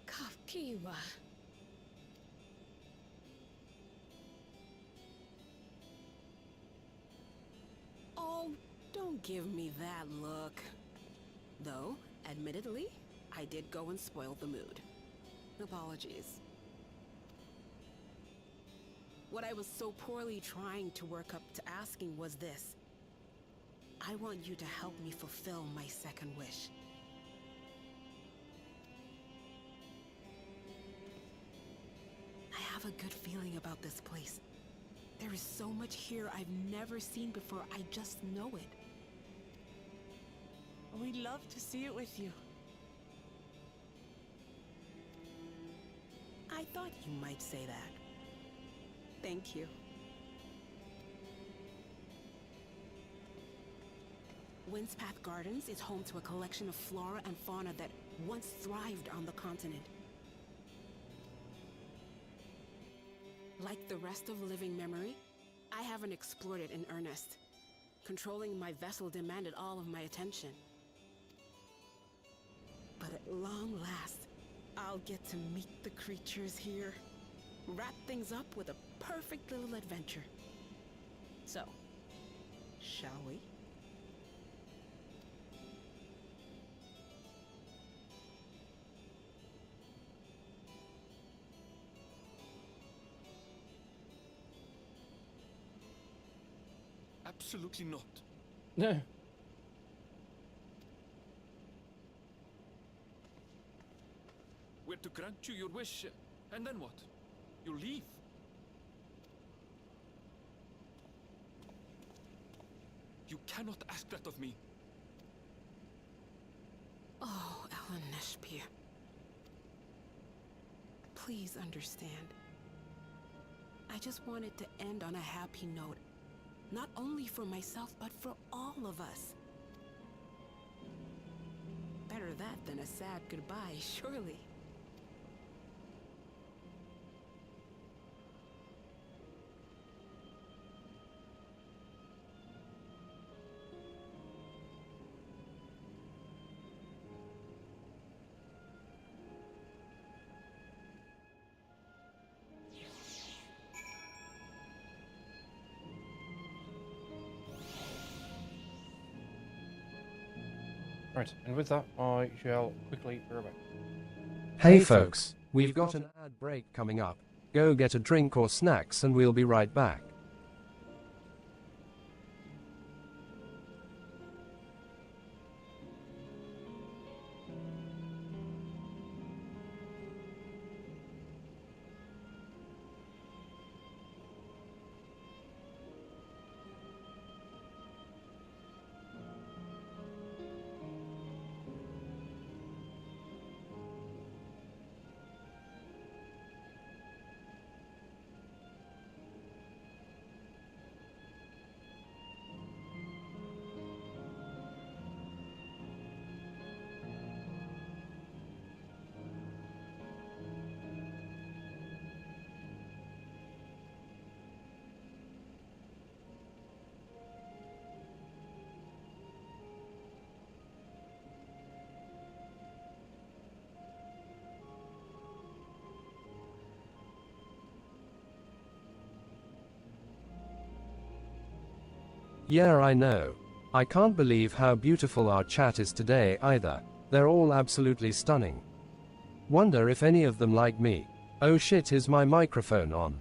J: Kafkiwa.
R: Oh, don't give me that look. Though, admittedly, I did go and spoil the mood. Apologies. What I was so poorly trying to work up to asking was this. I want you to help me fulfill my second wish. I have a good feeling about this place. There is so much here I've never seen before, I just know it.
F: We'd love to see it with you.
R: I thought you might say that. Thank you. Windspath Gardens is home to a collection of flora and fauna that once thrived on the continent. Like the rest of living memory, I haven't explored it in earnest. Controlling my vessel demanded all of my attention. But at long last, I'll get to meet the creatures here. Wrap things up with a perfect little adventure. So, shall we?
H: Absolutely not.
A: No.
H: We're to grant you your wish, and then what? You'll leave? You cannot ask that of me.
R: Oh, Ellen Neshpia. Please understand. I just wanted to end on a happy note. Not only for myself, but for all of us. Better that than a sad goodbye, surely.
A: Right, and with that, I shall quickly be right back.
P: Hey folks, we've got an ad break coming up. Go get a drink or snacks and we'll be right back. Yeah, I know. I can't believe how beautiful our chat is today either. They're all absolutely stunning. Wonder if any of them like me. Oh shit, is my microphone on?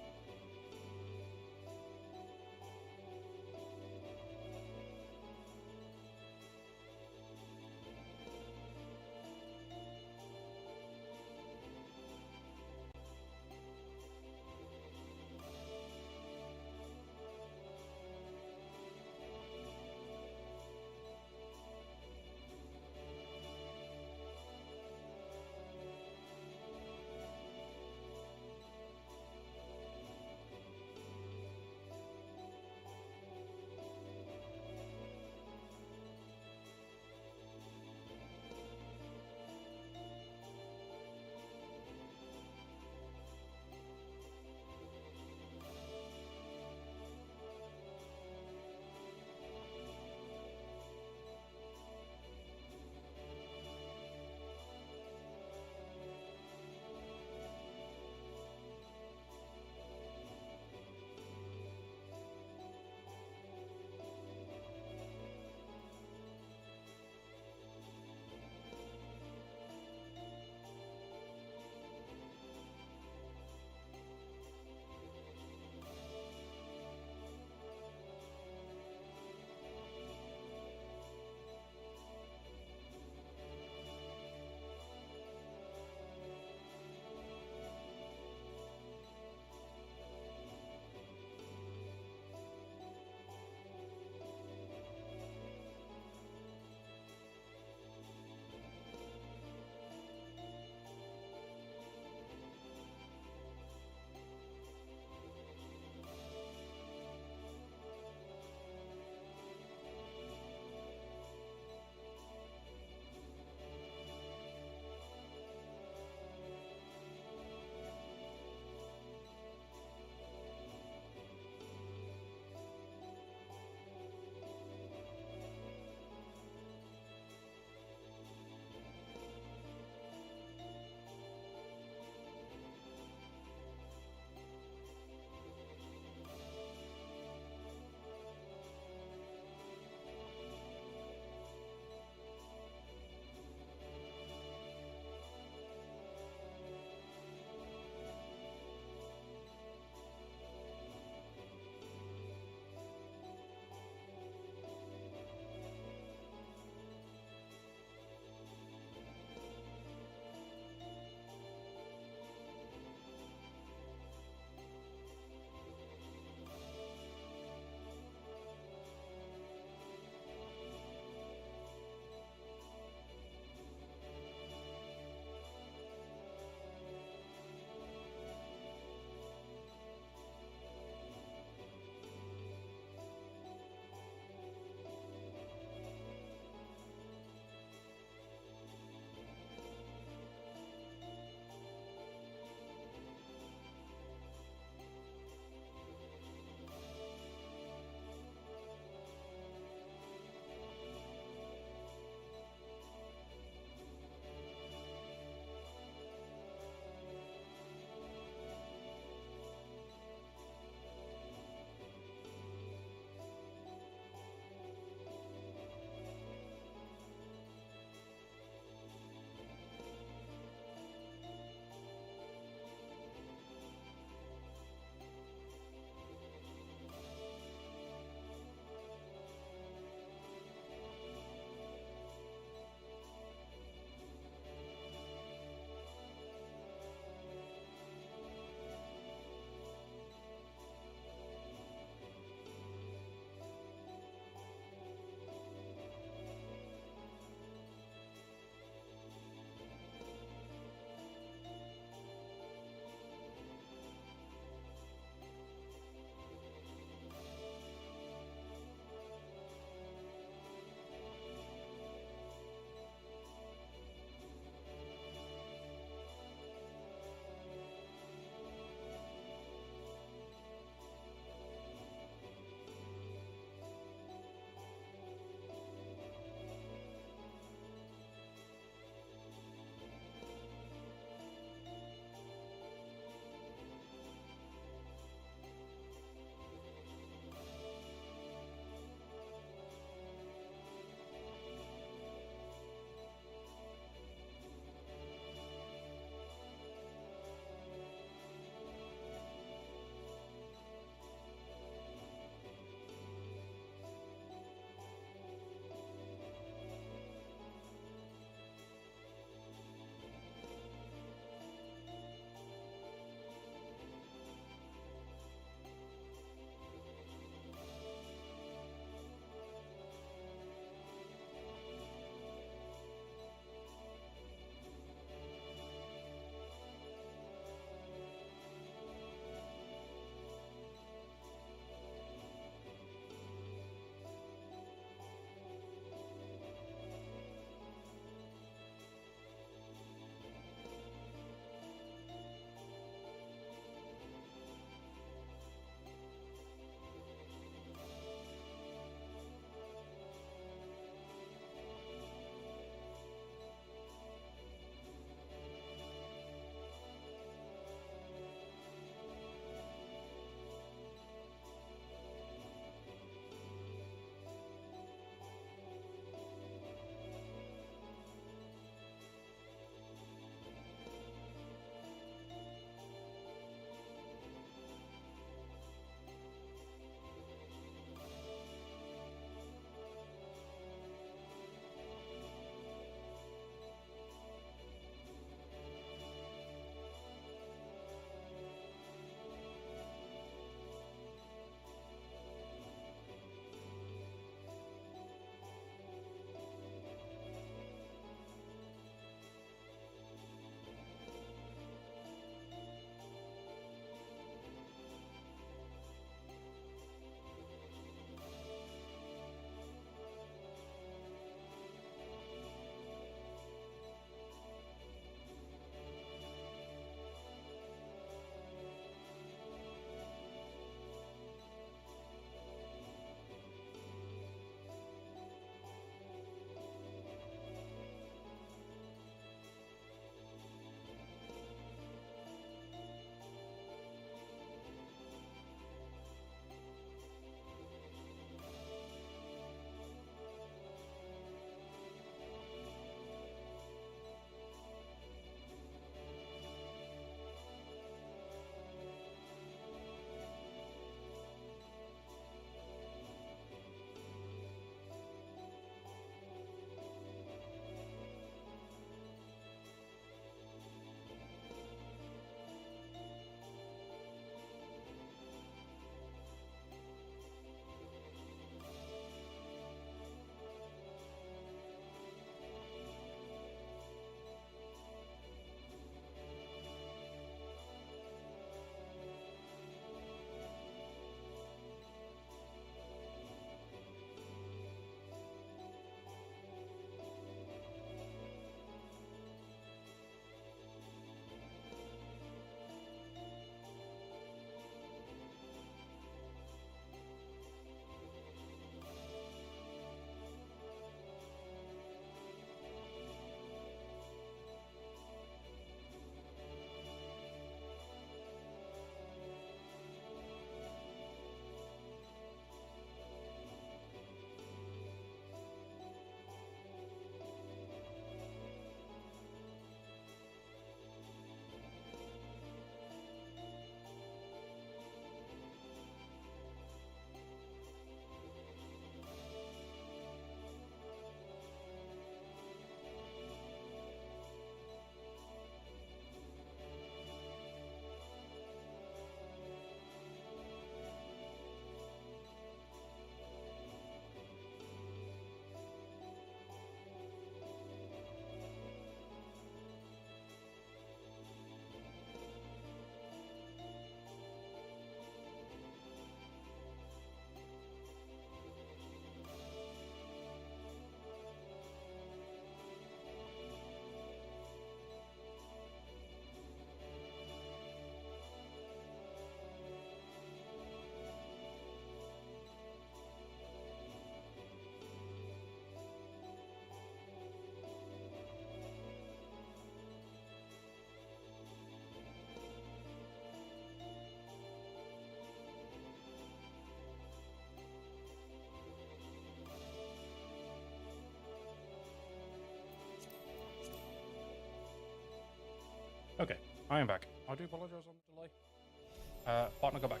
A: Okay, I am back. I do apologise on the delay. Partner got back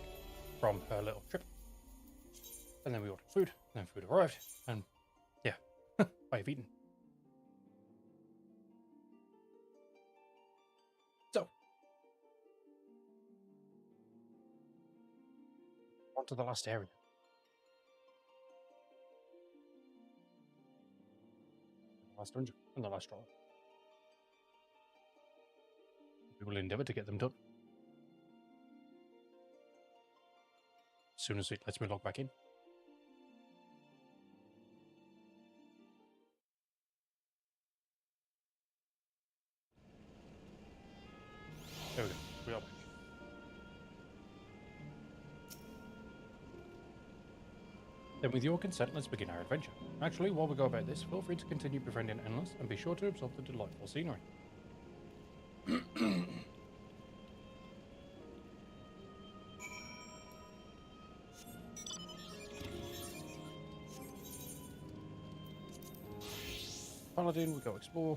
A: from her little trip. And then we ordered food, and then food arrived, and yeah, I have eaten. So, on to the last area. Last dungeon, and the last trial. We will endeavour to get them done. As soon as it lets me log back in. There we go. We are back. Then with your consent, let's begin our adventure. Actually, while we go about this, feel free to continue befriending Endless and be sure to absorb the delightful scenery. Paladin, we go explore.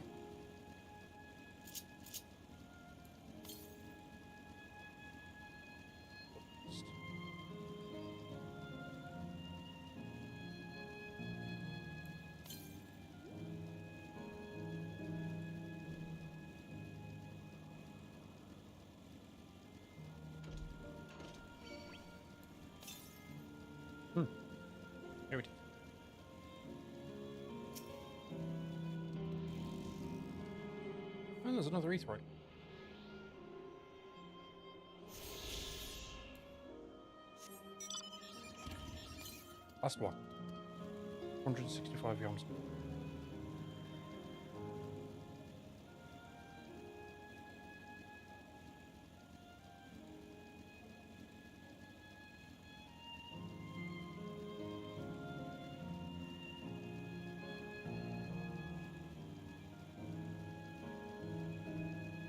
A: Here it is. And there's another Aetheryte. Last one. 165 yawns.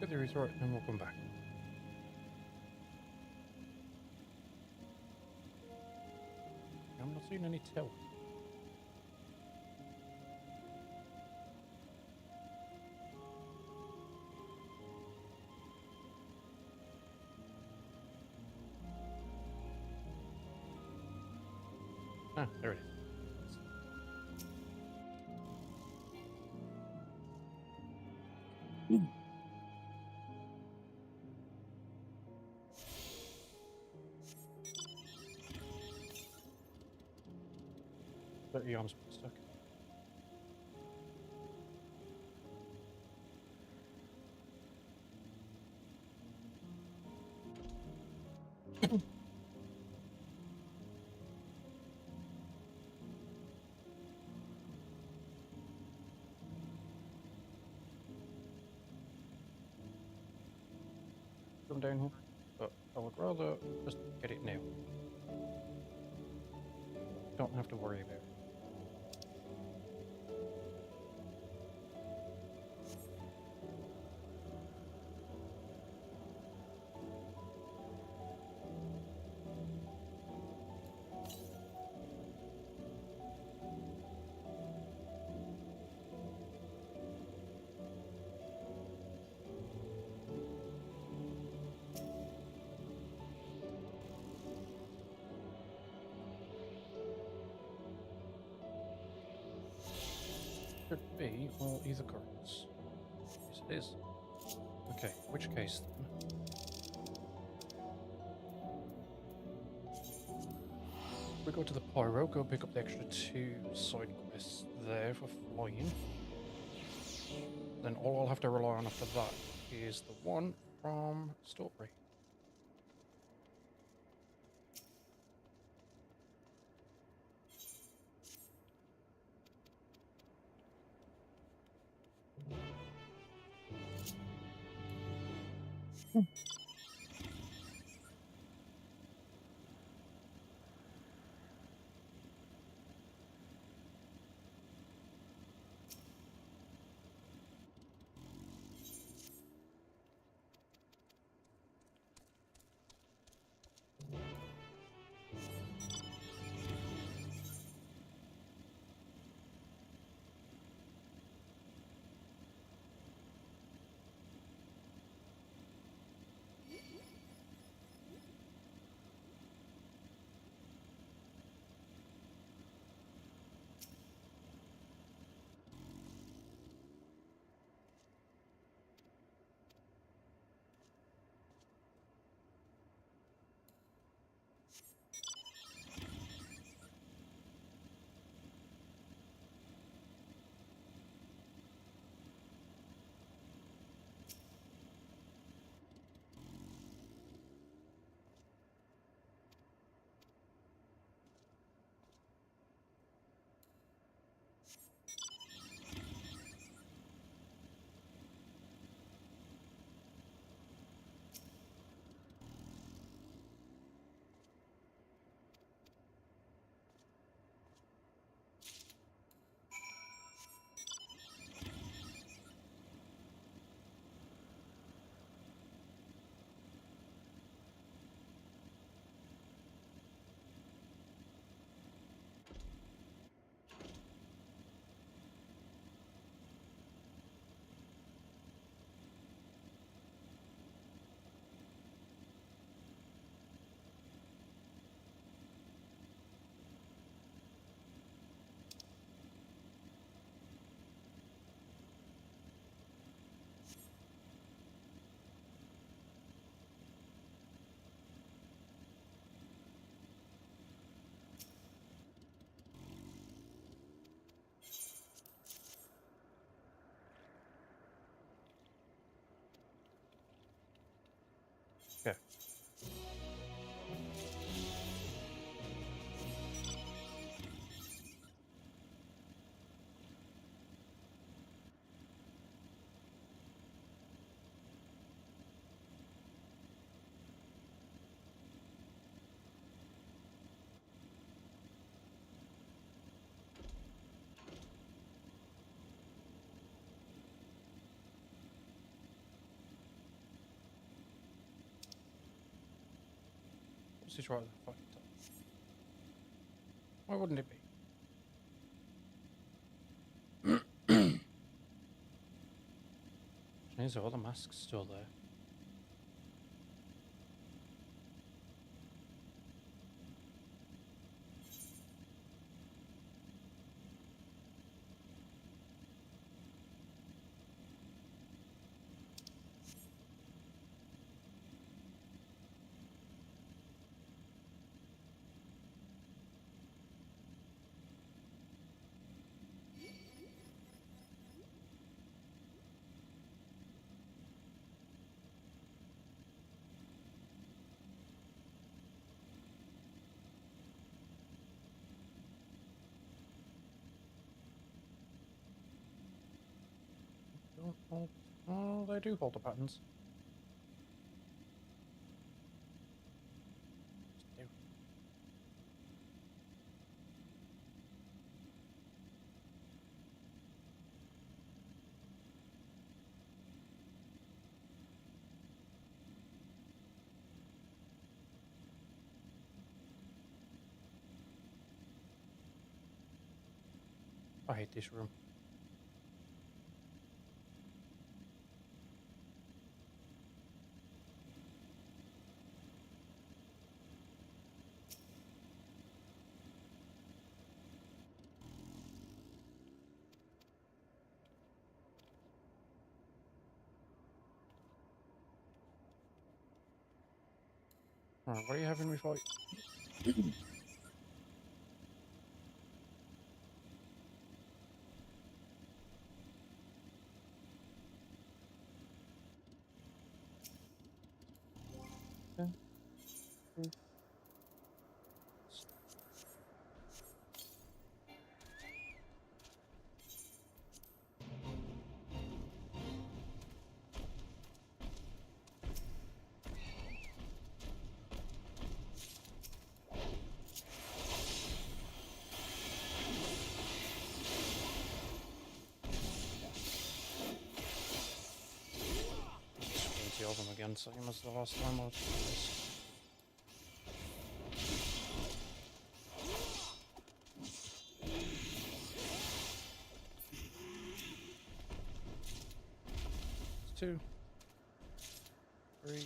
A: Get the Aetheryte and we'll come back. I'm not seeing any tell. Ah, there it is. 30 arms stuck. Come down here, but I would rather just get it now. Don't have to worry about it. Should be all either cards. Yes, it is. Okay, in which case then. We go to the Pyro, go pick up the extra 2 side quests there for flying. Then all I'll have to rely on after that is the one from Strawberry. Okay. What's this right at the fucking top? Why wouldn't it be? These are all the masks still there. Don't hold. Oh, they do hold the patterns. Just do. I hate this room. Alright, what are you having me fight? Of them again, same as the last time I did this. It's 2, 3.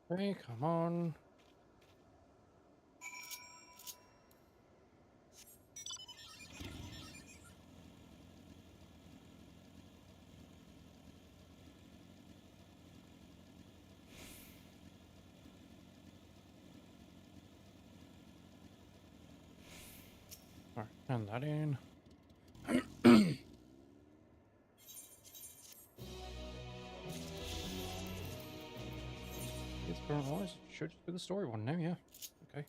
A: Okay, come on. Alright, turn that in. It's current wise. Should just be the story one now, yeah. Okay.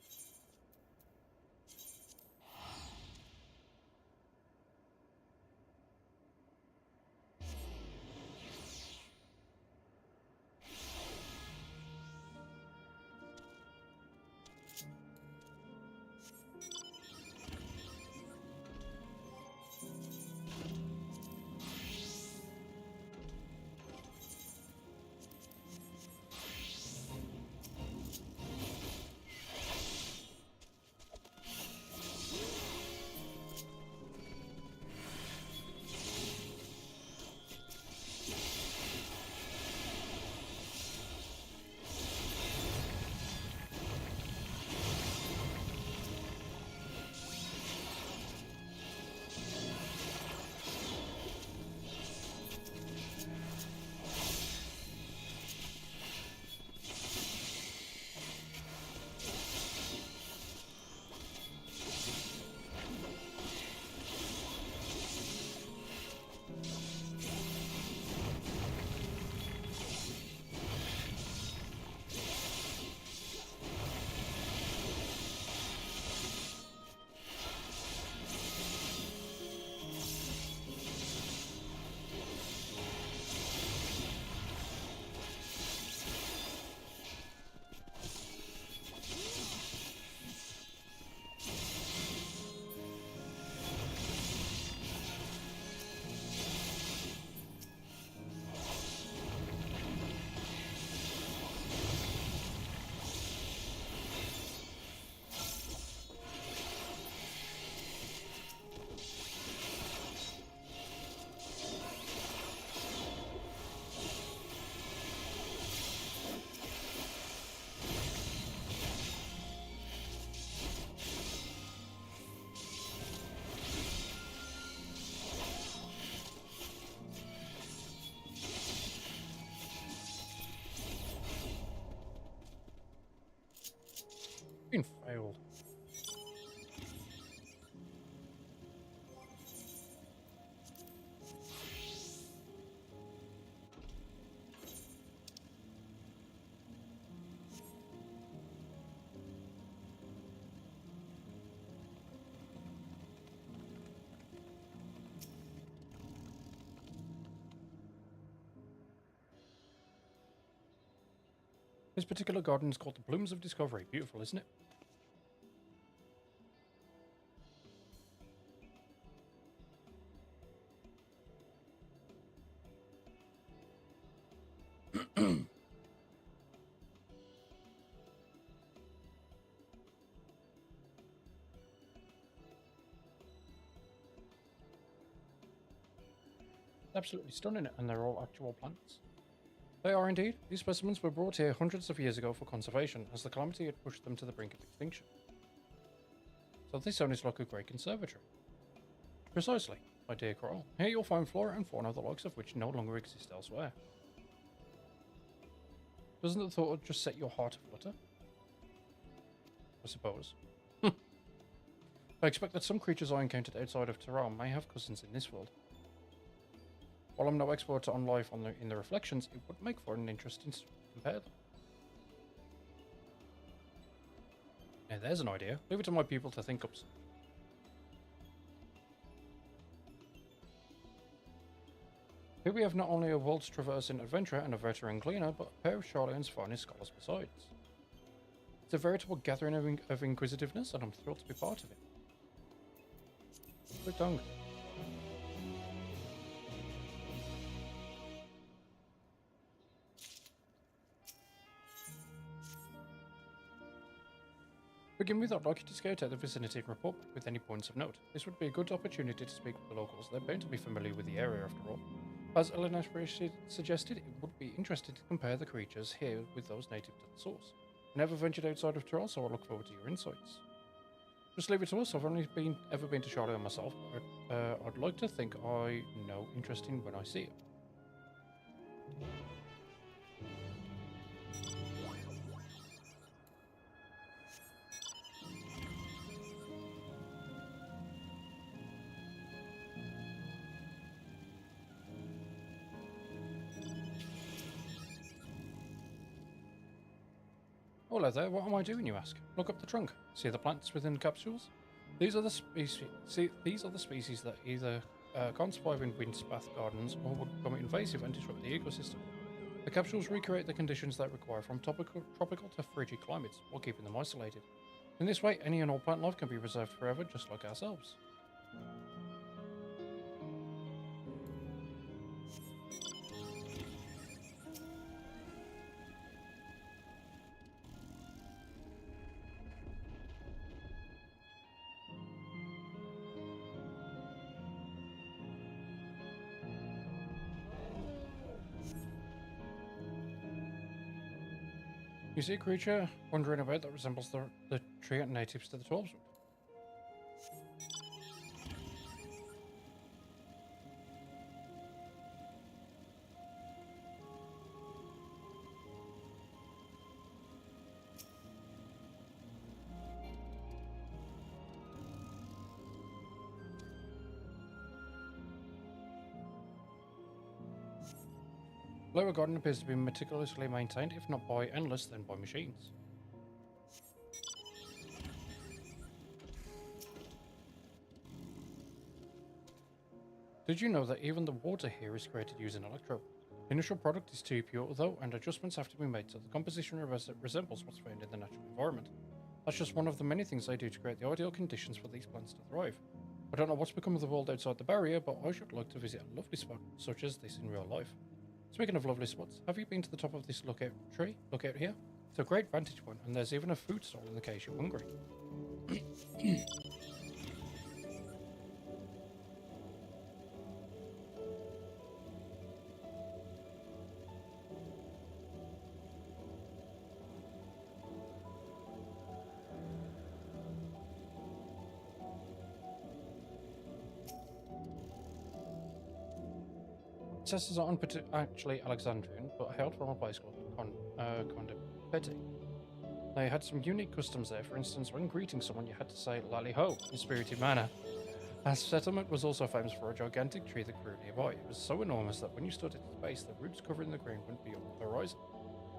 A: Been failed. This particular garden is called the Blooms of Discovery. Beautiful, isn't it? Absolutely stunning, and they're all actual plants. They are indeed. These specimens were brought here hundreds of years ago for conservation, as the calamity had pushed them to the brink of extinction. So this sounds like a great conservatory. Precisely, my dear Coral. Here you'll find flora and fauna the likes of which no longer exist elsewhere. Doesn't the thought just set your heart aflutter? I suppose. I expect that some creatures I encountered outside of Tehran may have cousins in this world. While I'm no expert on life in the reflections, it would make for an interesting story to compare them. Now there's an idea. Leave it to my people to think up some. Here we have not only a world's traversing adventurer and a veteran cleaner, but a pair of Charlane's finest scholars besides. It's a veritable gathering of inquisitiveness, and I'm thrilled to be part of it. Good tongue. To begin with, I'd like you to scout out the vicinity and report with any points of note. This would be a good opportunity to speak with the locals. They're bound to be familiar with the area after all. As Eleanor suggested, it would be interesting to compare the creatures here with those native to the source. I never ventured outside of Tyrell, so I look forward to your insights. Just leave it to us. I've only ever been to Charlotte myself, but I'd like to think I know interesting when I see it. Hello there, what am I doing, you ask? Look up the trunk. See the plants within the capsules? These are the species that either can't survive in Windspath Gardens or would become invasive and disrupt the ecosystem. The capsules recreate the conditions they require from tropical to frigid climates while keeping them isolated. In this way, any and all plant life can be preserved forever, just like ourselves. You see a creature wandering about that resembles the tree natives to the Twelves. Lower Garden appears to be meticulously maintained, if not by Endless, then by machines. Did you know that even the water here is created using electro? The initial product is too pure though, and adjustments have to be made so the composition resembles what's found in the natural environment. That's just one of the many things they do to create the ideal conditions for these plants to thrive. I don't know what's become of the world outside the barrier, but I should like to visit a lovely spot such as this in real life. Speaking of lovely spots, have you been to the top of this lookout tree? Look out here. It's a great vantage point, and there's even a food stall in the case you're hungry. Princesses aren't actually Alexandrian, but hailed from a place called Condepeti. They had some unique customs there. For instance, when greeting someone, you had to say "Lally ho" in a spirited manner. Our settlement was also famous for a gigantic tree that grew nearby. It was so enormous that when you stood at its base, the roots covering the ground went beyond the horizon.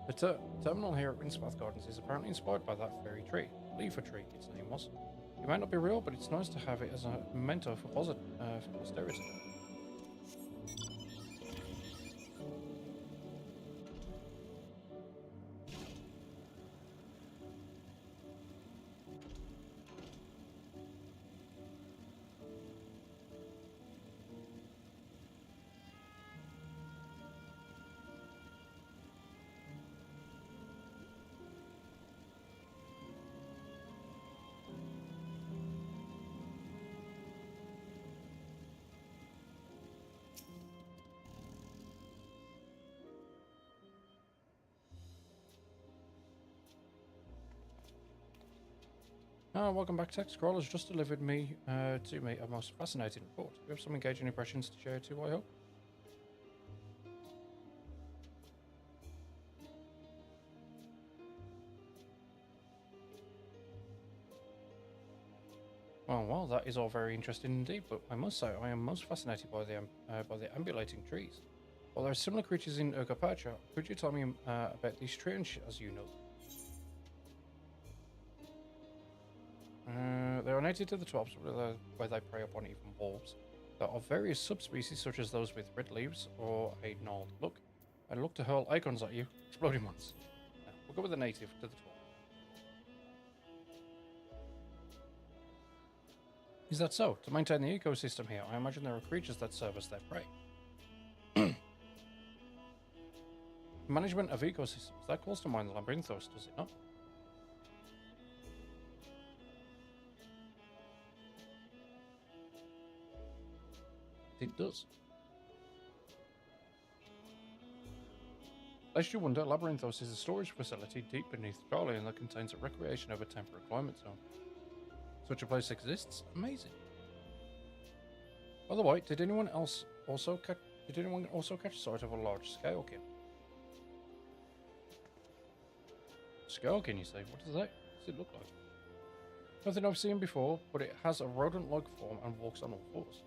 A: The terminal here at Windspath Gardens is apparently inspired by that very tree. Leafer tree, its name was. It might not be real, but it's nice to have it as a memento for posterity. Welcome back, Tech. Scroll has just delivered to me a most fascinating report. You have some engaging impressions to share too, I hope? Well, that is all very interesting indeed, but I must say I am most fascinated by the ambulating trees. While there are similar creatures in Urgapacha, could you tell me about these trees as you know? They are native to the Twelves, where they prey upon even wolves. There are various subspecies, such as those with red leaves or a gnarled look, and look to hurl icons at you, exploding ones. Now, we'll go with the native to the 12. Is that so? To maintain the ecosystem here, I imagine there are creatures that serve as their prey. Management of ecosystems. That calls to mind the Labyrinthos, does it not? It does. Lest you wonder, Labyrinthos is a storage facility deep beneath Charlian that contains a recreation over temporary climate zone. Such a place exists? Amazing. By the way, did anyone also catch sight of a large Scalekin? Scalekin, you say? What does it look like? Nothing I've seen before, but it has a rodent-like form and walks on all fours.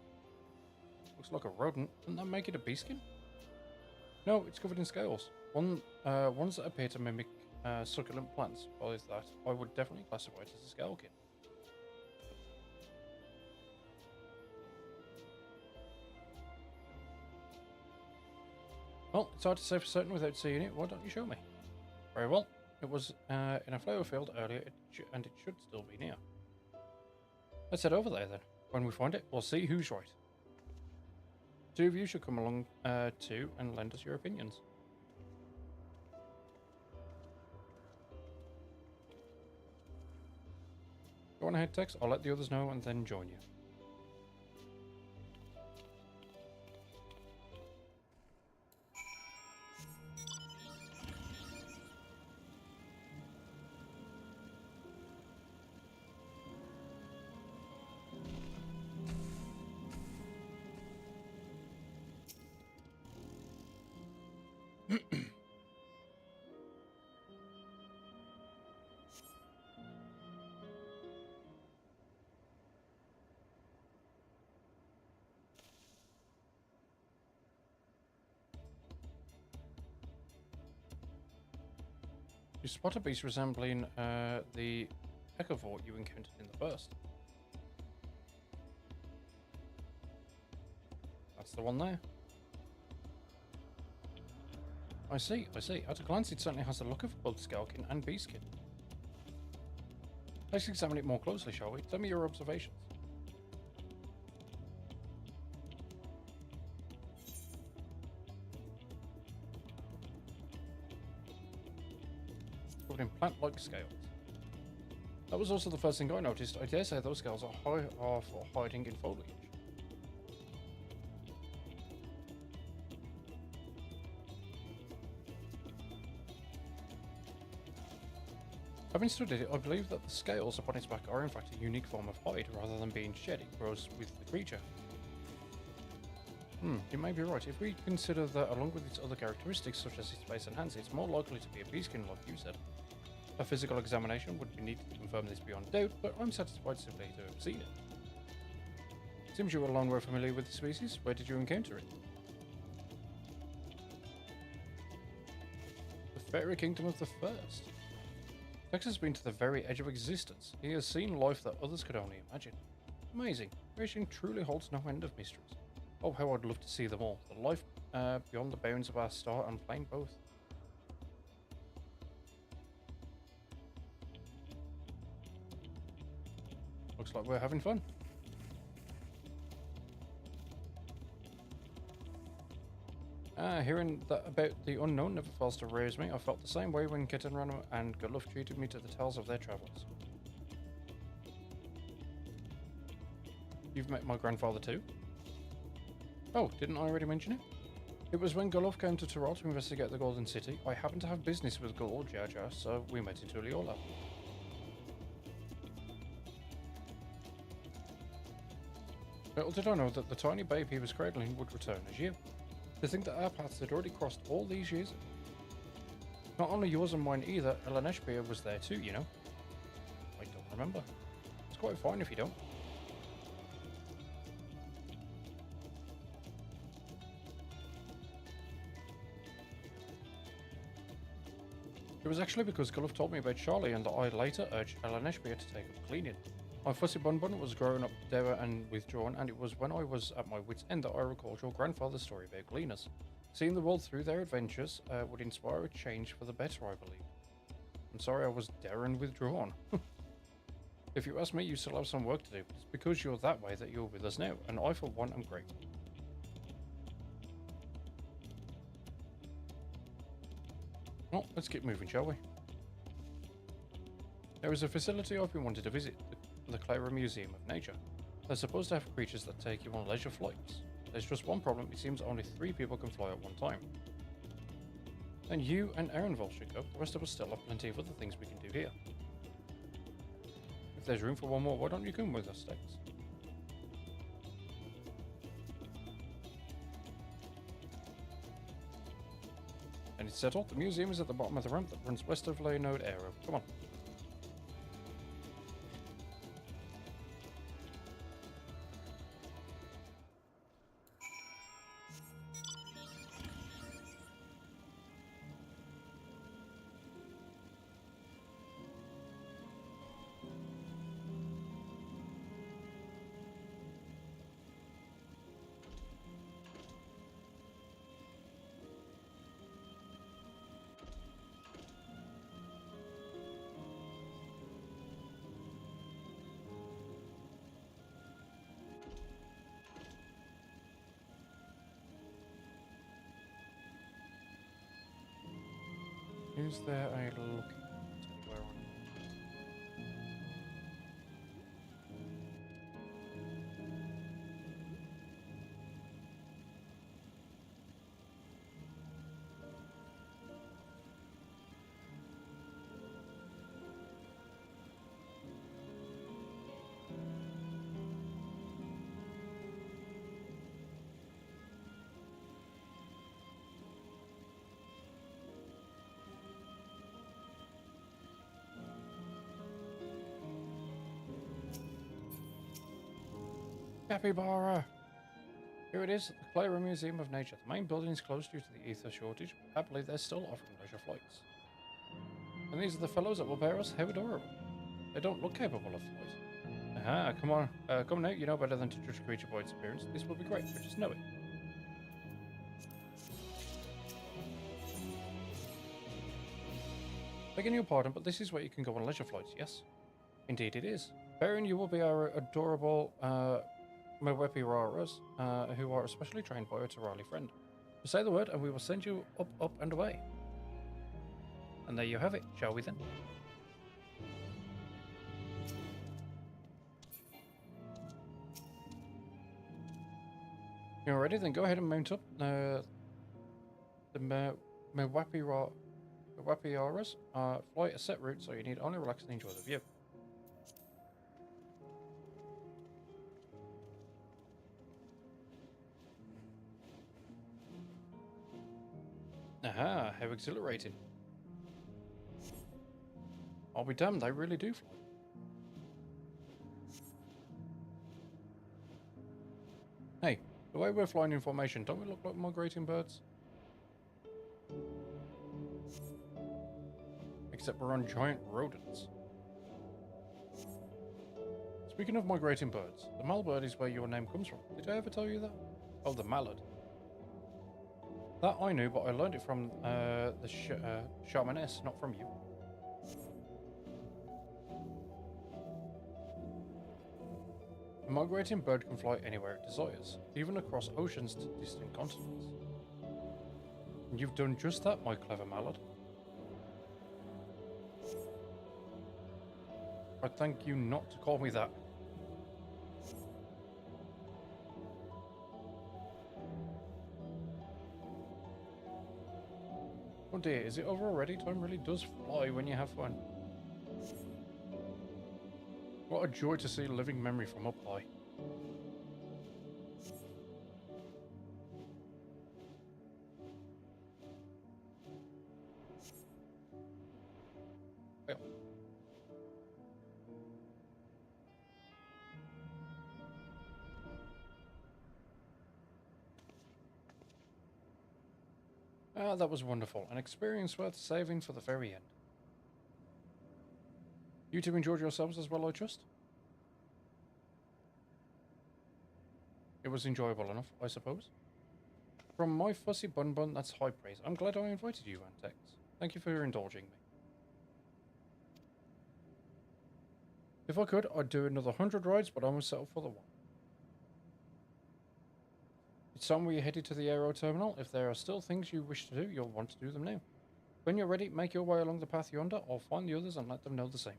A: Looks like a rodent. Doesn't that make it a beastkin? No, it's covered in scales. Ones that appear to mimic succulent plants. Well, is that I would definitely classify it as a Scalekin. Well, it's hard to say for certain without seeing it. Why don't you show me? Very well. It was in a flower field earlier, and it should still be near. Let's head over there then. When we find it, we'll see who's right. Two of you should come along too and lend us your opinions. Go on ahead, Tex. I'll let the others know and then join you. You spot a beast resembling the Echevort you encountered in the burst. That's the one there. I see. At a glance, it certainly has the look of both Scalekin and Beastkin. Let's examine it more closely, shall we? Tell me your observations. Covered in plant-like scales. That was also the first thing I noticed. I dare say those scales are for hiding in foliage. Having studied it, I believe that the scales upon its back are in fact a unique form of hide, rather than being shed. It grows with the creature. You may be right. If we consider that along with its other characteristics, such as its face and hands, it's more likely to be a beastkin like you said. A physical examination would be needed to confirm this beyond doubt, but I'm satisfied simply to have seen it. Seems you alone were familiar with the species. Where did you encounter it? The Fairy Kingdom of the First. Tex has been to the very edge of existence. He has seen life that others could only imagine. Amazing. Creation truly holds no end of mysteries. Oh, how I'd love to see them all. The life beyond the bounds of our star and plane both. Looks like we're having fun. Hearing that about the unknown never fails to raise me. I felt the same way when Kittenran and Galuf treated me to the tales of their travels. You've met my grandfather too? Oh, didn't I already mention it? It was when Galuf came to Tural to investigate the Golden City. I happened to have business with Galor Jar Jar, so we met in Tuliyola. Little did I know that the tiny babe he was cradling would return as you. To think that our paths had already crossed all these years. Not only yours and mine either, Elaneshbia was there too, you know. I don't remember. It's quite fine if you don't. It was actually because Galuf told me about Charlie and that I later urged Elaneshbia to take up cleaning. My fussy Bun was growing up dour and withdrawn, and it was when I was at my wit's end that I recalled your grandfather's story about gleaners. Seeing the world through their adventures would inspire a change for the better, I believe. I'm sorry I was dour and withdrawn. If you ask me, you still have some work to do. It's because you're that way that you're with us now, and I for one am grateful. Well, let's keep moving, shall we? There is a facility I've been wanting to visit, the Clara Museum of Nature. They're supposed to have creatures that take you on leisure flights. There's just one problem, it seems only 3 people can fly at one time. Then you and Erenville should go. The rest of us still have plenty of other things we can do here. If there's room for one more, why don't you come with us, Dex? And it's settled. The museum is at the bottom of the ramp that runs west of Leonode Aero. Come on. Is there a look anywhere on? Capybara! Here it is, at the Clara Museum of Nature. The main building is closed due to the ether shortage, but happily they're still offering leisure flights. And these are the fellows that will bear us. How adorable. They don't look capable of flight. Aha, come on. Come now, you know better than to judge a creature by its appearance. This will be great, but just know it. Begging your pardon, but this is where you can go on leisure flights, yes? Indeed it is. Baron, you will be our adorable, Mwepi Raras, who are especially trained by a Tirali friend. Just say the word and we will send you up, up and away. And there you have it, shall we then? You're ready? Then go ahead and mount up. The Mwepi Raras fly a set route, so you need only relax and enjoy the view. Aha, how exhilarating. I'll be damned, they really do fly. Hey, the way we're flying in formation, don't we look like migrating birds? Except we're on giant rodents. Speaking of migrating birds, the malbird is where your name comes from. Did I ever tell you that? Oh, the mallard. That I knew, but I learned it from the shamaness, not from you. A migrating bird can fly anywhere it desires, even across oceans to distant continents. And you've done just that, my clever mallard. I thank you not to call me that. Oh dear, is it over already? Time really does fly when you have fun. What a joy to see living memory from up high. Ah, that was wonderful. An experience worth saving for the very end. You two enjoyed yourselves as well, I trust? It was enjoyable enough, I suppose. From my fussy bun, that's high praise. I'm glad I invited you, Antex. Thank you for indulging me. If I could, I'd do another 100 rides, but I won't settle for the one. It's time we headed to the aero terminal. If there are still things you wish to do, you'll want to do them now. When you're ready, make your way along the path yonder, or find the others and let them know the same.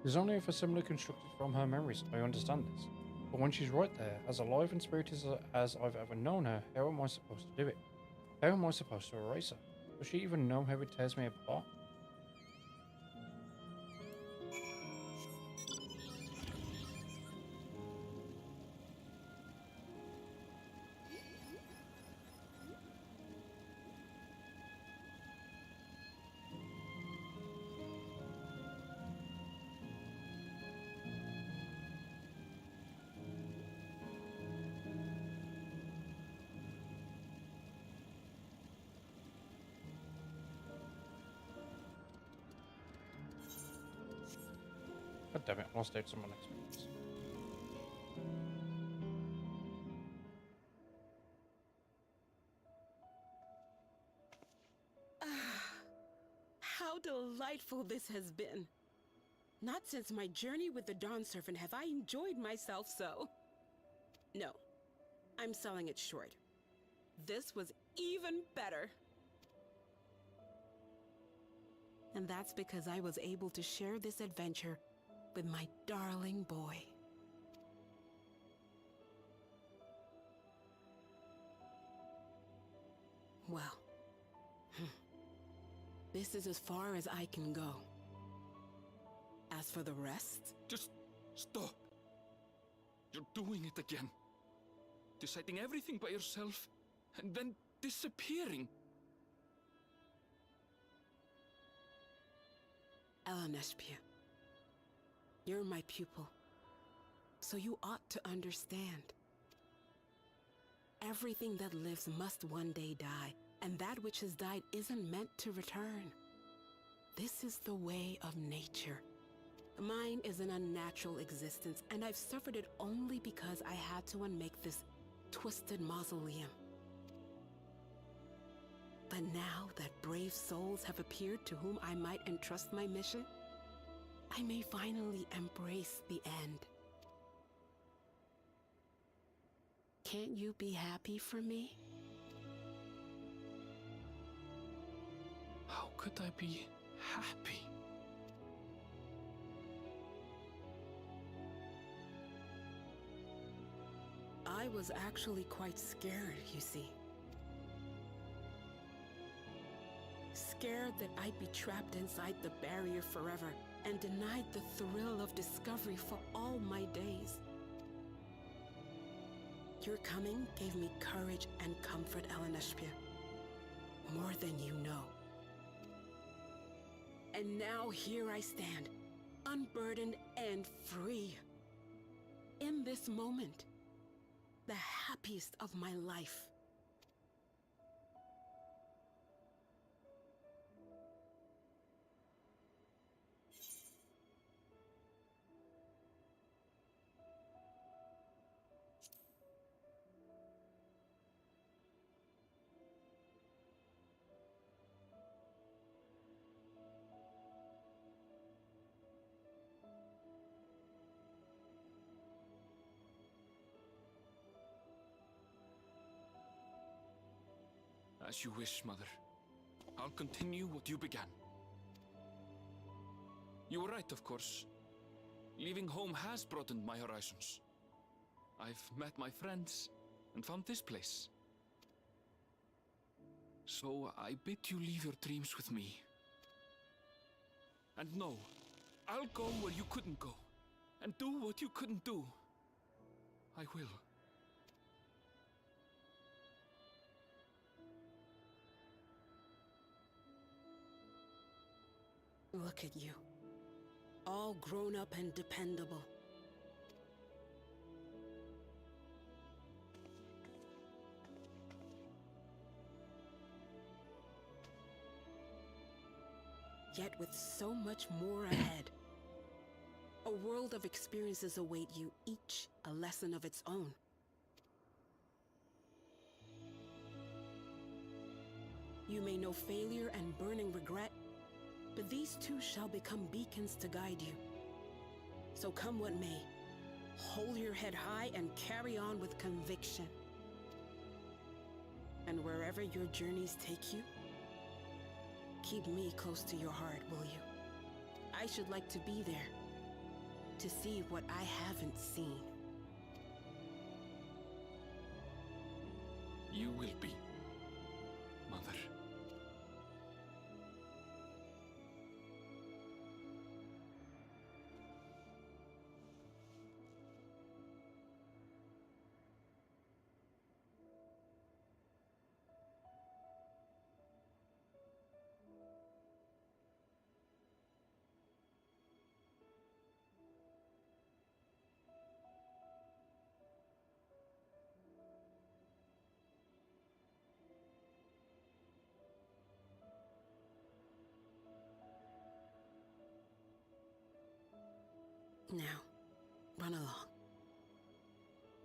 A: It's only if similarly constructed from her memories I understand this. But when she's right there, as alive and spirited as I've ever known her, how am I supposed to do it? How am I supposed to erase her? Does she even know how it tears me apart? God damn it, I lost out some of my experience.
R: How delightful this has been. Not since my journey with the Dawn Servant have I enjoyed myself so. No, I'm selling it short. This was even better. And that's because I was able to share this adventure with my darling boy. Well, this is as far as I can go. As for the rest...
O: Just stop. You're doing it again. Deciding everything by yourself, and then disappearing.
R: Eleneshpia, you're my pupil, so you ought to understand. Everything that lives must one day die, and that which has died isn't meant to return. This is the way of nature. Mine is an unnatural existence, and I've suffered it only because I had to unmake this twisted mausoleum. But now that brave souls have appeared to whom I might entrust my mission, I may finally embrace the end. Can't you be happy for me?
O: How could I be happy?
R: I was actually quite scared, you see. Scared that I'd be trapped inside the barrier forever and denied the thrill of discovery for all my days. Your coming gave me courage and comfort, Eleneshpia. More than you know. And now here I stand, unburdened and free. In this moment, the happiest of my life.
O: As you wish, Mother. I'll continue what you began. You were right, of course. Leaving home has broadened my horizons. I've met my friends and found this place. So I bid you leave your dreams with me. And no, I'll go where you couldn't go, and do what you couldn't do. I will.
R: Look at you. All grown up and dependable. Yet with so much more ahead. A world of experiences await you, each a lesson of its own. You may know failure and burning regret, but these too shall become beacons to guide you. So come what may, hold your head high and carry on with conviction. And wherever your journeys take you, keep me close to your heart, will you? I should like to be there, to see what I haven't seen.
M: You will be, Mother.
R: Now, run along.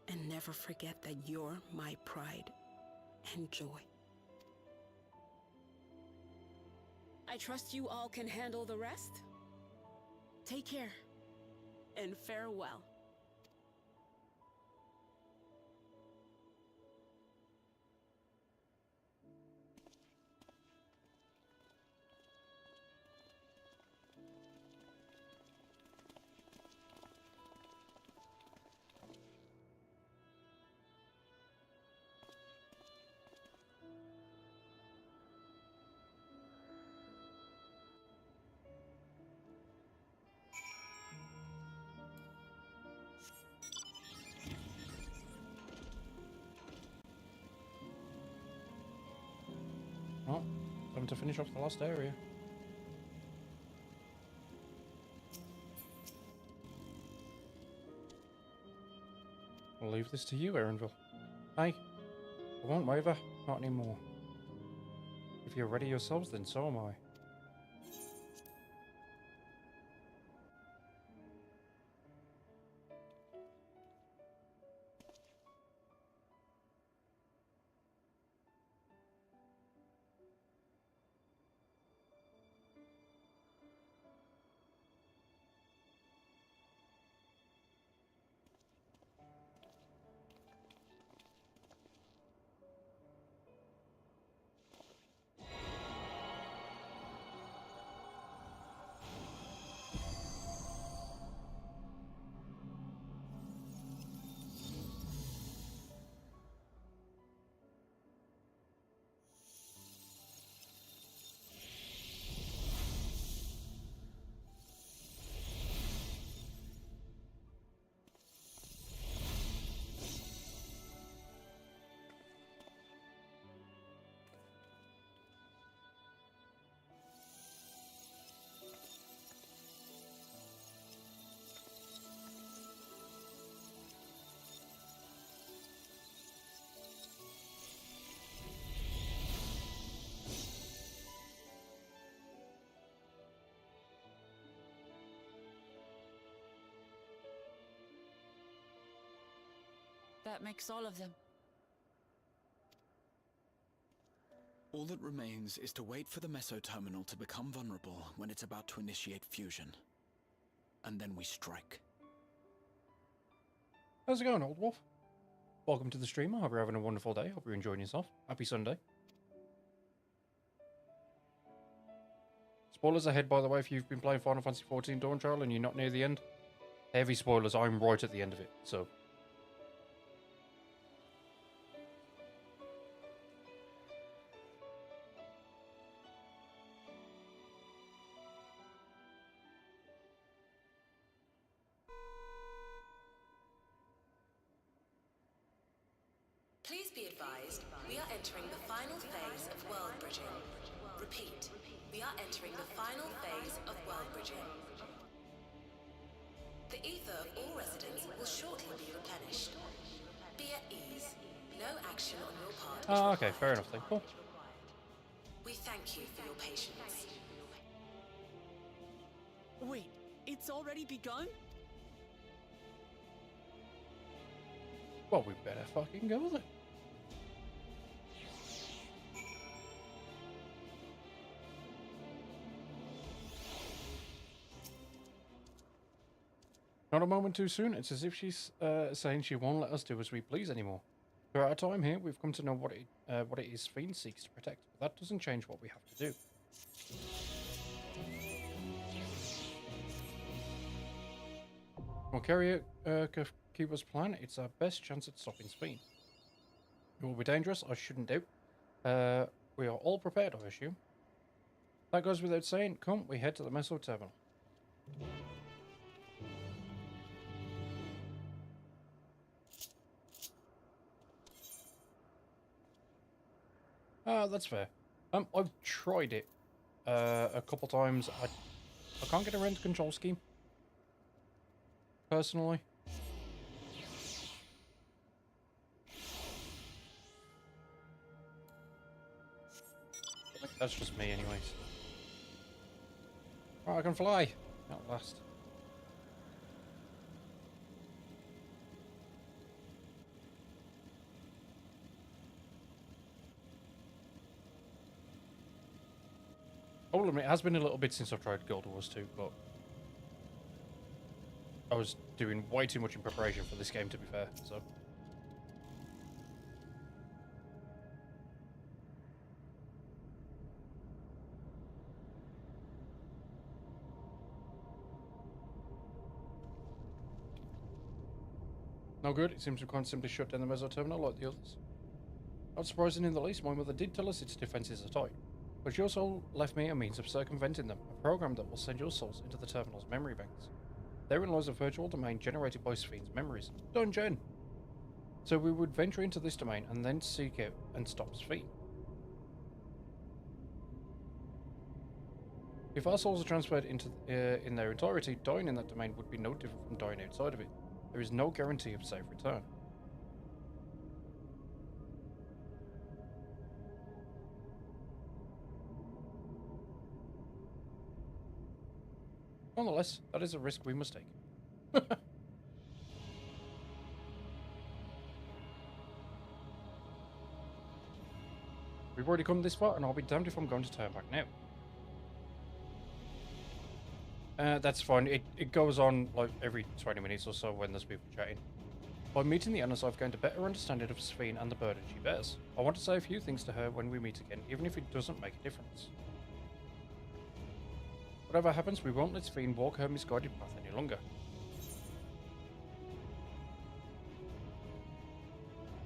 R: And never forget that you're my pride and joy. I trust you all can handle the rest? Take care, and farewell.
A: Well, time to finish off the last area. I'll leave this to you, Erenville. Hey, I won't waver, not anymore. If you're ready yourselves, then so am I.
F: That makes all of them.
M: All that remains is to wait for the Meso-Terminal to become vulnerable when it's about to initiate fusion. And then we strike.
A: How's it going, Old Wolf? Welcome to the stream. I hope you're having a wonderful day. Hope you're enjoying yourself. Happy Sunday. Spoilers ahead, by the way, if you've been playing Final Fantasy XIV Dawntrail and you're not near the end. Heavy spoilers, I'm right at the end of it, so...
Q: Please be advised, we are entering the final phase of world bridging. Repeat, we are entering the final phase of world bridging. The ether of all residents will shortly be replenished. Be at ease. No action on your part is
A: Oh, okay,
Q: required.
A: fair enough then. Cool.
Q: We thank you for your patience.
F: Wait, it's already begun?
A: Well, we better fucking go then. Not a moment too soon. It's as if she's saying she won't let us do as we please anymore. Throughout our time here, we've come to know what it is Fiend seeks to protect, but that doesn't change what we have to do. We'll carry out Cuba's plan. It's our best chance at stopping Sphene. It will be dangerous, I shouldn't doubt. We are all prepared, I assume. That goes without saying. Come, we head to the Meso terminal. That's fair. I've tried it a couple times. I can't get around the control scheme. Personally. I think that's just me anyways. Oh, I can fly at last. I'll admit, it has been a little bit since I've tried Guild Wars 2, but I was doing way too much in preparation for this game, to be fair, so. No good, it seems we can't simply shut down the Meso terminal like the others. Not surprising in the least, my mother did tell us its defenses are tight. But she also left me a means of circumventing them, a program that will send your souls into the terminal's memory banks. Therein lies a virtual domain generated by Sphene's memories. Dungeon! So we would venture into this domain and then seek out and stop Sphene. If our souls are transferred into in their entirety, dying in that domain would be no different from dying outside of it. There is no guarantee of safe return. Nonetheless, that is a risk we must take. We've already come this far, and I'll be damned if I'm going to turn back now. That's fine. It goes on like every 20 minutes or so when there's people chatting. By meeting the Annas, I've gained a better understanding of Sphene and the burden she bears. I want to say a few things to her when we meet again, even if it doesn't make a difference. Whatever happens, we won't let Sphene walk her misguided path any longer.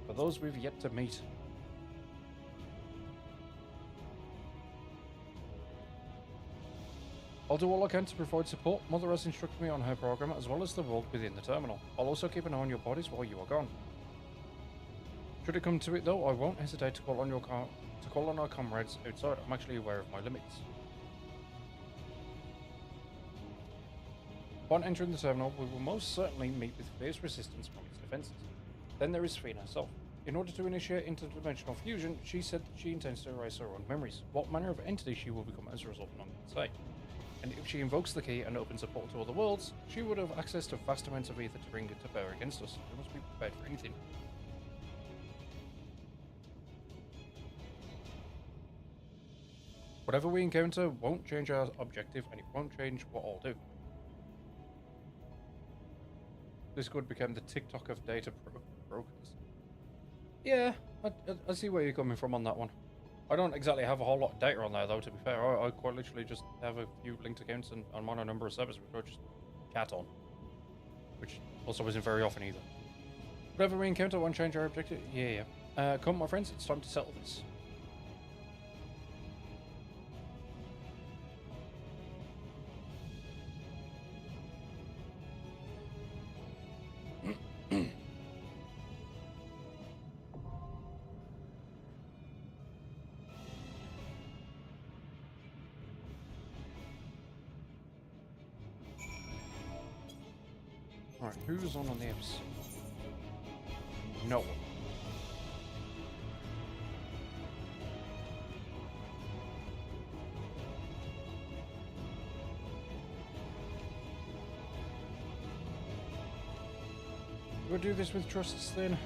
A: For those we've yet to meet. I'll do all I can to provide support. Mother has instructed me on her program as well as the world within the terminal. I'll also keep an eye on your bodies while you are gone. Should it come to it though, I won't hesitate to call on our comrades outside. I'm actually aware of my limits. Upon entering the terminal, we will most certainly meet with fierce resistance from its defenses. Then there is Sphene herself. In order to initiate interdimensional fusion, she said that she intends to erase her own memories. What manner of entity she will become as a result, none can say. And if she invokes the key and opens a portal to other worlds, she would have access to vast amounts of ether to bring it to bear against us. We must be prepared for anything. Whatever we encounter won't change our objective, and it won't change what I'll do. This could become the TikTok of data brokers. Yeah, I see where you're coming from on that one. I don't exactly have a whole lot of data on there, though, to be fair. I quite literally just have a few linked accounts and I'm on a number of servers which I just chat on. Which also isn't very often either. Whatever we encounter won't change our objective. Yeah. Come, my friends, it's time to settle this. Alright, who's on the episode? No one. Do I do this with trusts then?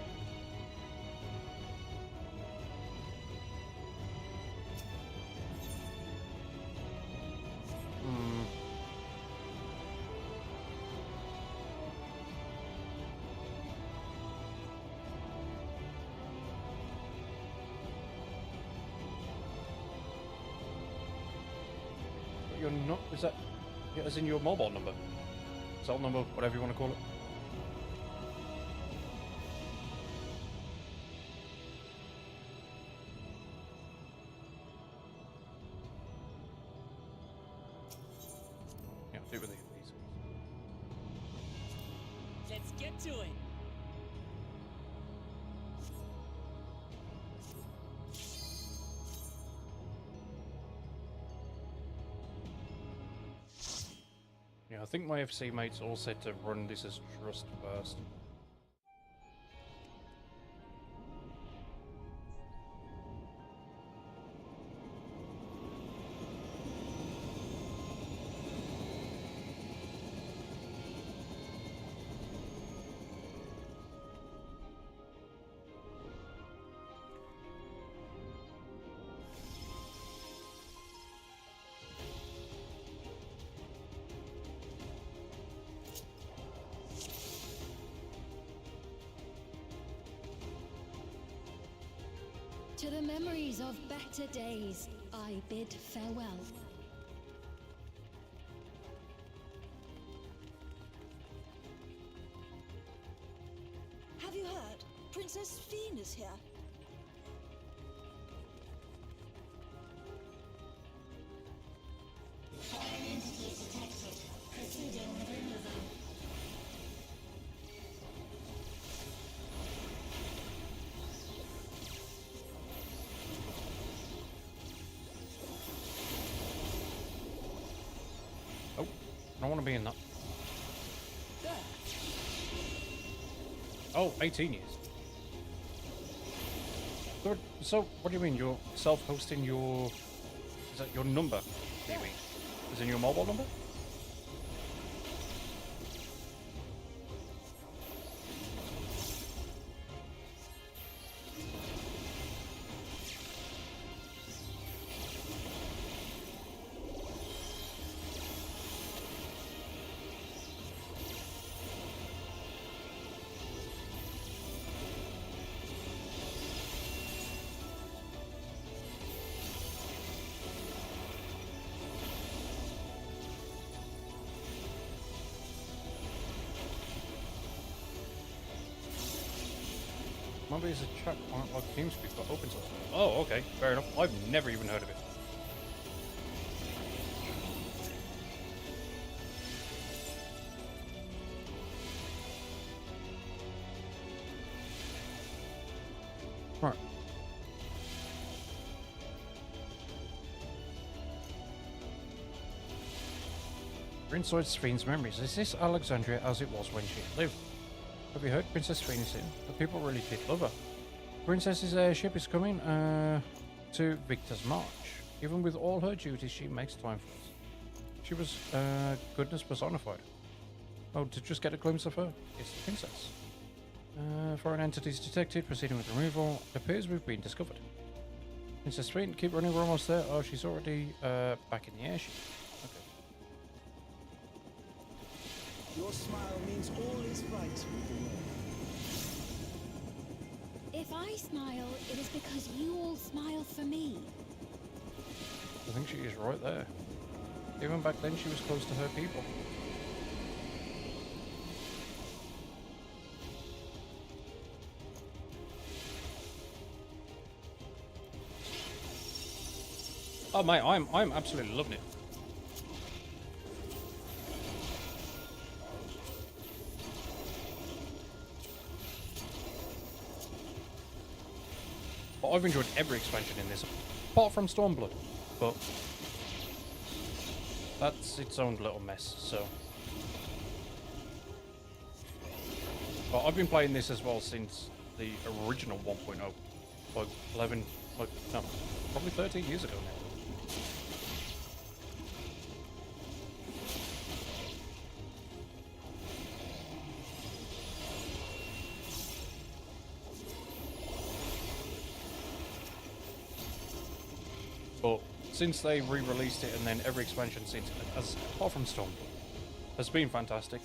A: You're not, is that, yeah, as in your mobile number? Cell number, whatever you want to call it? do with these.
B: Let's get to it.
A: Yeah, I think my FC mates all said to run this as trust first.
C: To the memories of better days, I bid farewell.
K: Have you heard? Princess Fiend is here.
A: Oh, I don't want to be in that. Oh, 18 years. Good. So, what do you mean? You're self-hosting your... Is that your number? Maybe. Is in your mobile number? Maybe it's a chat point like TeamSpeak got open source. Oh, okay, fair enough. I've never even heard of it. Right. We're inside Sphyn's memories. Is this Alexandria as it was when she lived? Have you heard Princess Sphyn is in? The people really did love her. Princess's airship is coming to Victor's March. Even with all her duties, she makes time for us. She was goodness personified. Oh, to just get a glimpse of her, it's the princess. Foreign entities detected, proceeding with removal. It appears we've been discovered. Princess Sphyn, keep running, we're almost there. Oh, she's already back in the airship.
V: Your smile means all is right with the world.
C: If I smile, it is because you all smile for me.
A: I think she is right there. Even back then, she was close to her people. Oh mate, I'm absolutely loving it. But I've enjoyed every expansion in this, apart from Stormblood. But that's its own little mess, so. But I've been playing this as well since the original 1.0. Like 11, like, no, probably 13 years ago now. But since they re-released it and then every expansion since, as apart from Stormblood, has been fantastic.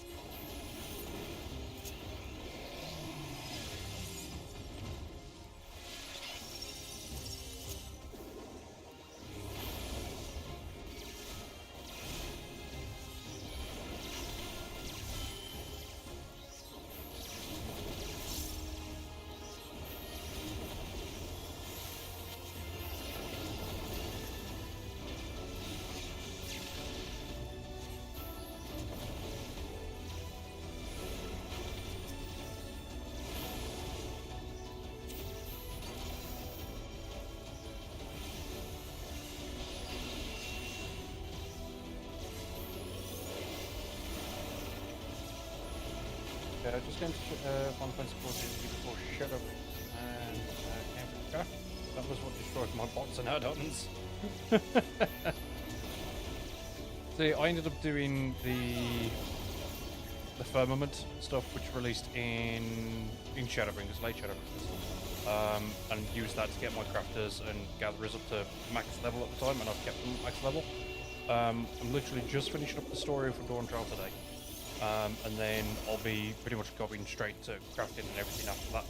A: Just going to Final Fantasy 14 before Shadow and Africa. That was what destroyed my bots and add-ons. See, I ended up doing the Firmament stuff, which released in Shadowbringers, late Shadowbringers, and used that to get my crafters and gatherers up to max level at the time, and I've kept them max level. I'm literally just finishing up the story for Dawn Trail today, and then I'll be pretty much going straight to crafting and everything after that.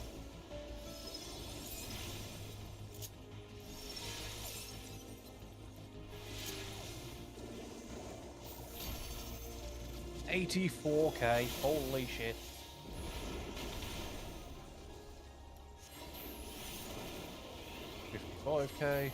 A: $84K, holy shit. $55K.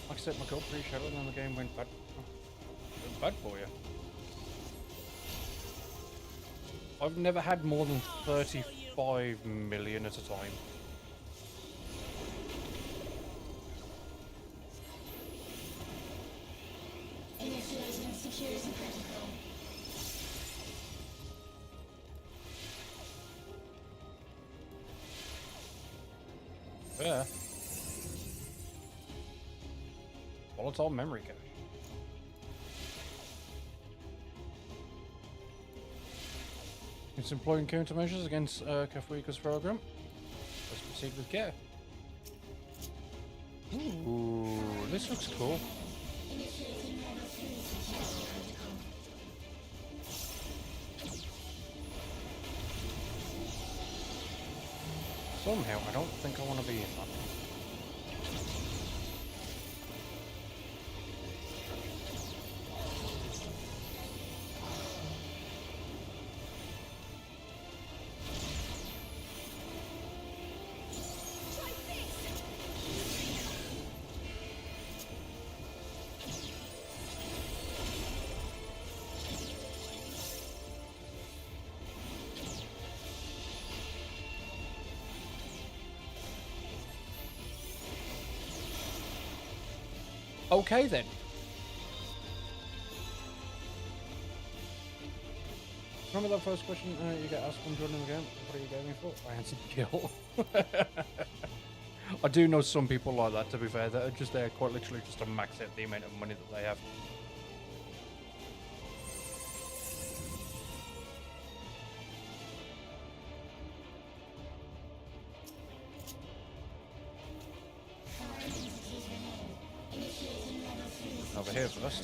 A: Like I said, my gold pre-shadow and then the game went bad for you. I've never had more than 35 million at a time.
I: Initiating security protocol.
A: Yeah. Volatile memory cache. It's employing countermeasures against Kafrika's program. Let's proceed with care. Ooh, this looks cool. Somehow, I don't think I want to be in that. Okay then. Remember that first question you get asked when joining the game? What are you gaming for? I answered kill. I do know some people like that, to be fair, that are just there quite literally just to max out the amount of money that they have. Over here first.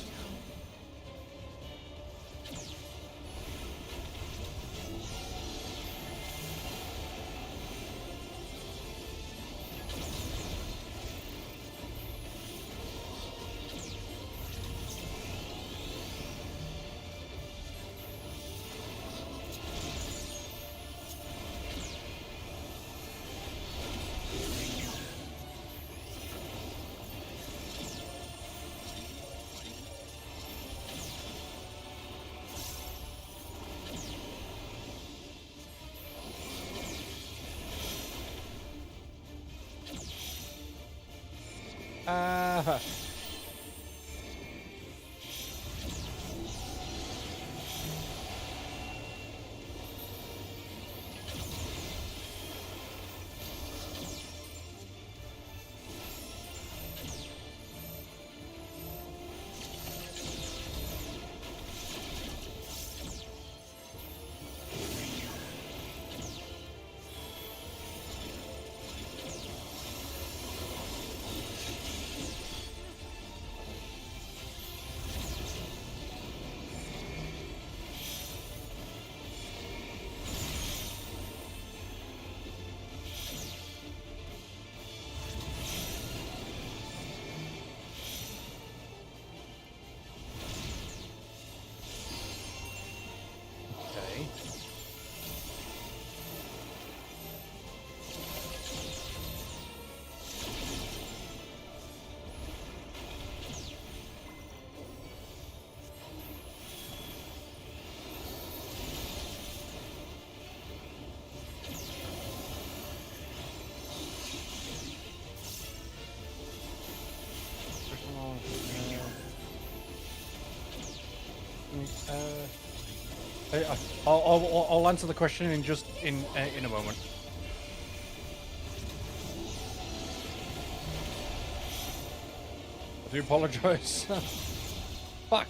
A: I'll answer the question in just in a moment. I do apologize. Fuck.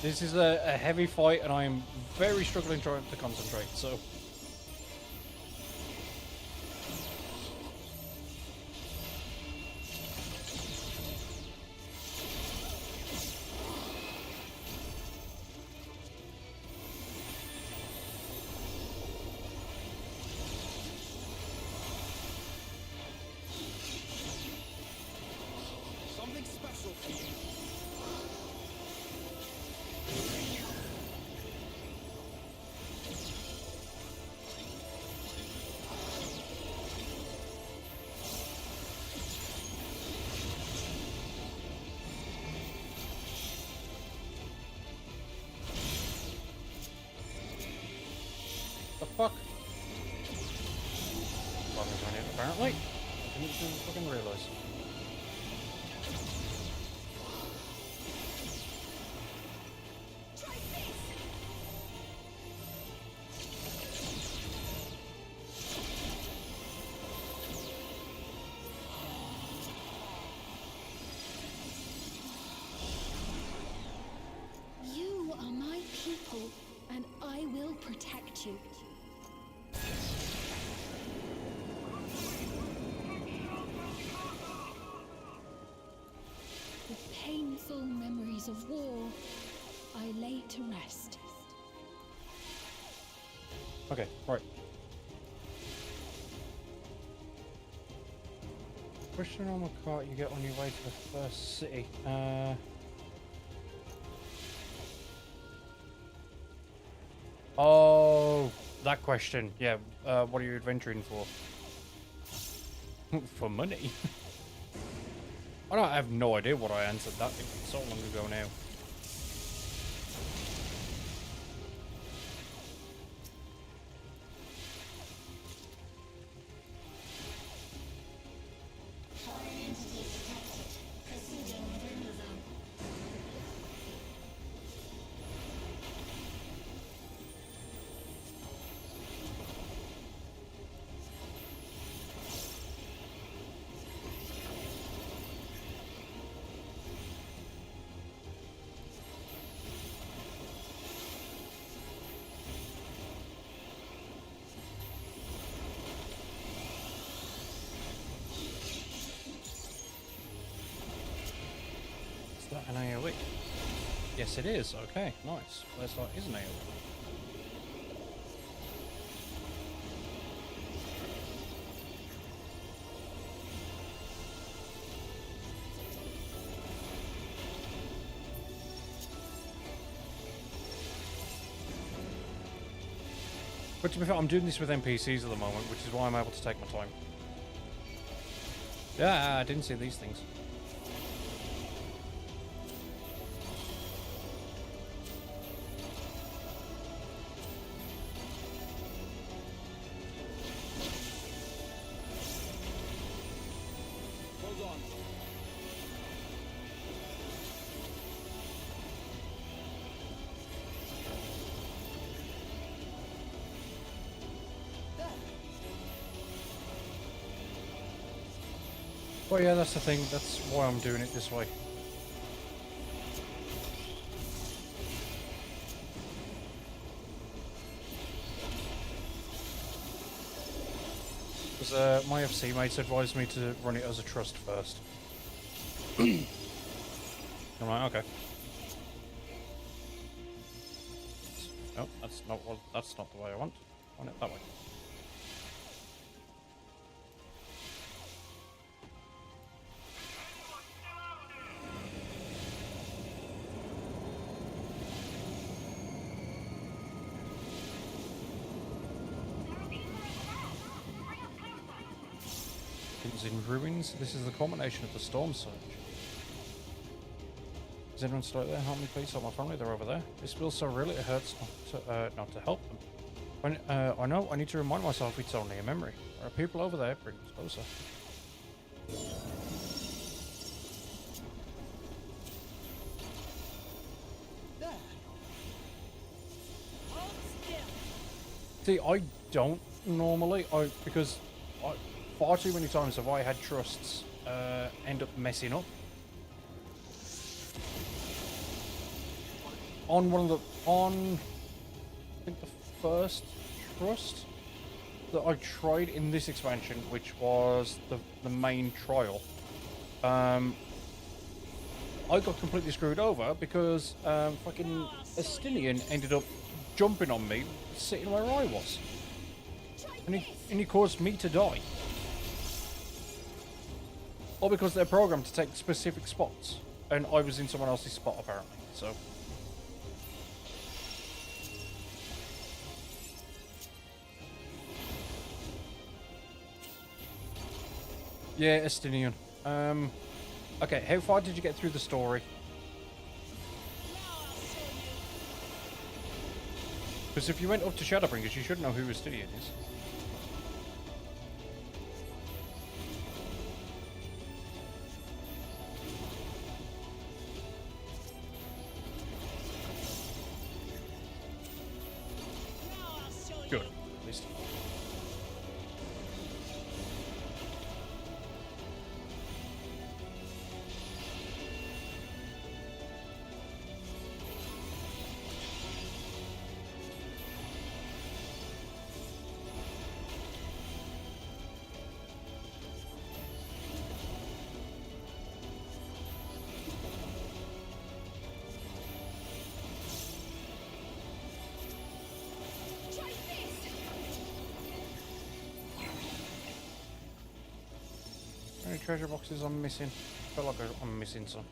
A: This is a heavy fight, and I am very struggling trying to concentrate. So.
V: Something special for you.
A: The fuck? Bugger's on it, apparently. I didn't even fucking realise.
C: You are my people, and I will protect you. The painful memories of war, I lay to rest.
A: Okay, right. Question on the cart you get on your way to the first city. Oh, that question. Yeah. What are you adventuring for? For money. I have no idea what I answered that. It's so long ago now. Is that an AoE? Yes, it is. Okay, nice. That's like is an AoE. But to be fair, I'm doing this with NPCs at the moment, which is why I'm able to take my time. Yeah, I didn't see these things.
V: Hold on.
A: Well, yeah, that's the thing. That's why I'm doing it this way. Because my FC mates advised me to run it as a trust first. I'm like, okay. No, that's not the way I want. I want it that way. In ruins. This is the culmination of the storm surge. Is anyone still out there? Help me please, help my family, they're over there. This feels so real, it hurts not to help them. When, I know, I need to remind myself it's only a memory. There are people over there, bring us closer. See, I don't normally, because far too many times have I had trusts end up messing up. On I think the first trust that I tried in this expansion, which was the main trial, I got completely screwed over because fucking Estinian ended up jumping on me, sitting where I was, and he caused me to die. All because they're programmed to take specific spots, and I was in someone else's spot apparently. So. Yeah, Estinian. Okay, how far did you get through the story? Because if you went up to Shadowbringers, you should know who Estinian is. Good, at least. How many treasure boxes I'm missing? I feel like I'm missing some.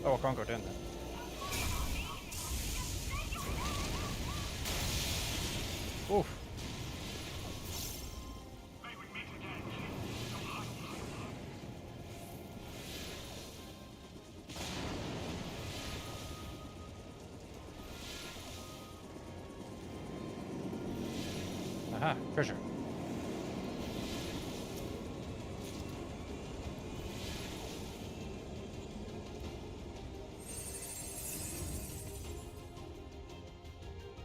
A: Oh, I can't go down there. Oof. Aha, treasure.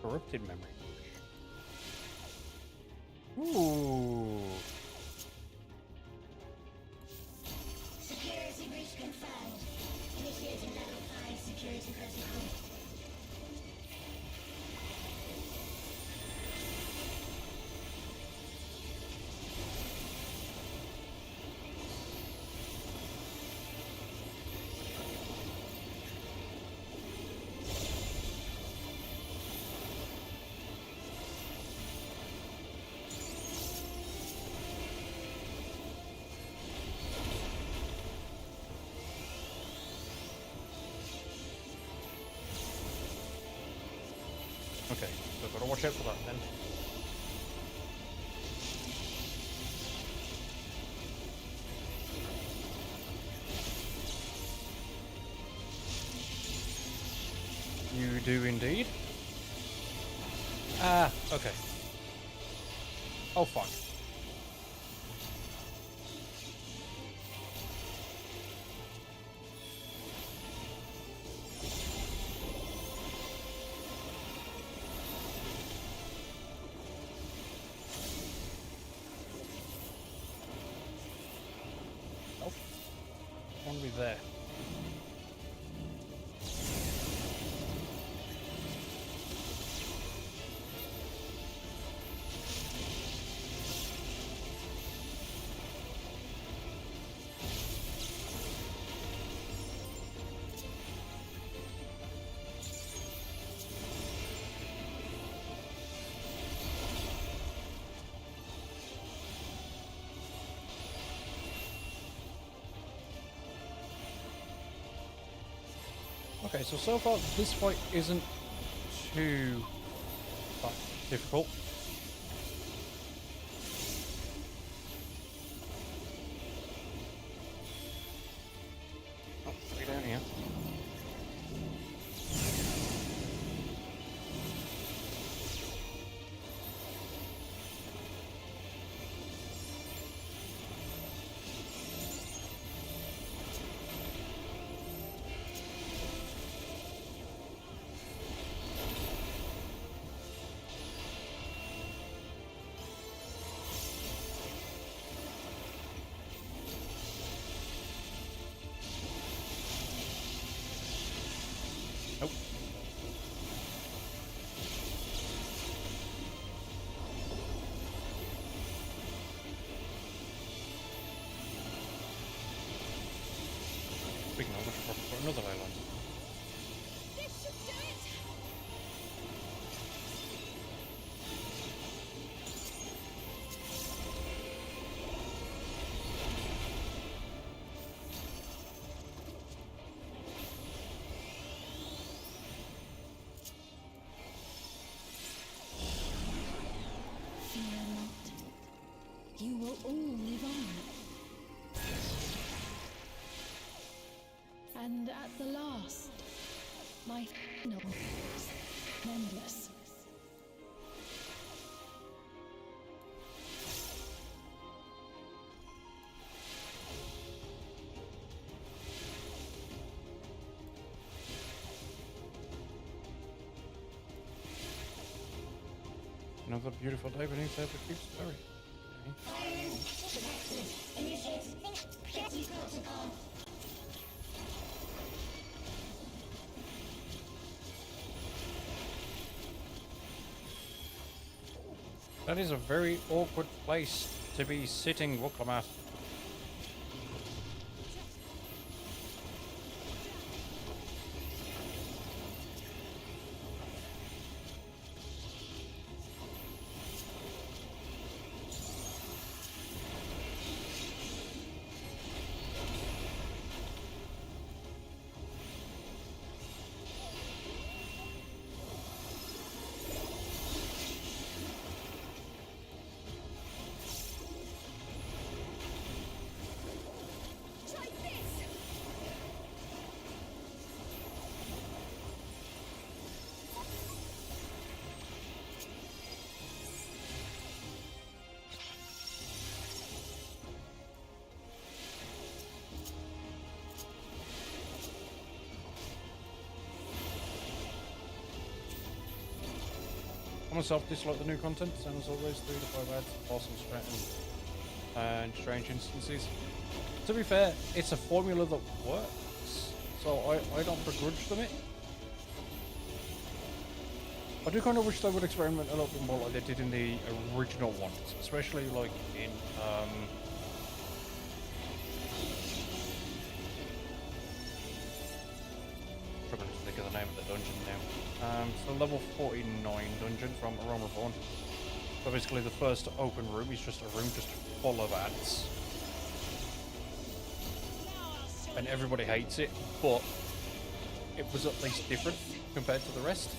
A: Corrupted memory. Ooh.
I: Security breach confirmed. Initiating level 5 security protocol.
A: Okay, so I've got to watch out for that then. You do indeed. Ah, okay. Oh, fuck. Nope. Want to be there. Okay, so far this fight isn't too difficult. Oh, way down here. another ley line.
J: This should do it!
C: Fear not. You will all live on. And at the last, my final endless.
A: Another beautiful day beneath the Keeps Berry. That is a very awkward place to be sitting, Wooklamat. I myself dislike the new content, and as always, 3 to 5 ads, awesome and strange instances. To be fair, it's a formula that works, so I don't begrudge them it. I do kind of wish they would experiment a little bit more like they did in the original ones, especially like in struggling to think of the name of the dungeon now. It's the level 49 dungeon from Realm Reborn. So basically the first open room is just a room just full of ants. And everybody hates it, but it was at least different compared to the rest.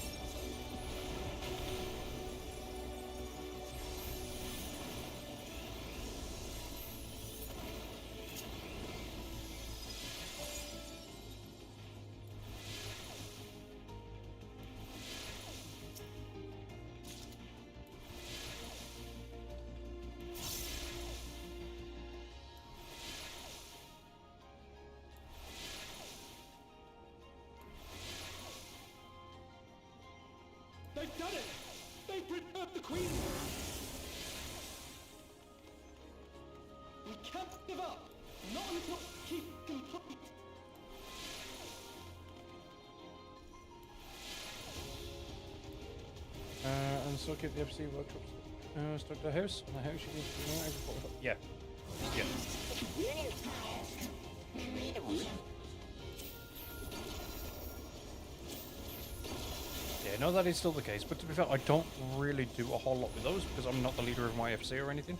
L: They've done it! They've preserved the Queen! We can't give up! Not until keep complete!
A: And still keep the FC workshops. Stuck the house, and the house you need to be every 45. Yeah. Yeah. Yeah, no, that is still the case, but to be fair, I don't really do a whole lot with those because I'm not the leader of my FC or anything.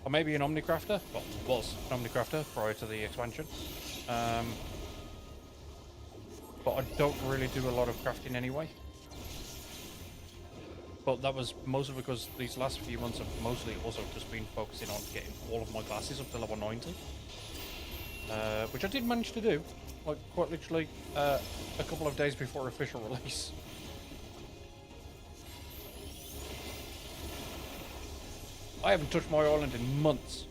A: Or maybe an Omnicrafter, well, was an Omnicrafter prior to the expansion. But I don't really do a lot of crafting anyway. But that was mostly because these last few months have mostly also just been focusing on getting all of my classes up to level 90. Which I did manage to do, like quite literally a couple of days before official release. I haven't touched my island in months.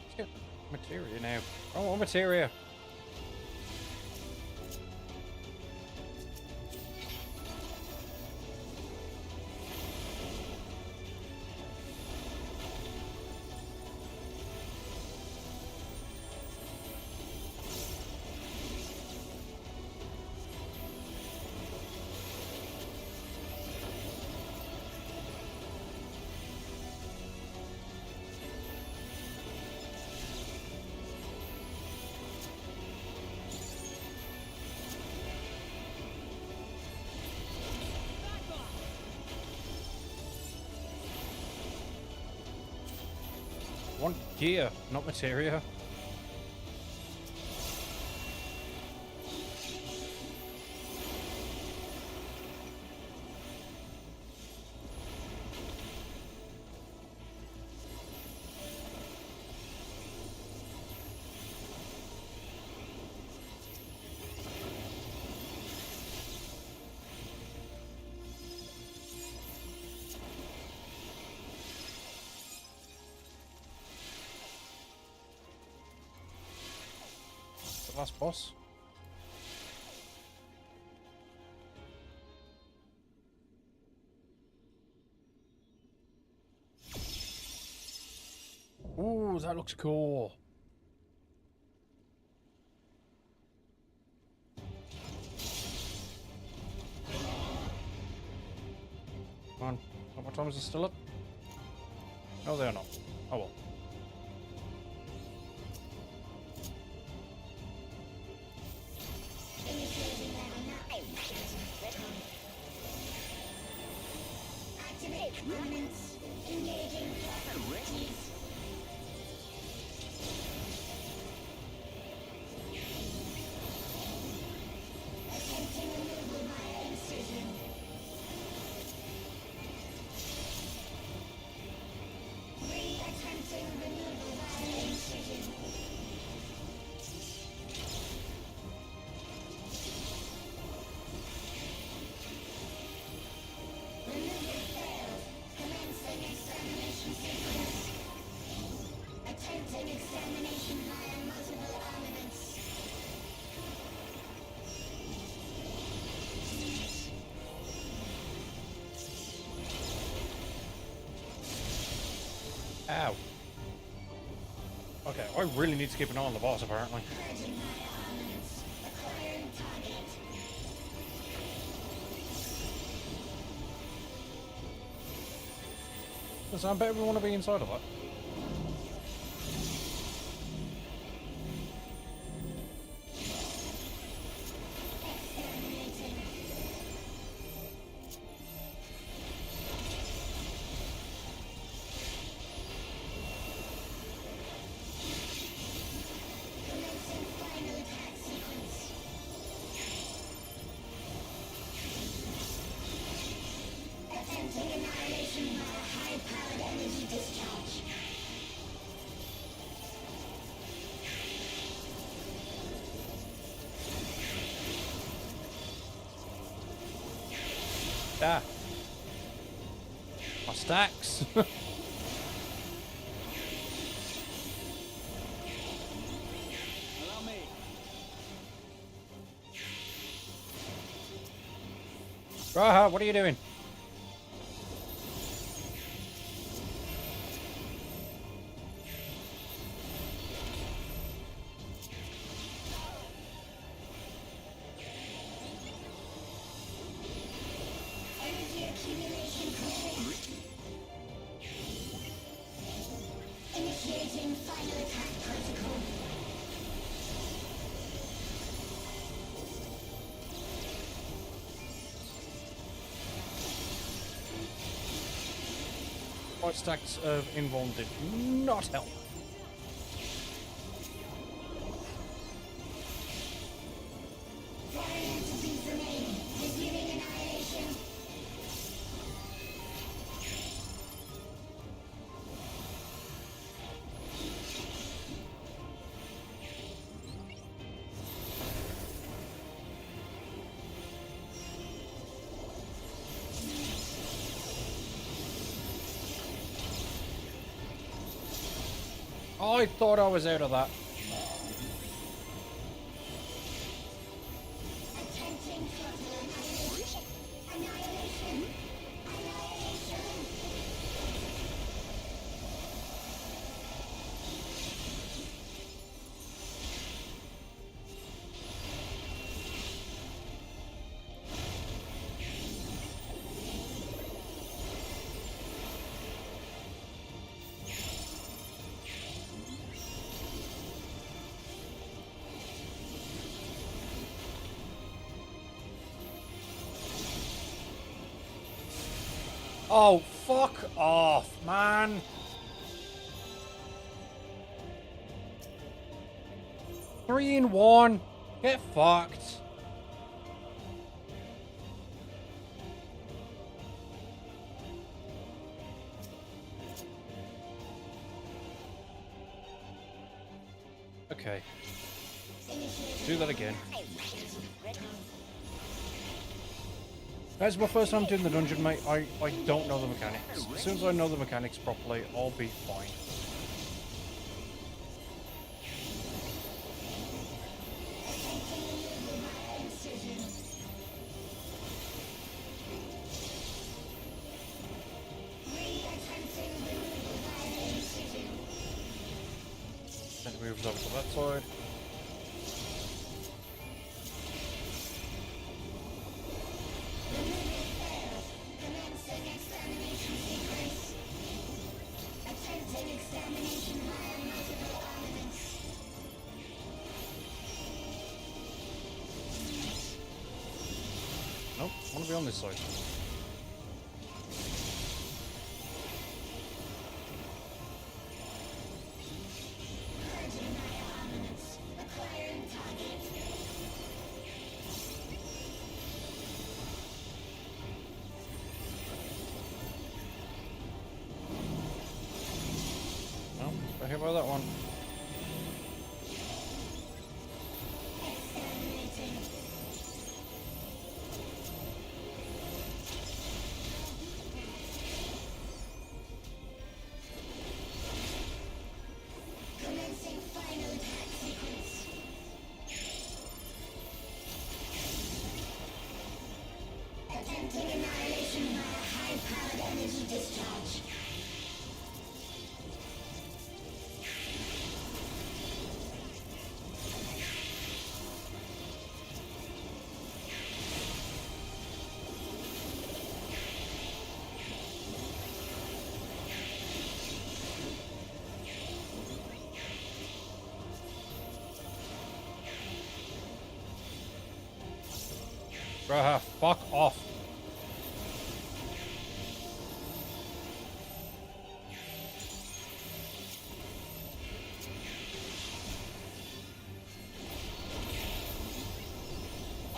A: Let's get materia now. I want materia. Gear, not materia. The last boss. Ooh, that looks cool. Come on. How much time is it still up? No, they are not. Oh well.
I: Activate remnants. Engaging capabilities. Attempting removal via incision. Re-attempting removal via incision. Removal failed. Commencing extermination sequence. Attempting extermination via multiple armaments.
A: Ow. Okay, I really need to keep an eye on the boss, apparently.
I: Purging via armaments. Acquiring target.
A: Listen, I bet we want to be inside of that.
I: Exterminating. Commencing final attack sequence. Attempting annihilation via high-powered energy discharge.
A: Ah. My stacks.
L: Allow me.
A: Raha, what are you doing?
I: Energy accumulation complete. Initiating final attack protocol.
A: My stacks of invuln did not help.
I: Foreign entities remain. Resuming annihilation.
A: I thought I was out of that.
I: Attempting throttle annihilation. Annihilation. Annihilation.
A: Oh, fuck off, man. 3 in 1. Get fucked. Okay. Do that again. That's my first time doing the dungeon, mate. I don't know the mechanics. As soon as I know the mechanics properly, I'll be fine. Then it moves over to that side. Nope, I want to be on this side. No, got hit by that one.
I: Commencing final attack sequence. Attempting annihilation via high-powered energy discharge.
A: Bruh, fuck off.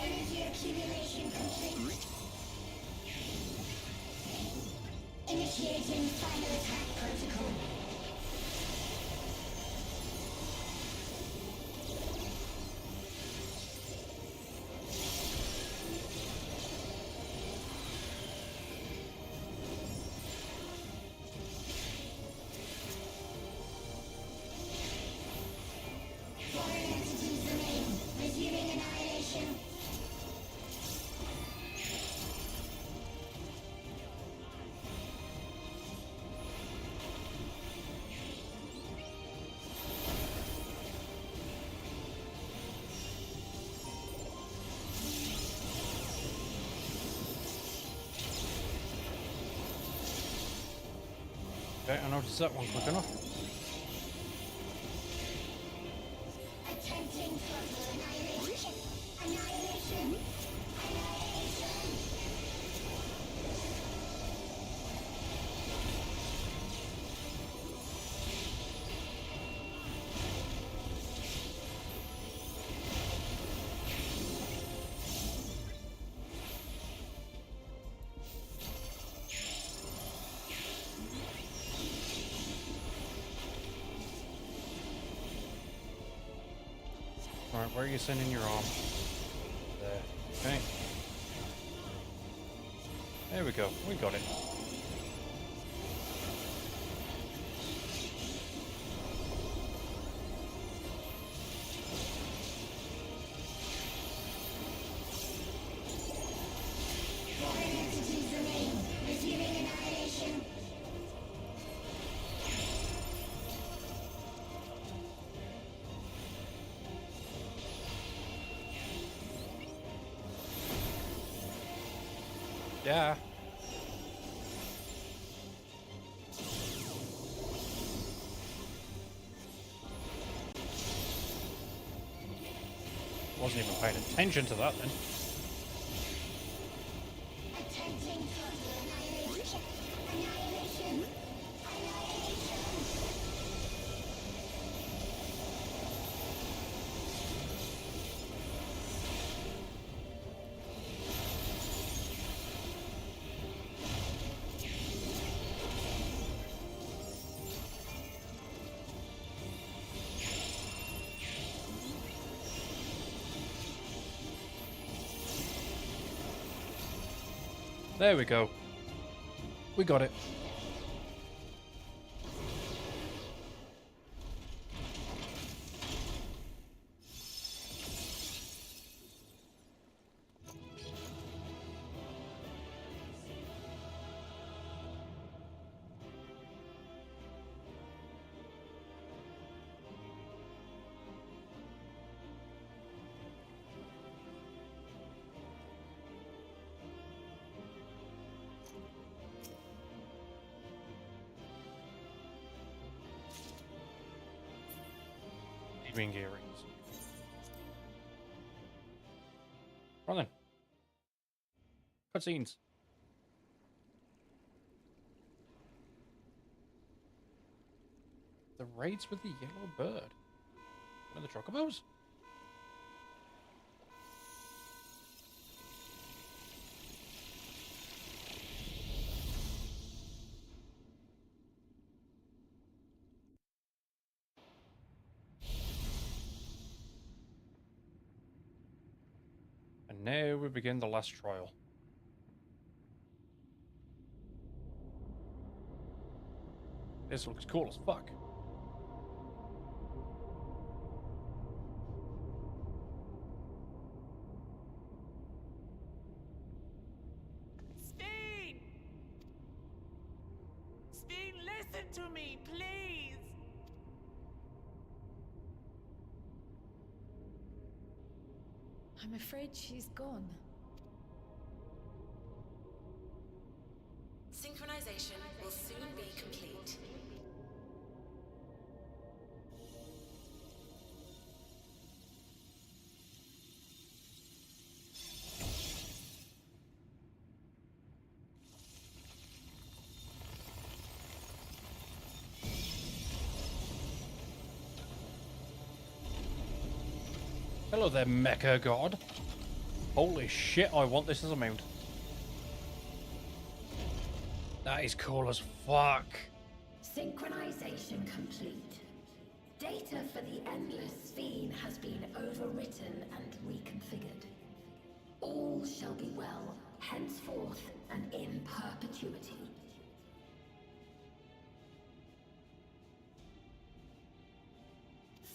I: Energy accumulation complete. Initiating final attack protocol. Foreign entities remain. Resuming annihilation.
A: Okay, I noticed that one quick enough.
I: Attempting total annihilation. Annihilation. Annihilation.
A: Alright, where are you sending your arm? There. Okay. There we go. We got it.
I: Foreign entities remain. Resuming annihilation.
A: Yeah. Wasn't even paying attention to that then.
I: Attempting total annihilation. Annihilation. Annihilation.
A: There we go. We got it. Ring earrings. Right then. Cutscenes. The raids with the yellow bird. One of the chocobos? And now we begin the last trial. This looks cool as fuck.
F: Sphene! Sphene, listen to me, please!
J: I'm afraid she's gone.
Q: Synchronization will soon be complete.
A: Hello there, Mecha God. Holy shit, I want this as a mount. That is cool as fuck.
E: Synchronization complete. Data for the Endless Sphene has been overwritten and reconfigured. All shall be well, henceforth and in perpetuity.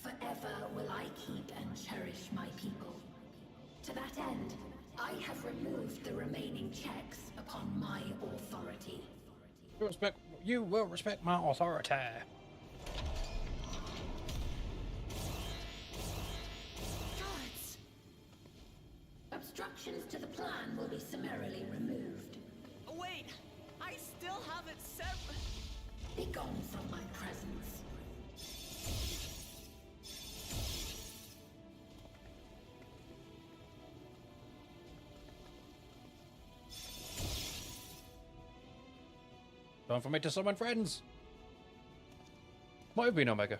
E: Forever will I keep and cherish my people. To that end, I have removed the remaining checks upon my authority.
A: You will respect my authority.
E: Guards! Obstructions to the plan will be summarily removed.
F: Wait! I still haven't said...
E: Be gone from my presence.
A: Time for me to summon friends. Might have been Omega.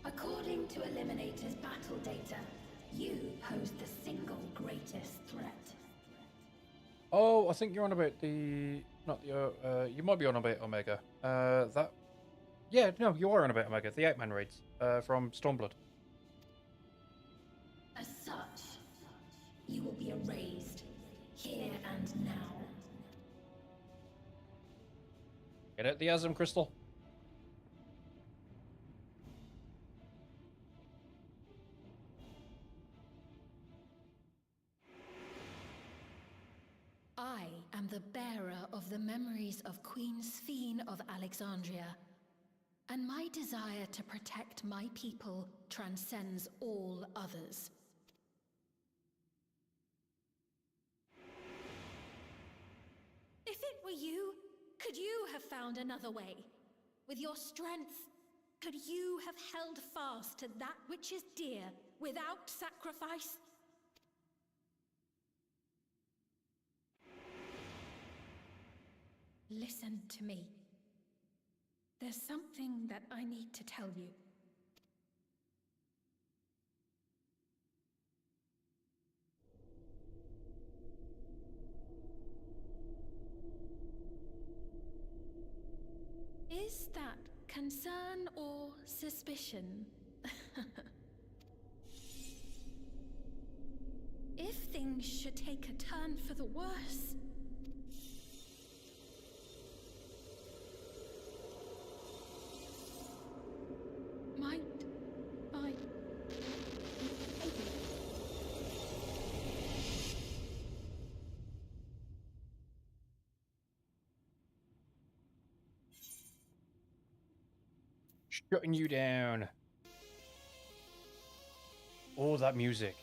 E: According to Eliminator's battle data, you pose the single greatest threat.
A: Oh, I think you're on about the... Not the... you might be on about Omega. That... Yeah, no, you are on about Omega. The 8-man raids from Stormblood.
E: As such, you will be erased here and now.
A: Get out the Asm Crystal.
C: I am the bearer of the memories of Queen Sphene of Alexandria, and my desire to protect my people transcends all others. If it were you, could you have found another way? With your strength, could you have held fast to that which is dear without sacrifice? Listen to me. There's something that I need to tell you. Is that concern or suspicion? If things things should take a turn for the worse. Might I...
A: Shutting you down. All that music.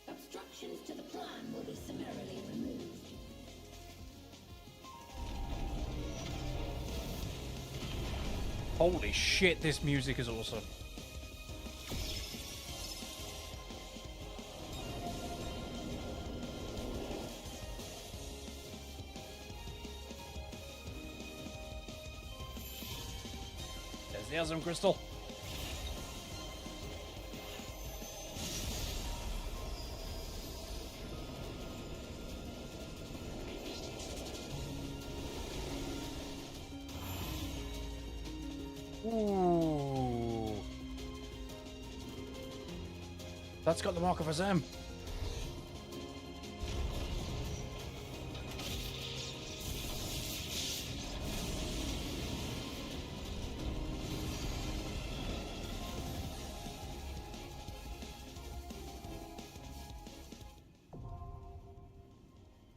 E: Obstructions to the plan will be summarily removed.
A: Holy shit, this music is awesome. There's the Asm Crystal. Ooh. That's got the mark of Azem.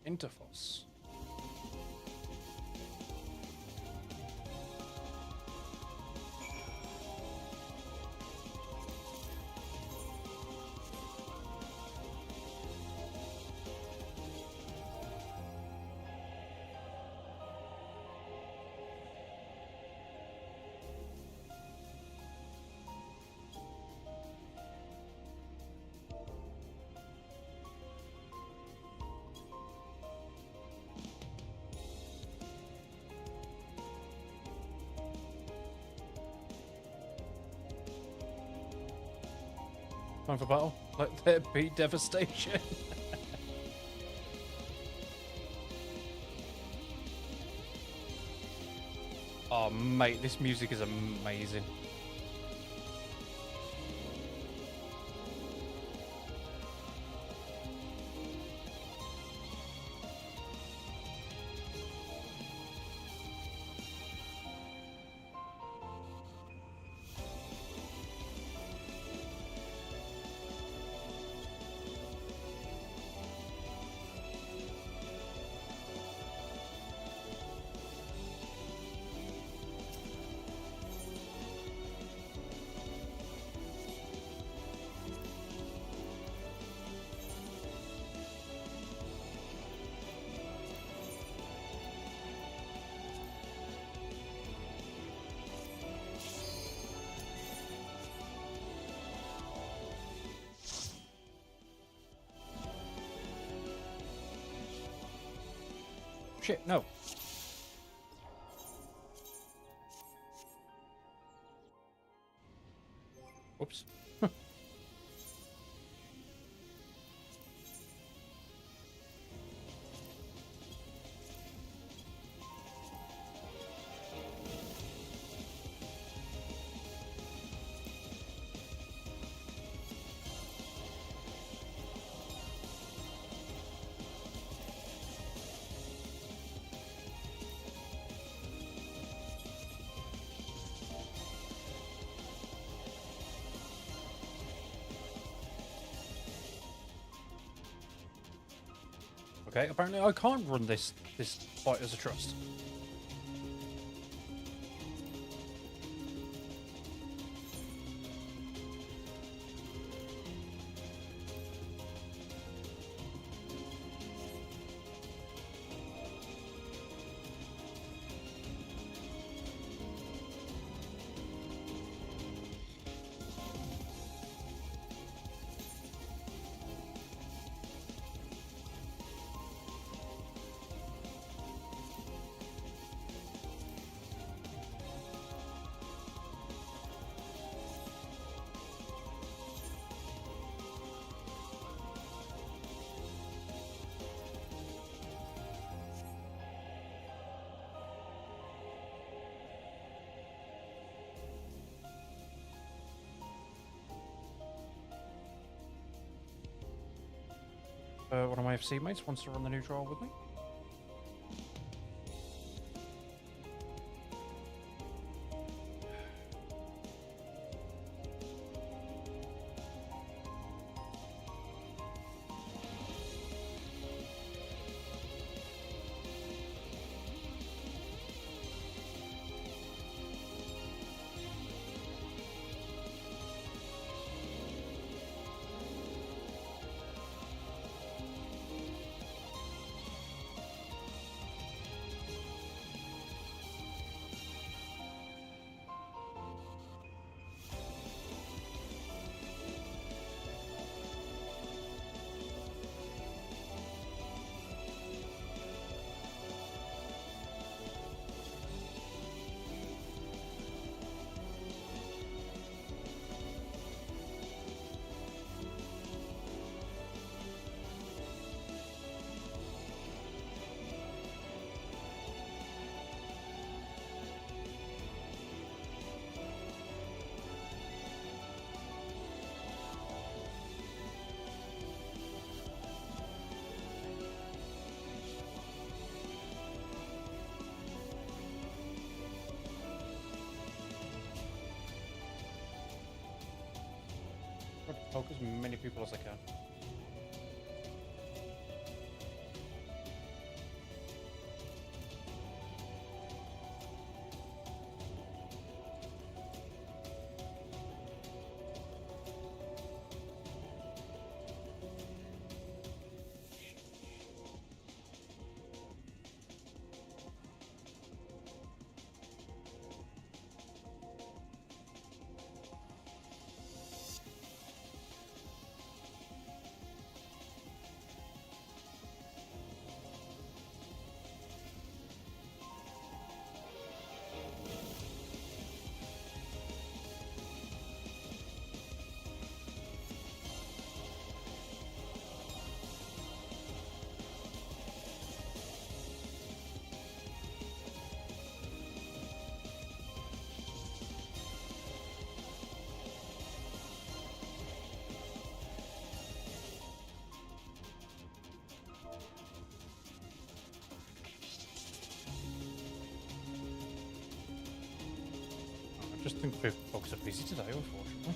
A: Interphos. Time for battle. Let there be devastation. Oh, mate, this music is amazing. Shit, no. Oops. Okay, apparently I can't run this fight as a trust. one of my FC mates wants to run the new trial with me. Try to poke as many people as I can. I just think folks are busy today, unfortunately.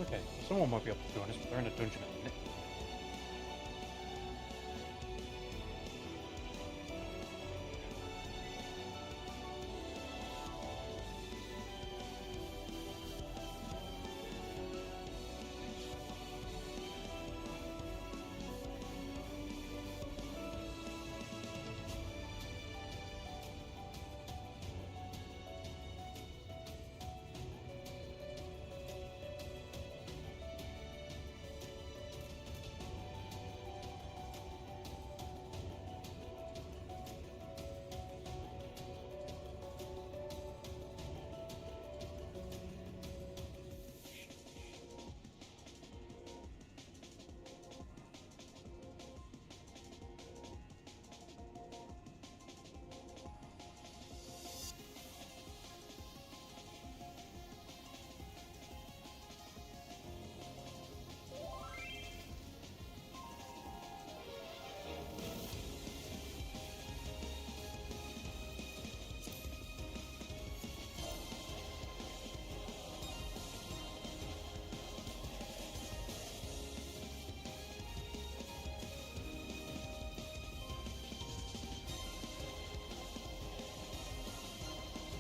A: Okay, so someone might be able to join us, but they're in a dungeon at the minute.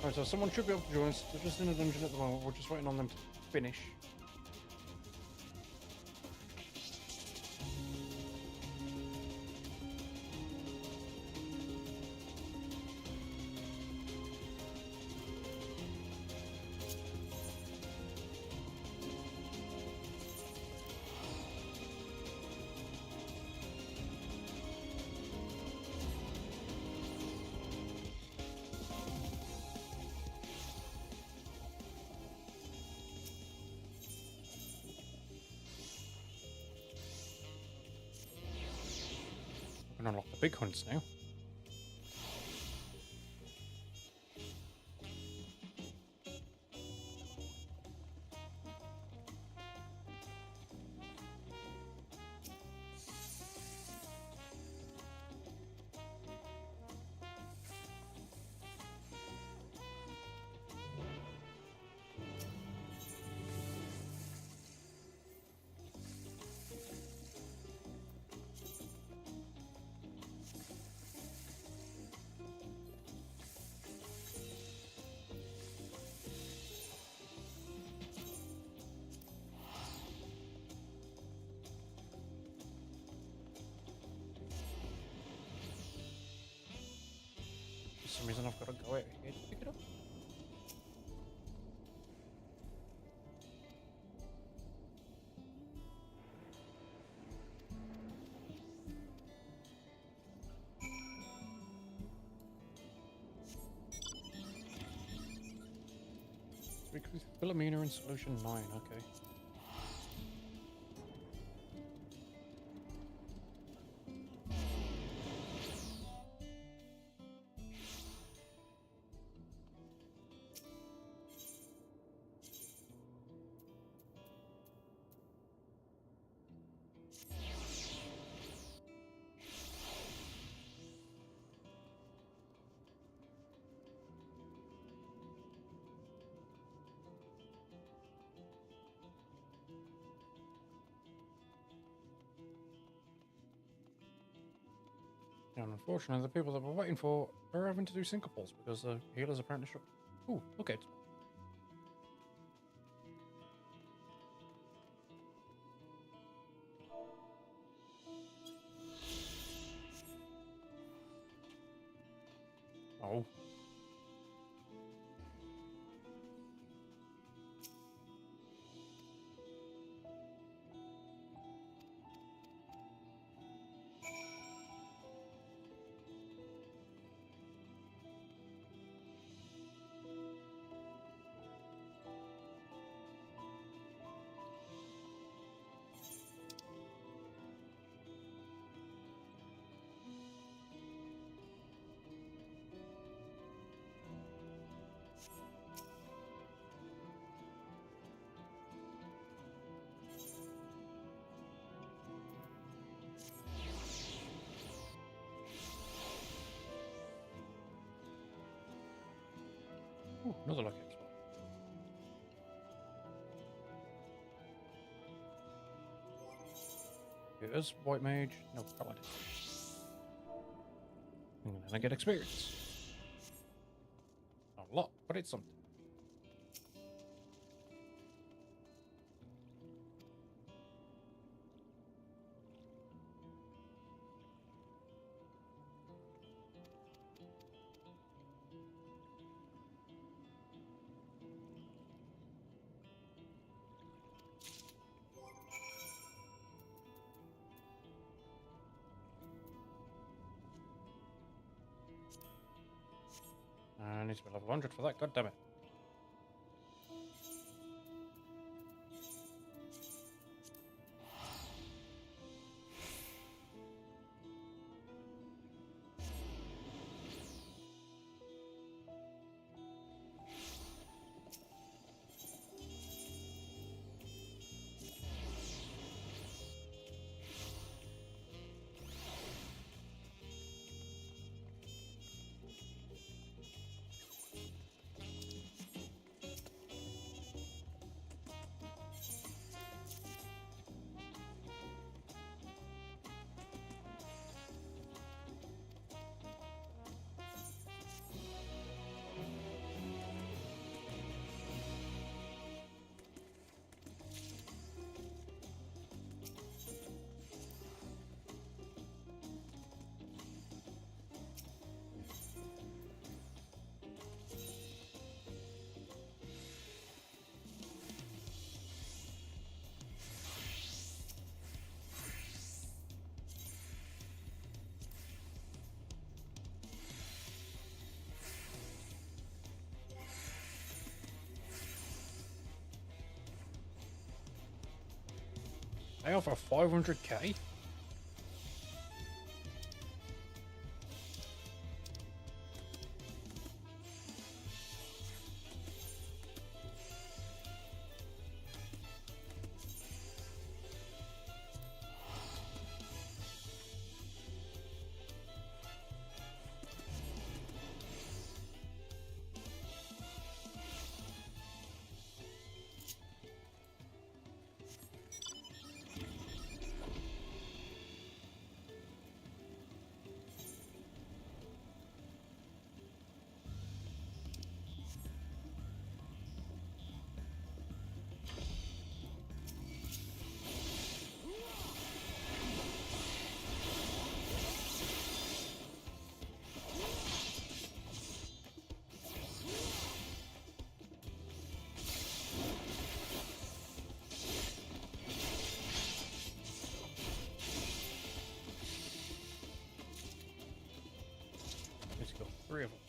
A: Alright, so someone should be able to join us. They're just in a dungeon at the moment. We're just waiting on them to finish. We can unlock the big hunts now. For some reason I've got to go out here to pick it up. Philomena in solution 9, okay. And unfortunately, the people that we're waiting for are having to do syncopoles because the healers apparently struck. Ooh, okay. Oh. Ooh, another lucky spot. Here's White Mage, no Paladin. And then I get experience. Not a lot, but it's something. I need to be level 100 for that, god damn it. I offer 500k? Let's go. 3 of them.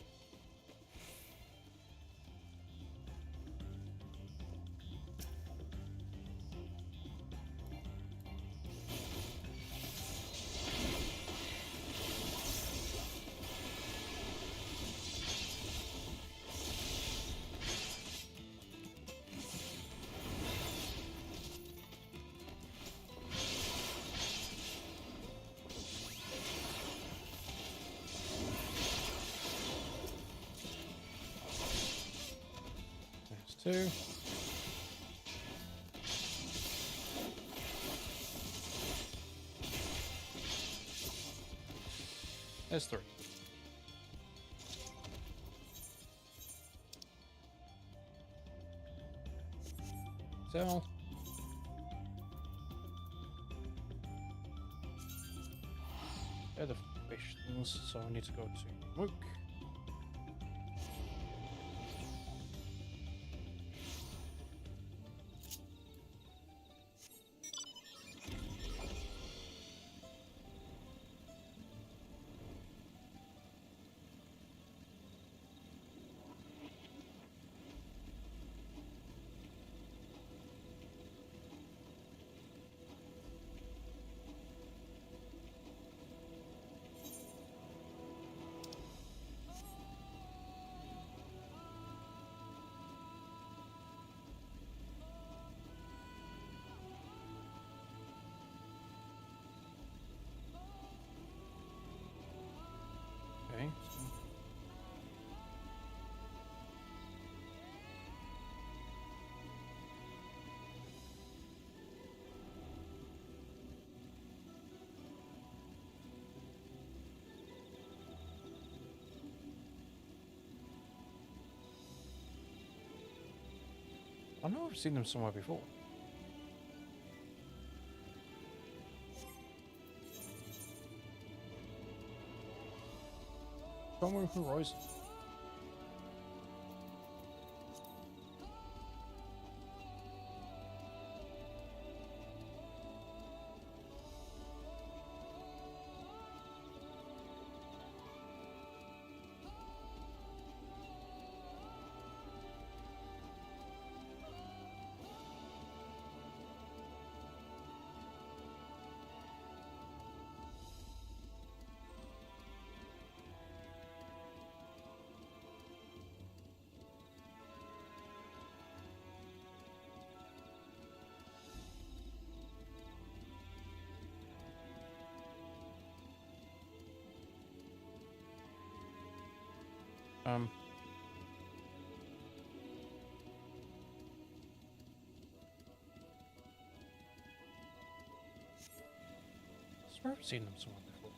A: There's 2. There's 3. Sell. They're the fish things, so I need to go to Mook. I know I've seen them somewhere before. Somewhere Horizon. I swear I've seen them somewhere before.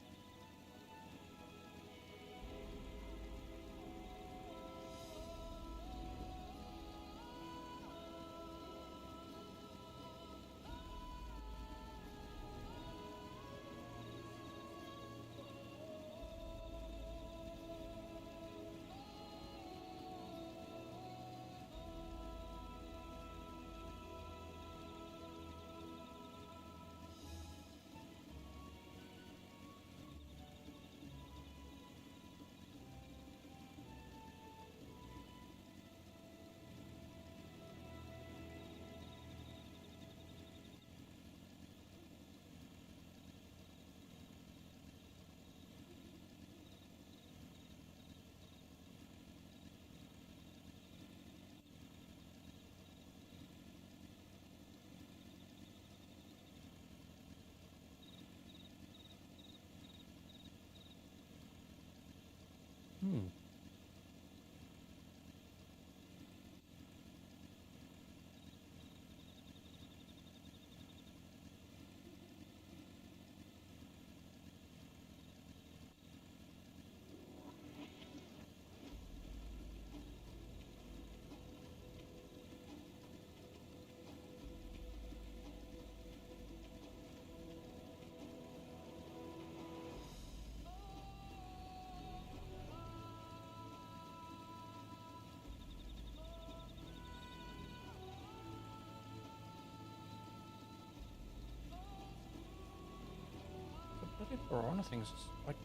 A: The bloody piranha things is like...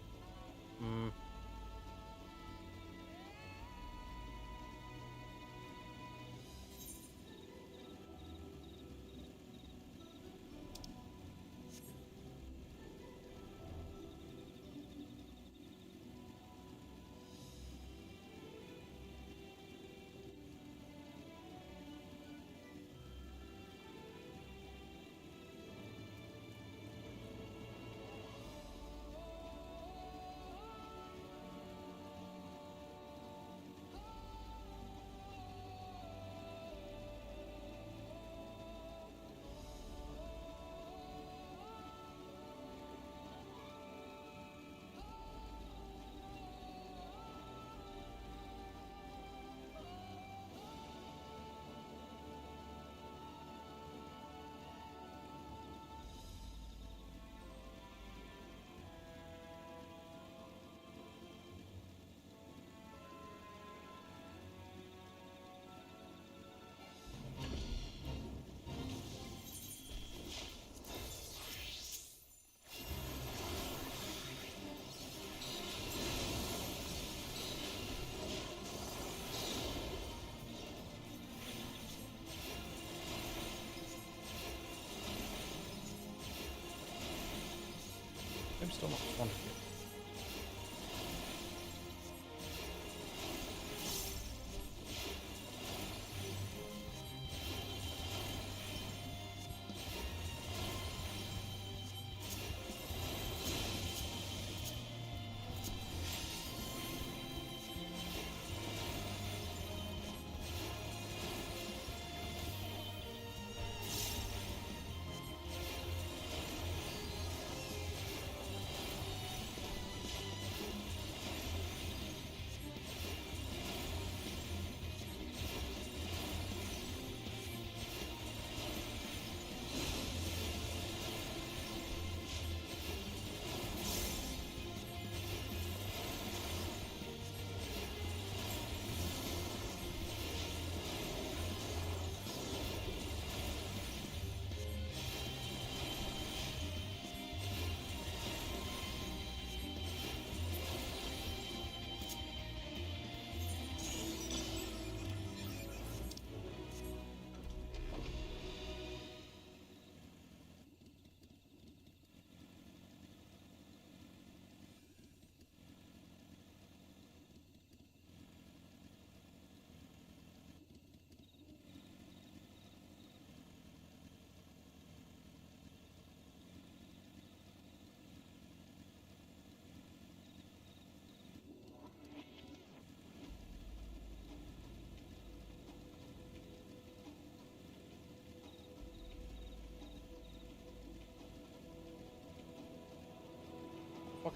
A: I'm still not responding yet.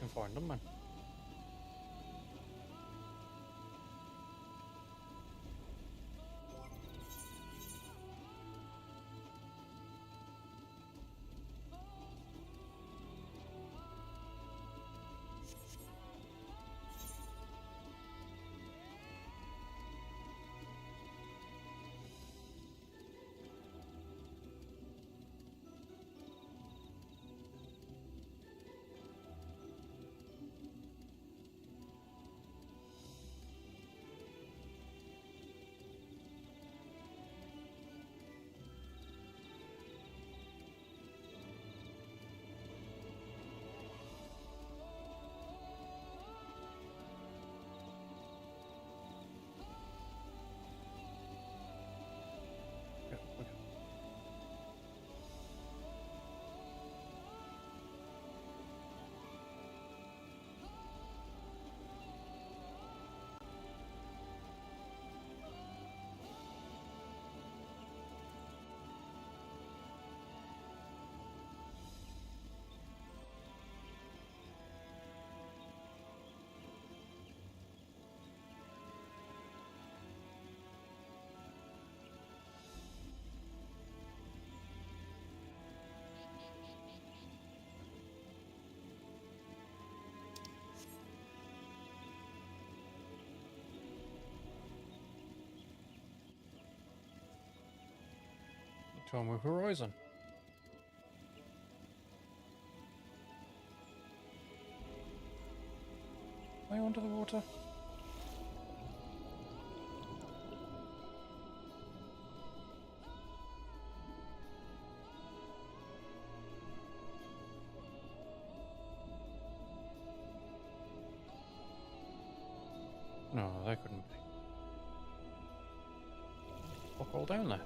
A: can find them, man. Time with Horizon. Are you under the water? No, they couldn't be. Walk all down there.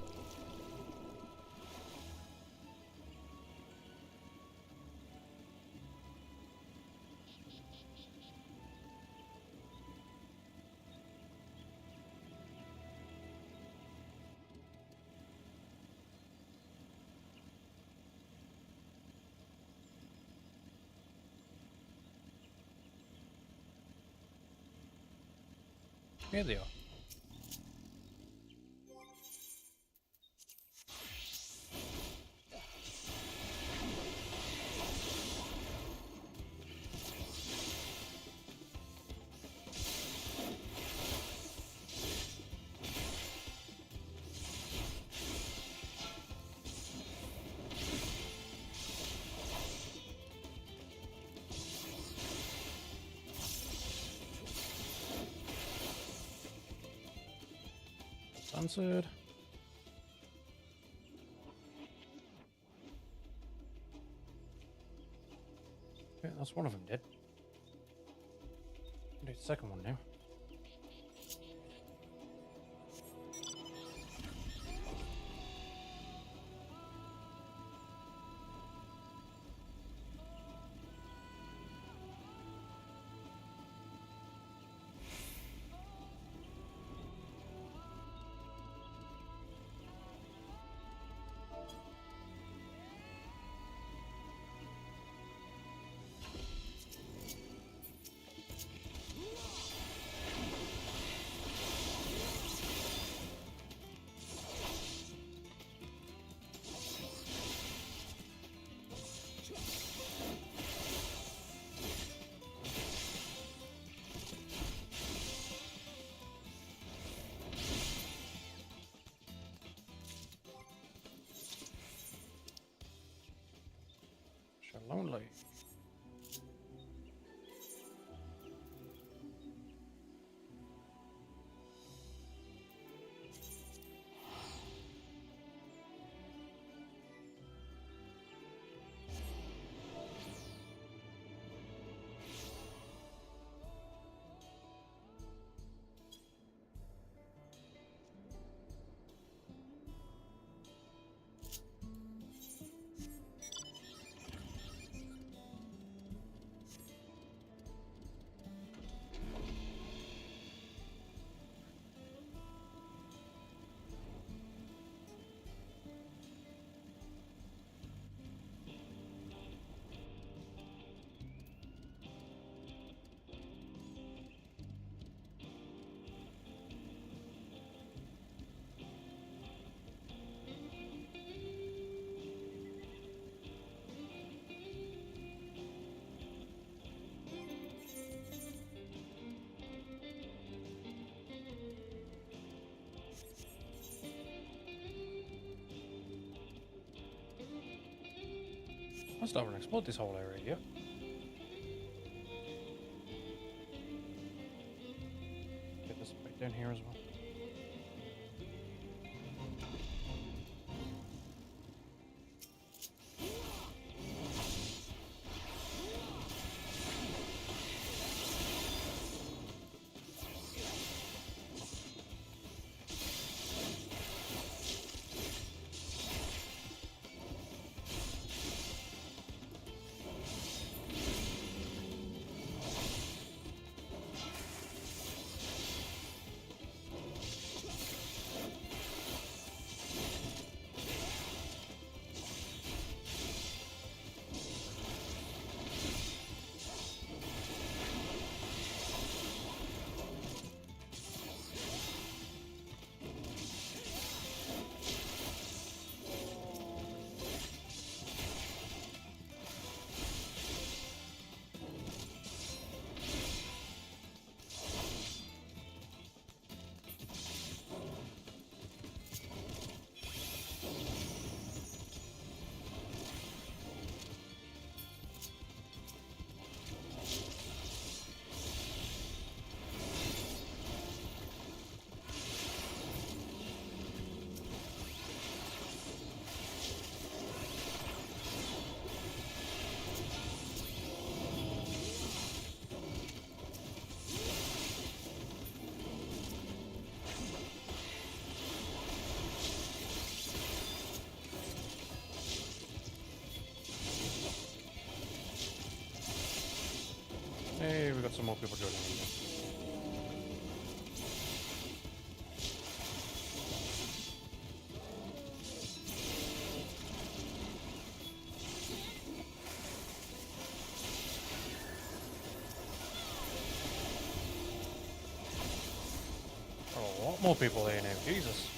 A: Here they are. Answered. Okay, that's one of them dead. Do the second one now. Lonely. I still haven't explored this whole area yet. Get this right down here as well. Hey, we got some more people joining in there. Oh, a lot more people there now, Jesus.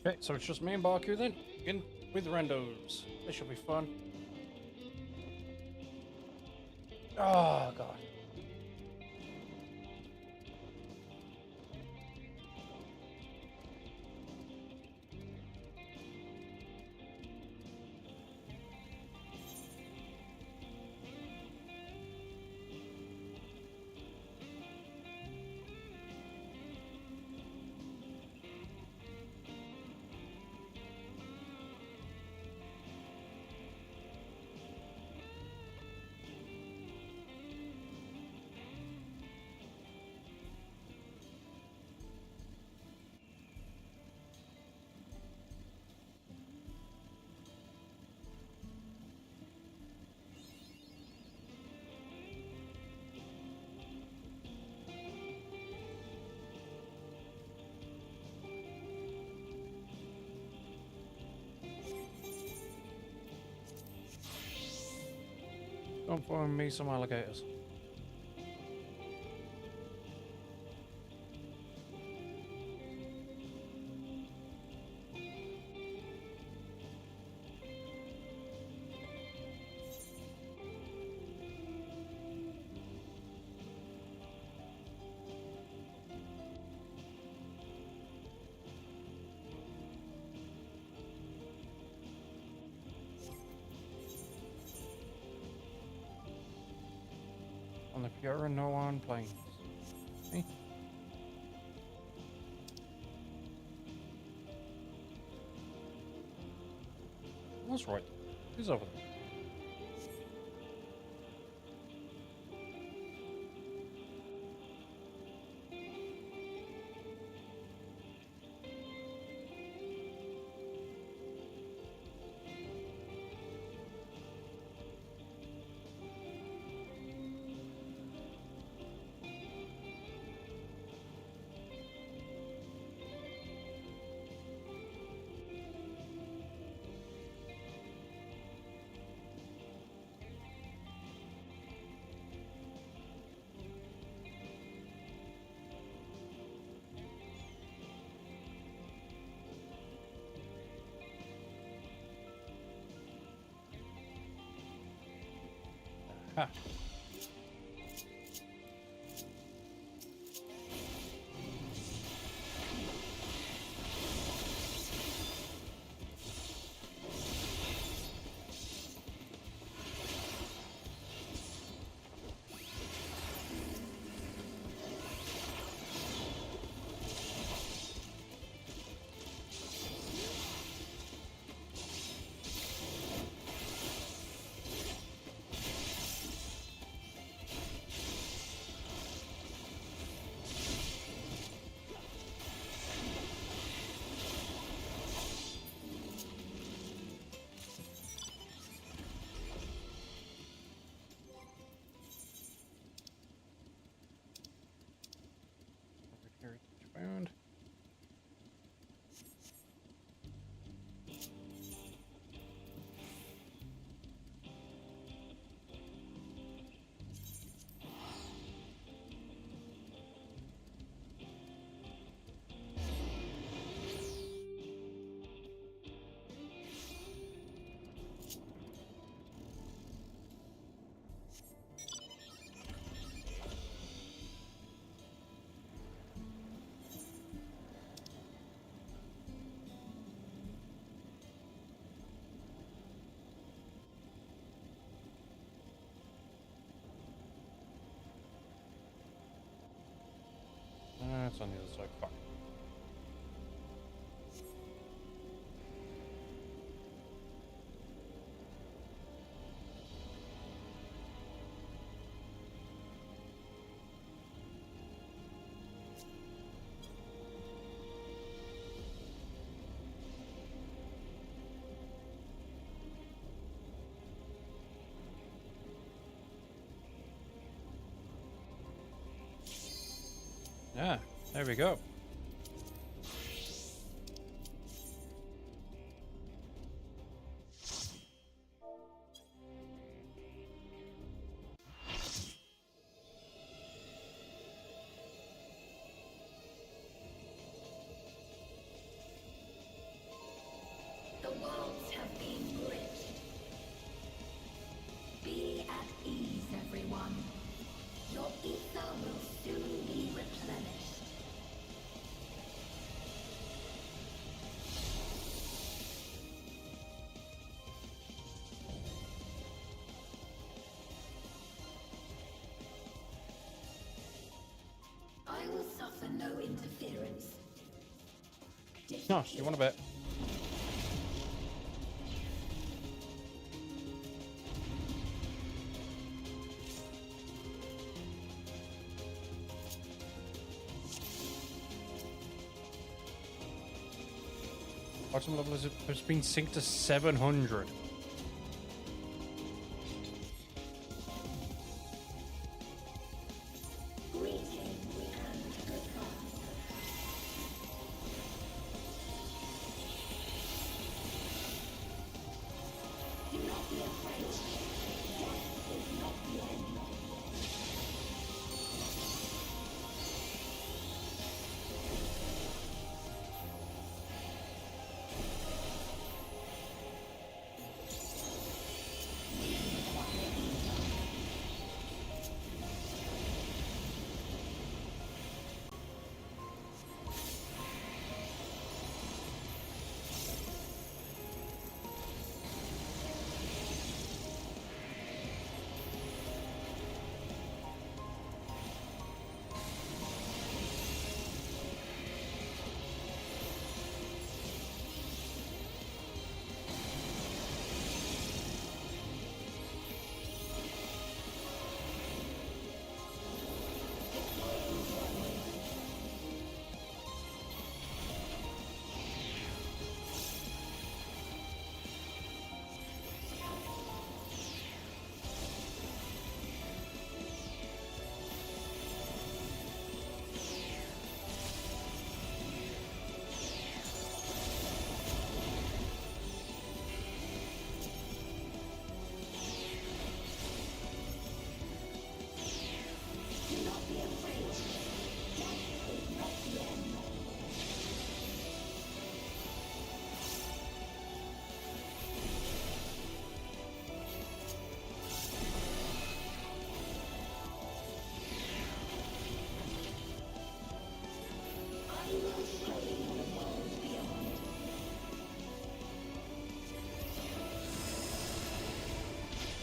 A: Okay, so it's just me and Baku then, in with randos. This should be fun. Oh god. Don't find me some alligators. There are no on planes. See? That's right. Who's over there? Ha. Found. It's on the other side. Fuck. Yeah, there we go.
E: The worlds have been bridged. Be at ease, everyone. Your ether will soon be replenished. I will suffer no interference.
A: No, you want to bet? Bottom level has been synced to 700.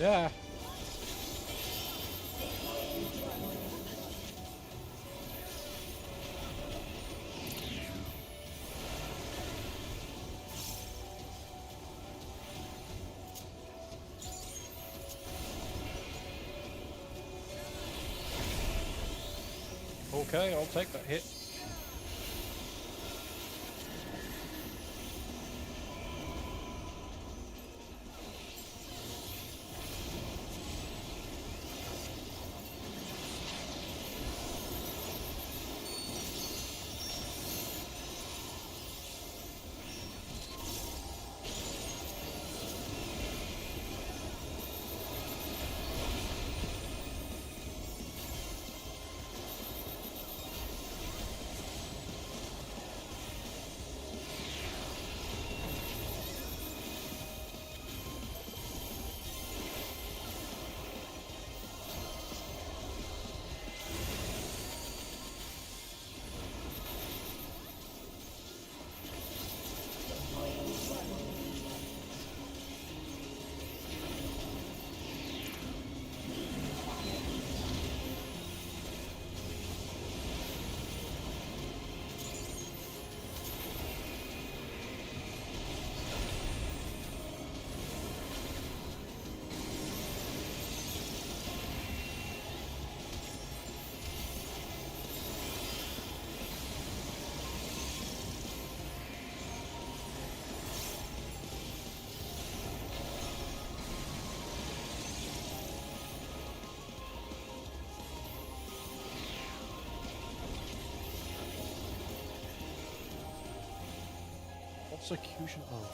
A: Yeah. Okay, I'll take that hit. Execution. Oh,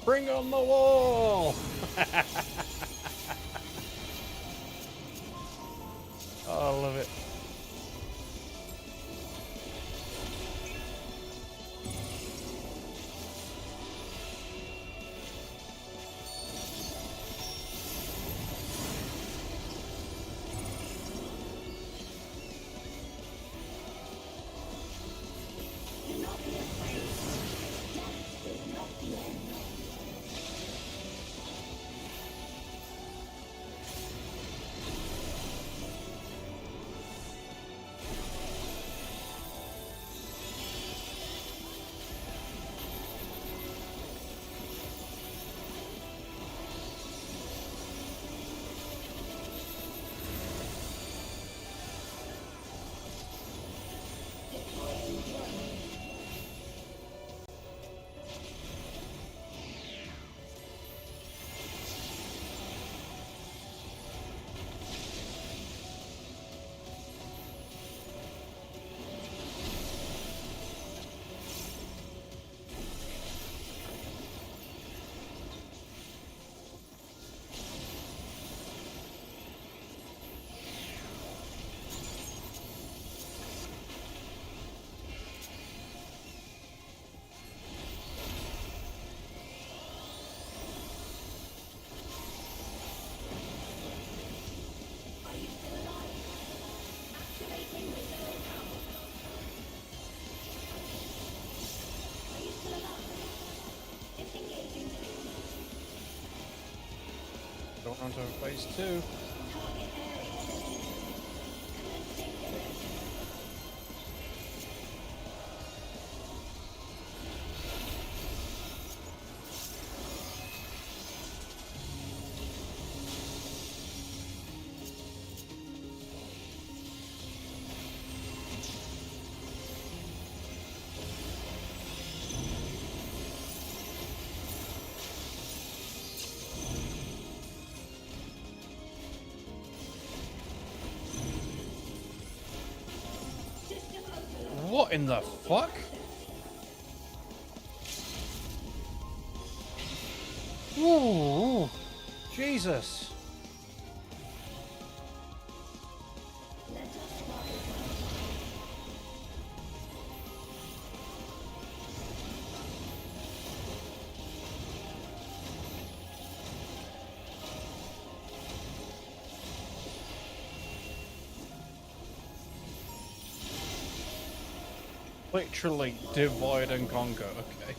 A: bring on the wall! Oh, I love it. Going on to phase 2. What in the fuck? Ooh, Jesus. Literally divide and conquer, okay.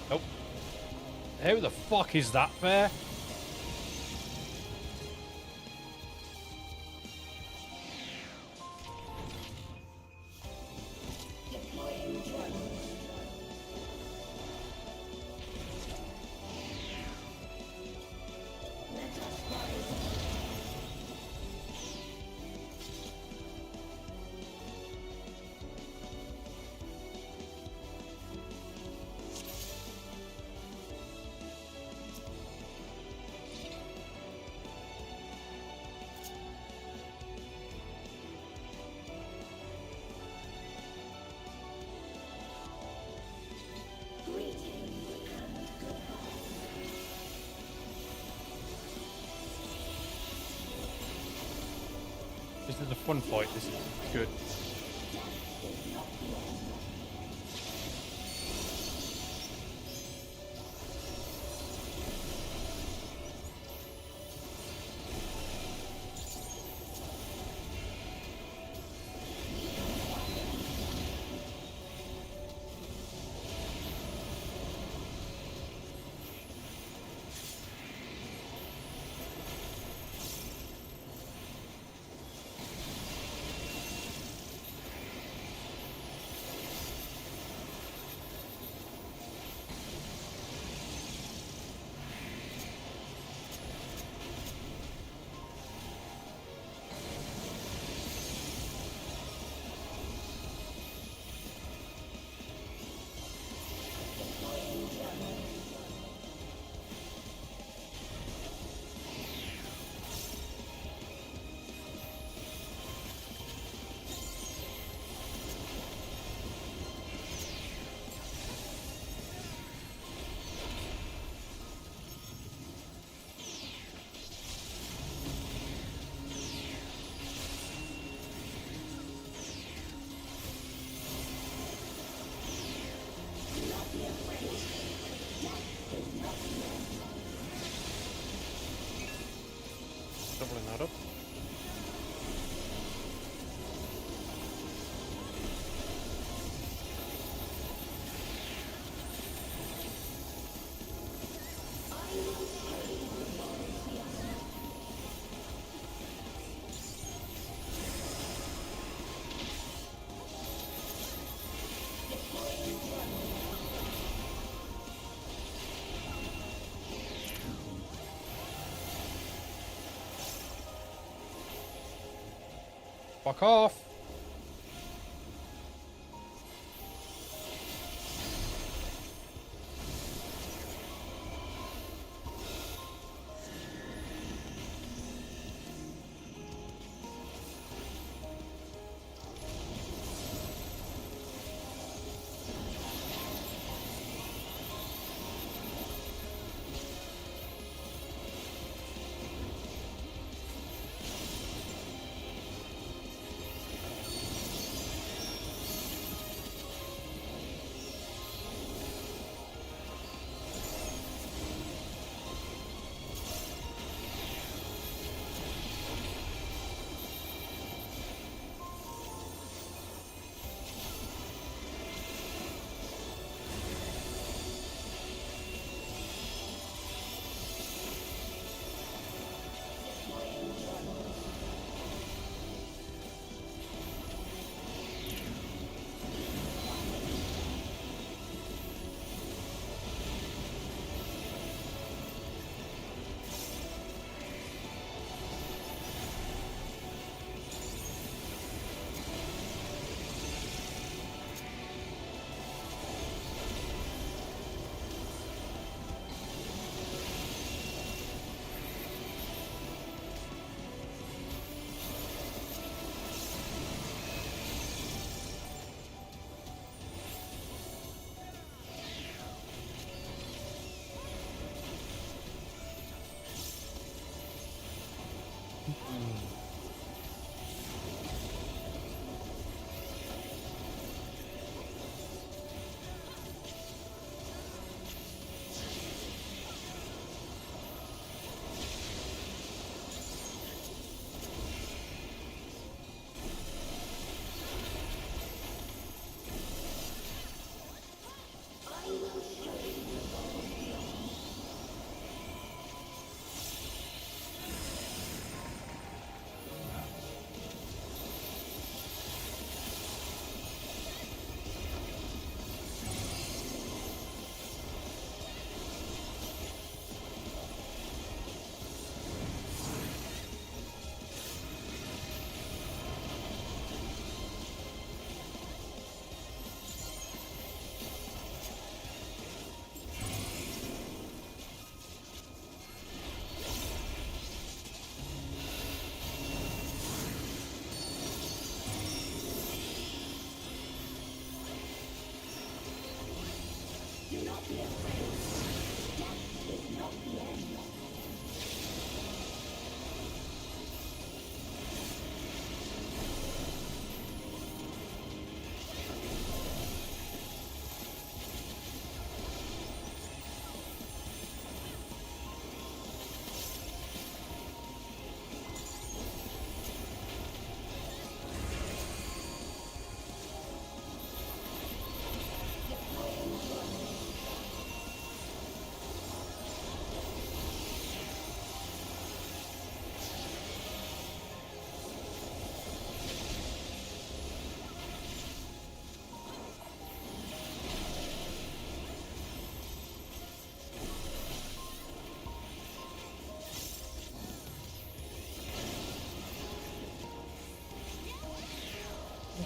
A: Nope. How the fuck is that fair? This is a fun fight, this is good. Doubling that up. Fuck off!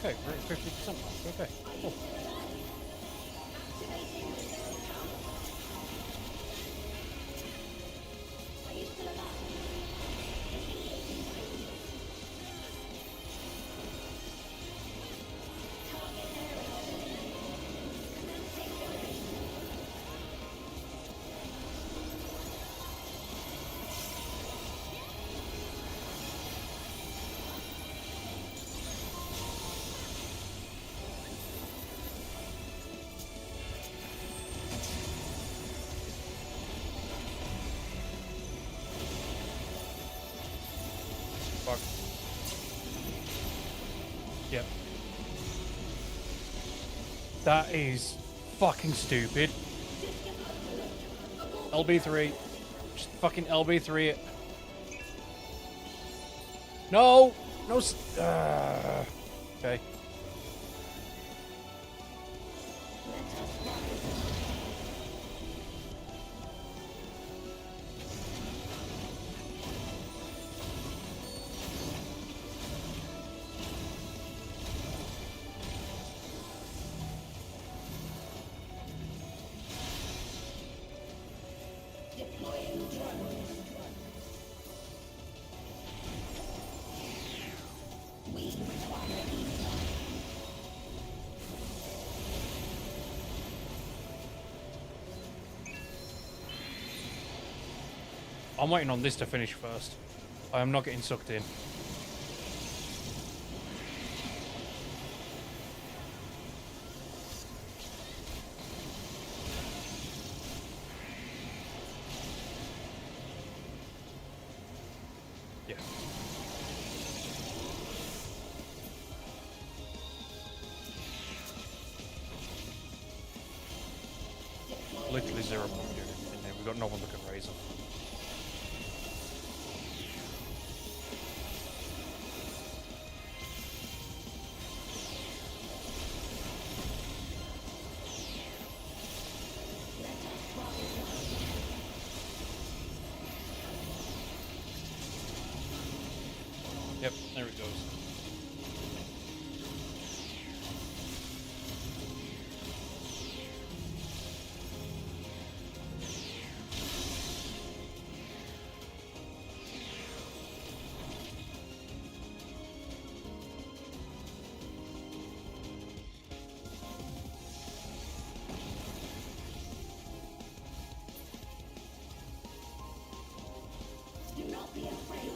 A: Okay, we're at 50% mark. Okay, cool. Fuck. Yep. That is fucking stupid. LB3. Just fucking LB3 it. No! No okay. I'm waiting on this to finish first. I am not getting sucked in. Yeah. Literally 0 point unit in there. We've got no one that can raise them. Yep, there it goes.
E: Do not be afraid.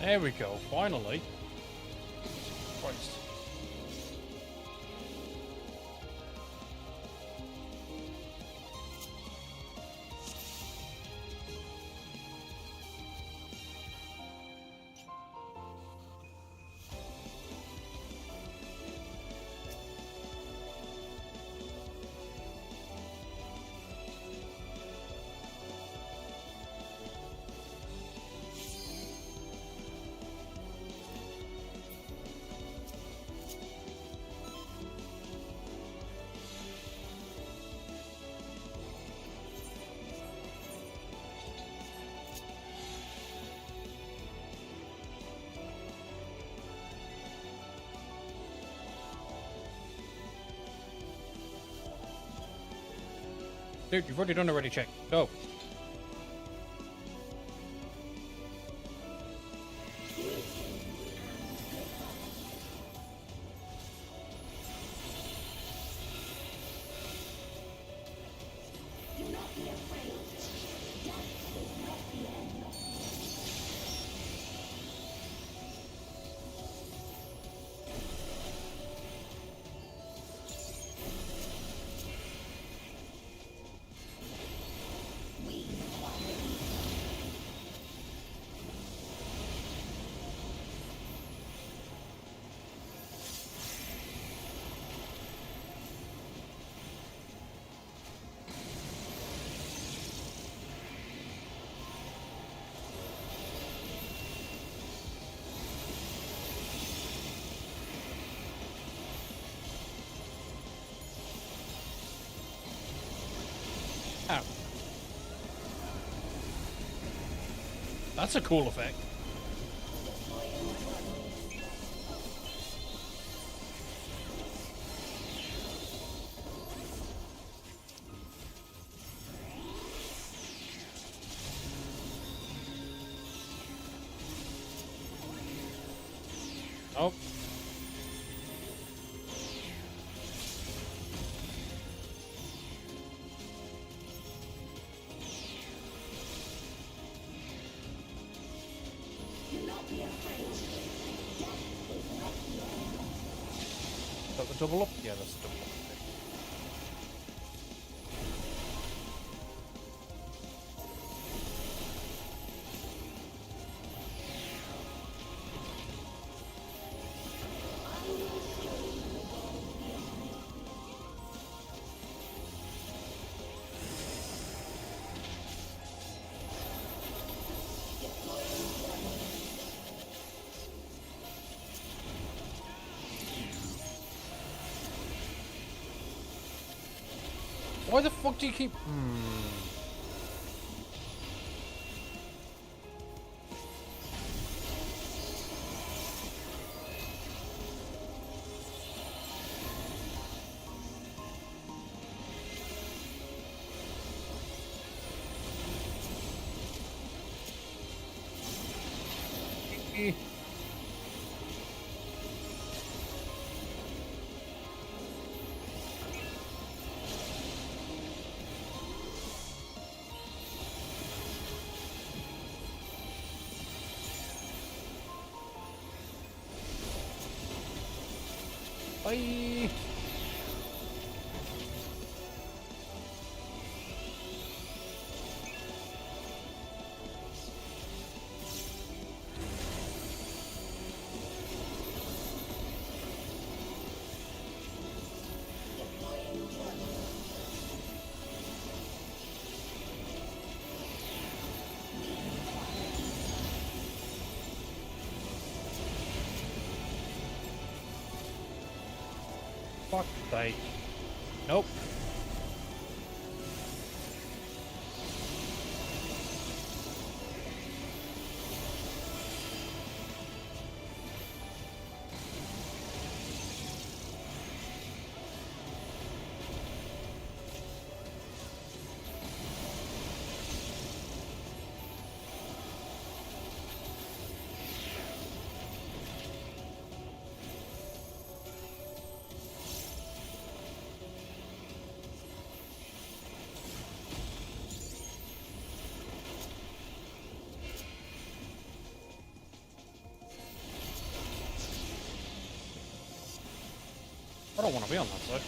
A: There we go, finally. Christ. Dude, you've already done a ready check. Go. Ow. That's a cool effect. Oh. Is that the double up? Yeah, that's the double up. Why the fuck do you keep... Bye. Fuck sake. Nope. I don't want to be on that side.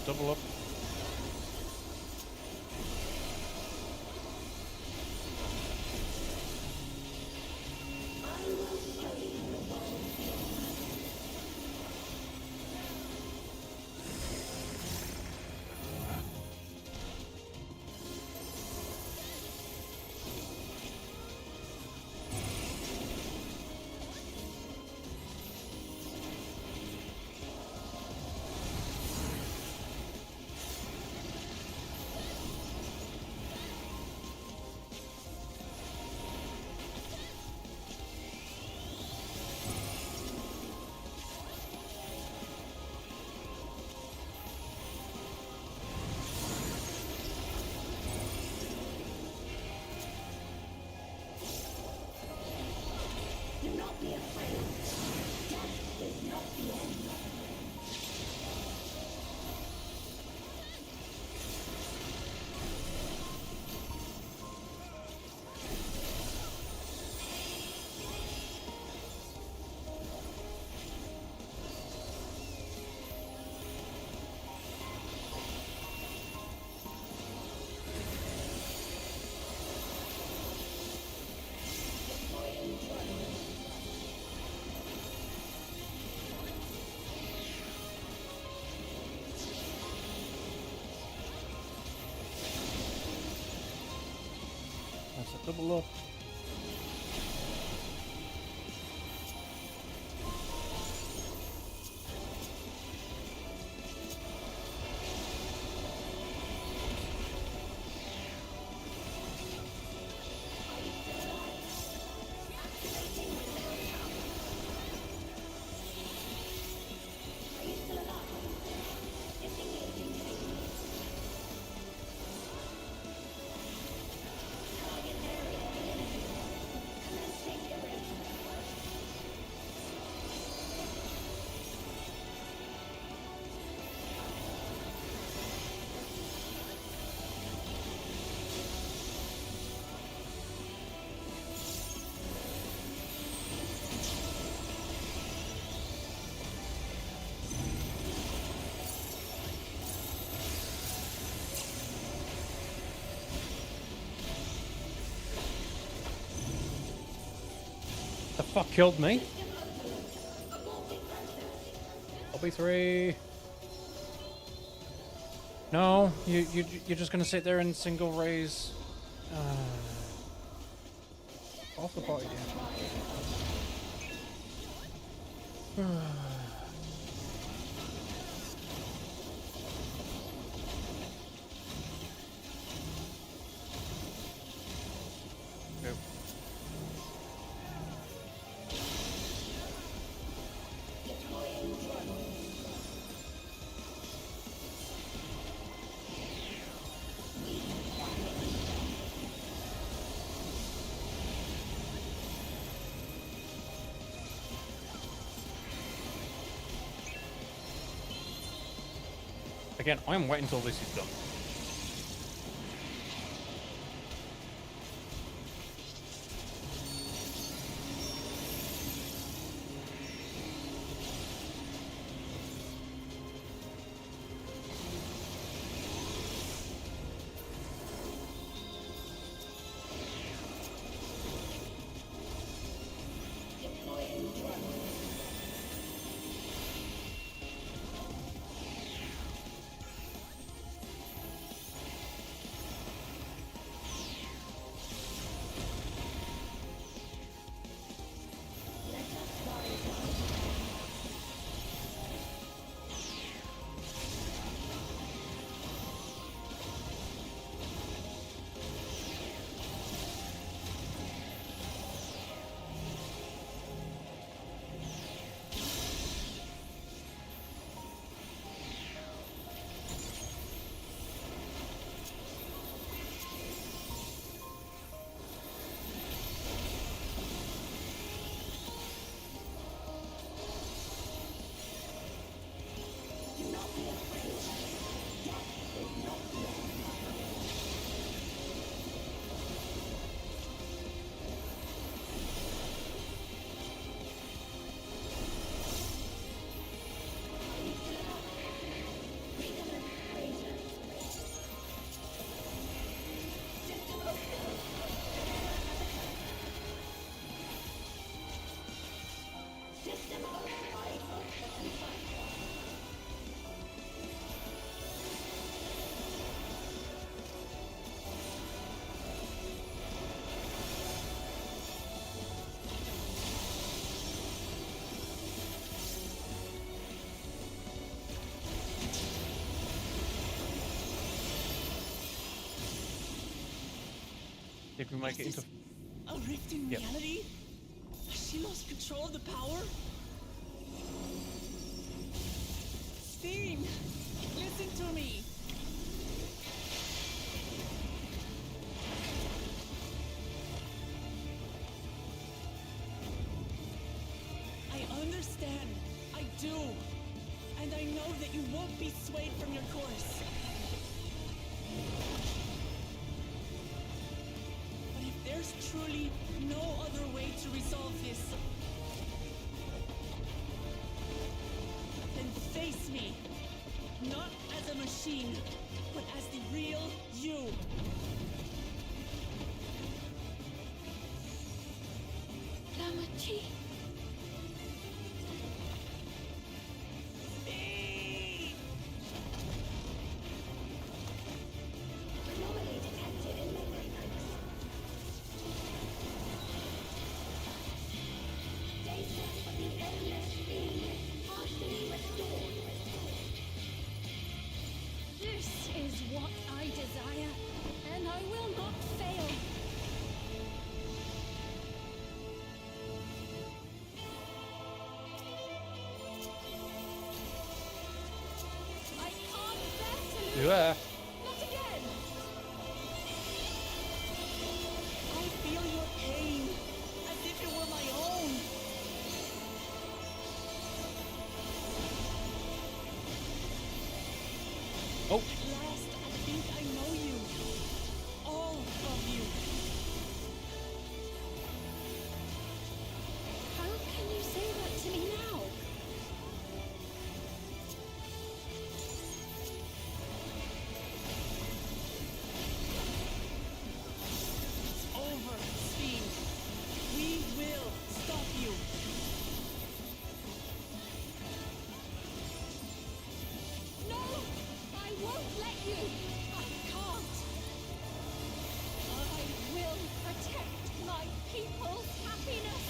A: Double up.
I: Do not be afraid. Death is not the end.
A: That's a double up. The fuck killed me? LB3. No, you're just gonna sit there and single raise. Off the party, dude. Again, I'm waiting until this is done. if we make it into...
F: A rift in
A: Yep.
F: reality? Has she lost control of the power? Steam! Listen to me! I understand. I do. And I know that you won't be swayed from your course. But if there's truly no other way to resolve this, then face me. Not as a machine, but as the real you.
C: Lamachi.
E: Anomaly detected in memory banks. Data for the endless fiend partially restored.
C: This is what I desire, and I will not fail. I can't bear to lose.
A: Yeah.
C: Not again.
F: I feel your pain, as if it were my own.
A: Oh.
F: At last, I think I know you. All of you.
C: How can you say that to me now?
F: It's over, Fiend. We will stop you.
C: No! I won't let you! I can't! I will protect my people's happiness!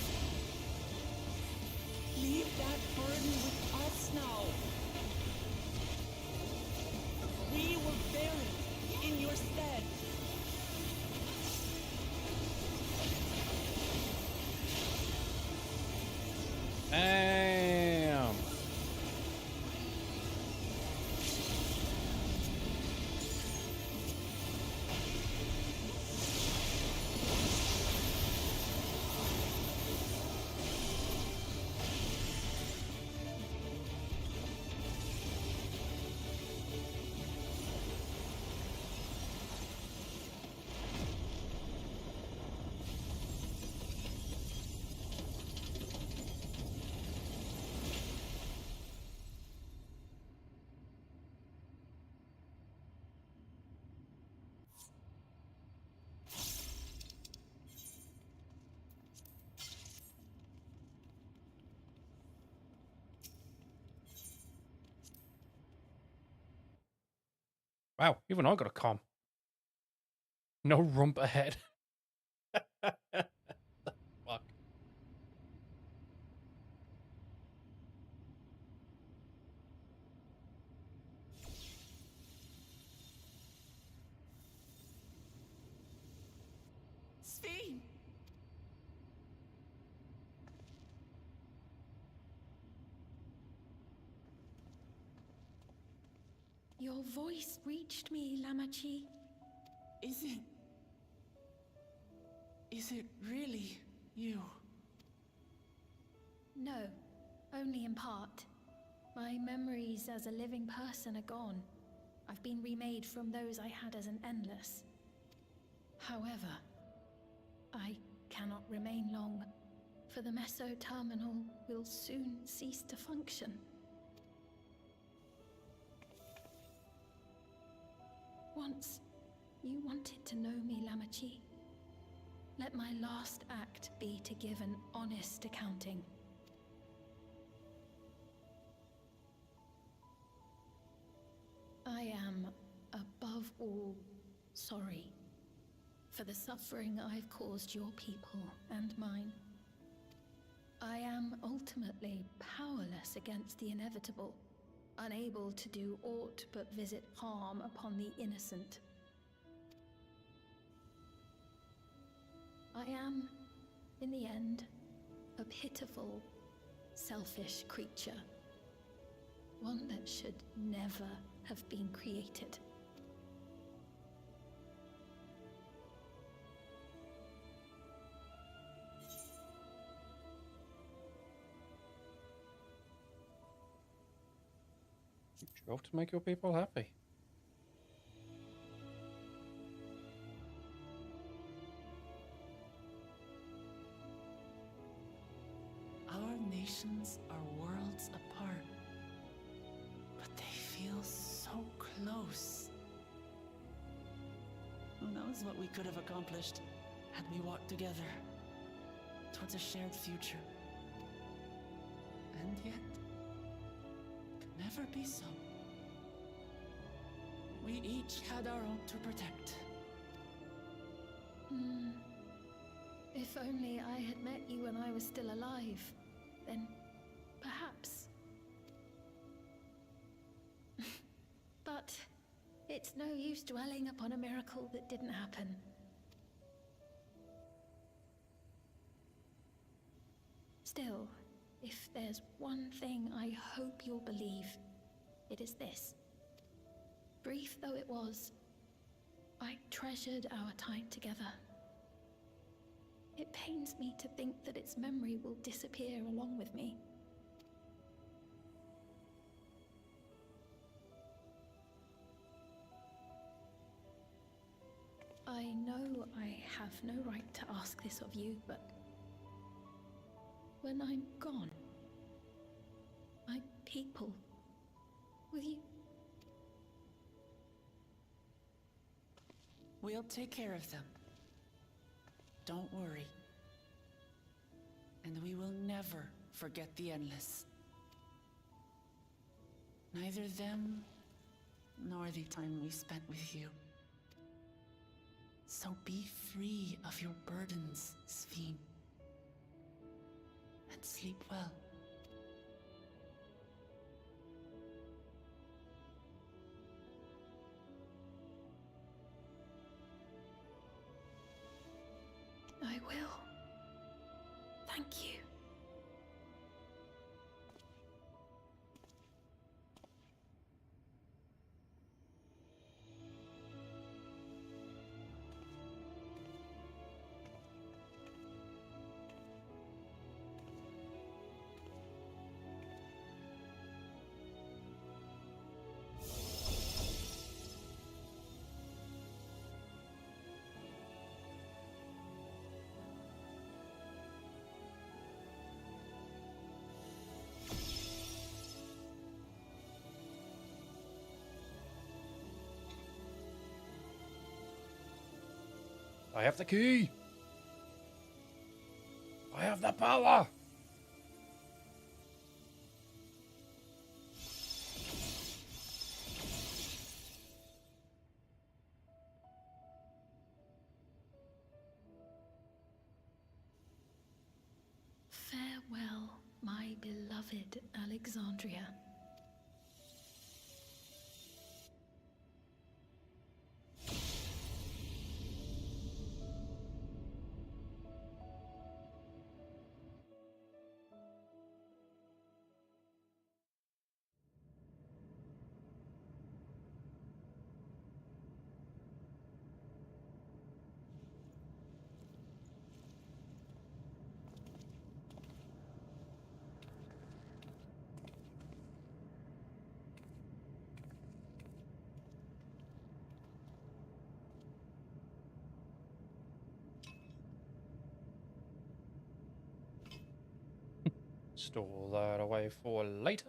F: Leave that burden with us now. We will bear it in your stead.
A: Damn. Wow, even I got a calm. No rump ahead. Fuck.
F: Sphene!
C: Your voice reached me, Lamachi.
F: Is it really you?
C: No, only in part. My memories as a living person are gone. I've been remade from those I had as an Endless. However, I cannot remain long, for the Meso Terminal will soon cease to function. Once, you wanted to know me, Lamachi. Let my last act be to give an honest accounting. I am, above all, sorry for the suffering I've caused your people and mine. I am ultimately powerless against the inevitable, unable to do aught but visit harm upon the innocent. I am, in the end, a pitiful, selfish creature. One that should never have been created.
A: You drove to make your people happy.
F: Our nations are worlds apart, but they feel so close. Who knows what we could have accomplished had we walked together towards a shared future. And yet, it could never be so. We each had our own to protect.
C: If only I had met you when I was still alive, then perhaps. But it's no use dwelling upon a miracle that didn't happen. Still, if there's one thing I hope you'll believe, it is this. Brief though it was, I treasured our time together. It pains me to think that its memory will disappear along with me. I know I have no right to ask this of you, but when I'm gone, my people, will you?
F: We'll take care of them. Don't worry. And we will never forget the Endless. Neither them, nor the time we spent with you. So be free of your burdens, Sphene. And sleep well.
C: I will. Thank you.
A: I have the key. I have the power.
C: Farewell, my beloved Alexandria.
A: Store that away for later.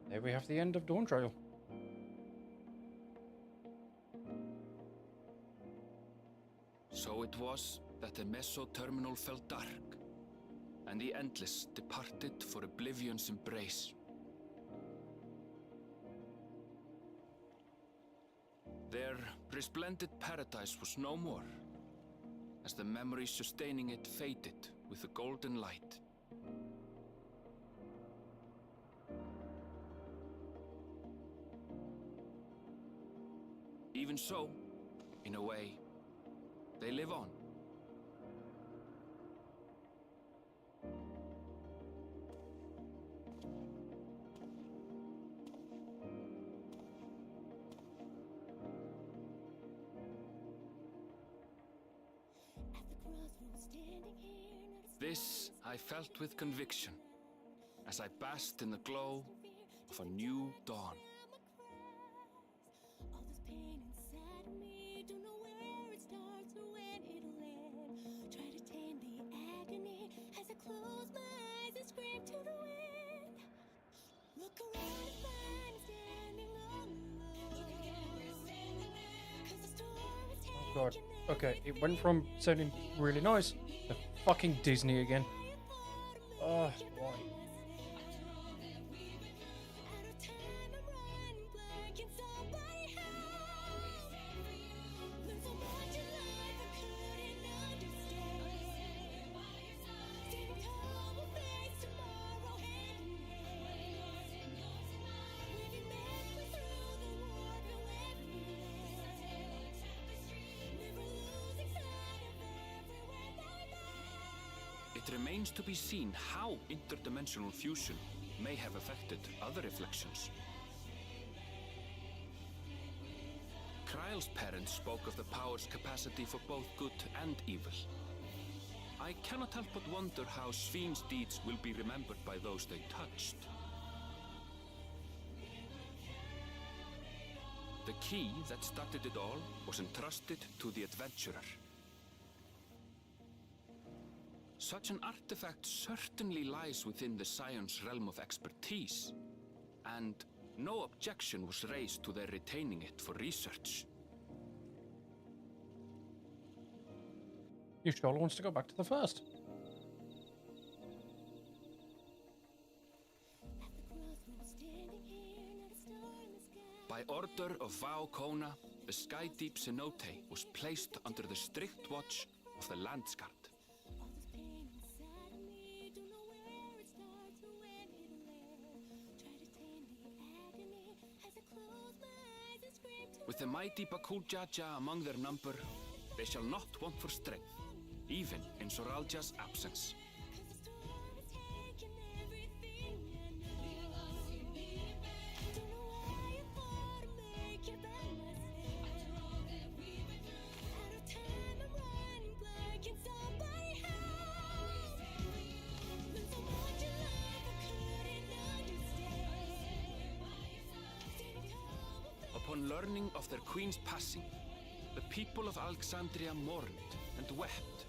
A: There we have the end of Dawntrail.
O: So it was that the Meso-Terminal fell dark, and the Endless departed for Oblivion's embrace. Their resplendent paradise was no more, as the memories sustaining it faded with the golden light. Even so, in a way, they live on. This I felt with conviction, as I basked in the glow of a new dawn.
A: God. Okay, it went from sounding really nice to fucking Disney again. Why?
O: It remains to be seen how interdimensional fusion may have affected other reflections. Kryle's parents spoke of the power's capacity for both good and evil. I cannot help but wonder how Sphyn's deeds will be remembered by those they touched. The key that started it all was entrusted to the adventurer. Such an artifact certainly lies within the Scion's realm of expertise, and no objection was raised to their retaining it for research.
A: Y'shtola wants to go back to the first.
O: By order of Vau Kona, the Sky Deep Cenote was placed under the strict watch of the Landsguard. With the mighty Bakul Jaja among their number, they shall not want for strength, even in Soralja's absence. Upon learning of their queen's passing, the people of Alexandria mourned and wept.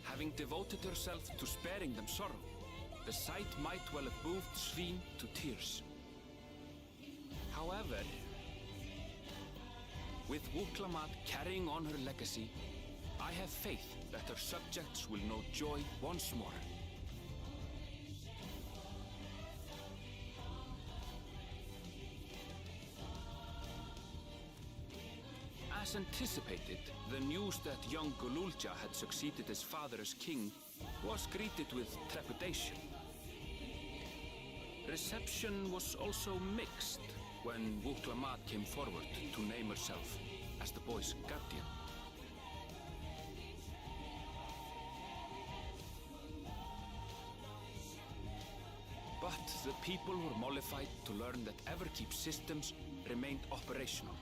O: Having devoted herself to sparing them sorrow, the sight might well have moved Sphyn to tears. However, with Wuklamad carrying on her legacy, I have faith that her subjects will know joy once more. As anticipated, the news that young Gululja had succeeded his father as king was greeted with trepidation. Reception was also mixed when Wuklamad came forward to name herself as the boy's guardian. But the people were mollified to learn that Everkeep's systems remained operational,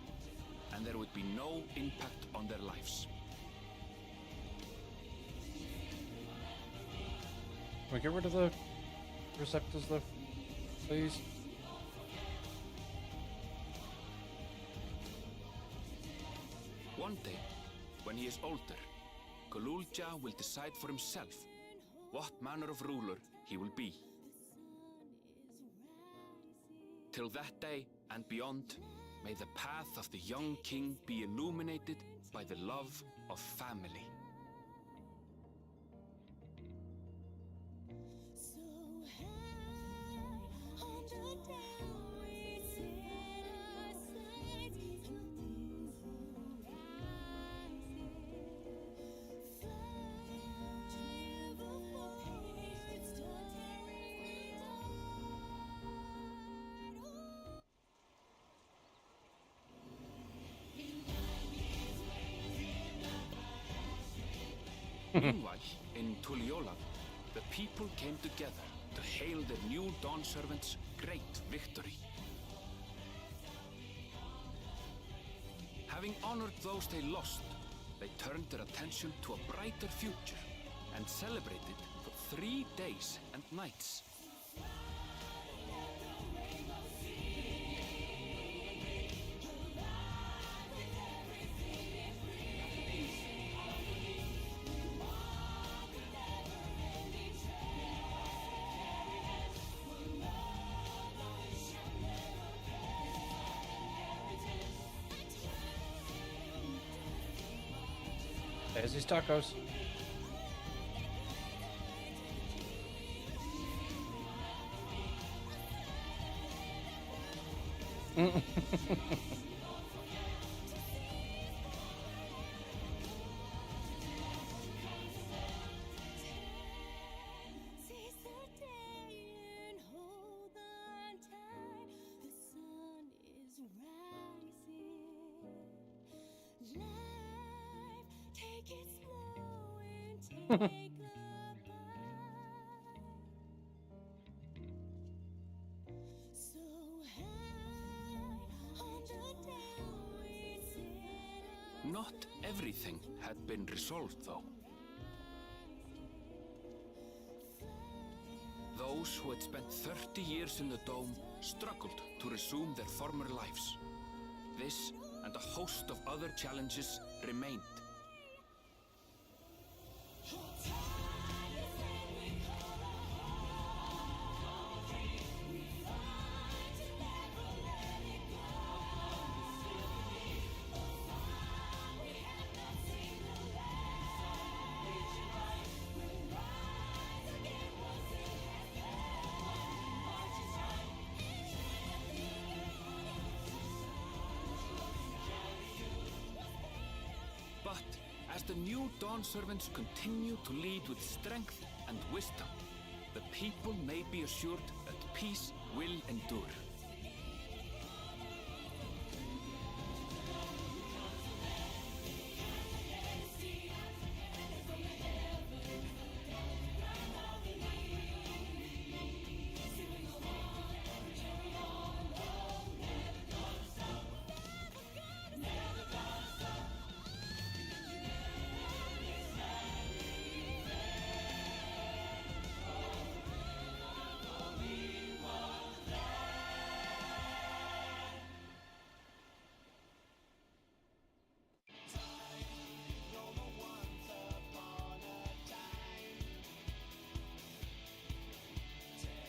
O: and there would be no impact on their lives.
A: Can we get rid of the receptors though, please?
O: One day, when he is older, Gululja will decide for himself what manner of ruler he will be. Till that day and beyond, may the path of the young king be illuminated by the love of family. Meanwhile, in Tuliyola, the people came together to hail their new Dawn Servant's great victory. Having honored those they lost, they turned their attention to a brighter future and celebrated for 3 days and nights.
A: There's his tacos.
O: Not everything had been resolved, though. Those who had spent 30 years in the Dome struggled to resume their former lives. This and a host of other challenges remained. But as the new Dawn Servants continue to lead with strength and wisdom, the people may be assured that peace will endure.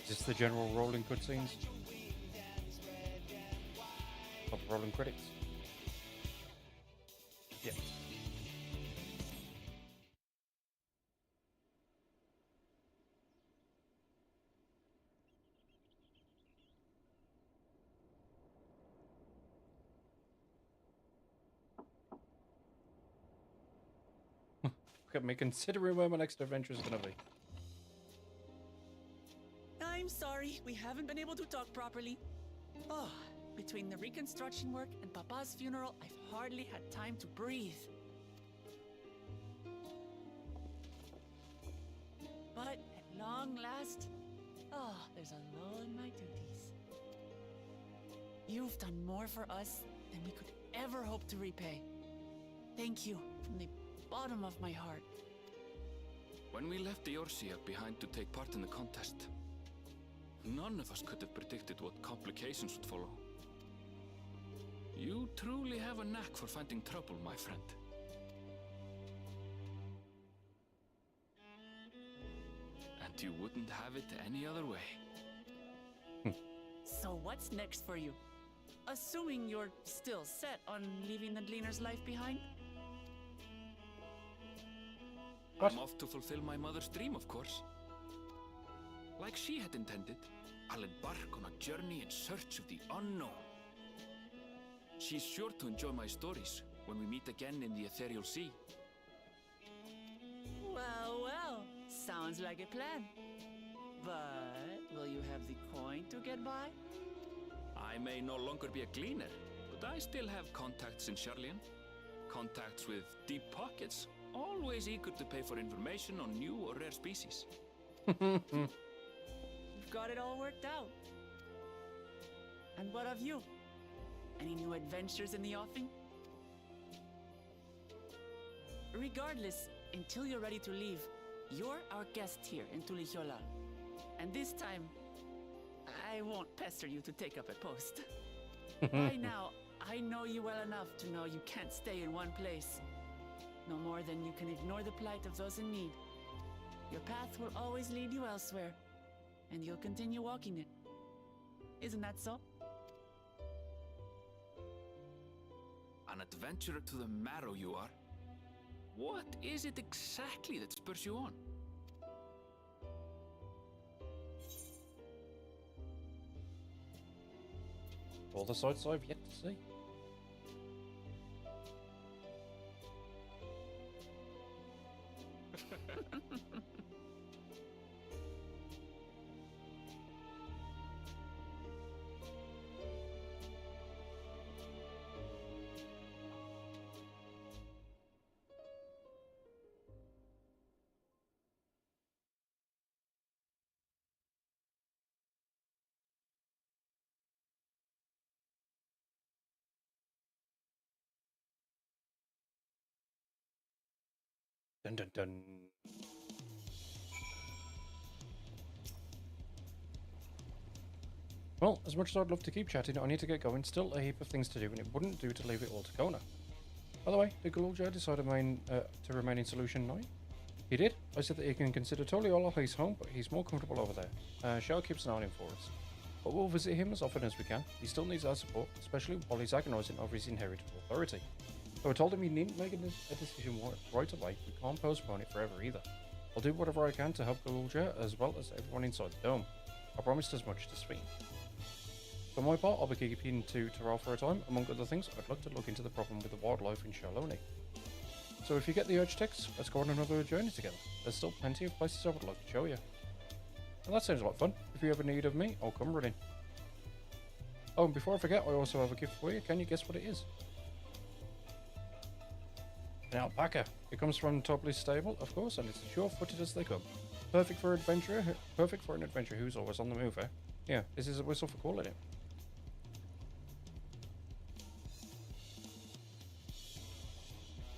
O: Is this the general rolling cutscenes? Or the rolling credits? Yeah. Look at me considering where my next adventure is going to be.
F: I'm sorry, we haven't been able to talk properly. Oh, between the reconstruction work and Papa's funeral, I've hardly had time to breathe. But at long last, there's a lull in my duties. You've done more for us than we could ever hope to repay. Thank you from the bottom of my heart.
O: When we left Eorzea behind to take part in the contest, none of us could have predicted what complications would follow. You truly have a knack for finding trouble, my friend. And you wouldn't have it any other way.
F: So what's next for you? assuming you're still set on leaving the Gleaner's life behind?
O: I'm off to fulfill my mother's dream, of course. Like she had intended, I'll embark on a journey in search of the unknown. She's sure to enjoy my stories when we meet again in the Ethereal Sea.
F: Well, well, sounds like a plan. But will you have the coin to get by?
O: I may no longer be a gleaner, but I still have contacts in Sharlayan. Contacts with deep pockets, always eager to pay for information on new or rare species.
F: You've got it all worked out. And what of you? Any new adventures in the offing? Regardless, until you're ready to leave, you're our guest here in Tuliyollal. And this time, I won't pester you to take up a post. By now, I know you well enough to know you can't stay in one place. No more than you can ignore the plight of those in need. Your path will always lead you elsewhere, and you'll continue walking it. Isn't that so?
O: An adventurer to the marrow you are. What is it exactly that spurs you on?
A: All the sights I've yet to see. Dun dun dun. Well, as much as I'd love to keep chatting, I need to get going. Still a heap of things to do, and it wouldn't do to leave it all to Kona. By the way, did Galulja decide to remain in Solution 9? He did. I said that he can consider Tuliyollal his home, but he's more comfortable over there. Shao keeps an eye on him for us. But we'll visit him as often as we can. He still needs our support, especially while he's agonising over his inherited authority. So I told him he needn't make a decision right away. We can't postpone it forever either. I'll do whatever I can to help Galulja as well as everyone inside the dome. I promised as much to Sphene. For my part, I'll be keeping to Taral for a time. Among other things, I'd like to look into the problem with the wildlife in Shaloni. So if you get the urge text, let's go on another journey together. There's still plenty of places I would like to show you. And that sounds like fun. If you ever need of me, I'll come running. Oh, and before I forget, I also have a gift for you. Can you guess what it is? An alpaca. It comes from Tobley's stable, of course, and it's as sure-footed as they come. Perfect for an adventurer who's always on the move, eh? Yeah, this is a whistle for calling it.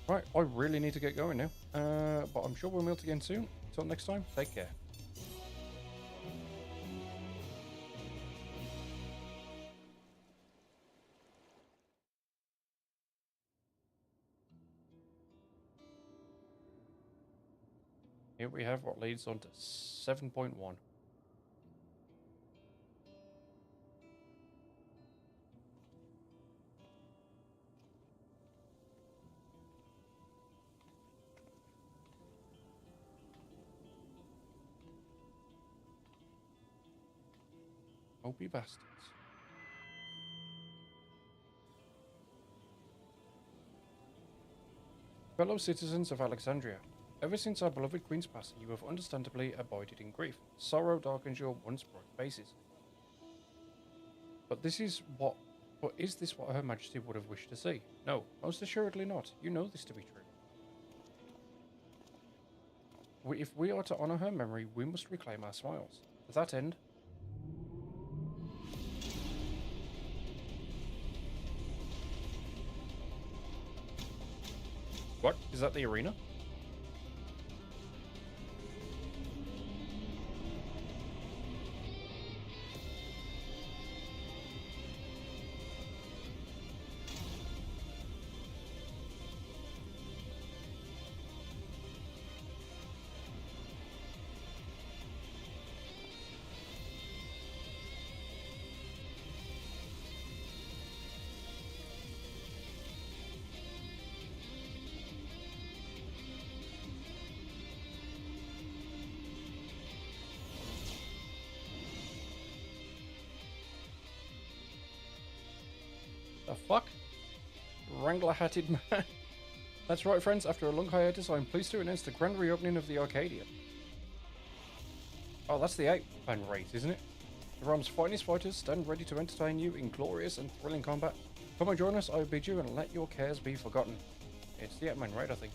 A: Right, I really need to get going now. But I'm sure we'll meet again soon. Until next time, take care. Here we have what leads on to 7.1. Opie bastards. Fellow citizens of Alexandria, ever since our beloved Queen's passing, you have understandably abided in grief. Sorrow darkens your once bright faces. But is this what Her Majesty would have wished to see? No, most assuredly not. You know this to be true. If we are to honour her memory, we must reclaim our smiles. To that end, what? Is that the arena? fuck? Wrangler-hatted man. That's right, friends. After a long hiatus, I'm pleased to announce the grand reopening of the Arcadia. Oh, that's the 8-man race, isn't it? The realm's finest fighters stand ready to entertain you in glorious and thrilling combat. Come and join us, I bid you, and let your cares be forgotten. It's the 8-man raid, I think.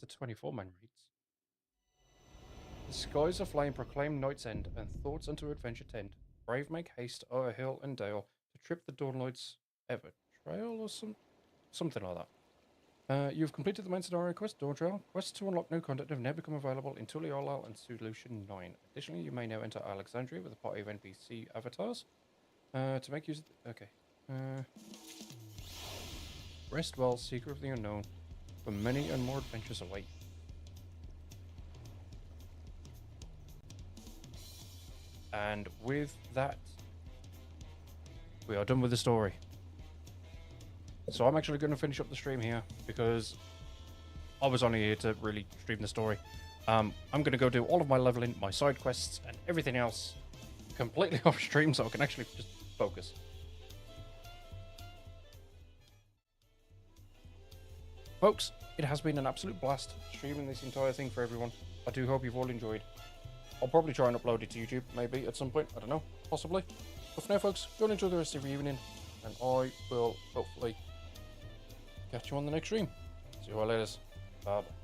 A: It's a 24-man raid. The skies aflame proclaim night's end, and thoughts unto adventure tend. Brave make haste o'er hill and dale to trip the Dawnlight's ever trail or something like that. You've completed the main scenario quest, Dawn Trail. Quests to unlock new content have now become available in Tuliolal and Solution 9. Additionally, you may now enter Alexandria with a party of NPC avatars. To make use of rest well, Seeker of the Unknown, for many and more adventures await. And with that, we are done with the story. So I'm actually going to finish up the stream here because I was only here to really stream the story. I'm going to go do all of my leveling, my side quests, and everything else completely off stream so I can actually just focus. Folks, it has been an absolute blast streaming this entire thing for everyone. I do hope you've all enjoyed. I'll probably try and upload it to YouTube, maybe, at some point. I don't know. Possibly. But for now, folks, go and enjoy the rest of your evening. And I will hopefully catch you on the next stream. See you all later. Bye-bye.